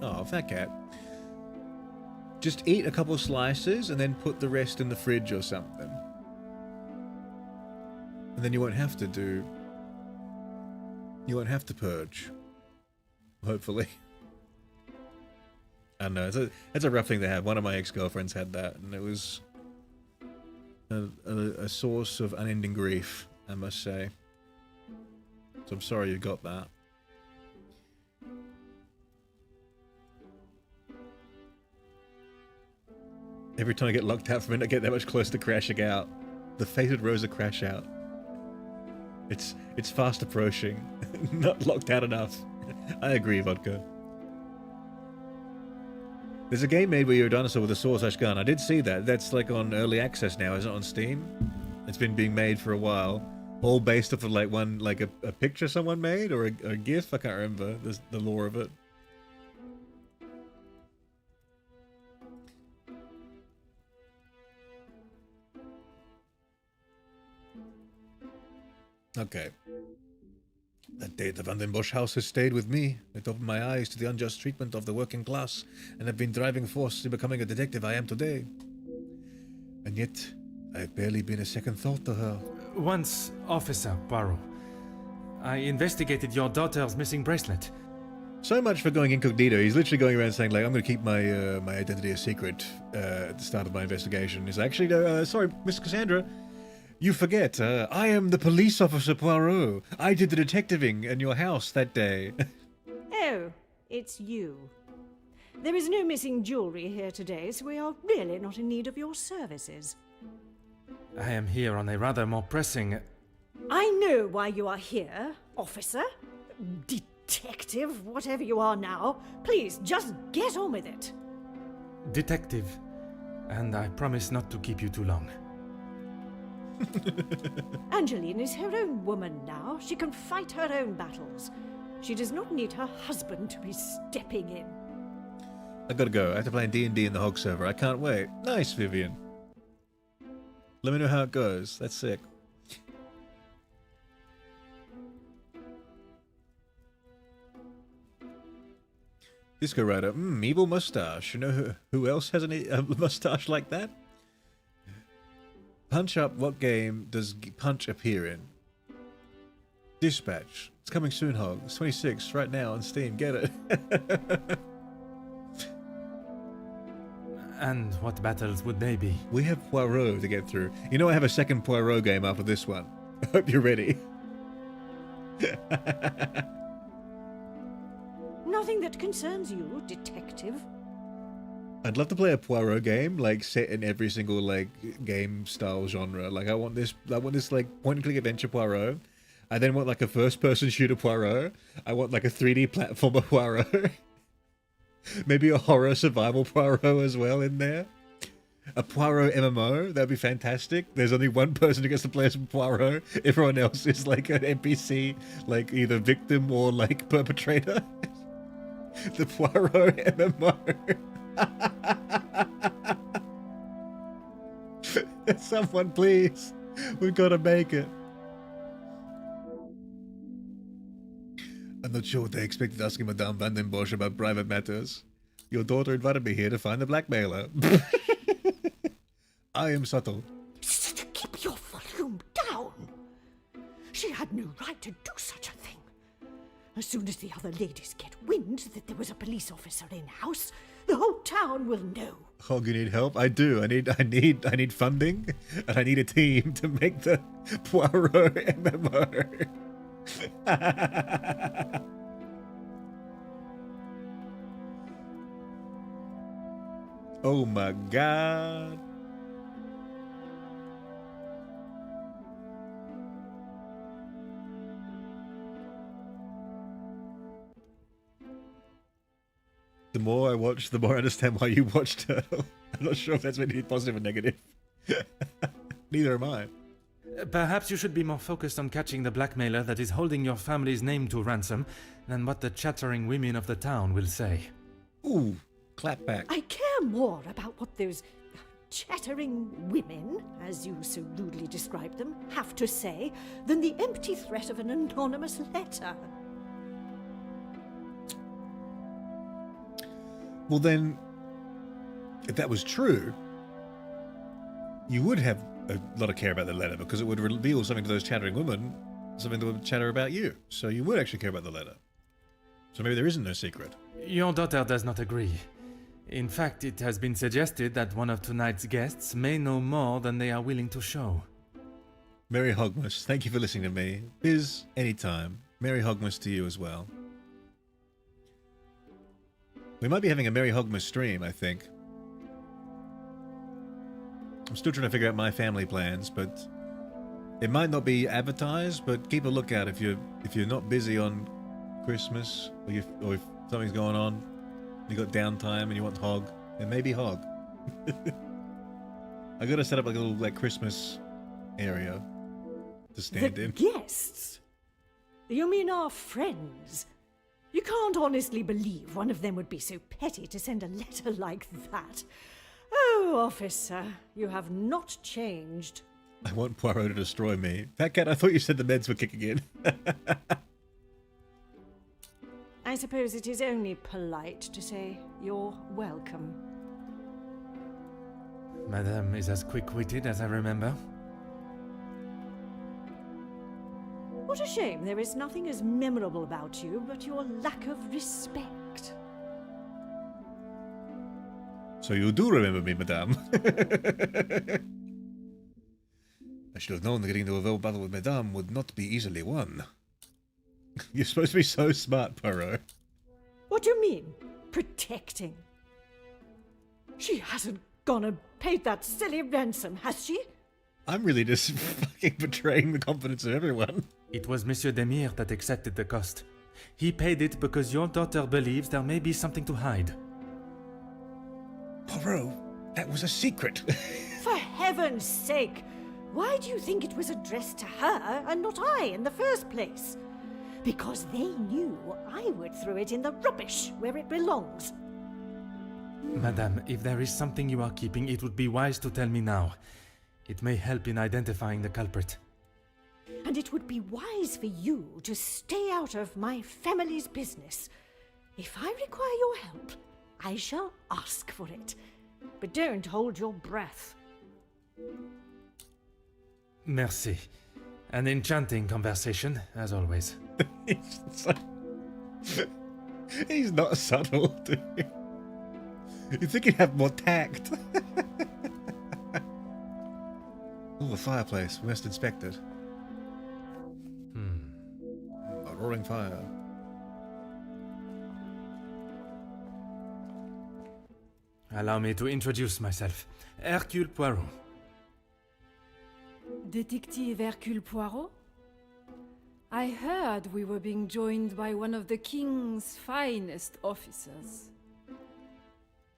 Oh, fat cat. Just eat a couple slices and then put the rest in the fridge or something. And then you won't have to purge. Hopefully. I don't know, it's a rough thing to have. One of my ex-girlfriends had that, and it was a source of unending grief, I must say. So I'm sorry you got that. Every time I get locked out from it, I get that much closer to crashing out. The fated Rosa crash out. It's fast approaching. Not locked out enough. I agree, Vodka. There's a game made where you're a dinosaur with a sword/gun. I did see that. That's like on early access now, isn't it, on Steam? It's been being made for a while. All based off of like a picture someone made or a GIF. I can't remember the lore of it. Okay. That day at the Vandenbosch house has stayed with me. It opened my eyes to the unjust treatment of the working class and have been driving force in becoming a detective I am today. And yet, I've barely been a second thought to her. Once Officer Poirot, I investigated your daughter's missing bracelet. So much for going incognito. He's literally going around saying, like, I'm going to keep my my identity a secret at the start of my investigation. He's actually, sorry, Miss Cassandra, you forget. I am the police officer Poirot. I did the detectiving in your house that day. Oh, it's you. There is no missing jewellery here today, so we are really not in need of your services. I am here on a rather more pressing... I know why you are here, officer. Detective, whatever you are now. Please, just get on with it. detective. And I promise not to keep you too long. Angeline is her own woman now. She can fight her own battles. She does not need her husband to be stepping in. I gotta go. I have to play D&D in the Hog server. I can't wait. Nice, Vivian. Let me know how it goes. That's sick. Disco Rider. Evil mustache. You know who else has a mustache like that? Punch Up. What game does Punch appear in? Dispatch. It's coming soon, Hog. It's 26 right now on Steam. Get it. And what battles would they be? We have Poirot to get through. You know I have a second Poirot game after this one. I hope you're ready. Nothing that concerns you, detective. I'd love to play a Poirot game, like set in every single like game style genre. Like I want this like point and click adventure Poirot. I then want like a first person shooter Poirot. I want like a 3D platformer Poirot. Maybe a horror survival Poirot as well in there. A Poirot MMO, that'd be fantastic. There's only one person who gets to play as Poirot. Everyone else is like an NPC, like either victim or like perpetrator. The Poirot MMO. Someone please. We've got to make it. I'm not sure what they expected asking Madame Van den Bosch about private matters. Your daughter invited me here to find the blackmailer. I am subtle. Keep your volume down. She had no right to do such a thing. As soon as the other ladies get wind that there was a police officer in-house, the whole town will know. Hog, you need help? I do. I need funding, and I need a team to make the Poirot MMO. Oh my god. The more I watch, the more I understand why you watch Turtle. I'm not sure if that's meant to be positive or negative. Neither am I. Perhaps you should be more focused on catching the blackmailer that is holding your family's name to ransom than what the chattering women of the town will say. Ooh, clap back. I care more about what those chattering women, as you so rudely describe them, have to say than the empty threat of an anonymous letter. Well then, if that was true, you would have a lot of care about the letter because it would reveal something to those chattering women, something that would chatter about you. So you would actually care about the letter. So maybe there isn't no secret. Your daughter does not agree. In fact, it has been suggested that one of tonight's guests may know more than they are willing to show. Merry Hogmas, thank you for listening to me. Biz, anytime. Merry Hogmas to you as well. We might be having a Merry Hogmas stream, I think. I'm still trying to figure out my family plans, but it might not be advertised, but keep a lookout if you're not busy on Christmas, or if something's going on, you got downtime and you want Hog, then maybe Hog. I gotta set up like a little like Christmas area to stand in. Guests? You mean our friends? You can't honestly believe one of them would be so petty to send a letter like that. Oh, officer, you have not changed. I want Poirot to destroy me. Fat Cat, I thought you said the meds were kicking in. I suppose it is only polite to say you're welcome. Madame is as quick-witted as I remember. What What a shame. There is nothing as memorable about you but your lack of respect. So you do remember me, madame. I should have known that getting into a real battle with madame would not be easily won. You're supposed to be so smart, Poirot. What do you mean, protecting? She hasn't gone and paid that silly ransom, has she? I'm really just fucking betraying the confidence of everyone. It was Monsieur Demire that accepted the cost. He paid it because your daughter believes there may be something to hide. Poirot, that was a secret. For heaven's sake! Why do you think it was addressed to her and not I in the first place? Because they knew I would throw it in the rubbish where it belongs. Madame, if there is something you are keeping, it would be wise to tell me now. It may help in identifying the culprit. And it would be wise for you to stay out of my family's business. If I require your help, I shall ask for it. But don't hold your breath. Merci. An enchanting conversation, as always. He's not subtle, dude. You think he'd have more tact? Oh, the fireplace. We must inspect it. A roaring fire. Allow me to introduce myself. Hercule Poirot. Detective Hercule Poirot? I heard we were being joined by one of the King's finest officers.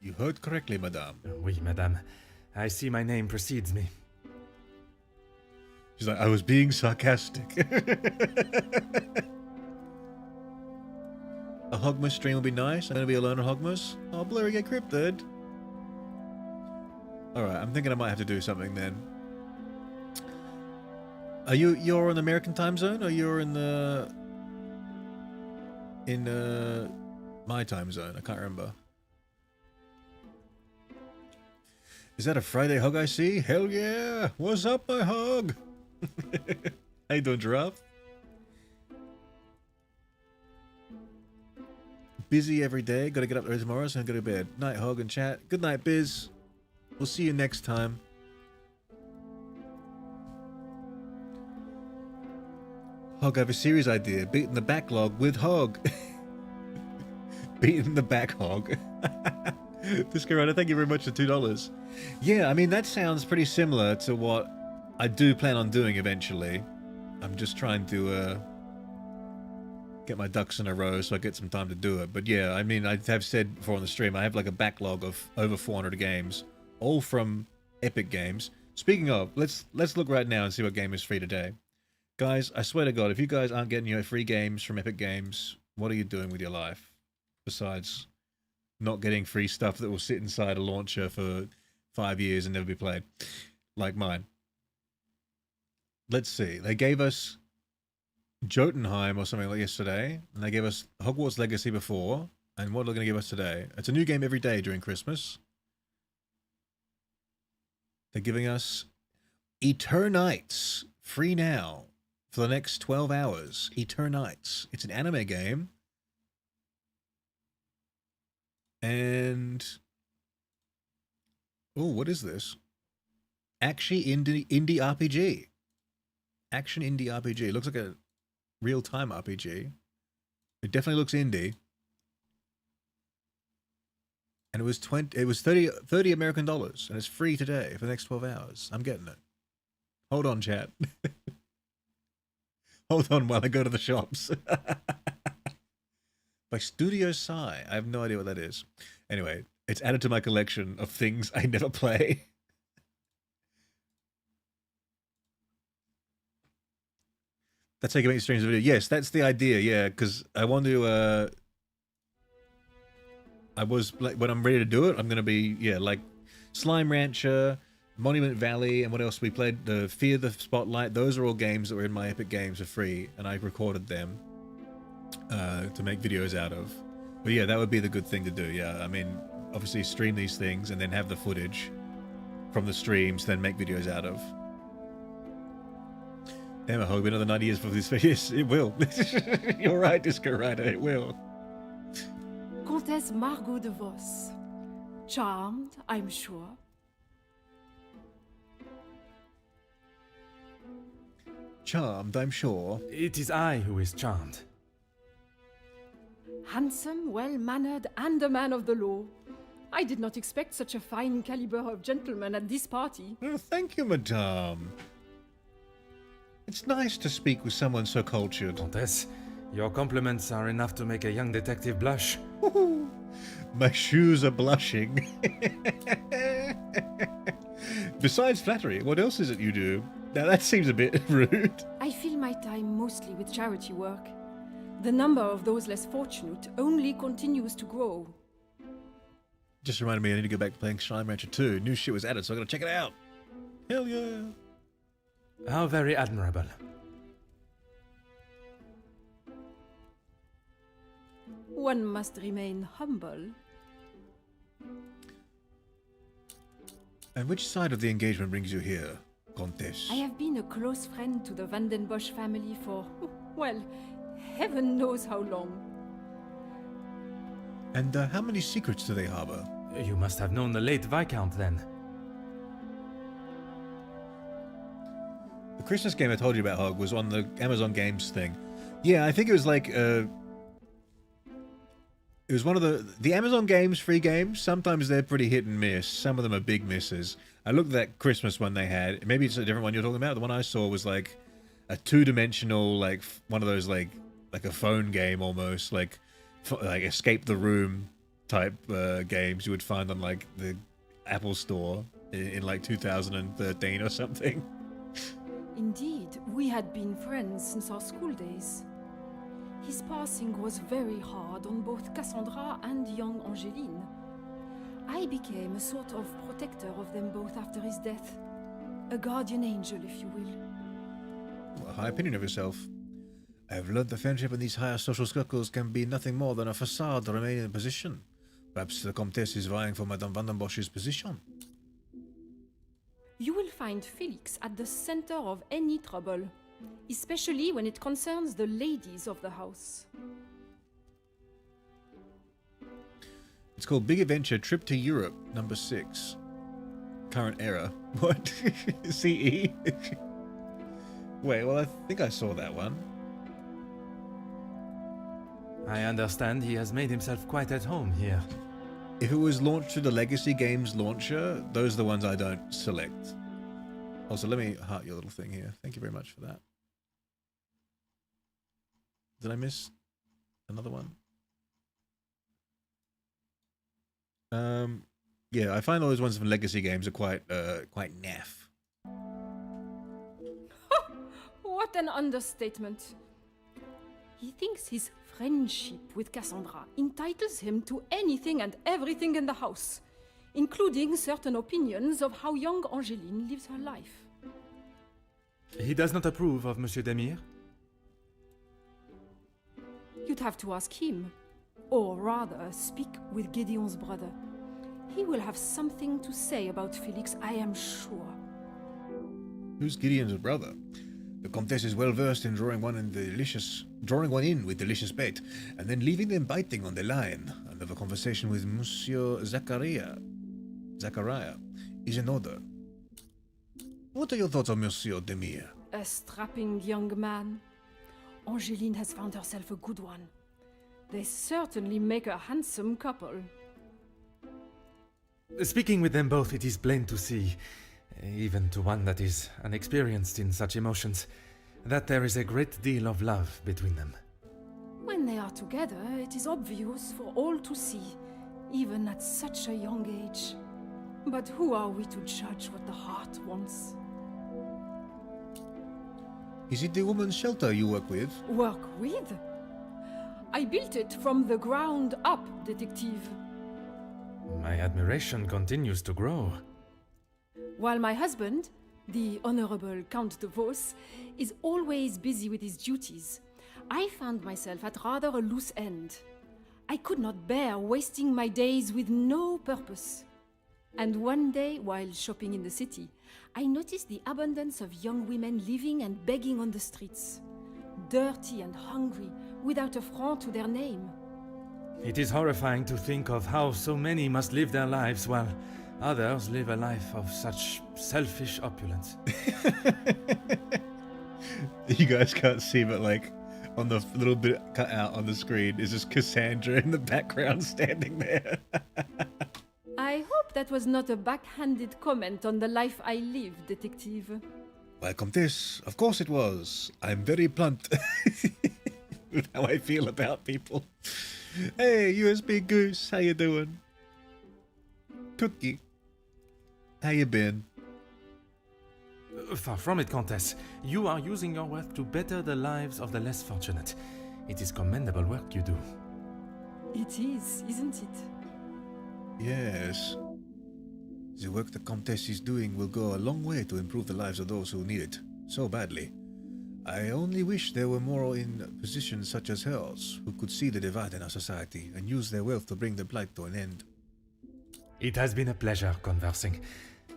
You heard correctly, madame. Oui, madame. I see my name precedes me. She's like, I was being sarcastic. A Hogmas stream will be nice. I'm going to be alone on Hogmas. Oh, blurry get cryptid. Alright, I'm thinking I might have to do something then. Are you're in the American time zone, or you're in my time zone? I can't remember. Is that a Friday hog I see? Hell yeah! What's up, my hog? How you doing, Giraffe? Busy every day. Gotta get up early tomorrow, so I'm gonna go to bed. Night, hog and chat. Good night, Biz. We'll see you next time. Hog, I have a series idea. Beating the backlog with Hog. Beating the back hog. Disco thank you very much for $2. Yeah, I mean, that sounds pretty similar to what I do plan on doing eventually. I'm just trying to get my ducks in a row so I get some time to do it. But yeah, I mean, I have said before on the stream, I have like a backlog of over 400 games, all from Epic Games. Speaking of, let's look right now and see what game is free today. Guys, I swear to God, if you guys aren't getting your free games from Epic Games, what are you doing with your life? Besides not getting free stuff that will sit inside a launcher for 5 years and never be played. Like mine. Let's see. They gave us Jotunheim or something like yesterday, and they gave us Hogwarts Legacy before, and what are they going to give us today? It's a new game every day during Christmas. They're giving us Eternites, free now, for the next 12 hours. Eternites. It's an anime game. And... oh, what is this? Action indie RPG. Action indie RPG. It looks like a real-time RPG. It definitely looks indie. And it was 30 American dollars, and it's free today for the next 12 hours. I'm getting it. Hold on, chat. Hold on while I go to the shops. By Studio Psy. I have no idea what that is. Anyway, it's added to my collection of things I never play. That's how you can make streams of video. Yes, that's the idea, yeah, because I want to, I was, like, when I'm ready to do it, I'm going to be, yeah, like, Slime Rancher, Monument Valley, and what else we played? The Fear the Spotlight. Those are all games that were in my Epic Games for free, and I recorded them to make videos out of. But yeah, that would be the good thing to do, yeah. I mean, obviously stream these things and then have the footage from the streams, then make videos out of. Damn, I hope another 90 years for this. Yes, it will. You're right, Disco Rider, it will. Comtesse Margot de Vos. Charmed, I'm sure. Charmed, I'm sure. It is I who is charmed. Handsome, well-mannered, and a man of the law. I did not expect such a fine caliber of gentleman at this party. Oh, thank you, madame. It's nice to speak with someone so cultured. Comtesse, your compliments are enough to make a young detective blush. My shoes are blushing. Besides flattery, what else is it you do? Now that seems a bit rude. I fill my time mostly with charity work. The number of those less fortunate only continues to grow. Just reminded me I need to go back to playing Slime Rancher 2. New shit was added, so I gotta check it out. Hell yeah. How very admirable. One must remain humble. And which side of the engagement brings you here, Comtesse? I have been a close friend to the Vandenbosch family for, well, heaven knows how long. And how many secrets do they harbor? You must have known the late Viscount then. The Christmas game I told you about, Hog, was on the Amazon Games thing. Yeah, I think it was like, it was one of the Amazon Games free games. Sometimes they're pretty hit and miss. Some of them are big misses. I looked at that Christmas one they had. Maybe it's a different one you're talking about. The one I saw was like a two-dimensional, like one of those like a phone game almost, like escape the room type games you would find on like the Apple Store in like 2013 or something. Indeed, we had been friends since our school days. His passing was very hard on both Cassandra and young Angeline. I became a sort of protector of them both after his death. A guardian angel, if you will. A high opinion of yourself. I have learned that friendship in these higher social circles can be nothing more than a facade to remain in a position. Perhaps the Comtesse is vying for Madame Vandenbosch's position. You will find Felix at the center of any trouble, especially when it concerns the ladies of the house. It's called Big Adventure Trip to Europe, number 6. Current era. What? CE? Wait, well, I think I saw that one. I understand he has made himself quite at home here. If it was launched through the Legacy Games launcher, those are the ones I don't select. Also, let me heart your little thing here. Thank you very much for that. Did I miss another one? Yeah, I find all those ones from Legacy Games are quite naff. What an understatement. He thinks his friendship with Cassandra entitles him to anything and everything in the house, including certain opinions of how young Angeline lives her life. He does not approve of Monsieur Demire? You'd have to ask him, or rather speak with Gideon's brother. He will have something to say about Felix, I am sure. Who's Gideon's brother? The Comtesse is well versed in drawing one in with delicious bait, and then leaving them biting on the line. Another conversation with Monsieur Zachariah is in order. What are your thoughts on Monsieur Demire? A strapping young man. Angeline has found herself a good one. They certainly make a handsome couple. Speaking with them both, it is plain to see, even to one that is unexperienced in such emotions, that there is a great deal of love between them. When they are together, it is obvious for all to see, even at such a young age. But who are we to judge what the heart wants? Is it the woman's shelter you work with? Work with? I built it from the ground up, detective. My admiration continues to grow. While my husband, the Honorable Count de Vos, is always busy with his duties, I found myself at rather a loose end. I could not bear wasting my days with no purpose. And one day, while shopping in the city, I noticed the abundance of young women living and begging on the streets. Dirty and hungry, without a franc to their name. It is horrifying to think of how so many must live their lives while others live a life of such selfish opulence. You guys can't see, but like on the little bit cut out on the screen is just Cassandra in the background standing there. I hope that was not a backhanded comment on the life I live, detective. Why, Comtesse, of course it was. I'm very blunt with how I feel about people. Hey, USB Goose, how you doing? Cookie, how you been? Far from it, Countess. You are using your wealth to better the lives of the less fortunate. It is commendable work you do. It is, isn't it? Yes. The work the Comtesse is doing will go a long way to improve the lives of those who need it so badly. I only wish there were more in positions such as hers who could see the divide in our society and use their wealth to bring the blight to an end. It has been a pleasure conversing.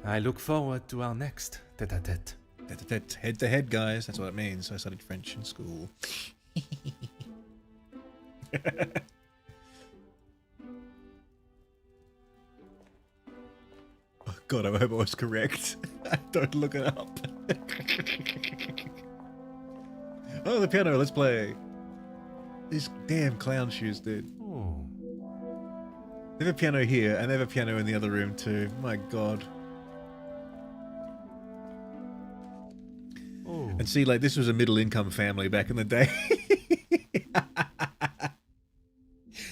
I look forward to our next tete-a-tete. Tete-a-tete, head-to-head, guys. That's what it means. I studied French in school. Oh, God, I hope I was correct. Don't look it up. Oh, the piano, let's play. These damn clown shoes, dude. Oh. They have a piano here, and they have a piano in the other room, too. My God. Oh. And see, like, this was a middle-income family back in the day.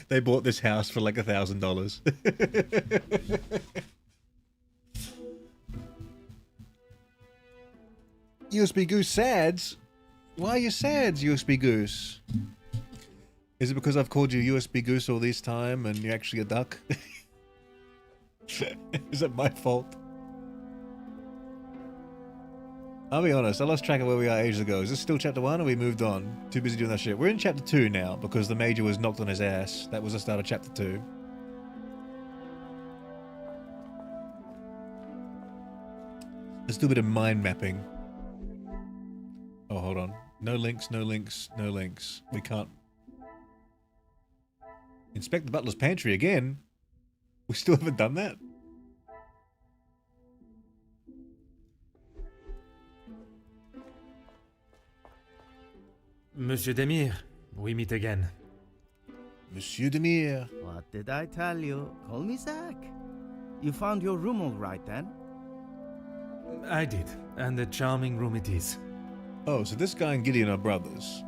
They bought this house for like $1,000. USB Goose sads? Why are you sads, USB Goose? Is it because I've called you USB Goose all this time and you're actually a duck? Is it my fault? I'll be honest, I lost track of where we are ages ago. Is this still chapter 1 or we moved on? Too busy doing that shit. We're in chapter 2 now because the Major was knocked on his ass. That was the start of chapter 2. Let's do a bit of mind mapping. Oh, hold on. No links, no links, no links. We can't... Inspect the butler's pantry again? We still haven't done that? Monsieur Demir, we meet again. Monsieur Demir. What did I tell you? Call me Zach. You found your room all right then? I did, and a charming room it is. Oh, so this guy and Gideon are brothers.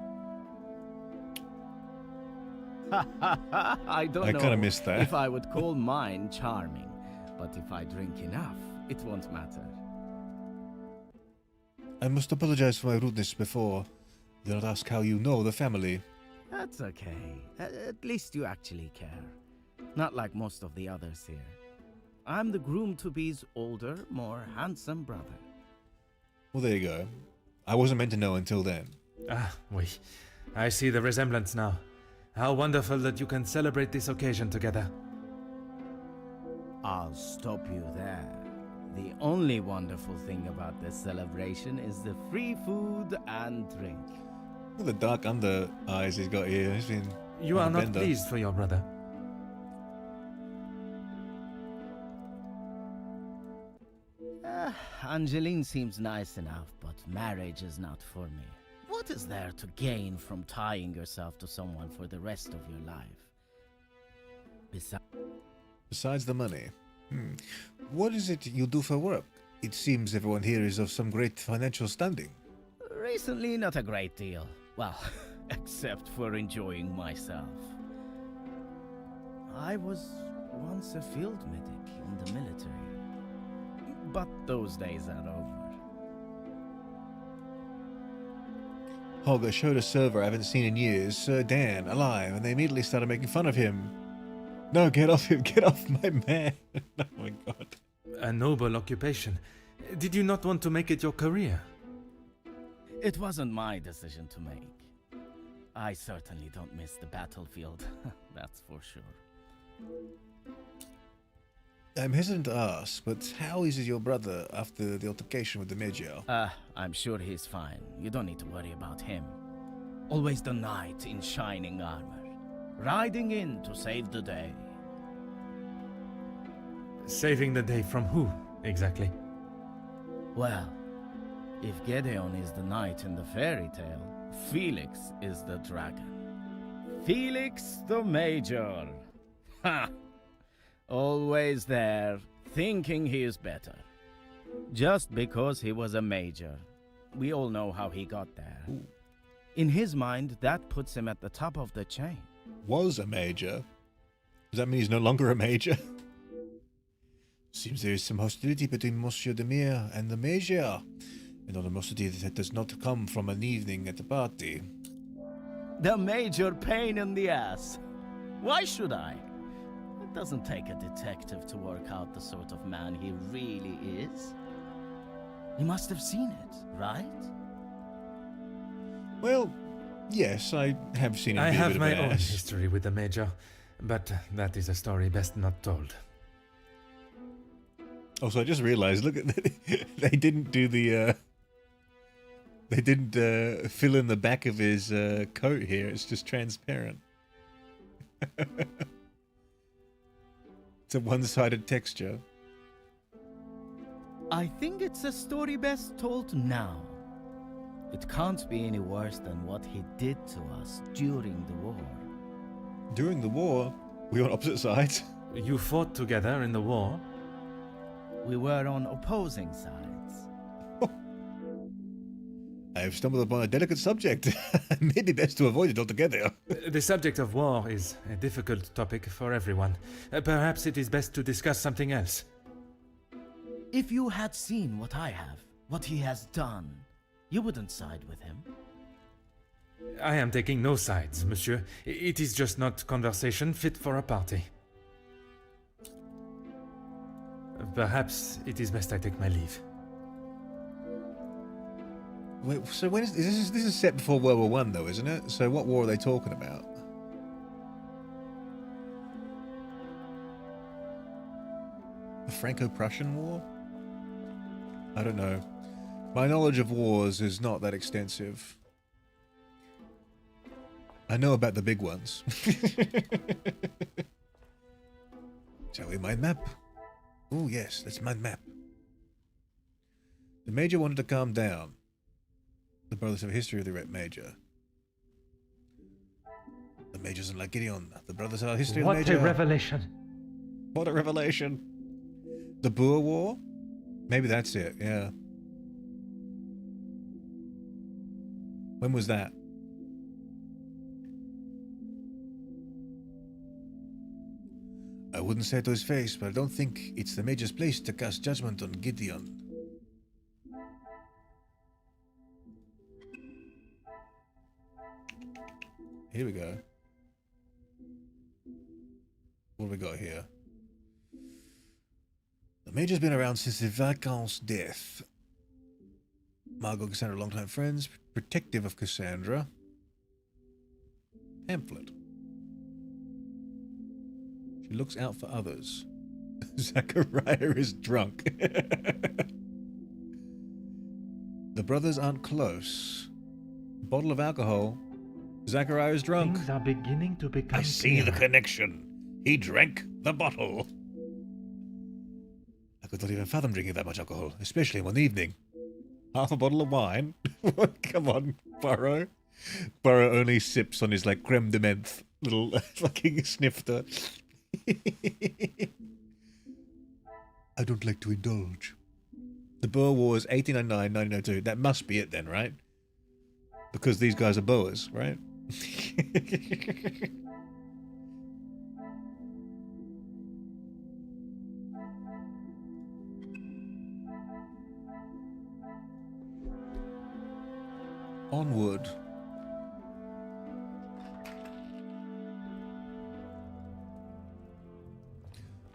I don't know kind of missed that. if I would call mine charming, but if I drink enough, it won't matter. I must apologize for my rudeness before. Do not ask how you know the family. That's okay. At least you actually care. Not like most of the others here. I'm the groom-to-be's older, more handsome brother. Well, there you go. I wasn't meant to know until then. Ah, oui. I see the resemblance now. How wonderful that you can celebrate this occasion together. I'll stop you there. The only wonderful thing about this celebration is the free food and drink. Look at the dark under eyes he's got here. He's been You on are a not bender. pleased for your brother. Angeline seems nice enough, but marriage is not for me. What is there to gain from tying yourself to someone for the rest of your life? Besides the money. What is it you do for work? It seems everyone here is of some great financial standing. Recently, not a great deal. Well, except for enjoying myself. I was once a field medic in the military. But those days are over. Hog, I showed a server I haven't seen in years, Sir Dan, alive, and they immediately started making fun of him. No, get off him, get off my man. Oh my God. A noble occupation. Did you not want to make it your career? It wasn't my decision to make. I certainly don't miss the battlefield, that's for sure. I'm hesitant to ask, but how is your brother after the altercation with the Major? I'm sure he's fine. You don't need to worry about him. Always the knight in shining armor, riding in to save the day. Saving the day from who, exactly? Well, if Gedeon is the knight in the fairy tale, Felix is the dragon. Felix the Major. Ha! Always there, thinking he is better. Just because he was a major. We all know how he got there. Ooh. In his mind, that puts him at the top of the chain. Was a major? Does that mean he's no longer a major? Seems there is some hostility between Monsieur Demir and the Major. An animosity that does not come from an evening at the party. The major pain in the ass. Why should I? It doesn't take a detective to work out the sort of man he really is. You must have seen it, right? Well, yes, I have seen him I be a have bit of my an own ass. history with the Major, but that is a story best not told. Also, I just realized, look at they didn't do the they didn't fill in the back of his coat here. It's just transparent. It's a one-sided texture. I think it's a story best told now. It can't be any worse than what he did to us during the war. During the war, we were on opposite sides. You fought together in the war? We were on opposing sides. I've stumbled upon a delicate subject. Maybe best to avoid it altogether. The subject of war is a difficult topic for everyone. Perhaps it is best to discuss something else. If you had seen what I have, what he has done, you wouldn't side with him. I am taking no sides, monsieur. It is just not conversation fit for a party. Perhaps it is best I take my leave. Wait, so when is this is set before World War One, though, isn't it? So what war are they talking about? The Franco-Prussian War? I don't know. My knowledge of wars is not that extensive. I know about the big ones. Shall we mind map? Oh yes, let's mind map. The Major wanted to calm down. The brothers have a history of the Major. The Major doesn't like Gideon. The brothers have a history of the Major. What a revelation! What a revelation! The Boer War? Maybe that's it, yeah. When was that? I wouldn't say it to his face, but I don't think it's the Major's place to cast judgment on Gideon. Here we go. What have we got here? The Major's been around since the Viscount's death. Margot and Cassandra are longtime friends, protective of Cassandra. Pamphlet. She looks out for others. Zachariah is drunk. The brothers aren't close. Bottle of alcohol. Zachariah is drunk. Things are beginning to become I see the clearer. connection. He drank the bottle. I could not even fathom drinking that much alcohol, especially in one evening. Half a bottle of wine? Come on, Burrow. Burrow only sips on his, like, creme de menthe little fucking snifter. I don't like to indulge. The Boer War is 1899, 1902. That must be it then, right? Because these guys are Boers, right? Onward.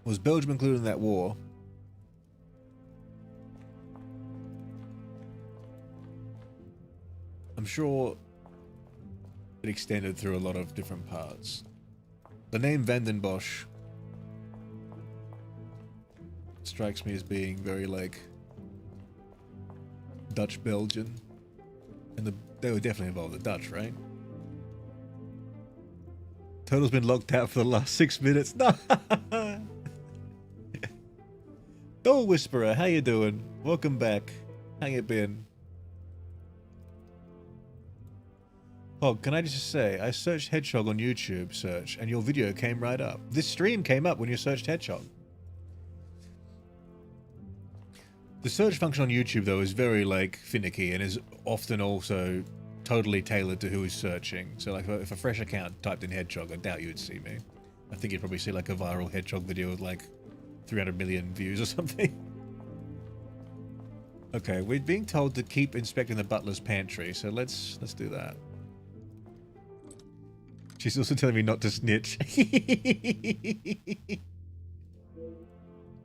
Was Belgium included in that war? I'm sure it extended through a lot of different parts. The name Van den Bosch strikes me as being very, like, Dutch-Belgian. And they were definitely involved with the Dutch, right? Turtle's been locked out for the last 6 minutes. No! Door Whisperer, how you doing? Welcome back. How you been? Hog, can I just say, I searched Hedgehog on YouTube search, and your video came right up. This stream came up when you searched Hedgehog. The search function on YouTube, though, is very, like, finicky, and is often also totally tailored to who is searching. So, like, if a fresh account typed in Hedgehog, I doubt you would see me. I think you'd probably see, like, a viral Hedgehog video with, like, 300 million views or something. Okay, we're being told to keep inspecting the butler's pantry, so let's do that. She's also telling me not to snitch.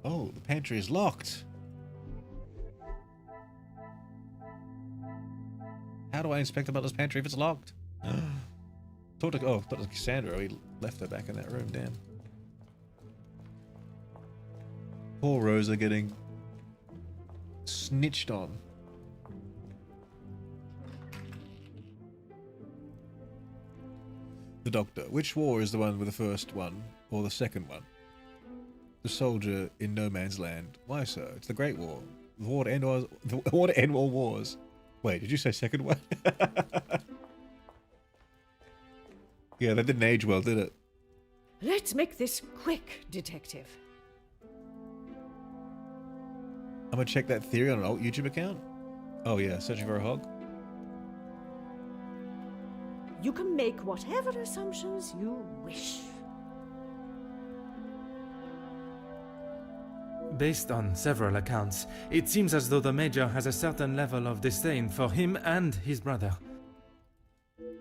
Oh, the pantry is locked. How do I inspect the butler's pantry if it's locked? Talk to Cassandra. He left her back in that room, damn. Poor Rosa getting snitched on. The Doctor. Which war is the one with the first one, or the second one? The soldier in no man's land. Why so? It's the Great War. The war to end all wars. Wait, did you say second one? Yeah, that didn't age well, did it? Let's make this quick, Detective. I'm gonna check that theory on an alt YouTube account. Oh yeah, searching for a hog. You can make whatever assumptions you wish. Based on several accounts, it seems as though the Major has a certain level of disdain for him and his brother.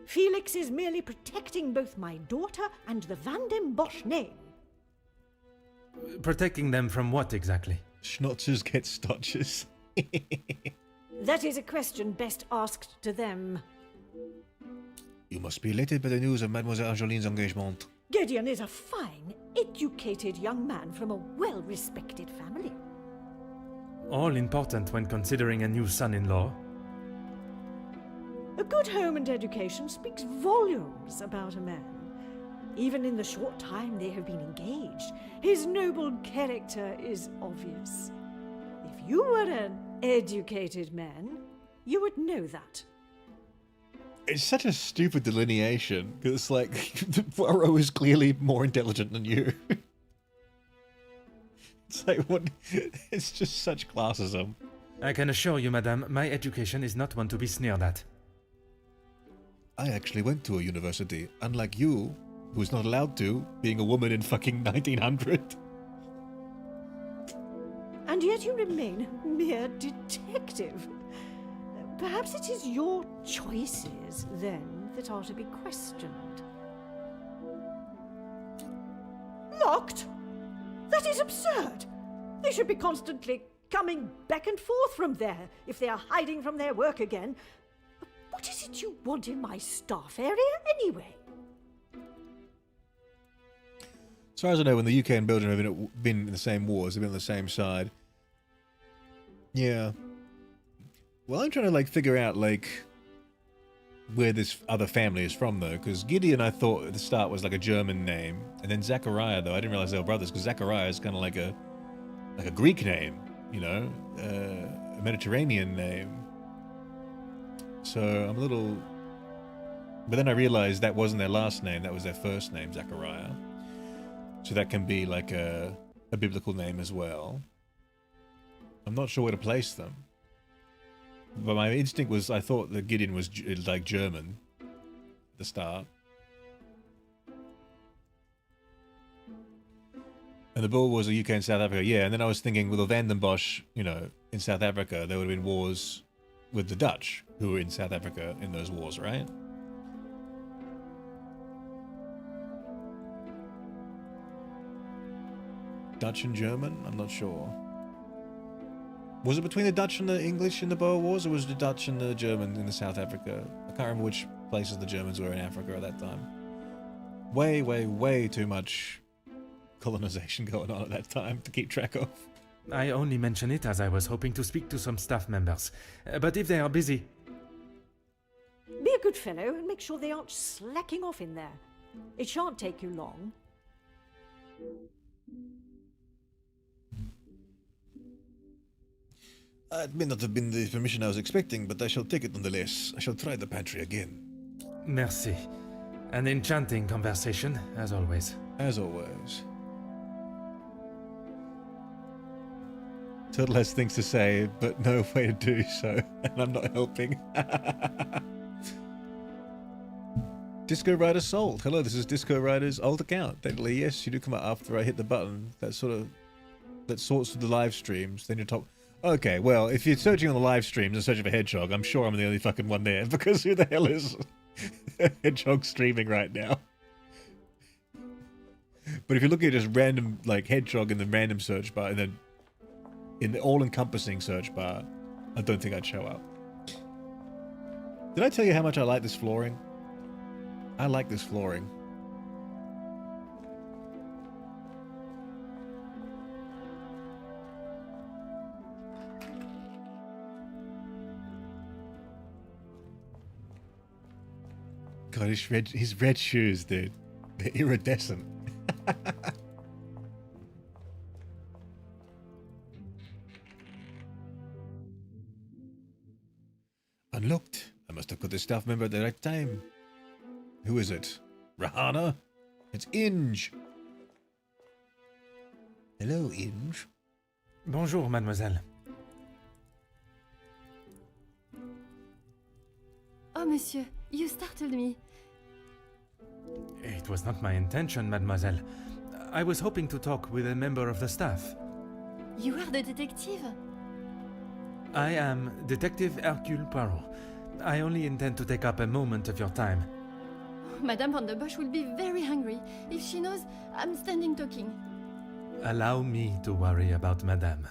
Felix is merely protecting both my daughter and the Van den Bosch name. Protecting them from what exactly? Schnotzers get stotches. That is a question best asked to them. You must be elated by the news of Mademoiselle Angeline's engagement. Gideon is a fine, educated young man from a well-respected family. All important when considering a new son-in-law. A good home and education speaks volumes about a man. Even in the short time they have been engaged, his noble character is obvious. If you were an educated man, you would know that. It's such a stupid delineation, because it's like, Poirot is clearly more intelligent than you. It's like, what? It's just such classism. I can assure you, madame, my education is not one to be sneered at. I actually went to a university, unlike you, who's not allowed to, being a woman in fucking 1900. And yet you remain a mere detective. Perhaps it is your choices, then, that are to be questioned. Locked? That is absurd! They should be constantly coming back and forth from there, if they are hiding from their work again. What is it you want in my staff area, anyway? As far as I know, when the UK and Belgium have been in the same wars, they've been on the same side. Yeah. Well, I'm trying to, like, figure out, like, where this other family is from, though, because Gideon, I thought at the start was, like, a German name, and then Zachariah, though, I didn't realize they were brothers, because Zachariah is kind of like a Greek name, you know, a Mediterranean name. So I'm a little... But then I realized that wasn't their last name, that was their first name, Zachariah. So that can be, like, a biblical name as well. I'm not sure where to place them. But my instinct was, I thought that Gideon was, like, German at the start. And the Bull was the UK and South Africa, yeah. And then I was thinking, with the Van den Bosch, you know, in South Africa, there would have been wars with the Dutch, who were in South Africa in those wars, right? Dutch and German? I'm not sure. Was it between the Dutch and the English in the Boer Wars, or was it the Dutch and the German in the South Africa? I can't remember which places the Germans were in Africa at that time. Way, way, way too much colonization going on at that time to keep track of. I only mention it as I was hoping to speak to some staff members. But if they are busy... Be a good fellow and make sure they aren't slacking off in there. It shan't take you long. It may not have been the permission I was expecting, but I shall take it nonetheless. I shall try the pantry again. Merci. An enchanting conversation, as always. As always. Turtle has things to say, but no way to do so, and I'm not helping. Disco Rider Sold. Hello, this is Disco Rider's old account. Technically, yes, you do come out after I hit the button. That sorts through the live streams. Then you talk. Okay, well, if you're searching on the live streams and searching for Hedgehog, I'm sure I'm the only fucking one there, because who the hell is Hedgehog streaming right now? But if you're looking at just random, like, Hedgehog in the random search bar, and then in the all-encompassing search bar, I don't think I'd show up. Did I tell you how much I like this flooring? I like this flooring. God, his red shoes, dude. They're iridescent. Unlocked. I must have got the staff member at the right time. Who is it? Rahana? It's Inge. Hello, Inge. Bonjour, mademoiselle. Oh, monsieur, you startled me. It was not my intention, mademoiselle. I was hoping to talk with a member of the staff. You are the detective? I am Detective Hercule Poirot. I only intend to take up a moment of your time. Madame Van der Bosch will be very hungry if she knows I'm standing talking. Allow me to worry about madame.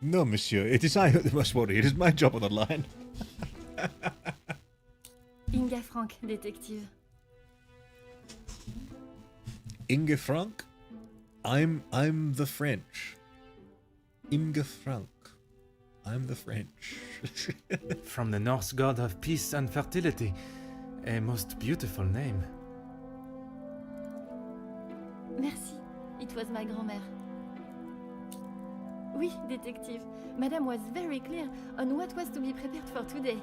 No, monsieur. It is I who must worry. It is my job on the line. Inga Frank, detective. Inge Frank? I'm the French. Inge Frank. I'm the French. From the Norse god of peace and fertility. A most beautiful name. Merci. It was my grand-mère. Oui, detective. Madame was very clear on what was to be prepared for today.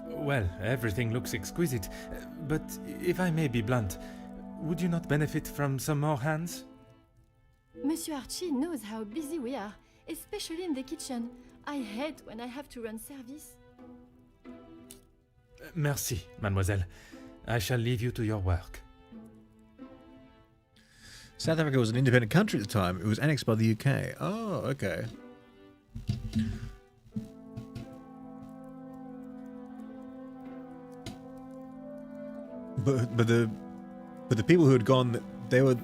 Well, everything looks exquisite, but if I may be blunt, would you not benefit from some more hands? Monsieur Archie knows how busy we are, especially in the kitchen. I hate when I have to run service. Merci, mademoiselle. I shall leave you to your work. South Africa was an independent country at the time. It was annexed by the UK. Oh, okay. But the people who had gone, they would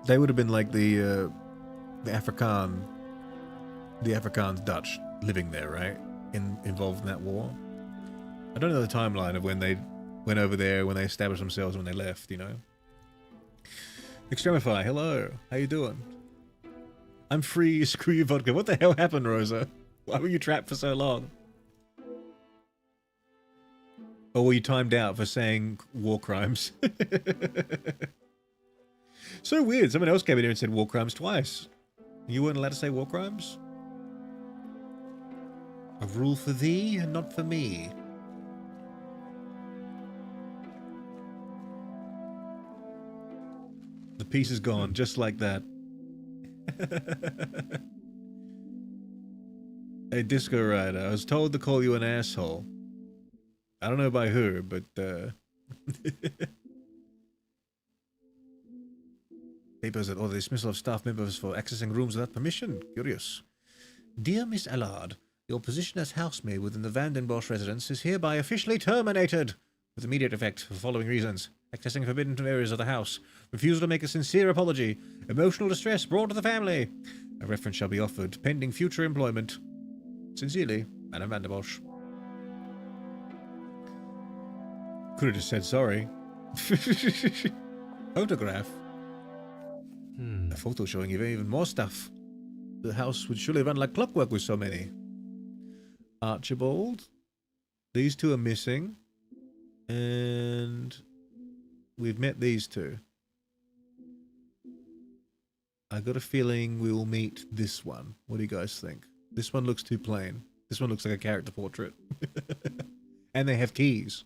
have been like the Afrikaans Dutch living there, right? Involved in that war. I don't know the timeline of when they went over there, when they established themselves, when they left, you know. Extremify, hello. How you doing? I'm free, screw you vodka. What the hell happened, Rosa? Why were you trapped for so long? Or were you timed out for saying war crimes? So weird. Someone else came in here and said war crimes twice. You weren't allowed to say war crimes? A rule for thee and not for me. The piece is gone, just like that. Hey, Disco Rider, I was told to call you an asshole. I don't know by who, but, Papers that order dismissal of staff members for accessing rooms without permission. Curious. Dear Miss Allard, your position as housemaid within the Van den Bosch residence is hereby officially terminated with immediate effect for the following reasons. Accessing forbidden areas of the house, refusal to make a sincere apology, emotional distress brought to the family. A reference shall be offered pending future employment. Sincerely, Madame Van der Bosch. Could have just said sorry. Photograph. A photo showing even more stuff. The house would surely run like clockwork with so many. Archibald. These two are missing. And we've met these two. I got a feeling we will meet this one. What do you guys think? This one looks too plain. This one looks like a character portrait. And they have keys.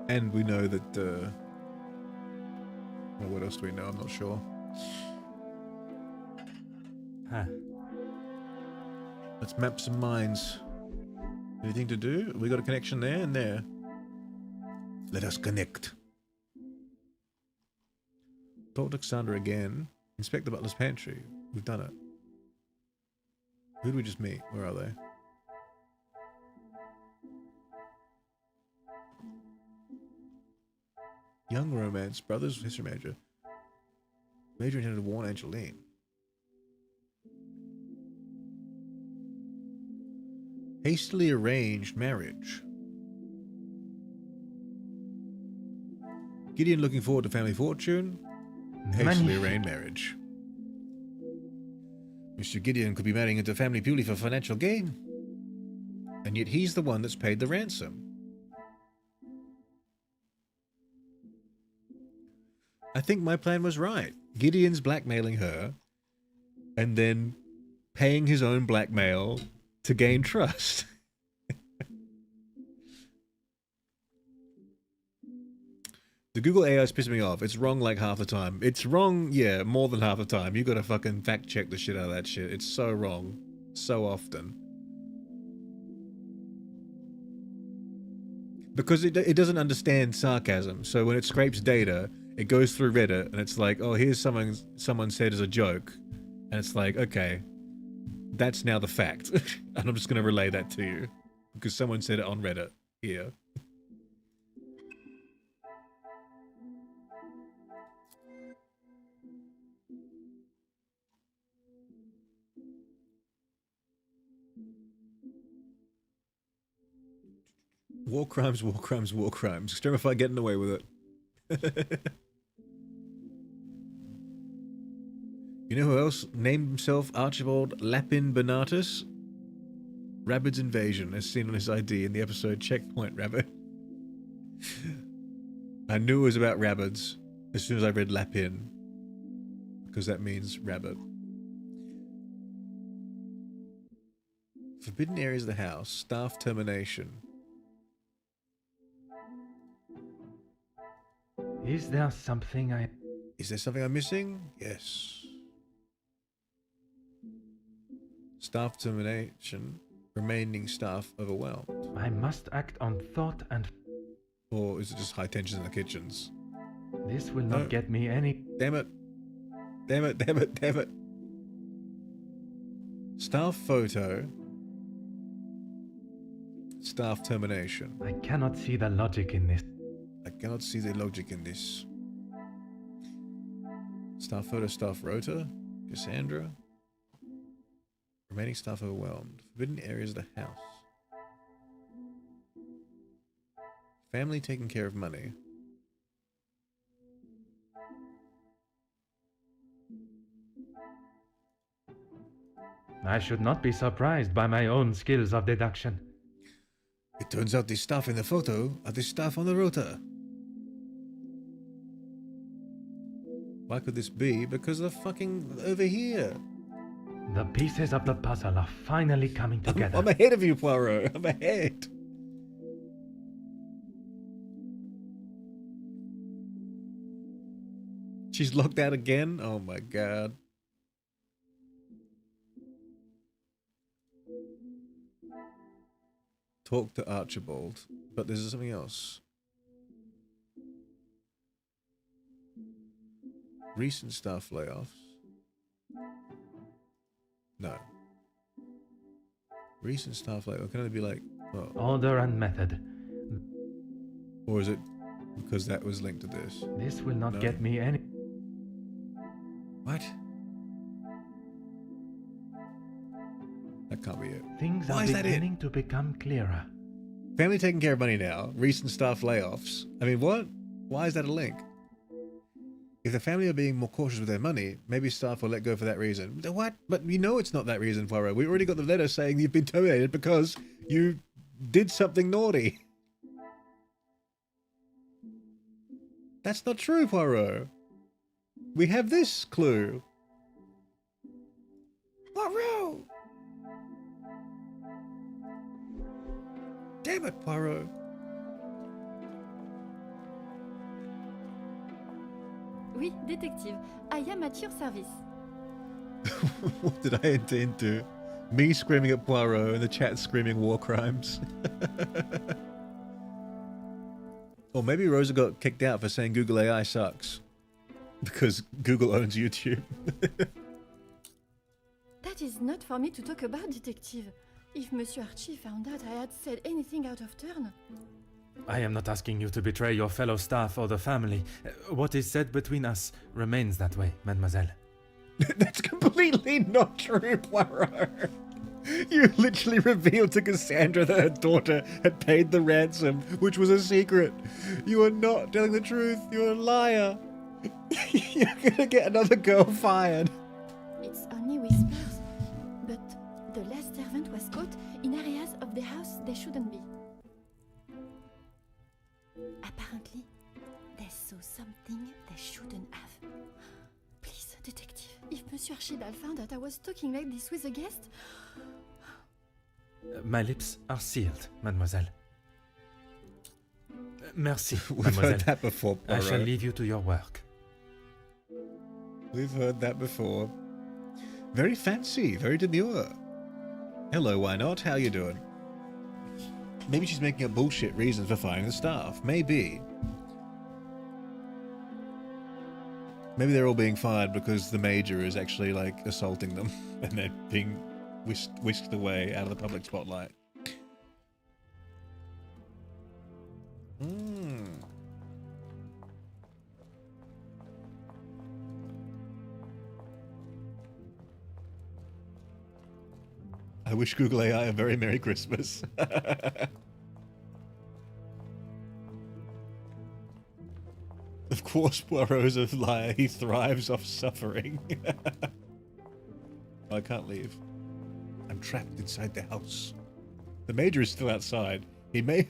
And we know that, well, what else do we know? I'm not sure. Huh. Let's map some minds. Anything to do? We got a connection there and there. Let us connect. Talk to Cassandra again. Inspect the butler's pantry. We've done it. Who did we just meet? Where are they? Young romance, brothers, history major. Major intended to warn Angeline. Hastily arranged marriage. Gideon looking forward to family fortune. Hastily arranged marriage. Mr. Gideon could be marrying into a family purely for financial gain. And yet he's the one that's paid the ransom. I think my plan was right. Gideon's blackmailing her and then paying his own blackmail to gain trust. The Google AI is pissing me off. It's wrong like half the time. It's wrong, yeah, more than half the time. You gotta fucking fact check the shit out of that shit. It's so wrong. So often. Because it doesn't understand sarcasm. So when it scrapes data, it goes through Reddit and it's like, oh, here's someone said as a joke. And it's like, okay, that's now the fact. And I'm just gonna relay that to you. Because someone said it on Reddit here. War crimes, war crimes, war crimes. Extremify getting away with it. You know who else named himself Archibald Lapin Benatus? Rabbit's Invasion, as seen on his ID in the episode Checkpoint Rabbit. I knew it was about rabbits as soon as I read Lapin, because that means rabbit. Forbidden areas of the house, staff termination. Is there something I'm missing? Yes. Staff termination. Remaining staff overwhelmed. I must act on thought and... Or is it just high tension in the kitchens? This will not get me any... Damn it. Damn it, damn it, damn it. Staff photo. Staff termination. I cannot see the logic in this. I cannot see the logic in this. Staff photo, staff rota. Cassandra. Remaining staff overwhelmed. Forbidden areas of the house. Family taking care of money. I should not be surprised by my own skills of deduction. It turns out the staff in the photo are the staff on the rota. Why could this be? Because they're fucking over here. The pieces of the puzzle are finally coming together. I'm ahead of you, Poirot. I'm ahead. She's locked out again? Oh my god. Talk to Archibald. But there's something else. Recent staff layoffs. No. Recent staff layoff can only be like... Oh. Order and method. Or is it because that was linked to this? This will not get me any... What? That can't be it. Things are beginning to become clearer. Family taking care of money now. Recent staff layoffs. I mean, what? Why is that a link? If the family are being more cautious with their money, maybe staff will let go for that reason. What? But you know it's not that reason, Poirot. We already got the letter saying you've been terminated because you did something naughty. That's not true, Poirot. We have this clue. Poirot! Damn it, Poirot. Oui, détective. I am at your service. What did I enter into? Me screaming at Poirot and the chat screaming war crimes. Or maybe Rosa got kicked out for saying Google AI sucks. Because Google owns YouTube. That is not for me to talk about, detective. If Monsieur Archie found out I had said anything out of turn. I am not asking you to betray your fellow staff or the family. What is said between us remains that way, mademoiselle. That's completely not true, Poirot. You literally revealed to Cassandra that her daughter had paid the ransom, which was a secret. You are not telling the truth. You're a liar. You're gonna get another girl fired. It's only whispers. But the last servant was caught in areas of the house they shouldn't be. Apparently, they saw something they shouldn't have. Please, detective, if Monsieur Archibald found out I was talking like this with a guest... My lips are sealed, mademoiselle. Merci, We've mademoiselle. heard that before, I shall Poirot. leave you to your work. We've heard that before. Very fancy, very demure. Hello, why not? How you doing? Maybe she's making up bullshit reasons for firing the staff. Maybe. Maybe they're all being fired because the major is actually, like, assaulting them. And they're being whisked away out of the public spotlight. I wish Google AI a very Merry Christmas. Of course, Poirot's a liar. He thrives off suffering. I can't leave. I'm trapped inside the house. The major is still outside. He may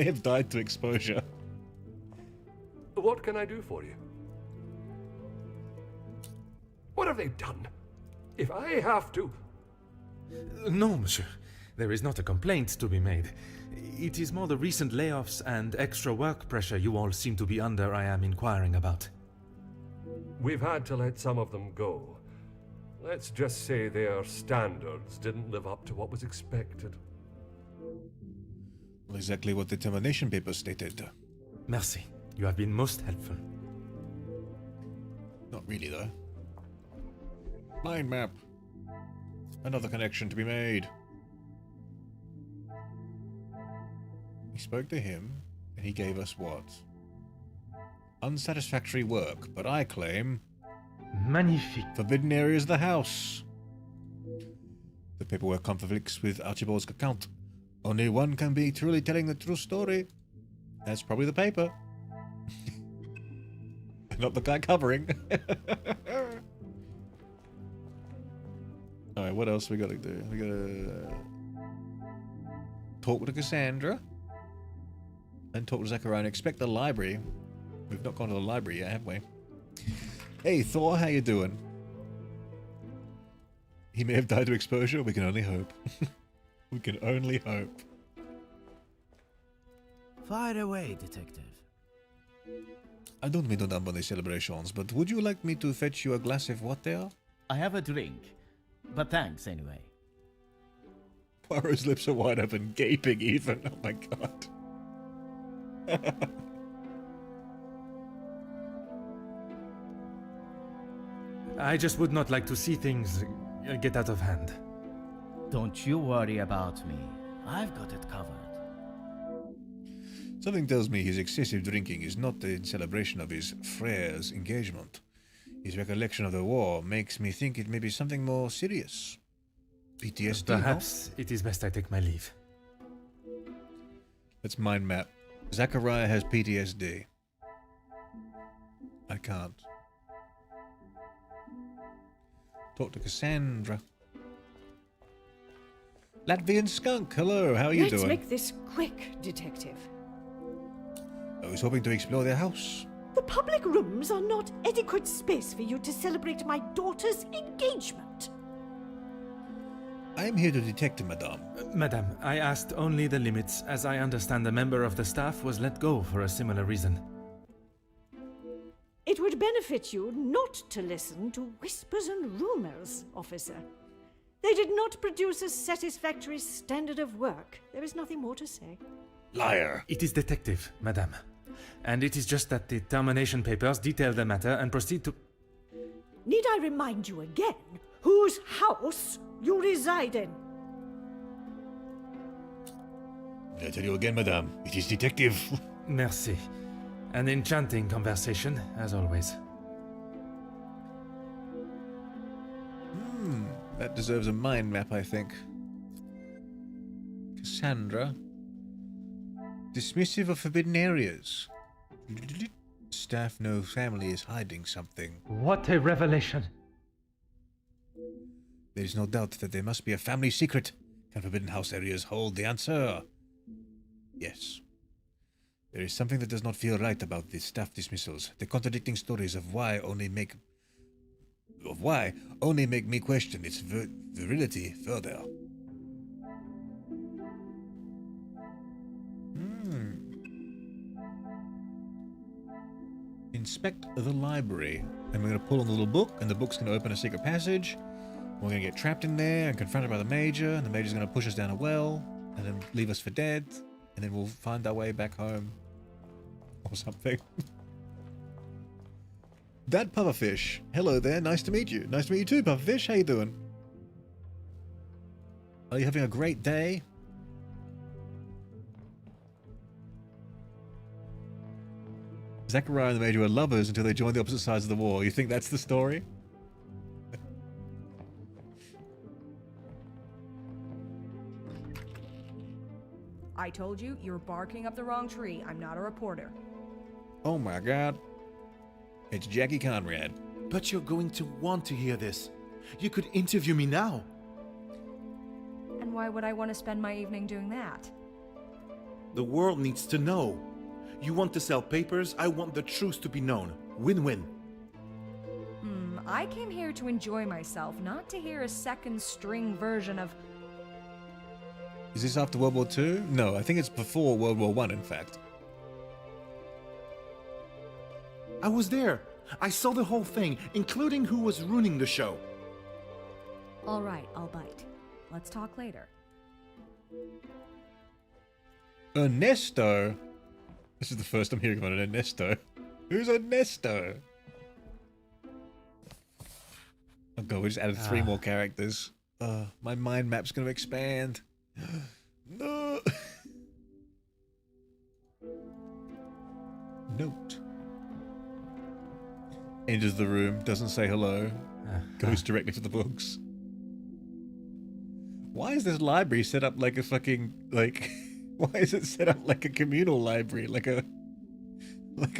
have died to exposure. What can I do for you? What have they done? If I have to... No, monsieur. There is not a complaint to be made. It is more the recent layoffs and extra work pressure you all seem to be under I am inquiring about. We've had to let some of them go. Let's just say their standards didn't live up to what was expected. Well, exactly what the termination papers stated. Merci. You have been most helpful. Not really, though. Mind map. Another connection to be made. We spoke to him, and he gave us what? Unsatisfactory work, but I claim... Magnifique. Forbidden areas of the house. The paperwork conflicts with Archibald's account. Only one can be truly telling the true story. That's probably the paper. Not the guy covering. Alright, what else we gotta do? We gotta talk to Cassandra. And talk to Zachariah and expect the library. We've not gone to the library yet, have we? Hey, Thor, how you doing? He may have died to exposure. We can only hope. We can only hope. Fire away, detective. I don't mean to dampen the celebrations, but would you like me to fetch you a glass of water? I have a drink, but thanks anyway. Poirot's lips are wide open, gaping even. Oh my god. I just would not like to see things get out of hand. Don't you worry about me. I've got it covered. Something tells me his excessive drinking is not in celebration of his frere's engagement. His recollection of the war makes me think it may be something more serious. PTSD, Perhaps it is best I take my leave. Let's mind map. Zachariah has PTSD. I can't. Talk to Cassandra. Latvian skunk, hello, how are you Let's doing? make this quick, Detective. I was hoping to explore their house. The public rooms are not adequate space for you to celebrate my daughter's engagement. I am here to detect, madame. Madame, I asked only the limits, as I understand a member of the staff was let go for a similar reason. It would benefit you not to listen to whispers and rumors, officer. They did not produce a satisfactory standard of work. There is nothing more to say. Liar. It is detective, madame. And it is just that the termination papers detail the matter and proceed to... Need I remind you again whose house you reside in? I tell you again, madame, it is detective. Merci. An enchanting conversation, as always. That deserves a mind map, I think. Cassandra. Dismissive of forbidden areas. Staff know family is hiding something. What a revelation! There is no doubt that there must be a family secret. Can forbidden house areas hold the answer? Yes. There is something that does not feel right about the staff dismissals. The contradicting stories of why only make me question its virility further. Inspect the library. And we're going to pull on the little book, and the book's going to open a secret passage. We're going to get trapped in there and confronted by the Major, and the Major's going to push us down a well, and then leave us for dead, and then we'll find our way back home. Or something. That Pufferfish. Hello there, nice to meet you. Nice to meet you too, Pufferfish. How you doing? Are you having a great day? Zachariah and the Major were lovers until they joined the opposite sides of the war. You think that's the story? I told you, you're barking up the wrong tree. I'm not a reporter. Oh my god. It's Jackie Conrad. But you're going to want to hear this. You could interview me now. And why would I want to spend my evening doing that? The world needs to know. You want to sell papers, I want the truth to be known. Win-win. I came here to enjoy myself, not to hear a second-string version of... Is this after World War II? No, I think it's before World War I, in fact. I was there. I saw the whole thing, including who was ruining the show. All right, I'll bite. Let's talk later. Ernesto? This is the first I'm hearing about an Ernesto. Who's Ernesto? Oh god, we just added 3 more characters. My mind map's gonna expand. No! Note. Enters the room, doesn't say hello, goes directly to the books. Why is this library set up like a fucking, like... Why is it set up like a communal library? Like a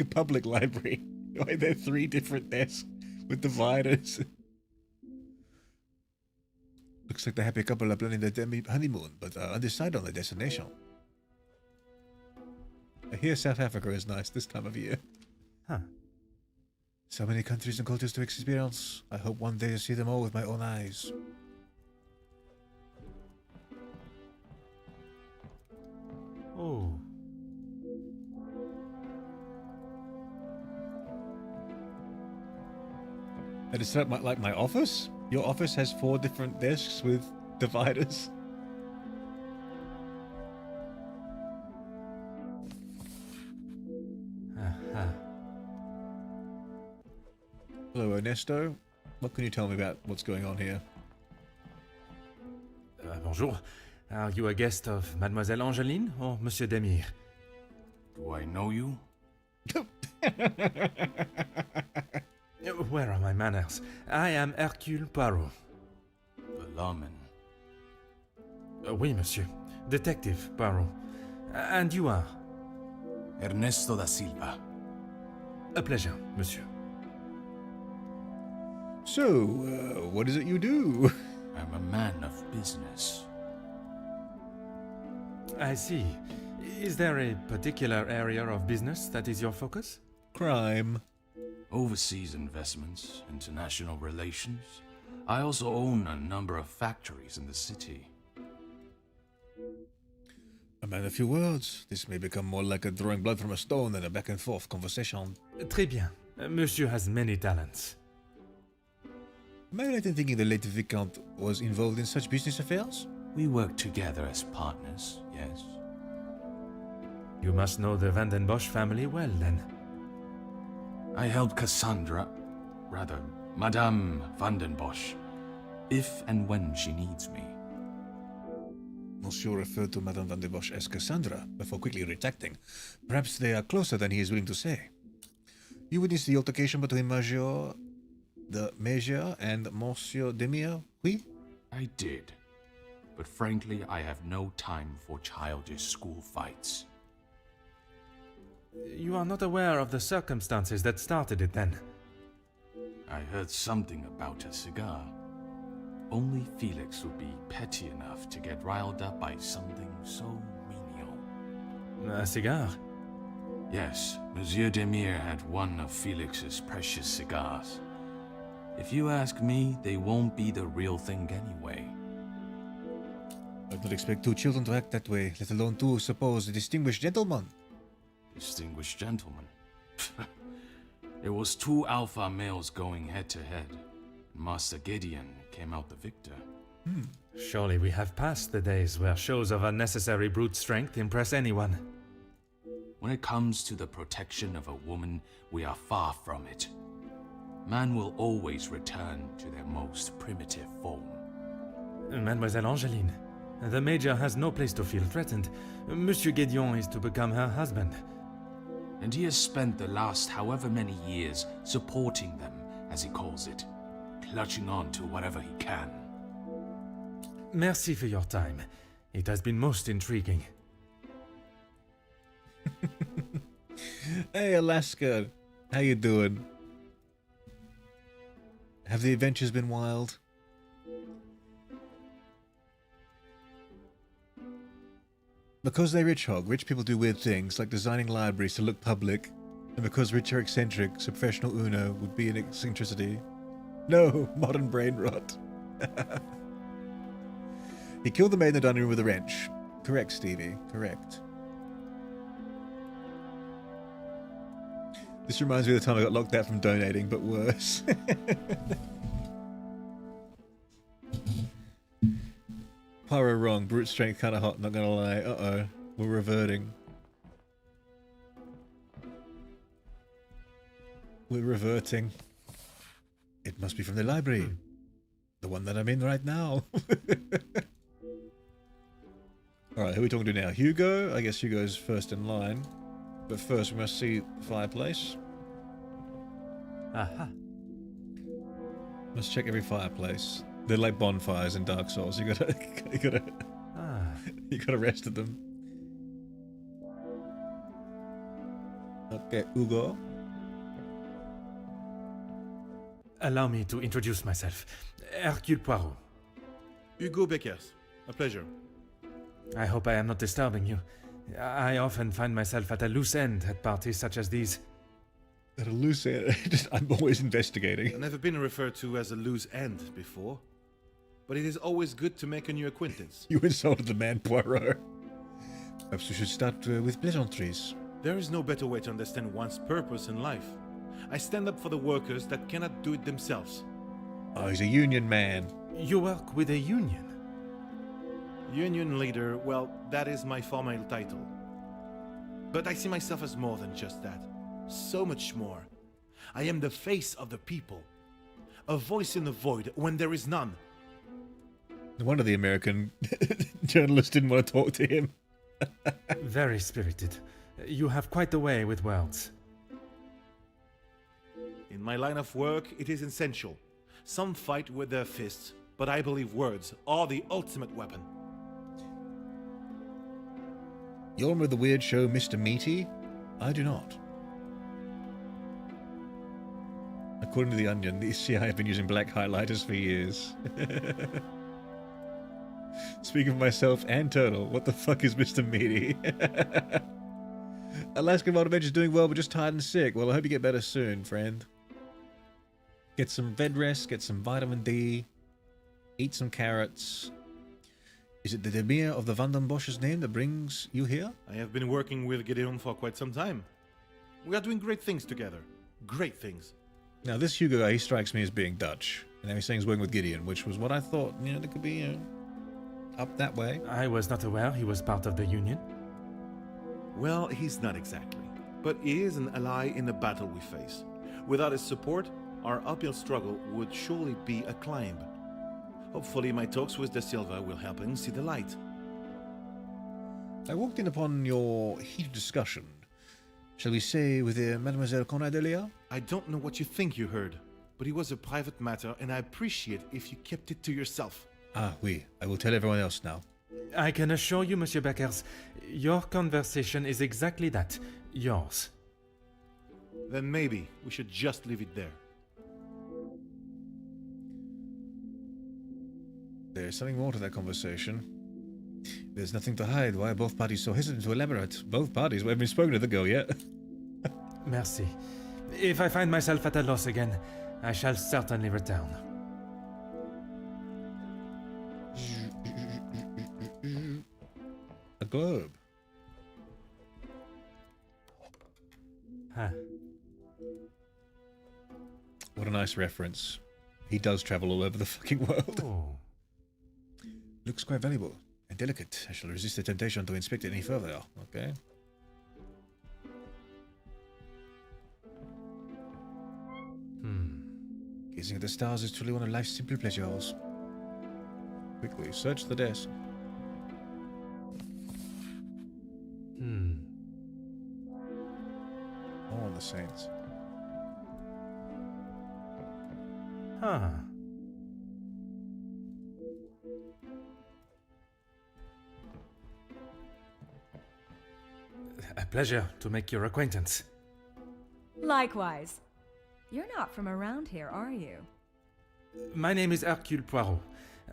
public library? Why are there 3 different desks with dividers? Looks like the happy couple are planning their honeymoon, but are undecided on their destination. I hear South Africa is nice this time of year. Huh. So many countries and cultures to experience. I hope one day to see them all with my own eyes. Oh. And it's set up like my office? Your office has 4 different desks with dividers? Hello, Ernesto. What can you tell me about what's going on here? Bonjour. Are you a guest of Mademoiselle Angeline or Monsieur Demir? Do I know you? Where are my manners? I am Hercule Poirot. The lawman. Oui, monsieur. Detective Poirot. And you are? Ernesto da Silva. A pleasure, monsieur. So, what is it you do? I'm a man of business. I see. Is there a particular area of business that is your focus? Crime. Overseas investments, international relations. I also own a number of factories in the city. A man of few words. This may become more like a drawing blood from a stone than a back and forth conversation. Très bien. Monsieur has many talents. Am I right in thinking the late Viscount was involved in such business affairs? We work together as partners, yes. You must know the Van den Bosch family well, then. I helped Cassandra, rather, Madame Van den Bosch, if and when she needs me. Monsieur referred to Madame Van den Bosch as Cassandra, before quickly retracting. Perhaps they are closer than he is willing to say. You witnessed the altercation between the Major and Monsieur Demir, oui? I did. But frankly, I have no time for childish school fights. You are not aware of the circumstances that started it, then? I heard something about a cigar. Only Felix would be petty enough to get riled up by something so menial. A cigar? Yes, Monsieur Demir had one of Felix's precious cigars. If you ask me, they won't be the real thing anyway. I don't expect two children to act that way, let alone two supposed distinguished gentlemen. Distinguished gentlemen. There was two alpha males going head to head. Master Gideon came out the victor. Surely we have passed the days where shows of unnecessary brute strength impress anyone. When it comes to the protection of a woman, we are far from it. Man will always return to their most primitive form. Mademoiselle Angeline, the Major has no place to feel threatened. Monsieur Gédion is to become her husband. And he has spent the last however many years supporting them, as he calls it, clutching on to whatever he can. Merci for your time. It has been most intriguing. Hey, Alaska. How you doing? Have the adventures been wild? Because they're rich, Hog, rich people do weird things, like designing libraries to look public. And because rich are eccentric, so professional Uno would be an eccentricity. No, modern brain rot. He killed the maid in the dining room with a wrench. Correct, Stevie. Correct. This reminds me of the time I got locked out from donating, but worse. Pyro wrong. Brute strength kind of hot, not gonna lie. Uh-oh. We're reverting. We're reverting. It must be from the library. The one that I'm in right now. Alright, who are we talking to now? Hugo? I guess Hugo's first in line. But first we must see the fireplace. Aha. Must check every fireplace. They're like bonfires in Dark Souls. You gotta you gotta rest at them. Okay, Hugo. Allow me to introduce myself. Hercule Poirot. Hugo Beckers. A pleasure. I hope I am not disturbing you. I often find myself at a loose end at parties such as these. At a loose end? I'm always investigating. I've never been referred to as a loose end before. But it is always good to make a new acquaintance. You insulted the man, Poirot. Perhaps we should start with pleasantries. There is no better way to understand one's purpose in life. I stand up for the workers that cannot do it themselves. Oh, he's a union man. You work with a union? Union leader, well, that is my formal title. But I see myself as more than just that. So much more. I am the face of the people. A voice in the void when there is none. No wonder the American journalist didn't want to talk to him. Very spirited. You have quite the way with words. In my line of work, it is essential. Some fight with their fists, but I believe words are the ultimate weapon. You remember the weird show Mr. Meaty? I do not. According to The Onion, the CIA have been using black highlighters for years. Speaking for myself and Turtle, what the fuck is Mr. Meaty? Alaska Wild Adventure's doing well, but just tired and sick. Well, I hope you get better soon, friend. Get some bed rest, get some vitamin D, eat some carrots. Is it the Demir of the Vanden Bosch's name that brings you here? I have been working with Gideon for quite some time. We are doing great things together. Great things. Now, this Hugo guy, he strikes me as being Dutch. And now he's saying he's working with Gideon, which was what I thought, there could be, up that way. I was not aware he was part of the Union. Well, he's not exactly. But he is an ally in the battle we face. Without his support, our uphill struggle would surely be a climb. Hopefully my talks with De Silva will help him see the light. I walked in upon your heated discussion. Shall we say with Mademoiselle Conrad earlier? I don't know what you think you heard, but it was a private matter and I appreciate if you kept it to yourself. Ah, oui. I will tell everyone else now. I can assure you, Monsieur Beckers, your conversation is exactly that. Yours. Then maybe we should just leave it there. There's something more to that conversation. There's nothing to hide. Why are both parties so hesitant to elaborate? Both parties? We haven't even spoken to the girl yet. Merci. If I find myself at a loss again, I shall certainly return. A globe. Huh. What a nice reference. He does travel all over the fucking world. Oh. Looks quite valuable and delicate. I shall resist the temptation to inspect it any further. Okay. Gazing at the stars is truly one of life's simple pleasures. Quickly, search the desk. More on the Saints. Huh. A pleasure to make your acquaintance. Likewise. You're not from around here, are you? My name is Hercule Poirot.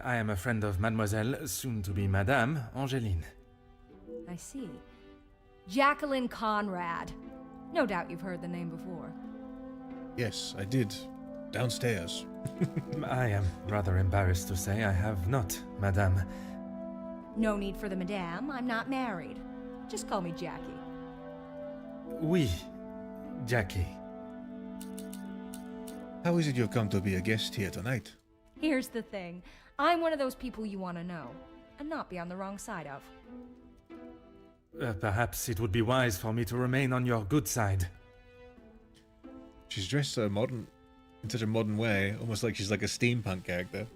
I am a friend of Mademoiselle, soon to be Madame, Angeline. I see. Jacqueline Conrad. No doubt you've heard the name before. Yes, I did. Downstairs. I am rather embarrassed to say I have not, Madame. No need for the madame. I'm not married. Just call me Jackie. Oui, Jackie. How is it you've come to be a guest here tonight? Here's the thing. I'm one of those people you want to know, and not be on the wrong side of. Perhaps it would be wise for me to remain on your good side. She's dressed so modern, in such a modern way, almost like she's like a steampunk character.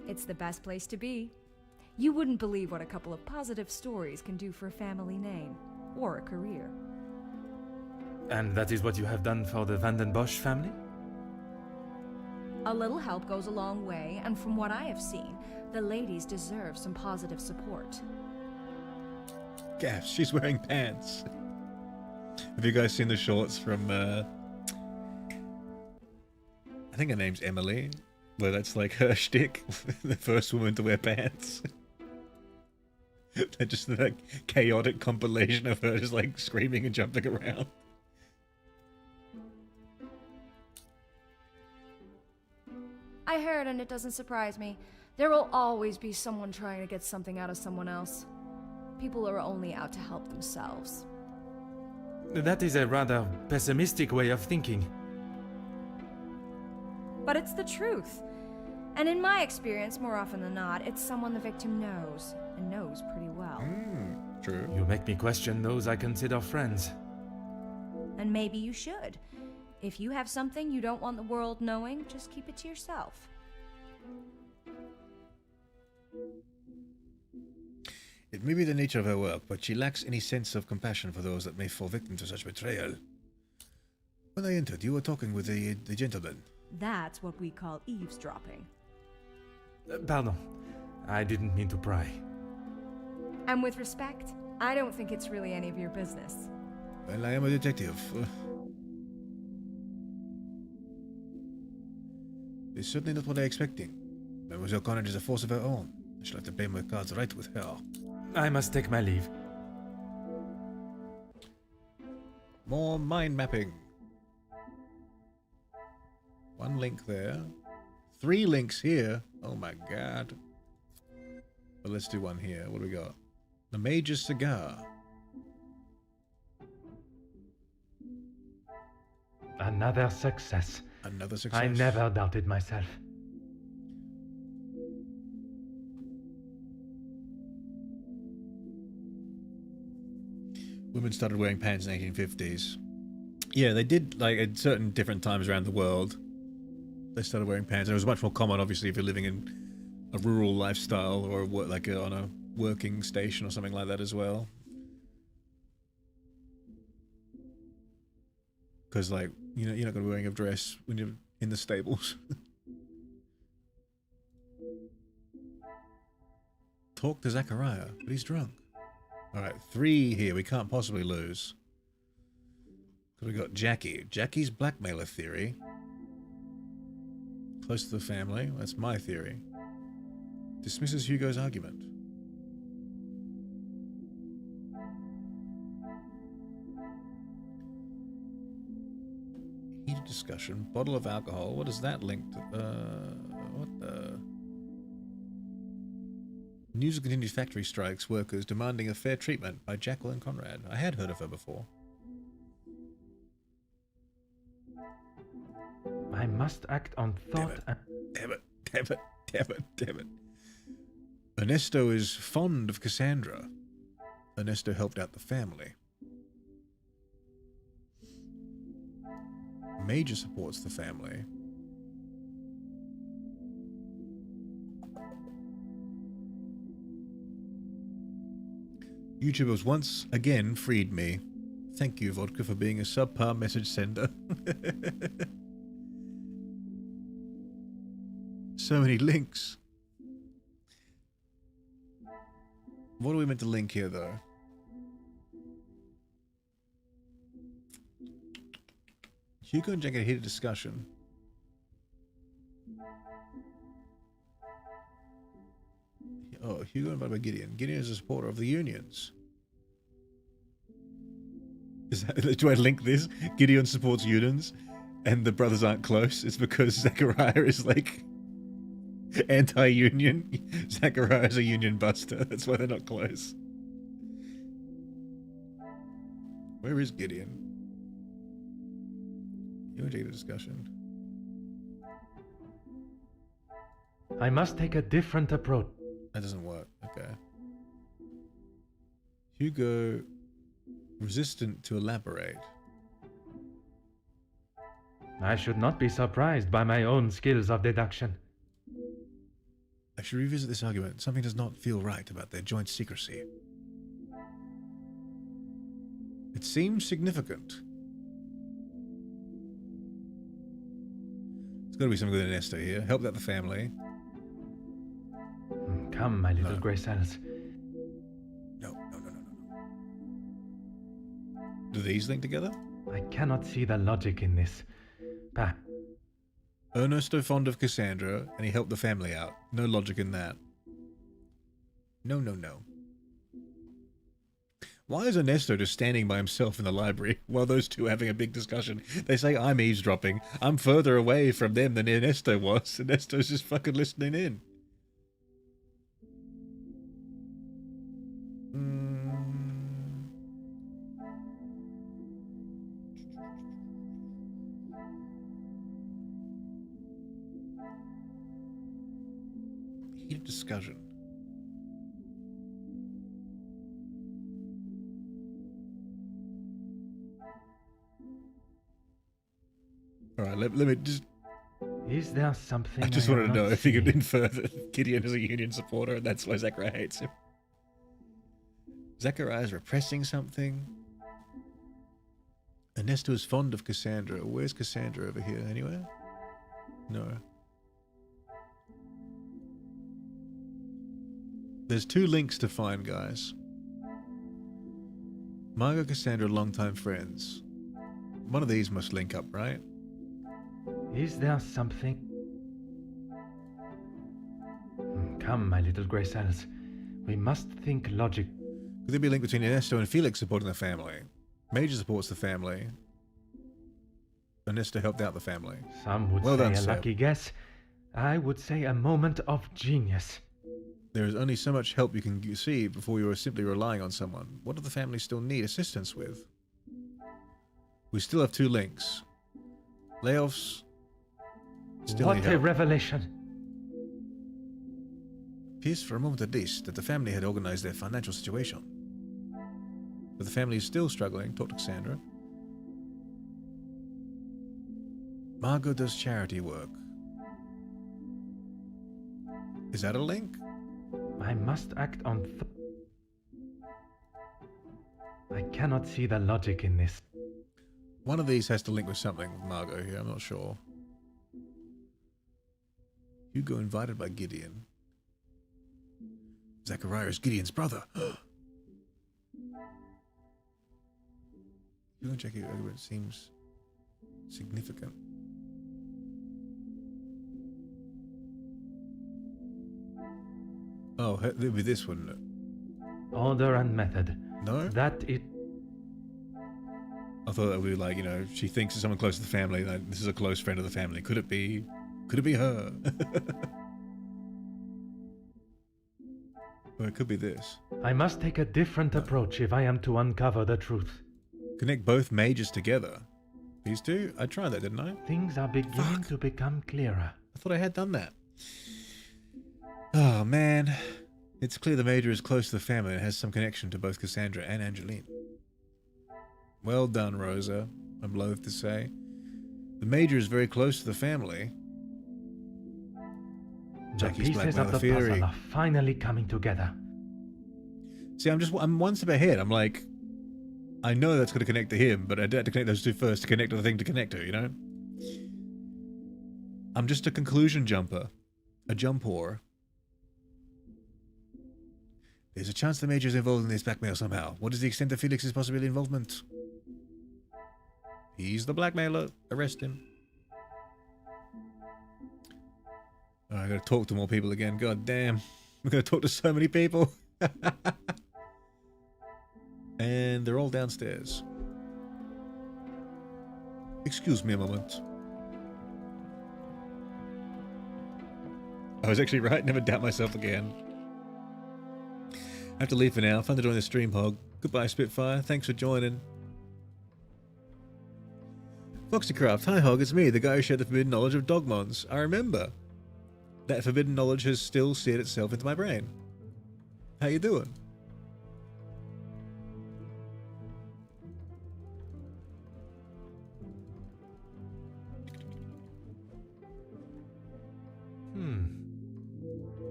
It's the best place to be. You wouldn't believe what a couple of positive stories can do for a family name, or a career. And that is what you have done for the Vanden Bosch family? A little help goes a long way, and from what I have seen, the ladies deserve some positive support. Gaff, she's wearing pants. Have you guys seen the shorts from, I think her name's Emily, where that's like her shtick, the first woman to wear pants. They're just like chaotic compilation of her just like screaming and jumping around. I heard, and it doesn't surprise me. There will always be someone trying to get something out of someone else. People are only out to help themselves. That is a rather pessimistic way of thinking. But it's the truth. And in my experience, more often than not, it's someone the victim knows, and knows pretty well. True. You make me question those I consider friends. And maybe you should. If you have something you don't want the world knowing, just keep it to yourself. It may be the nature of her work, but she lacks any sense of compassion for those that may fall victim to such betrayal. When I entered, you were talking with the gentleman. That's what we call eavesdropping. Pardon, I didn't mean to pry. And with respect, I don't think it's really any of your business. Well, I am a detective. It's certainly not what I expecting. Mademoiselle Carnage is a force of her own. I should like to play my cards right with her. I must take my leave. More mind mapping. 1 link there. 3 links here. Oh my god. But let's do one here. What do we got? The Major's Cigar. Another success. Another success. I never doubted myself. Women started wearing pants in the 1850s. Yeah, they did, like, at certain different times around the world. They started wearing pants. And it was much more common, obviously, if you're living in a rural lifestyle or like on a working station or something like that as well. Because, like, you know, you're not going to be wearing a dress when you're in the stables. Talk to Zachariah, but he's drunk. Alright, 3 here. We can't possibly lose. Because we got Jackie. Jackie's blackmailer theory. Close to the family. That's my theory. Dismisses Hugo's argument. Heated discussion. Bottle of alcohol. What is that linked to? What the? News of continued factory strikes. Workers demanding a fair treatment by Jacqueline Conrad. I had heard of her before. I must act on thought. Damn it. Ernesto is fond of Cassandra. Ernesto helped out the family. Major supports the family. YouTubers once again freed me. Thank you, Vodka, for being a subpar message sender. So many links. What are we meant to link here, though? Hugo and Jack had a heated discussion. Oh, Hugo invited by Gideon. Gideon is a supporter of the unions. Is that, do I link this? Gideon supports unions, and the brothers aren't close. It's because Zachariah is like anti-union. Zachariah is a union buster. That's why they're not close. Where is Gideon? You want to take a discussion? I must take a different approach. That doesn't work. Okay. Hugo, resistant to elaborate. I should not be surprised by my own skills of deduction. I should revisit this argument. Something does not feel right about their joint secrecy. It seems significant. There's got to be something with Ernesto here. Helped out the family. Come, my little grey cells. No. Do these link together? I cannot see the logic in this. Ernesto fond of Cassandra, and he helped the family out. No logic in that. No. Why is Ernesto just standing by himself in the library while those two are having a big discussion? They say I'm eavesdropping. I'm further away from them than Ernesto was. Ernesto's just fucking listening in. Heated discussion. Alright, let me just... Is there something I just wanted to know if you could infer that Gideon is a union supporter and that's why Zachariah hates him. Zachariah is repressing something. Ernesto is fond of Cassandra. Where's Cassandra over here? Anywhere? No. There's 2 links to find, guys. Margot, Cassandra, longtime friends. One of these must link up, right? Is there something? Come, my little grey cells. We must think logic. Could there be a link between Ernesto and Felix supporting the family? Major supports the family. Ernesto helped out the family. Some would Well say done, a Seb. lucky guess. I would say a moment of genius. There is only so much help you can see before you are simply relying on someone. What do the family still need assistance with? We still have 2 links. Layoffs. Still need What a help. revelation! Appears for a moment at least that the family had organized their financial situation. But the family is still struggling. Talk to Cassandra. Margot does charity work. Is that a link? I must act on I cannot see the logic in this. One of these has to link with something with Margot here, I'm not sure. Hugo invited by Gideon. Zachariah is Gideon's brother. Hugo and Jackie argument seems significant. Oh, it'll be this one. Order and method. No? That it. I thought that would be like, you know, she thinks it's someone close to the family, like this is a close friend of the family. Could it be her? Or it could be this. I must take a different approach if I am to uncover the truth. Connect both mages together. These two? I tried that, didn't I? Things are beginning to become clearer. I thought I had done that. Oh, man. It's clear the Major is close to the family and has some connection to both Cassandra and Angeline. Well done, Rosa, I'm loath to say. The Major is very close to the family. Jackie's The pieces of the theory. puzzle are finally coming together. See, I'm one step ahead. I'm like, I know that's going to connect to him, but I had to connect those two first to connect to the thing to connect to, you know? I'm just a conclusion jumper. A jump whore. There's a chance the Major is involved in this blackmail somehow. What is the extent of Felix's possible involvement? He's the blackmailer. Arrest him. Oh, I gotta talk to more people again. God damn. I'm gonna talk to so many people. And they're all downstairs. Excuse me a moment. I was actually right. Never doubt myself again. I have to leave for now. Fun to join the stream, Hog. Goodbye, Spitfire. Thanks for joining. Foxycraft. Hi, Hog. It's me, the guy who shared the forbidden knowledge of Dogmons. I remember. That forbidden knowledge has still seared itself into my brain. How you doing?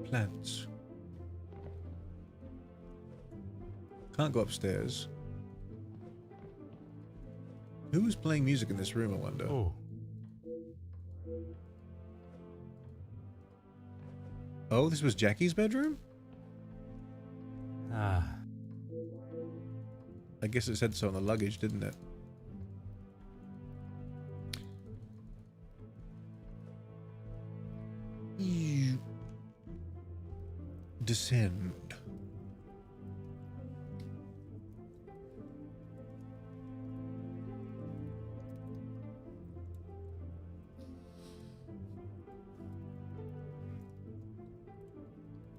Plants. Can't go upstairs. Who was playing music in this room, I wonder? Oh. Oh, this was Jackie's bedroom? Ah. I guess it said so on the luggage, didn't it? You descend.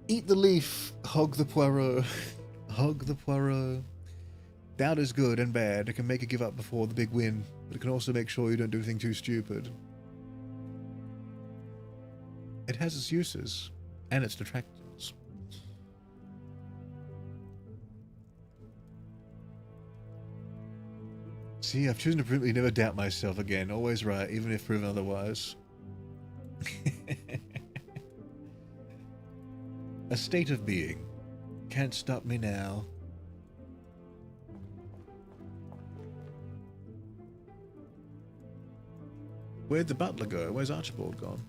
Eat the leaf, hog the Poirot. Hog the Poirot. Doubt is good and bad. It can make you give up before the big win, but it can also make sure you don't do anything too stupid. It has its uses, and its detractors. See, I've chosen to permanently never doubt myself again. Always right, even if proven otherwise. A state of being. Can't stop me now. Where'd the butler go? Where's Archibald gone?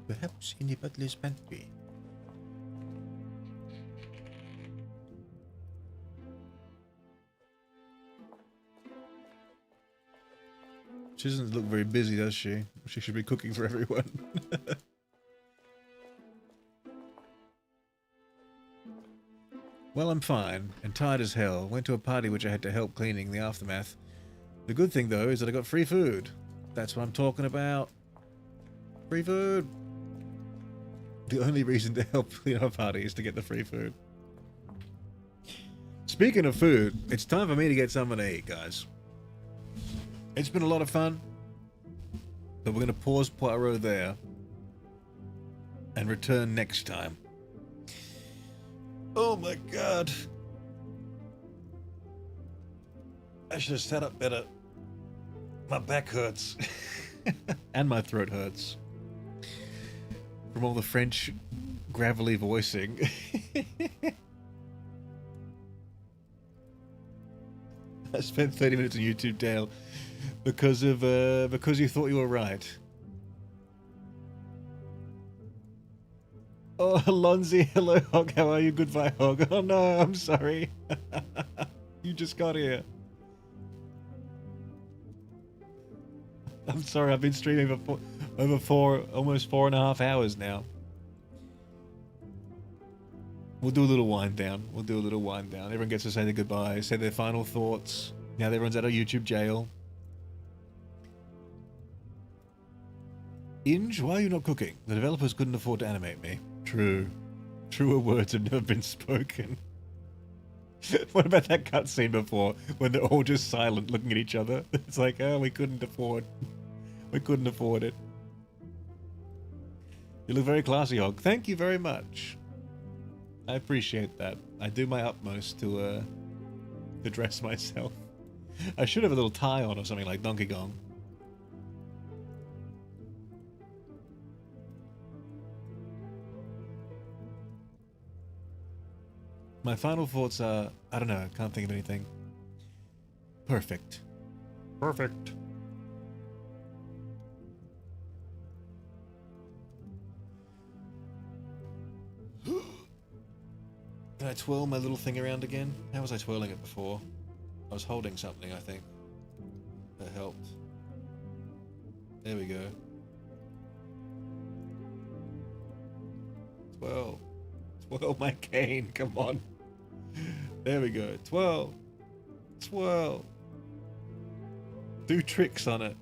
Perhaps in the butler's pantry. She doesn't look very busy, does she? She should be cooking for everyone. Well, I'm fine, and tired as hell. Went to a party which I had to help cleaning the aftermath. The good thing, though, is that I got free food. That's what I'm talking about. Free food. The only reason to help clean up a party is to get the free food. Speaking of food, it's time for me to get something to eat, guys. It's been a lot of fun, but we're going to pause Poirot there and return next time. Oh my god. I should have sat up better. My back hurts. And my throat hurts. From all the French gravelly voicing. I spent 30 minutes on YouTube, Dale, because you thought you were right. Oh, Alonzi, hello, Hog. How are you? Goodbye, Hog. Oh no, I'm sorry. You just got here. I'm sorry, I've been streaming for almost 4.5 hours now. We'll do a little wind down. Everyone gets to say their goodbyes, say their final thoughts. Now that everyone's out of YouTube jail. Inge, why are you not cooking? The developers couldn't afford to animate me. True. Truer words have never been spoken. What about that cutscene before, when they're all just silent looking at each other? It's like, oh, we couldn't afford it. You look very classy, Hog. Thank you very much. I appreciate that. I do my utmost to dress myself. I should have a little tie on or something like Donkey Kong. My final thoughts are, I don't know, can't think of anything. Perfect. Perfect. Can I twirl my little thing around again? How was I twirling it before? I was holding something, I think. That helped. There we go. Twirl. Twirl my cane, come on. There we go. Twirl. Twirl. Do tricks on it.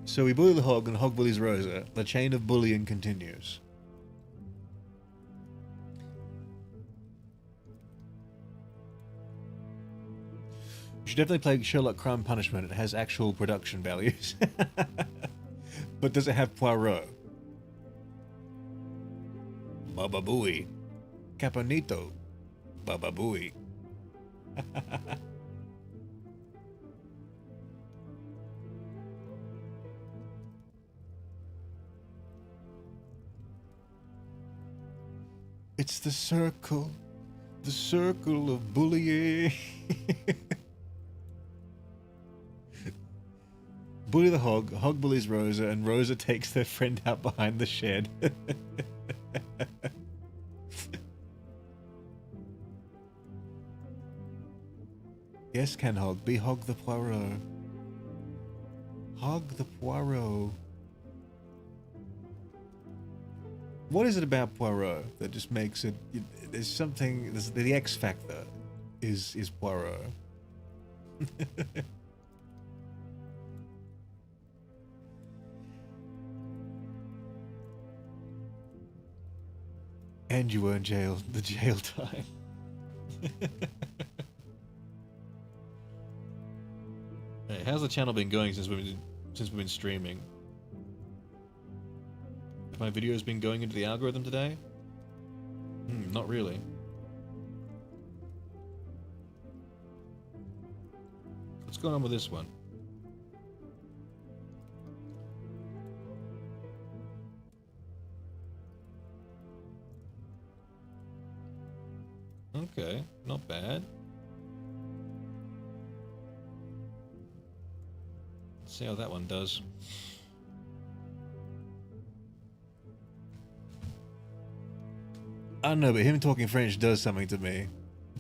So we bully the Hog and Hog bullies Rosa. The chain of bullying continues. You should definitely play Sherlock Crime Punishment. It has actual production values. But does it have Poirot? Baba Booey. Caponito. Baba Booey. It's the circle of bullying. Bully the Hog, Hog bullies Rosa, and Rosa takes their friend out behind the shed. Yes, can Hog. Be Hog the Poirot. Hog the Poirot. What is it about Poirot that just makes it... There's something... the X factor is Poirot. And you were in jail. The jail time. Hey, how's the channel been going since we've been streaming? Have my videos been going into the algorithm today? Not really. What's going on with this one? Okay, not bad. Let's see how that one does. I don't know, but him talking French does something to me.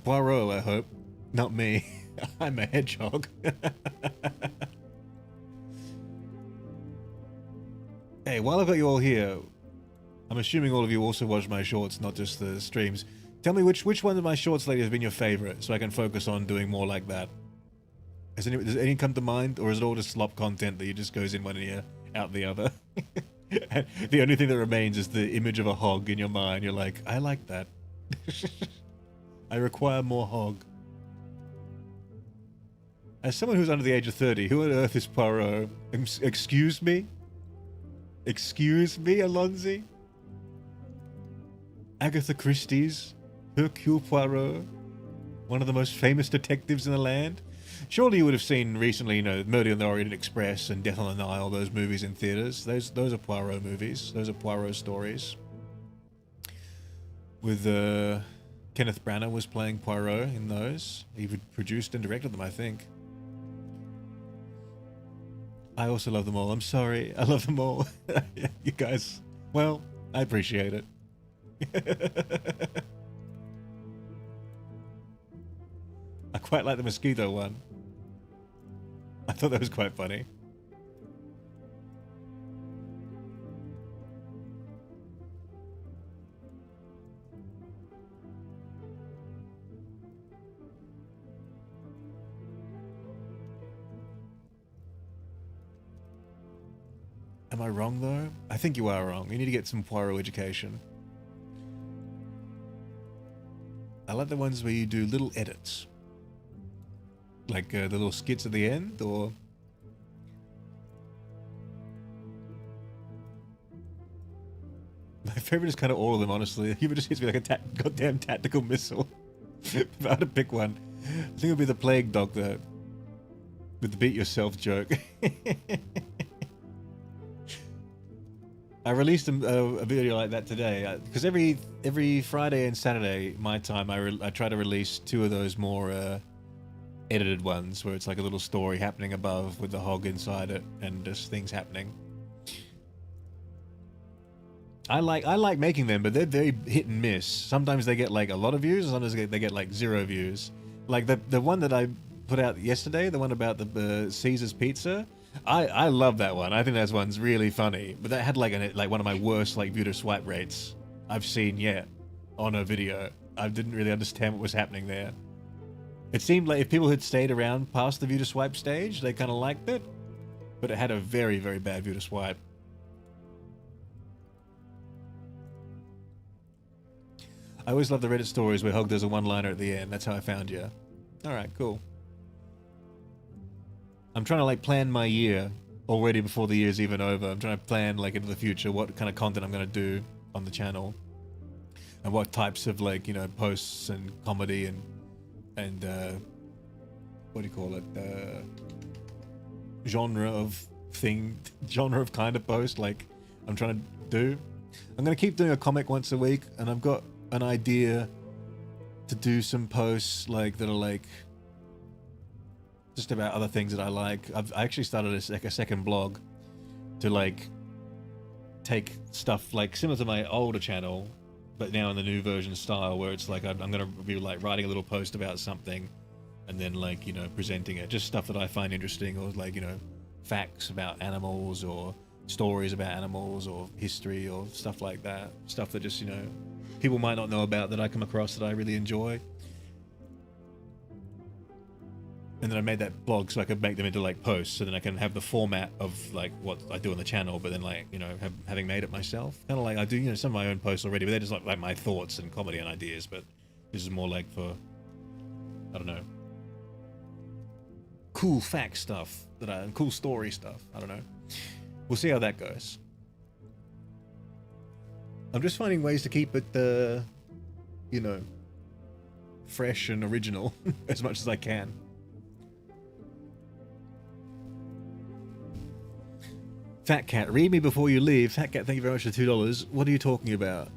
Poirot, I hope. Not me. I'm a hedgehog. Hey, while I've got you all here, I'm assuming all of you also watch my shorts, not just the streams. Tell me which one of my shorts lately has been your favorite, so I can focus on doing more like that. Does any come to mind, or is it all just slop content that just goes in one ear, out the other? And the only thing that remains is the image of a hog in your mind. You're like, I like that. I require more hog. As someone who's under the age of 30, who on earth is Poirot? Excuse me? Excuse me, Alonzi? Agatha Christie's Hercule Poirot? One of the most famous detectives in the land? Surely you would have seen recently, Murder on the Orient Express and Death on the Nile, those movies in theaters. Those are Poirot movies. Those are Poirot stories. With, Kenneth Branagh was playing Poirot in those. He produced and directed them, I think. I also love them all. I'm sorry. I love them all. You guys, well, I appreciate it. I quite like the mosquito one. I thought that was quite funny. Am I wrong, though? I think you are wrong. You need to get some Poirot education. I like the ones where you do little edits. Like the little skits at the end, or... My favorite is kind of all of them, honestly. He just hits me like a goddamn tactical missile. If I had to pick one, I think it would be the Plague Doctor. With the beat yourself joke. I released a video like that today because every Friday and Saturday my time I try to release 2 of those more edited ones where it's like a little story happening above with the hog inside it and just things happening. I like making them, but they're very hit and miss. Sometimes they get like a lot of views, and sometimes they get like 0 views. Like the one that I put out yesterday, the one about the Caesar's Pizza. I love that one. I think that one's really funny. But that had like one of my worst like view to swipe rates I've seen yet on a video. I didn't really understand what was happening there. It seemed like if people had stayed around past the view to swipe stage, they kind of liked it. But it had a very, very bad view to swipe. I always love the Reddit stories where Hog does a one-liner at the end. That's how I found you. Alright, cool. I'm trying to like plan my year already before the year's even over. I'm trying to plan like into the future what kind of content I'm going to do on the channel. And what types of like, posts and comedy and what do you call it? Genre of kind of post like I'm trying to do. I'm going to keep doing a comic once a week, and I've got an idea to do some posts like that are like just about other things that I like. I actually started a second blog to like take stuff like similar to my older channel, but now in the new version style, where it's like I'm gonna be like writing a little post about something and then like presenting it, just stuff that I find interesting, or like facts about animals or stories about animals or history or stuff like that, stuff that just people might not know about that I come across that I really enjoy. And then I made that blog so I could make them into like posts, so then I can have the format of like what I do on the channel, but then like having made it myself, kind of like I do some of my own posts already, but they're just like my thoughts and comedy and ideas. But this is more like for, I don't know, cool fact stuff cool story stuff. I don't know. We'll see how that goes. I'm just finding ways to keep it fresh and original as much as I can. Fat Cat, read me before you leave. Fat Cat, thank you very much for $2. What are you talking about?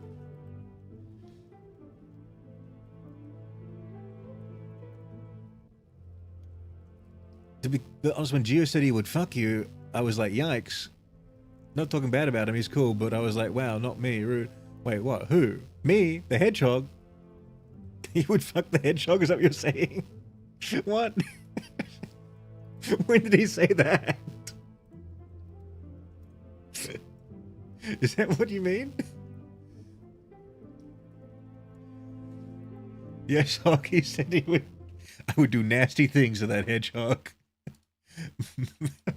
To be honest, when Gio said he would fuck you, I was like, yikes. Not talking bad about him, he's cool, but I was like, wow, not me, rude. Wait, what? Who? Me? The hedgehog? You would fuck the hedgehog? Is that what you're saying? What? When did he say that? Is that what you mean? Yes, Hog, he said he would. I would do nasty things to that hedgehog.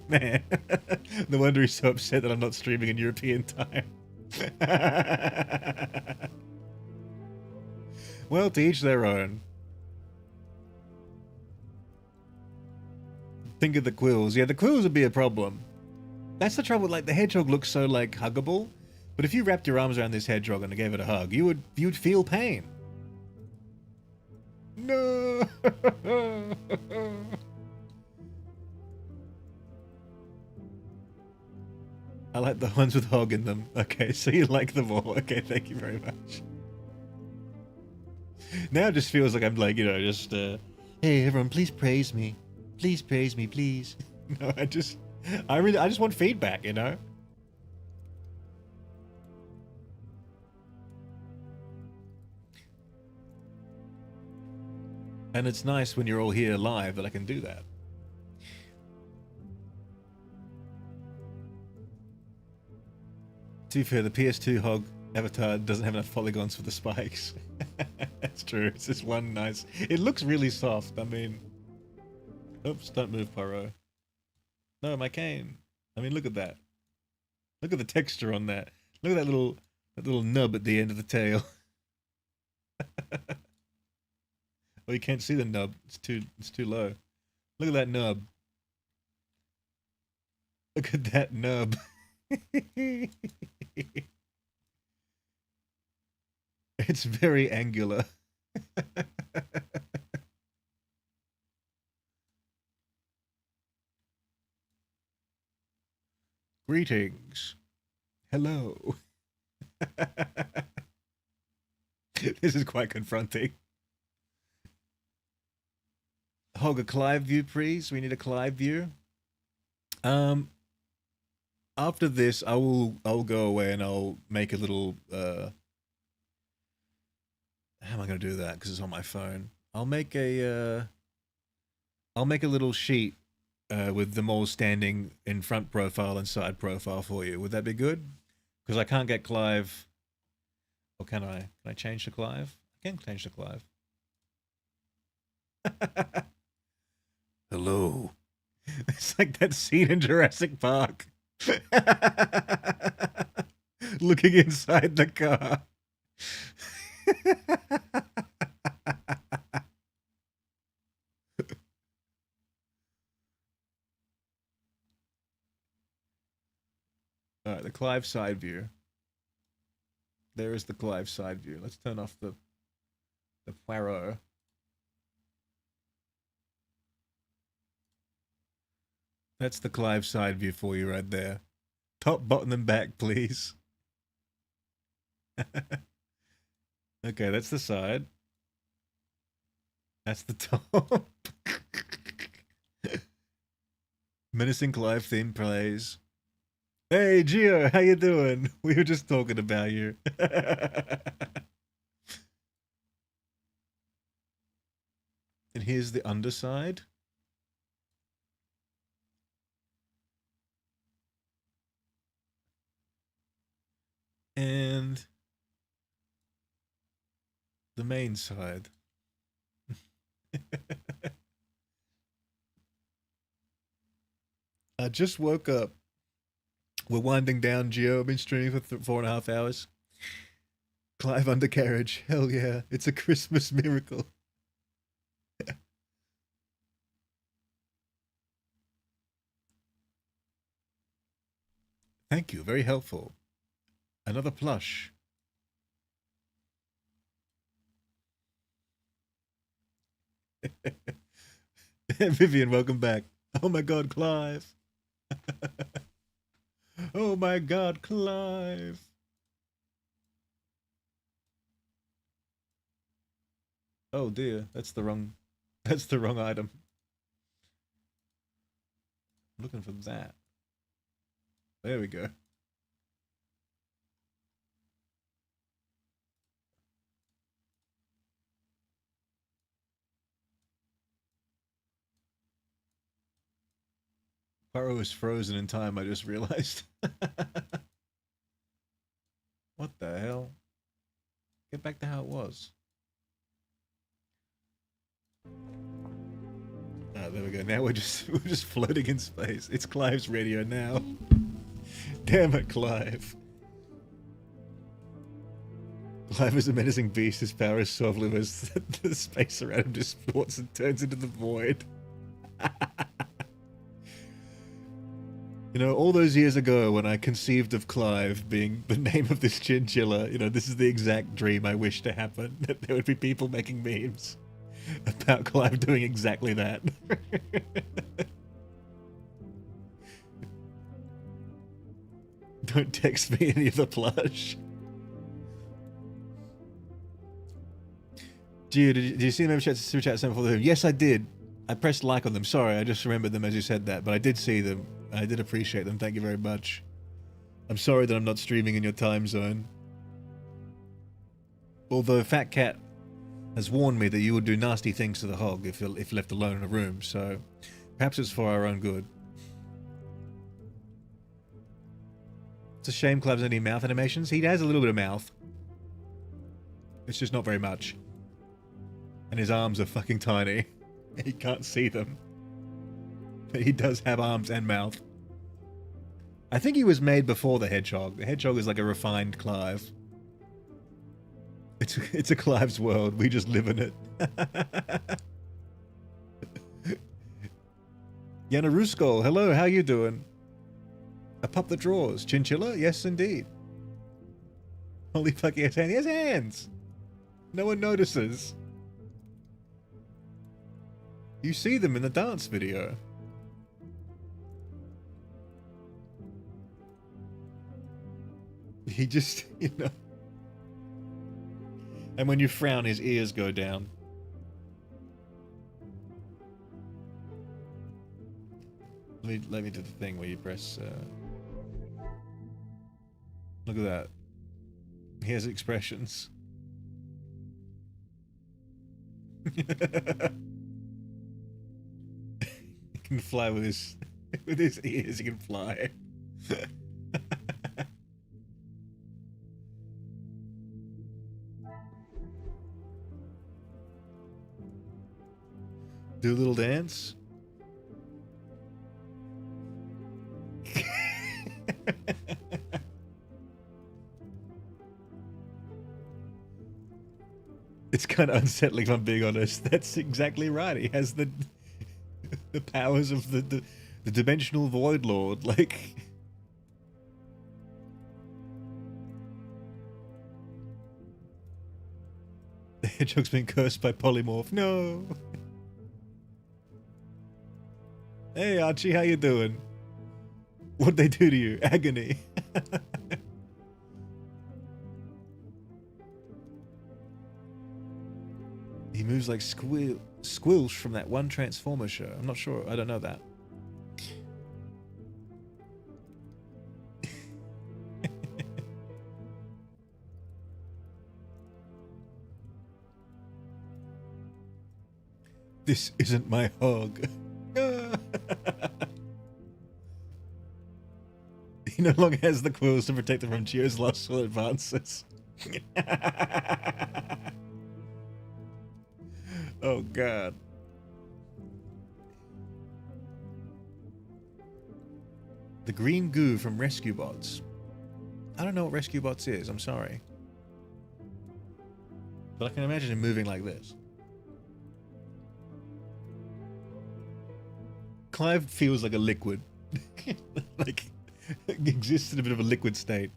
Man, no wonder he's so upset that I'm not streaming in European time. Well, to each their own. Think of the quills. Yeah, the quills would be a problem. That's the trouble. Like, the hedgehog looks so, like, huggable. But if you wrapped your arms around this hedgehog and gave it a hug, you'd feel pain. No. I like the ones with hog in them. Okay, so you like them all. Okay, thank you very much. Now it just feels like I'm like, you know, just, hey, everyone, please praise me. Please praise me, please. No, I just want feedback, you know? And it's nice when you're all here live that I can do that. To be fair, the PS2 Hog avatar doesn't have enough polygons for the spikes. That's true. It's just one nice... It looks really soft. I mean... Oops, don't move, Pyro. No, my cane. I mean, look at that. Look at the texture on that. Look at that little nub at the end of the tail. Well, you can't see the nub. It's too low. Look at that nub. Look at that nub. It's very angular. Greetings. Hello. This is quite confronting. Hog, a Clive view, please. We need a Clive view. After this, I'll go away and I'll make a little. How am I going to do that? Because it's on my phone. I'll make a little sheet with them all standing in front profile and side profile for you. Would that be good? Because I can't get Clive. Or can I? Can I change to Clive? I can change to Clive. Hello. It's like that scene in Jurassic Park. Looking inside the car. Alright, the Clive side view. There is the Clive side view. Let's turn off the Poirot. That's the Clive side view for you right there. Top, bottom, and back, please. Okay, that's the side. That's the top. Menacing Clive theme plays. Hey, Gio, how you doing? We were just talking about you. And here's the underside. And the main side. I just woke up. We're winding down, Gio. I've been streaming for 4.5 hours. Clive undercarriage. Hell yeah. It's a Christmas miracle. Thank you. Very helpful. Another plush. Vivian, welcome back. Oh my god, Clive. Oh my god, Clive. Oh dear, that's the wrong item. I'm looking for that. There we go. Burrow is frozen in time, I just realized. What the hell? Get back to how it was. Ah, there we go. Now we're just floating in space. It's Clive's radio now. Damn it, Clive. Clive is a menacing beast. His power is so lovely as the space around him distorts and turns into the void. You know, all those years ago when I conceived of Clive being the name of this chinchilla, you know, this is the exact dream I wish to happen. That there would be people making memes about Clive doing exactly that. Don't text me any of the plush. Gio, did you see the super chat sent for them? Yes, I did. I pressed like on them. Sorry, I just remembered them as you said that, but I did see them. I did appreciate them. Thank you very much. I'm sorry that I'm not streaming in your time zone. Although Fat Cat has warned me that you would do nasty things to the hog if left alone in a room, so perhaps it's for our own good. It's a shame Clive doesn't have any mouth animations. He has a little bit of mouth. It's just not very much. And his arms are fucking tiny. He can't see them. But he does have arms and mouth. I think he was made before the Hedgehog. The Hedgehog is like a refined Clive. It's a Clive's world. We just live in it. Yana Ruskol, hello, how you doing? I pop the drawers. Chinchilla? Yes, indeed. Holy fuck, he has hands. He has hands! No one notices. You see them in the dance video. He just, you know. And when you frown, his ears go down. Let me do the thing where you press. Look at that. He has expressions. He can fly with his ears. He can fly. Do a little dance. It's kind of unsettling if I'm being honest. That's exactly right. He has the powers of the dimensional void lord. Like, the hedgehog's been cursed by polymorph. No. Hey Archie, how you doing? What'd they do to you? Agony. He moves like Squilch from that one Transformer show. I'm not sure. I don't know that. This isn't my hog. He no longer has the quills to protect him from Gio's lustful advances. Oh god. The green goo from Rescue Bots. I don't know what Rescue Bots is, I'm sorry. But I can imagine him moving like this. Clive feels like a liquid. Like, exists in a bit of a liquid state.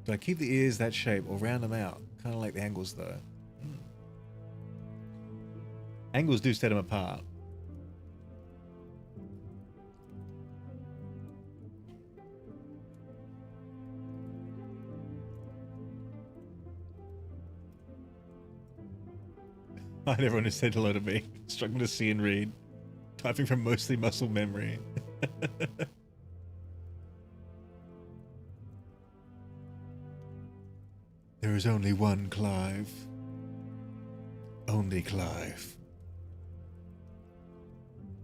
Do I keep the ears that shape or round them out? Kind of like the angles though. Angles do set them apart. Hi everyone who said hello to me. Struggling to see and read. Typing from mostly muscle memory. There is only one Clive. Only Clive.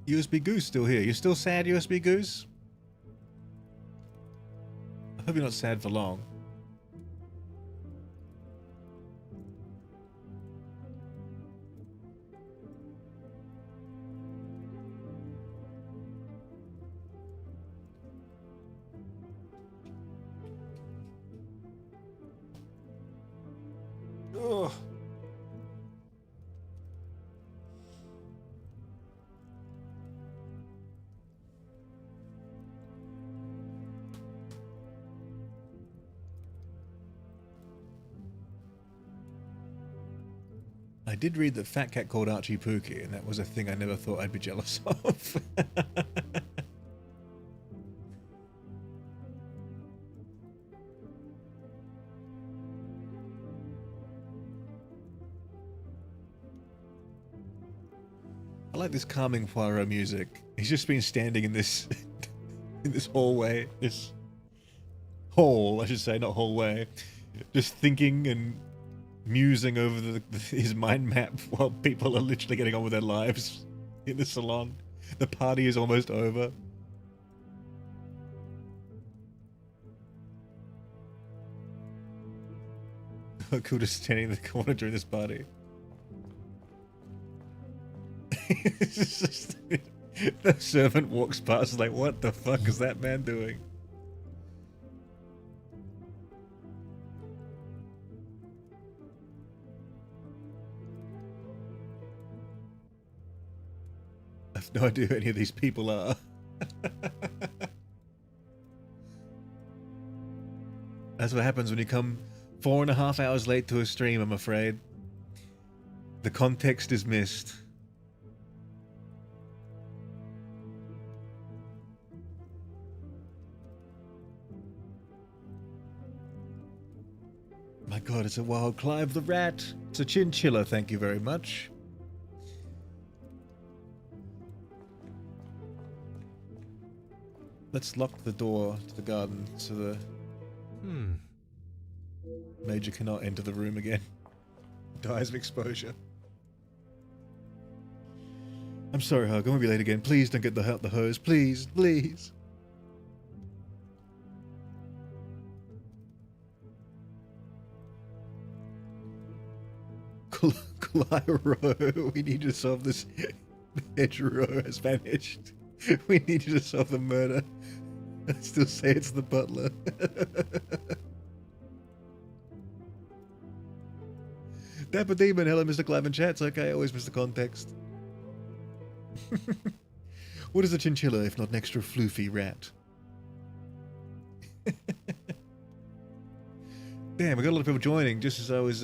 USB Goose still here. You still sad, USB Goose? I hope you're not sad for long. Ugh. I did read that Fat Cat called Archie Pookie, and that was a thing I never thought I'd be jealous of. I like this calming Poirot music. He's just been standing in this in this hallway, this hall, I should say, not hallway, just thinking and musing over his mind map while people are literally getting on with their lives in the salon. The party is almost over. Cool, just standing in the corner during this party. The servant walks past like, what the fuck is that man doing? I have no idea who any of these people are. That's what happens when you come 4.5 hours late to a stream, I'm afraid. The context is missed. My god, it's a wild Clive the rat. It's a chinchilla, thank you very much. Let's lock the door to the garden so the Major cannot enter the room again. Dies of exposure. I'm sorry, Hug. I won't be late again. Please don't get the hose. Please, please. Clyro, we need to solve this. Hedgehog has vanished. We need you to solve the murder. I still say it's the butler. Dapper Demon, hello Mr. Clive in chat. It's okay, I always miss the context. What is a chinchilla if not an extra floofy rat? Damn, we got a lot of people joining just as I was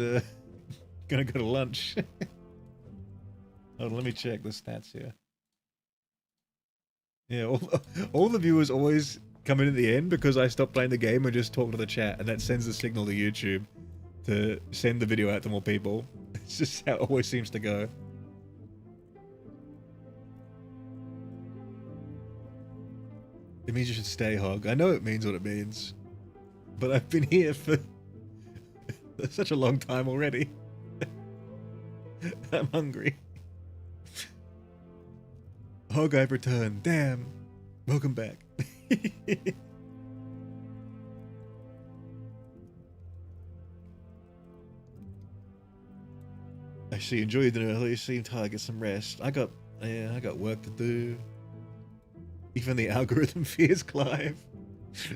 gonna go to lunch. Hold on, let me check the stats here. Yeah, all the viewers always come in at the end because I stop playing the game and just talk to the chat, and that sends the signal to YouTube to send the video out to more people. It's just how it always seems to go. It means you should stay, Hog. I know it means what it means, but I've been here for such a long time already. I'm hungry. Hog, I've returned. Damn. Welcome back. I see. Enjoy your dinner. You seem tired. Get some rest. I got work to do. Even the algorithm fears Clive.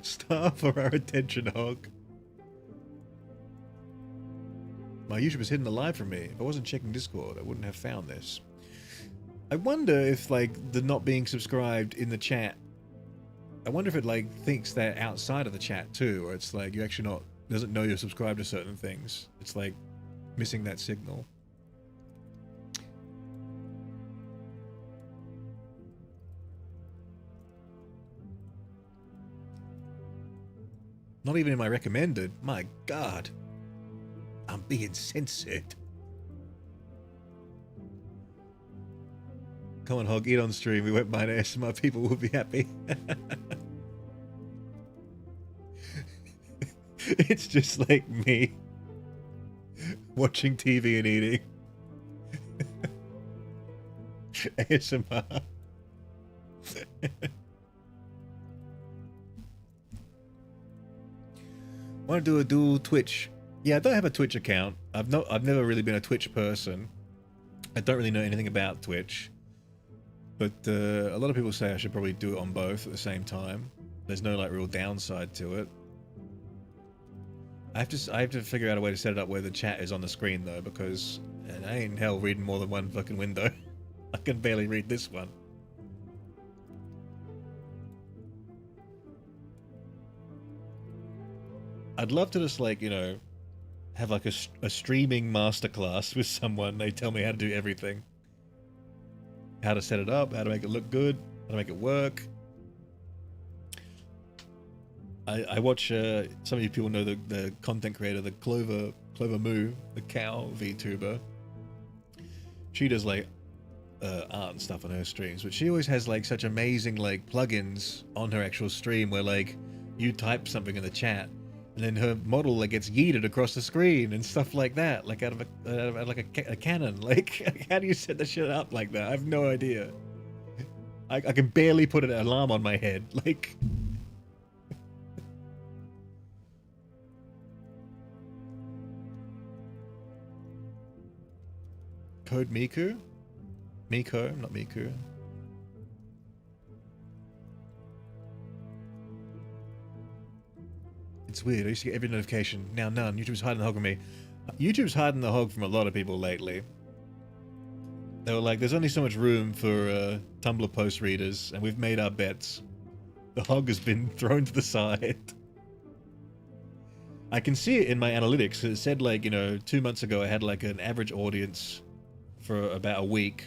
Starve for our attention, Hog. My YouTube is hidden alive from me. If I wasn't checking Discord, I wouldn't have found this. I wonder if, like, the not being subscribed in the chat, I wonder if it, like, thinks that outside of the chat, too, or it's, like, you actually doesn't know you're subscribed to certain things. It's, like, missing that signal. Not even in my recommended. My God. I'm being censored. Come on, Hog, eat on stream. We won't mind ASMR. People will be happy. It's just like me watching TV and eating. ASMR. Want to do a dual Twitch? Yeah, I don't have a Twitch account. I've never really been a Twitch person. I don't really know anything about Twitch. But a lot of people say I should probably do it on both at the same time. There's no like real downside to it. I have to figure out a way to set it up where the chat is on the screen though, because I ain't in hell reading more than one fucking window. I can barely read this one. I'd love to just like, you know, have like a streaming masterclass with someone. They tell me how to do everything. How to set it up, how to make it look good, how to make it work. I watch, some of you people know the content creator, the Clover Moo, the cow VTuber. She does like art and stuff on her streams, but she always has like such amazing like plugins on her actual stream where like you type something in the chat and then her model like gets yeeted across the screen and stuff like that, like out of a cannon. Like, how do you set the shit up like that? I have no idea. I can barely put an alarm on my head. Like, Code Miku? Miko, not Miku. It's weird. I used to get every notification. Now none. YouTube's hiding the hog from me. YouTube's hiding the hog from a lot of people lately. They were like, there's only so much room for Tumblr post readers, and we've made our bets. The hog has been thrown to the side. I can see it in my analytics. It said like, you know, 2 months ago I had like an average audience for about a week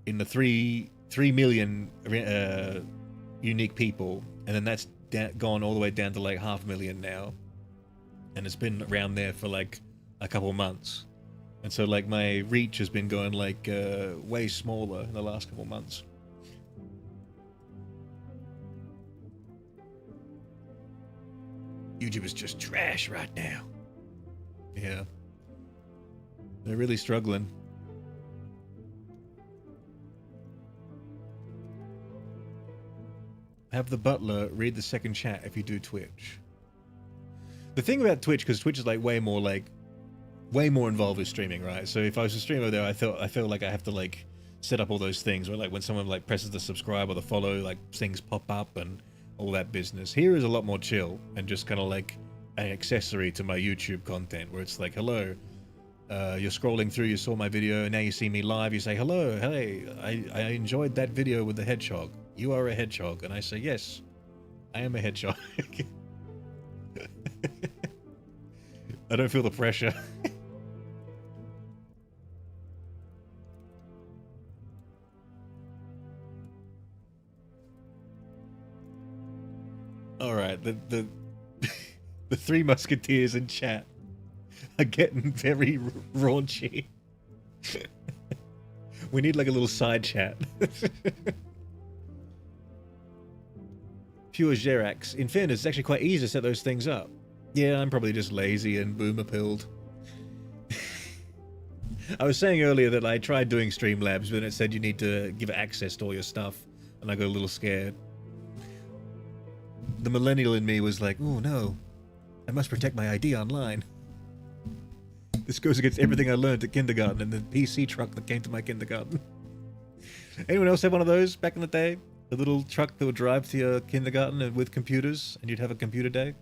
in the 3 million unique people, and then that's gone all the way down to like 500,000 now, and it's been around there for like a couple months, and so like my reach has been going like way smaller in the last couple months. YouTube is just trash right now. Yeah, they're really struggling. Have the butler read the second chat if you do Twitch. The thing about Twitch, because Twitch is like way more involved with streaming, right? So if I was a streamer there, I feel like I have to like set up all those things where like when someone like presses the subscribe or the follow, like things pop up and all that business. Here is a lot more chill and just kind of like an accessory to my YouTube content where it's like, hello, you're scrolling through, you saw my video, and now you see me live, you say, hello, hey, I enjoyed that video with the hedgehog. You are a hedgehog. And I say, yes, I am a hedgehog. I don't feel the pressure. Alright, the Three Musketeers in chat are getting very raunchy. We need like a little side chat. Pure Jerax. In fairness, it's actually quite easy to set those things up. Yeah, I'm probably just lazy and boomer-pilled. I was saying earlier that I tried doing Streamlabs, but it said you need to give access to all your stuff, and I got a little scared. The millennial in me was like, oh no, I must protect my ID online. This goes against everything I learned at kindergarten and the PC truck that came to my kindergarten. Anyone else have one of those back in the day? The little truck that would drive to your kindergarten and with computers, and you'd have a computer day?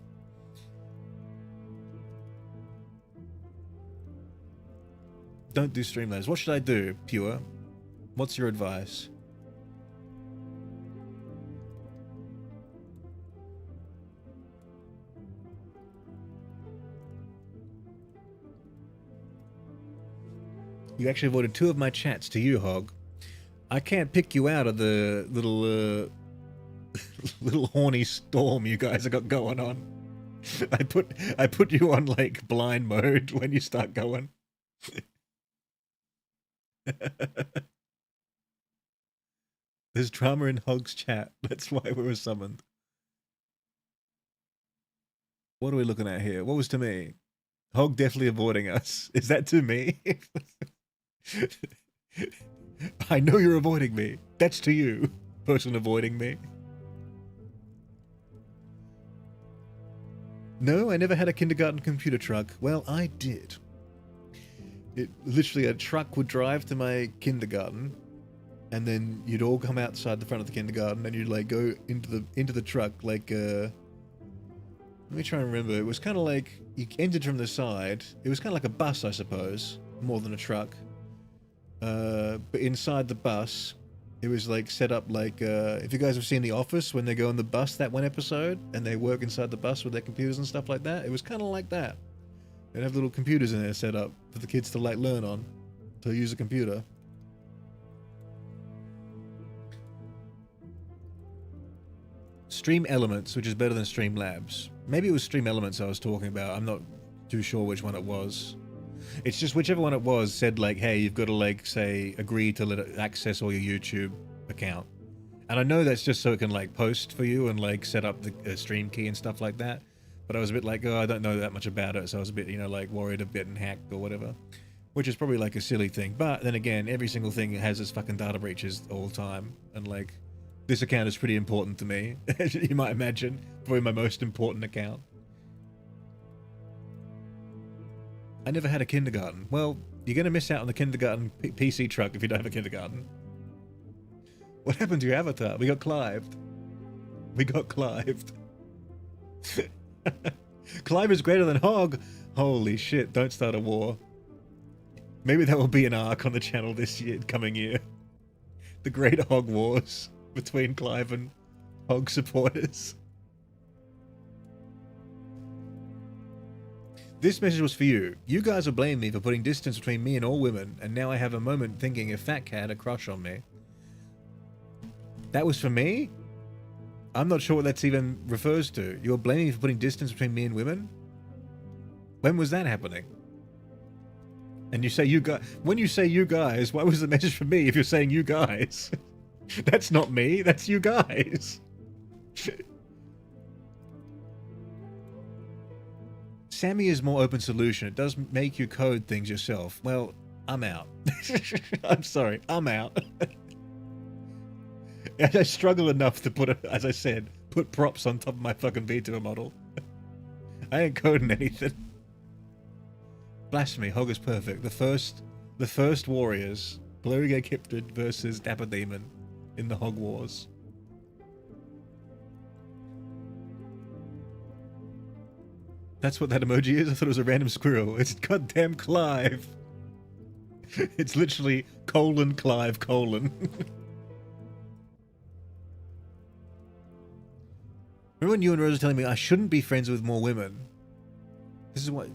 Don't do Streamlabs. What should I do, Pure? What's your advice? You actually avoided 2 of my chats to you, Hog. I can't pick you out of the little little horny storm you guys have got going on. I put you on like blind mode when you start going. There's drama in Hog's chat. That's why we were summoned. What are we looking at here? What was to me? Hog definitely avoiding us. Is that to me? I know you're avoiding me. That's to you, person avoiding me. No, I never had a kindergarten computer truck. Well, I did. It literally, a truck would drive to my kindergarten, and then you'd all come outside the front of the kindergarten, and you'd like go into the truck like let me try and remember. It was kind of like you entered from the side. It was kind of like a bus, I suppose, more than a truck. But inside the bus, it was like set up like if you guys have seen The Office when they go on the bus, that one episode, and they work inside the bus with their computers and stuff like that. It was kind of like that. They'd have little computers in there set up for the kids to like learn on, to use a computer. Stream Elements, which is better than Stream Labs. Maybe it was Stream Elements I was talking about. I'm not too sure which one it was. It's just whichever one it was said like, hey, you've got to like say agree to let it access all your YouTube account. And I know that's just so it can like post for you and like set up the stream key and stuff like that. But I was a bit like, oh, I don't know that much about it, so I was a bit, you know, like worried of getting hacked or whatever. Which is probably like a silly thing. But then again, every single thing has its fucking data breaches all the time. And like, this account is pretty important to me, as you might imagine. Probably my most important account. I never had a kindergarten. Well, you're going to miss out on the kindergarten PC truck if you don't have a kindergarten. What happened to your avatar? We got Clived. We got Clived. Clive is greater than Hog. Holy shit, don't start a war. Maybe that will be an arc on the channel this year, coming year. The Great Hog Wars between Clive and Hog supporters. This message was for you. You guys are blaming me for putting distance between me and all women, and now I have a moment thinking if Fat Cat had a crush on me. That was for me? I'm not sure what that's even refers to. You're blaming me for putting distance between me and women? When was that happening? And you say you guys... When you say you guys, why was the message for me if you're saying you guys? That's not me, that's you guys. Sammy is more open solution. It does make you code things yourself. Well, I'm out. I'm sorry, I'm out. I struggle enough to put, as I said, put props on top of my fucking VTuber model. I ain't coding anything. Blasphemy, Hog is perfect. The first warriors, Blurry Cryptid versus Dapper Demon in the Hog Wars. That's what that emoji is? I thought it was a random squirrel. It's goddamn Clive. It's literally : Clive : Remember when you and Rose were telling me I shouldn't be friends with more women? This is what...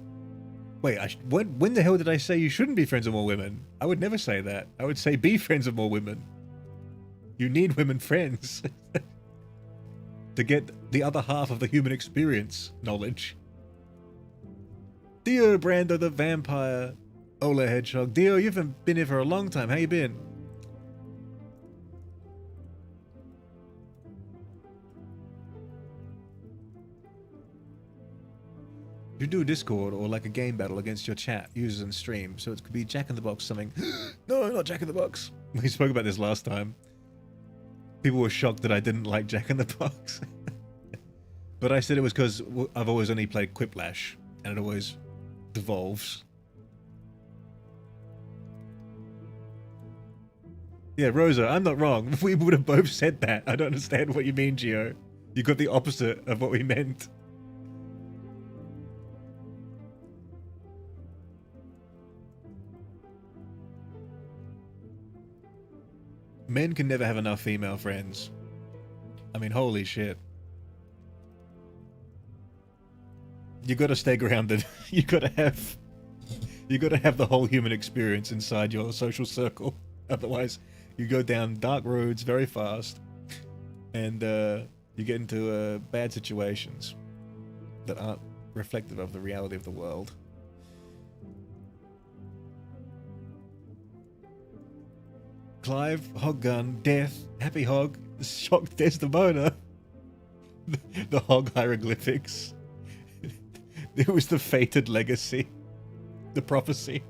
Wait, when the hell did I say you shouldn't be friends with more women? I would never say that. I would say be friends with more women. You need women friends. To get the other half of the human experience knowledge. Dio Brando the Vampire. Ola Hedgehog. Dio, you haven't been here for a long time. How you been? You do a Discord or like a game battle against your chat, users and stream, so it could be Jack in the Box something. No, not Jack in the Box. We spoke about this last time. People were shocked that I didn't like Jack in the Box. But I said it was because I've always only played Quiplash, and it always devolves. Yeah, Rosa, I'm not wrong. We would have both said that. I don't understand what you mean, Gio. You got the opposite of what we meant. Men can never have enough female friends. I mean, holy shit. You gotta stay grounded. You gotta have the whole human experience inside your social circle. Otherwise, you go down dark roads very fast, and you get into bad situations that aren't reflective of the reality of the world. Clive, Hog Gun, Death, Happy Hog, Shocked Desdemona. The Hog hieroglyphics. It was the fated legacy. The prophecy.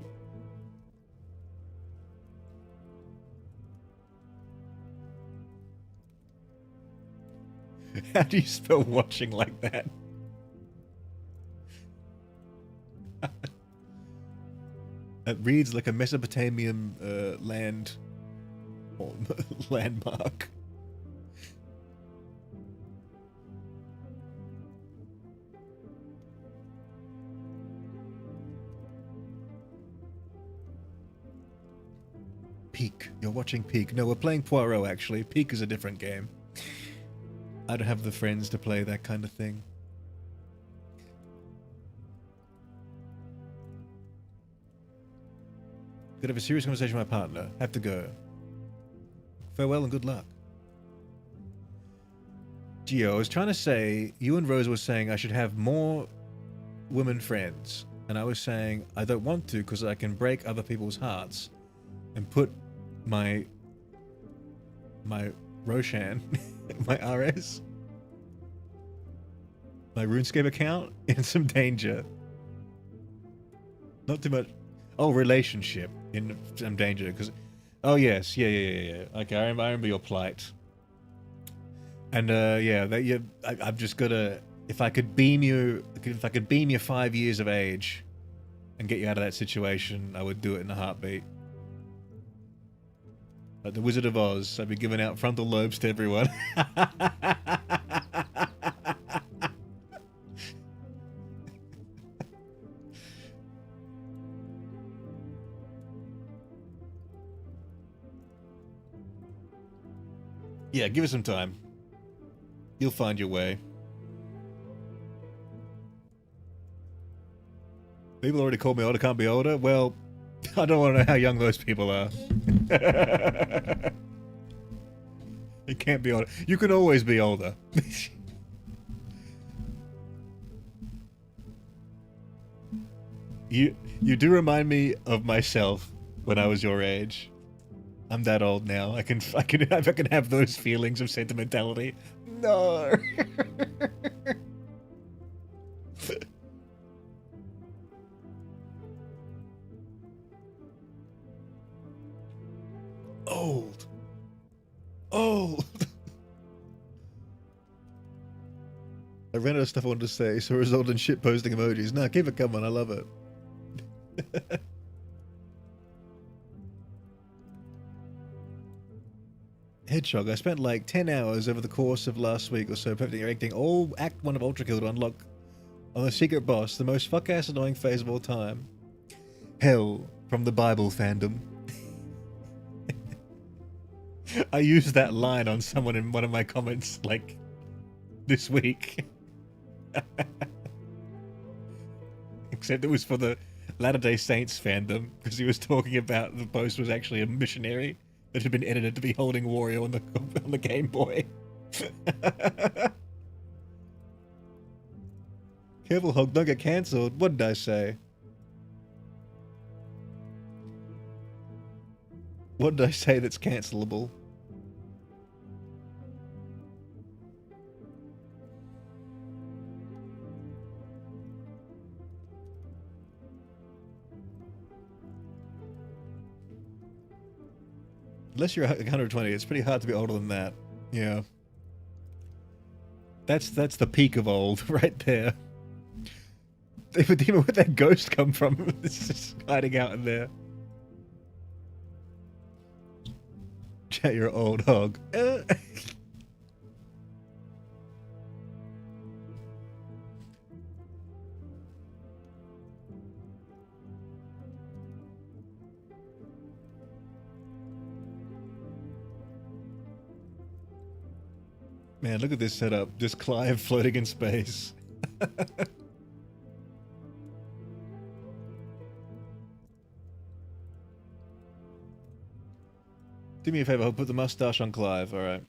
How do you spell watching like that? It reads like a Mesopotamian land or landmark. Peak. You're watching Peak. No, we're playing Poirot, actually. Peak is a different game. I don't have the friends to play that kind of thing. Could have a serious conversation with my partner. Have to go. Farewell and good luck. Gio, I was trying to say, you and Rose were saying I should have more women friends. And I was saying I don't want to because I can break other people's hearts and put my Roshan, my RS, my RuneScape account in some danger. Not too much. Oh, relationship in some danger because. Oh yes, yeah. Okay, I remember your plight. And yeah, I've just gotta. If I could beam you 5 years of age, and get you out of that situation, I would do it in a heartbeat. Like the Wizard of Oz, I'd be giving out frontal lobes to everyone. Yeah, give it some time. You'll find your way. People already called me older, can't be older. Well, I don't want to know how young those people are. It can't be older. You can always be older. You do remind me of myself when I was your age. I'm that old now. I can have those feelings of sentimentality. No. Old. I ran out of stuff I wanted to say, so result in shit posting emojis. Nah, keep it coming. I love it. Hedgehog, I spent like 10 hours over the course of last week or so perfectly erecting all Act 1 of Ultra Kill to unlock on the secret boss, the most fuck-ass annoying phase of all time. Hell from the Bible fandom. I used that line on someone in one of my comments, like, this week. Except it was for the Latter-day Saints fandom, because he was talking about the post was actually a missionary that had been edited to be holding Wario on the Game Boy. Careful, Hog, don't get cancelled. What did I say? What did I say that's cancelable? Unless you're 120, it's pretty hard to be older than that. Yeah. That's the peak of old, right there. Even where'd that ghost come from? It's just hiding out in there. Chat, you're old, Hog. Man, look at this setup. Just Clive floating in space. Do me a favor, I'll put the mustache on Clive, alright.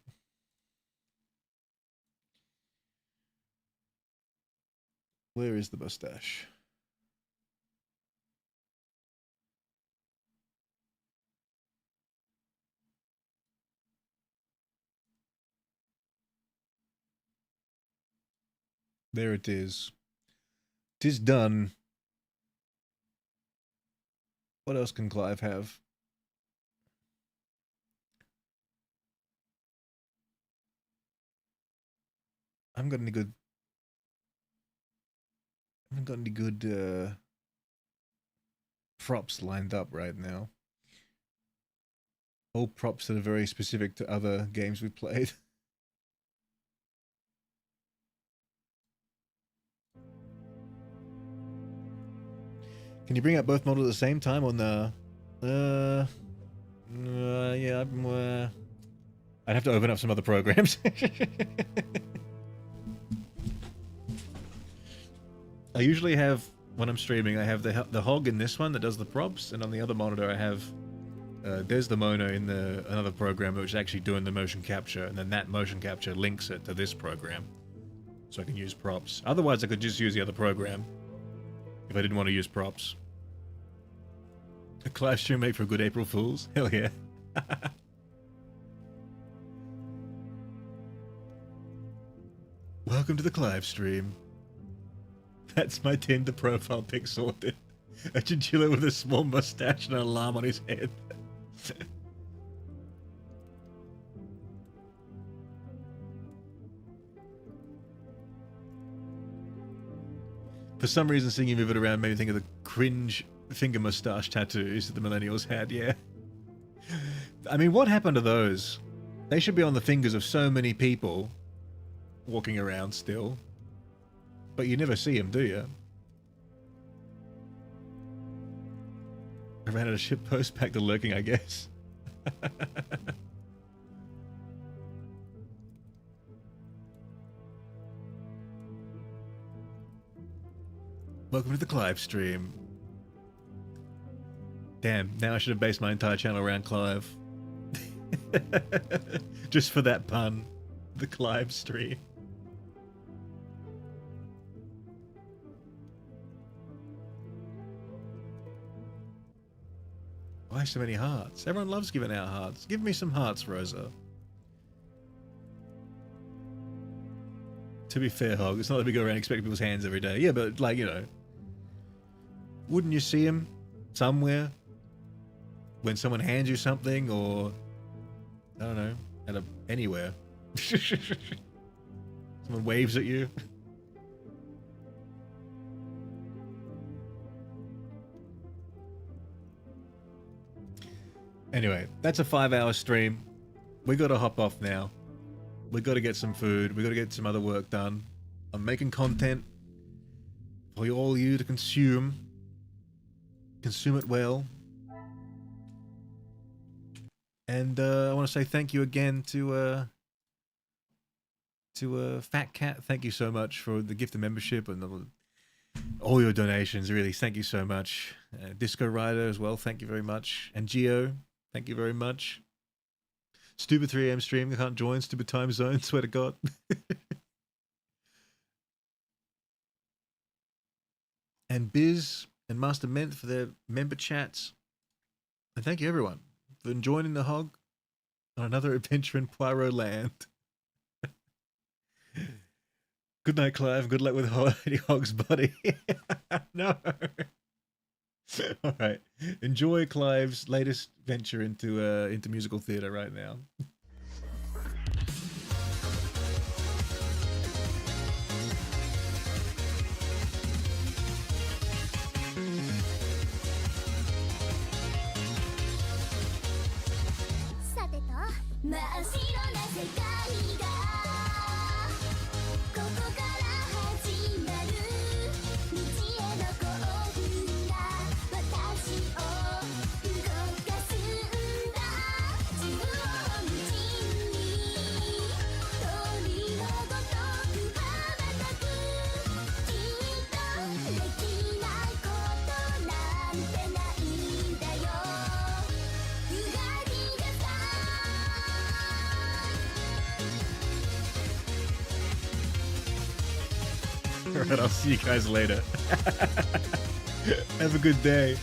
Where is the mustache? There it is. 'Tis done. What else can Clive have? I haven't got any good. I haven't got any good props lined up right now. All props that are very specific to other games we've played. Can you bring up both models at the same time on the... yeah, I'd have to open up some other programs. I usually have, when I'm streaming, I have the Hog in this one that does the props, and on the other monitor I have Desdemona in another program which is actually doing the motion capture, and then that motion capture links it to this program. So I can use props. Otherwise I could just use the other program if I didn't want to use props. A Clive stream made for a good April Fool's? Hell yeah. Welcome to the Clive stream. That's my Tinder profile pic sorted. A chinchilla with a small mustache and an alarm on his head. For some reason, seeing you move it around made me think of the cringe finger mustache tattoos that the millennials had, yeah. I mean, what happened to those? They should be on the fingers of so many people walking around still. But you never see them, do you? I ran out of ship post back to lurking, I guess. Welcome to the Clive stream. Damn, now I should have based my entire channel around Clive. Just for that pun. The Clive stream. Why so many hearts? Everyone loves giving out hearts. Give me some hearts, Rosa. To be fair, Hog, it's not that we go around expecting people's hands every day. Yeah, but, like, you know. Wouldn't you see him somewhere when someone hands you something, or I don't know, anywhere? Someone waves at you. Anyway, that's a 5-hour stream. We gotta hop off now. We gotta get some food. We gotta get some other work done. I'm making content for all you to consume. Consume it well. And I want to say thank you again to Fat Cat. Thank you so much for the gift of membership and all your donations. Really, thank you so much. Disco Rider as well. Thank you very much. And Geo, thank you very much. Stupid 3am stream. I can't join. Stupid time zone. Swear to God. And Biz and Master Ment for their member chats. And thank you everyone for joining the Hog on another adventure in Poirot land. Good night, Clive. Good luck with Hog's buddy. No. All right. Enjoy Clive's latest venture into musical theater right now. 真っ白な世界がここから始まる道への興奮が私を動かすんだ自分を無尽に鳥のごとく羽ばたくきっとできないことなんてないんだよゆがみがさ Alright, I'll see you guys later. Have a good day.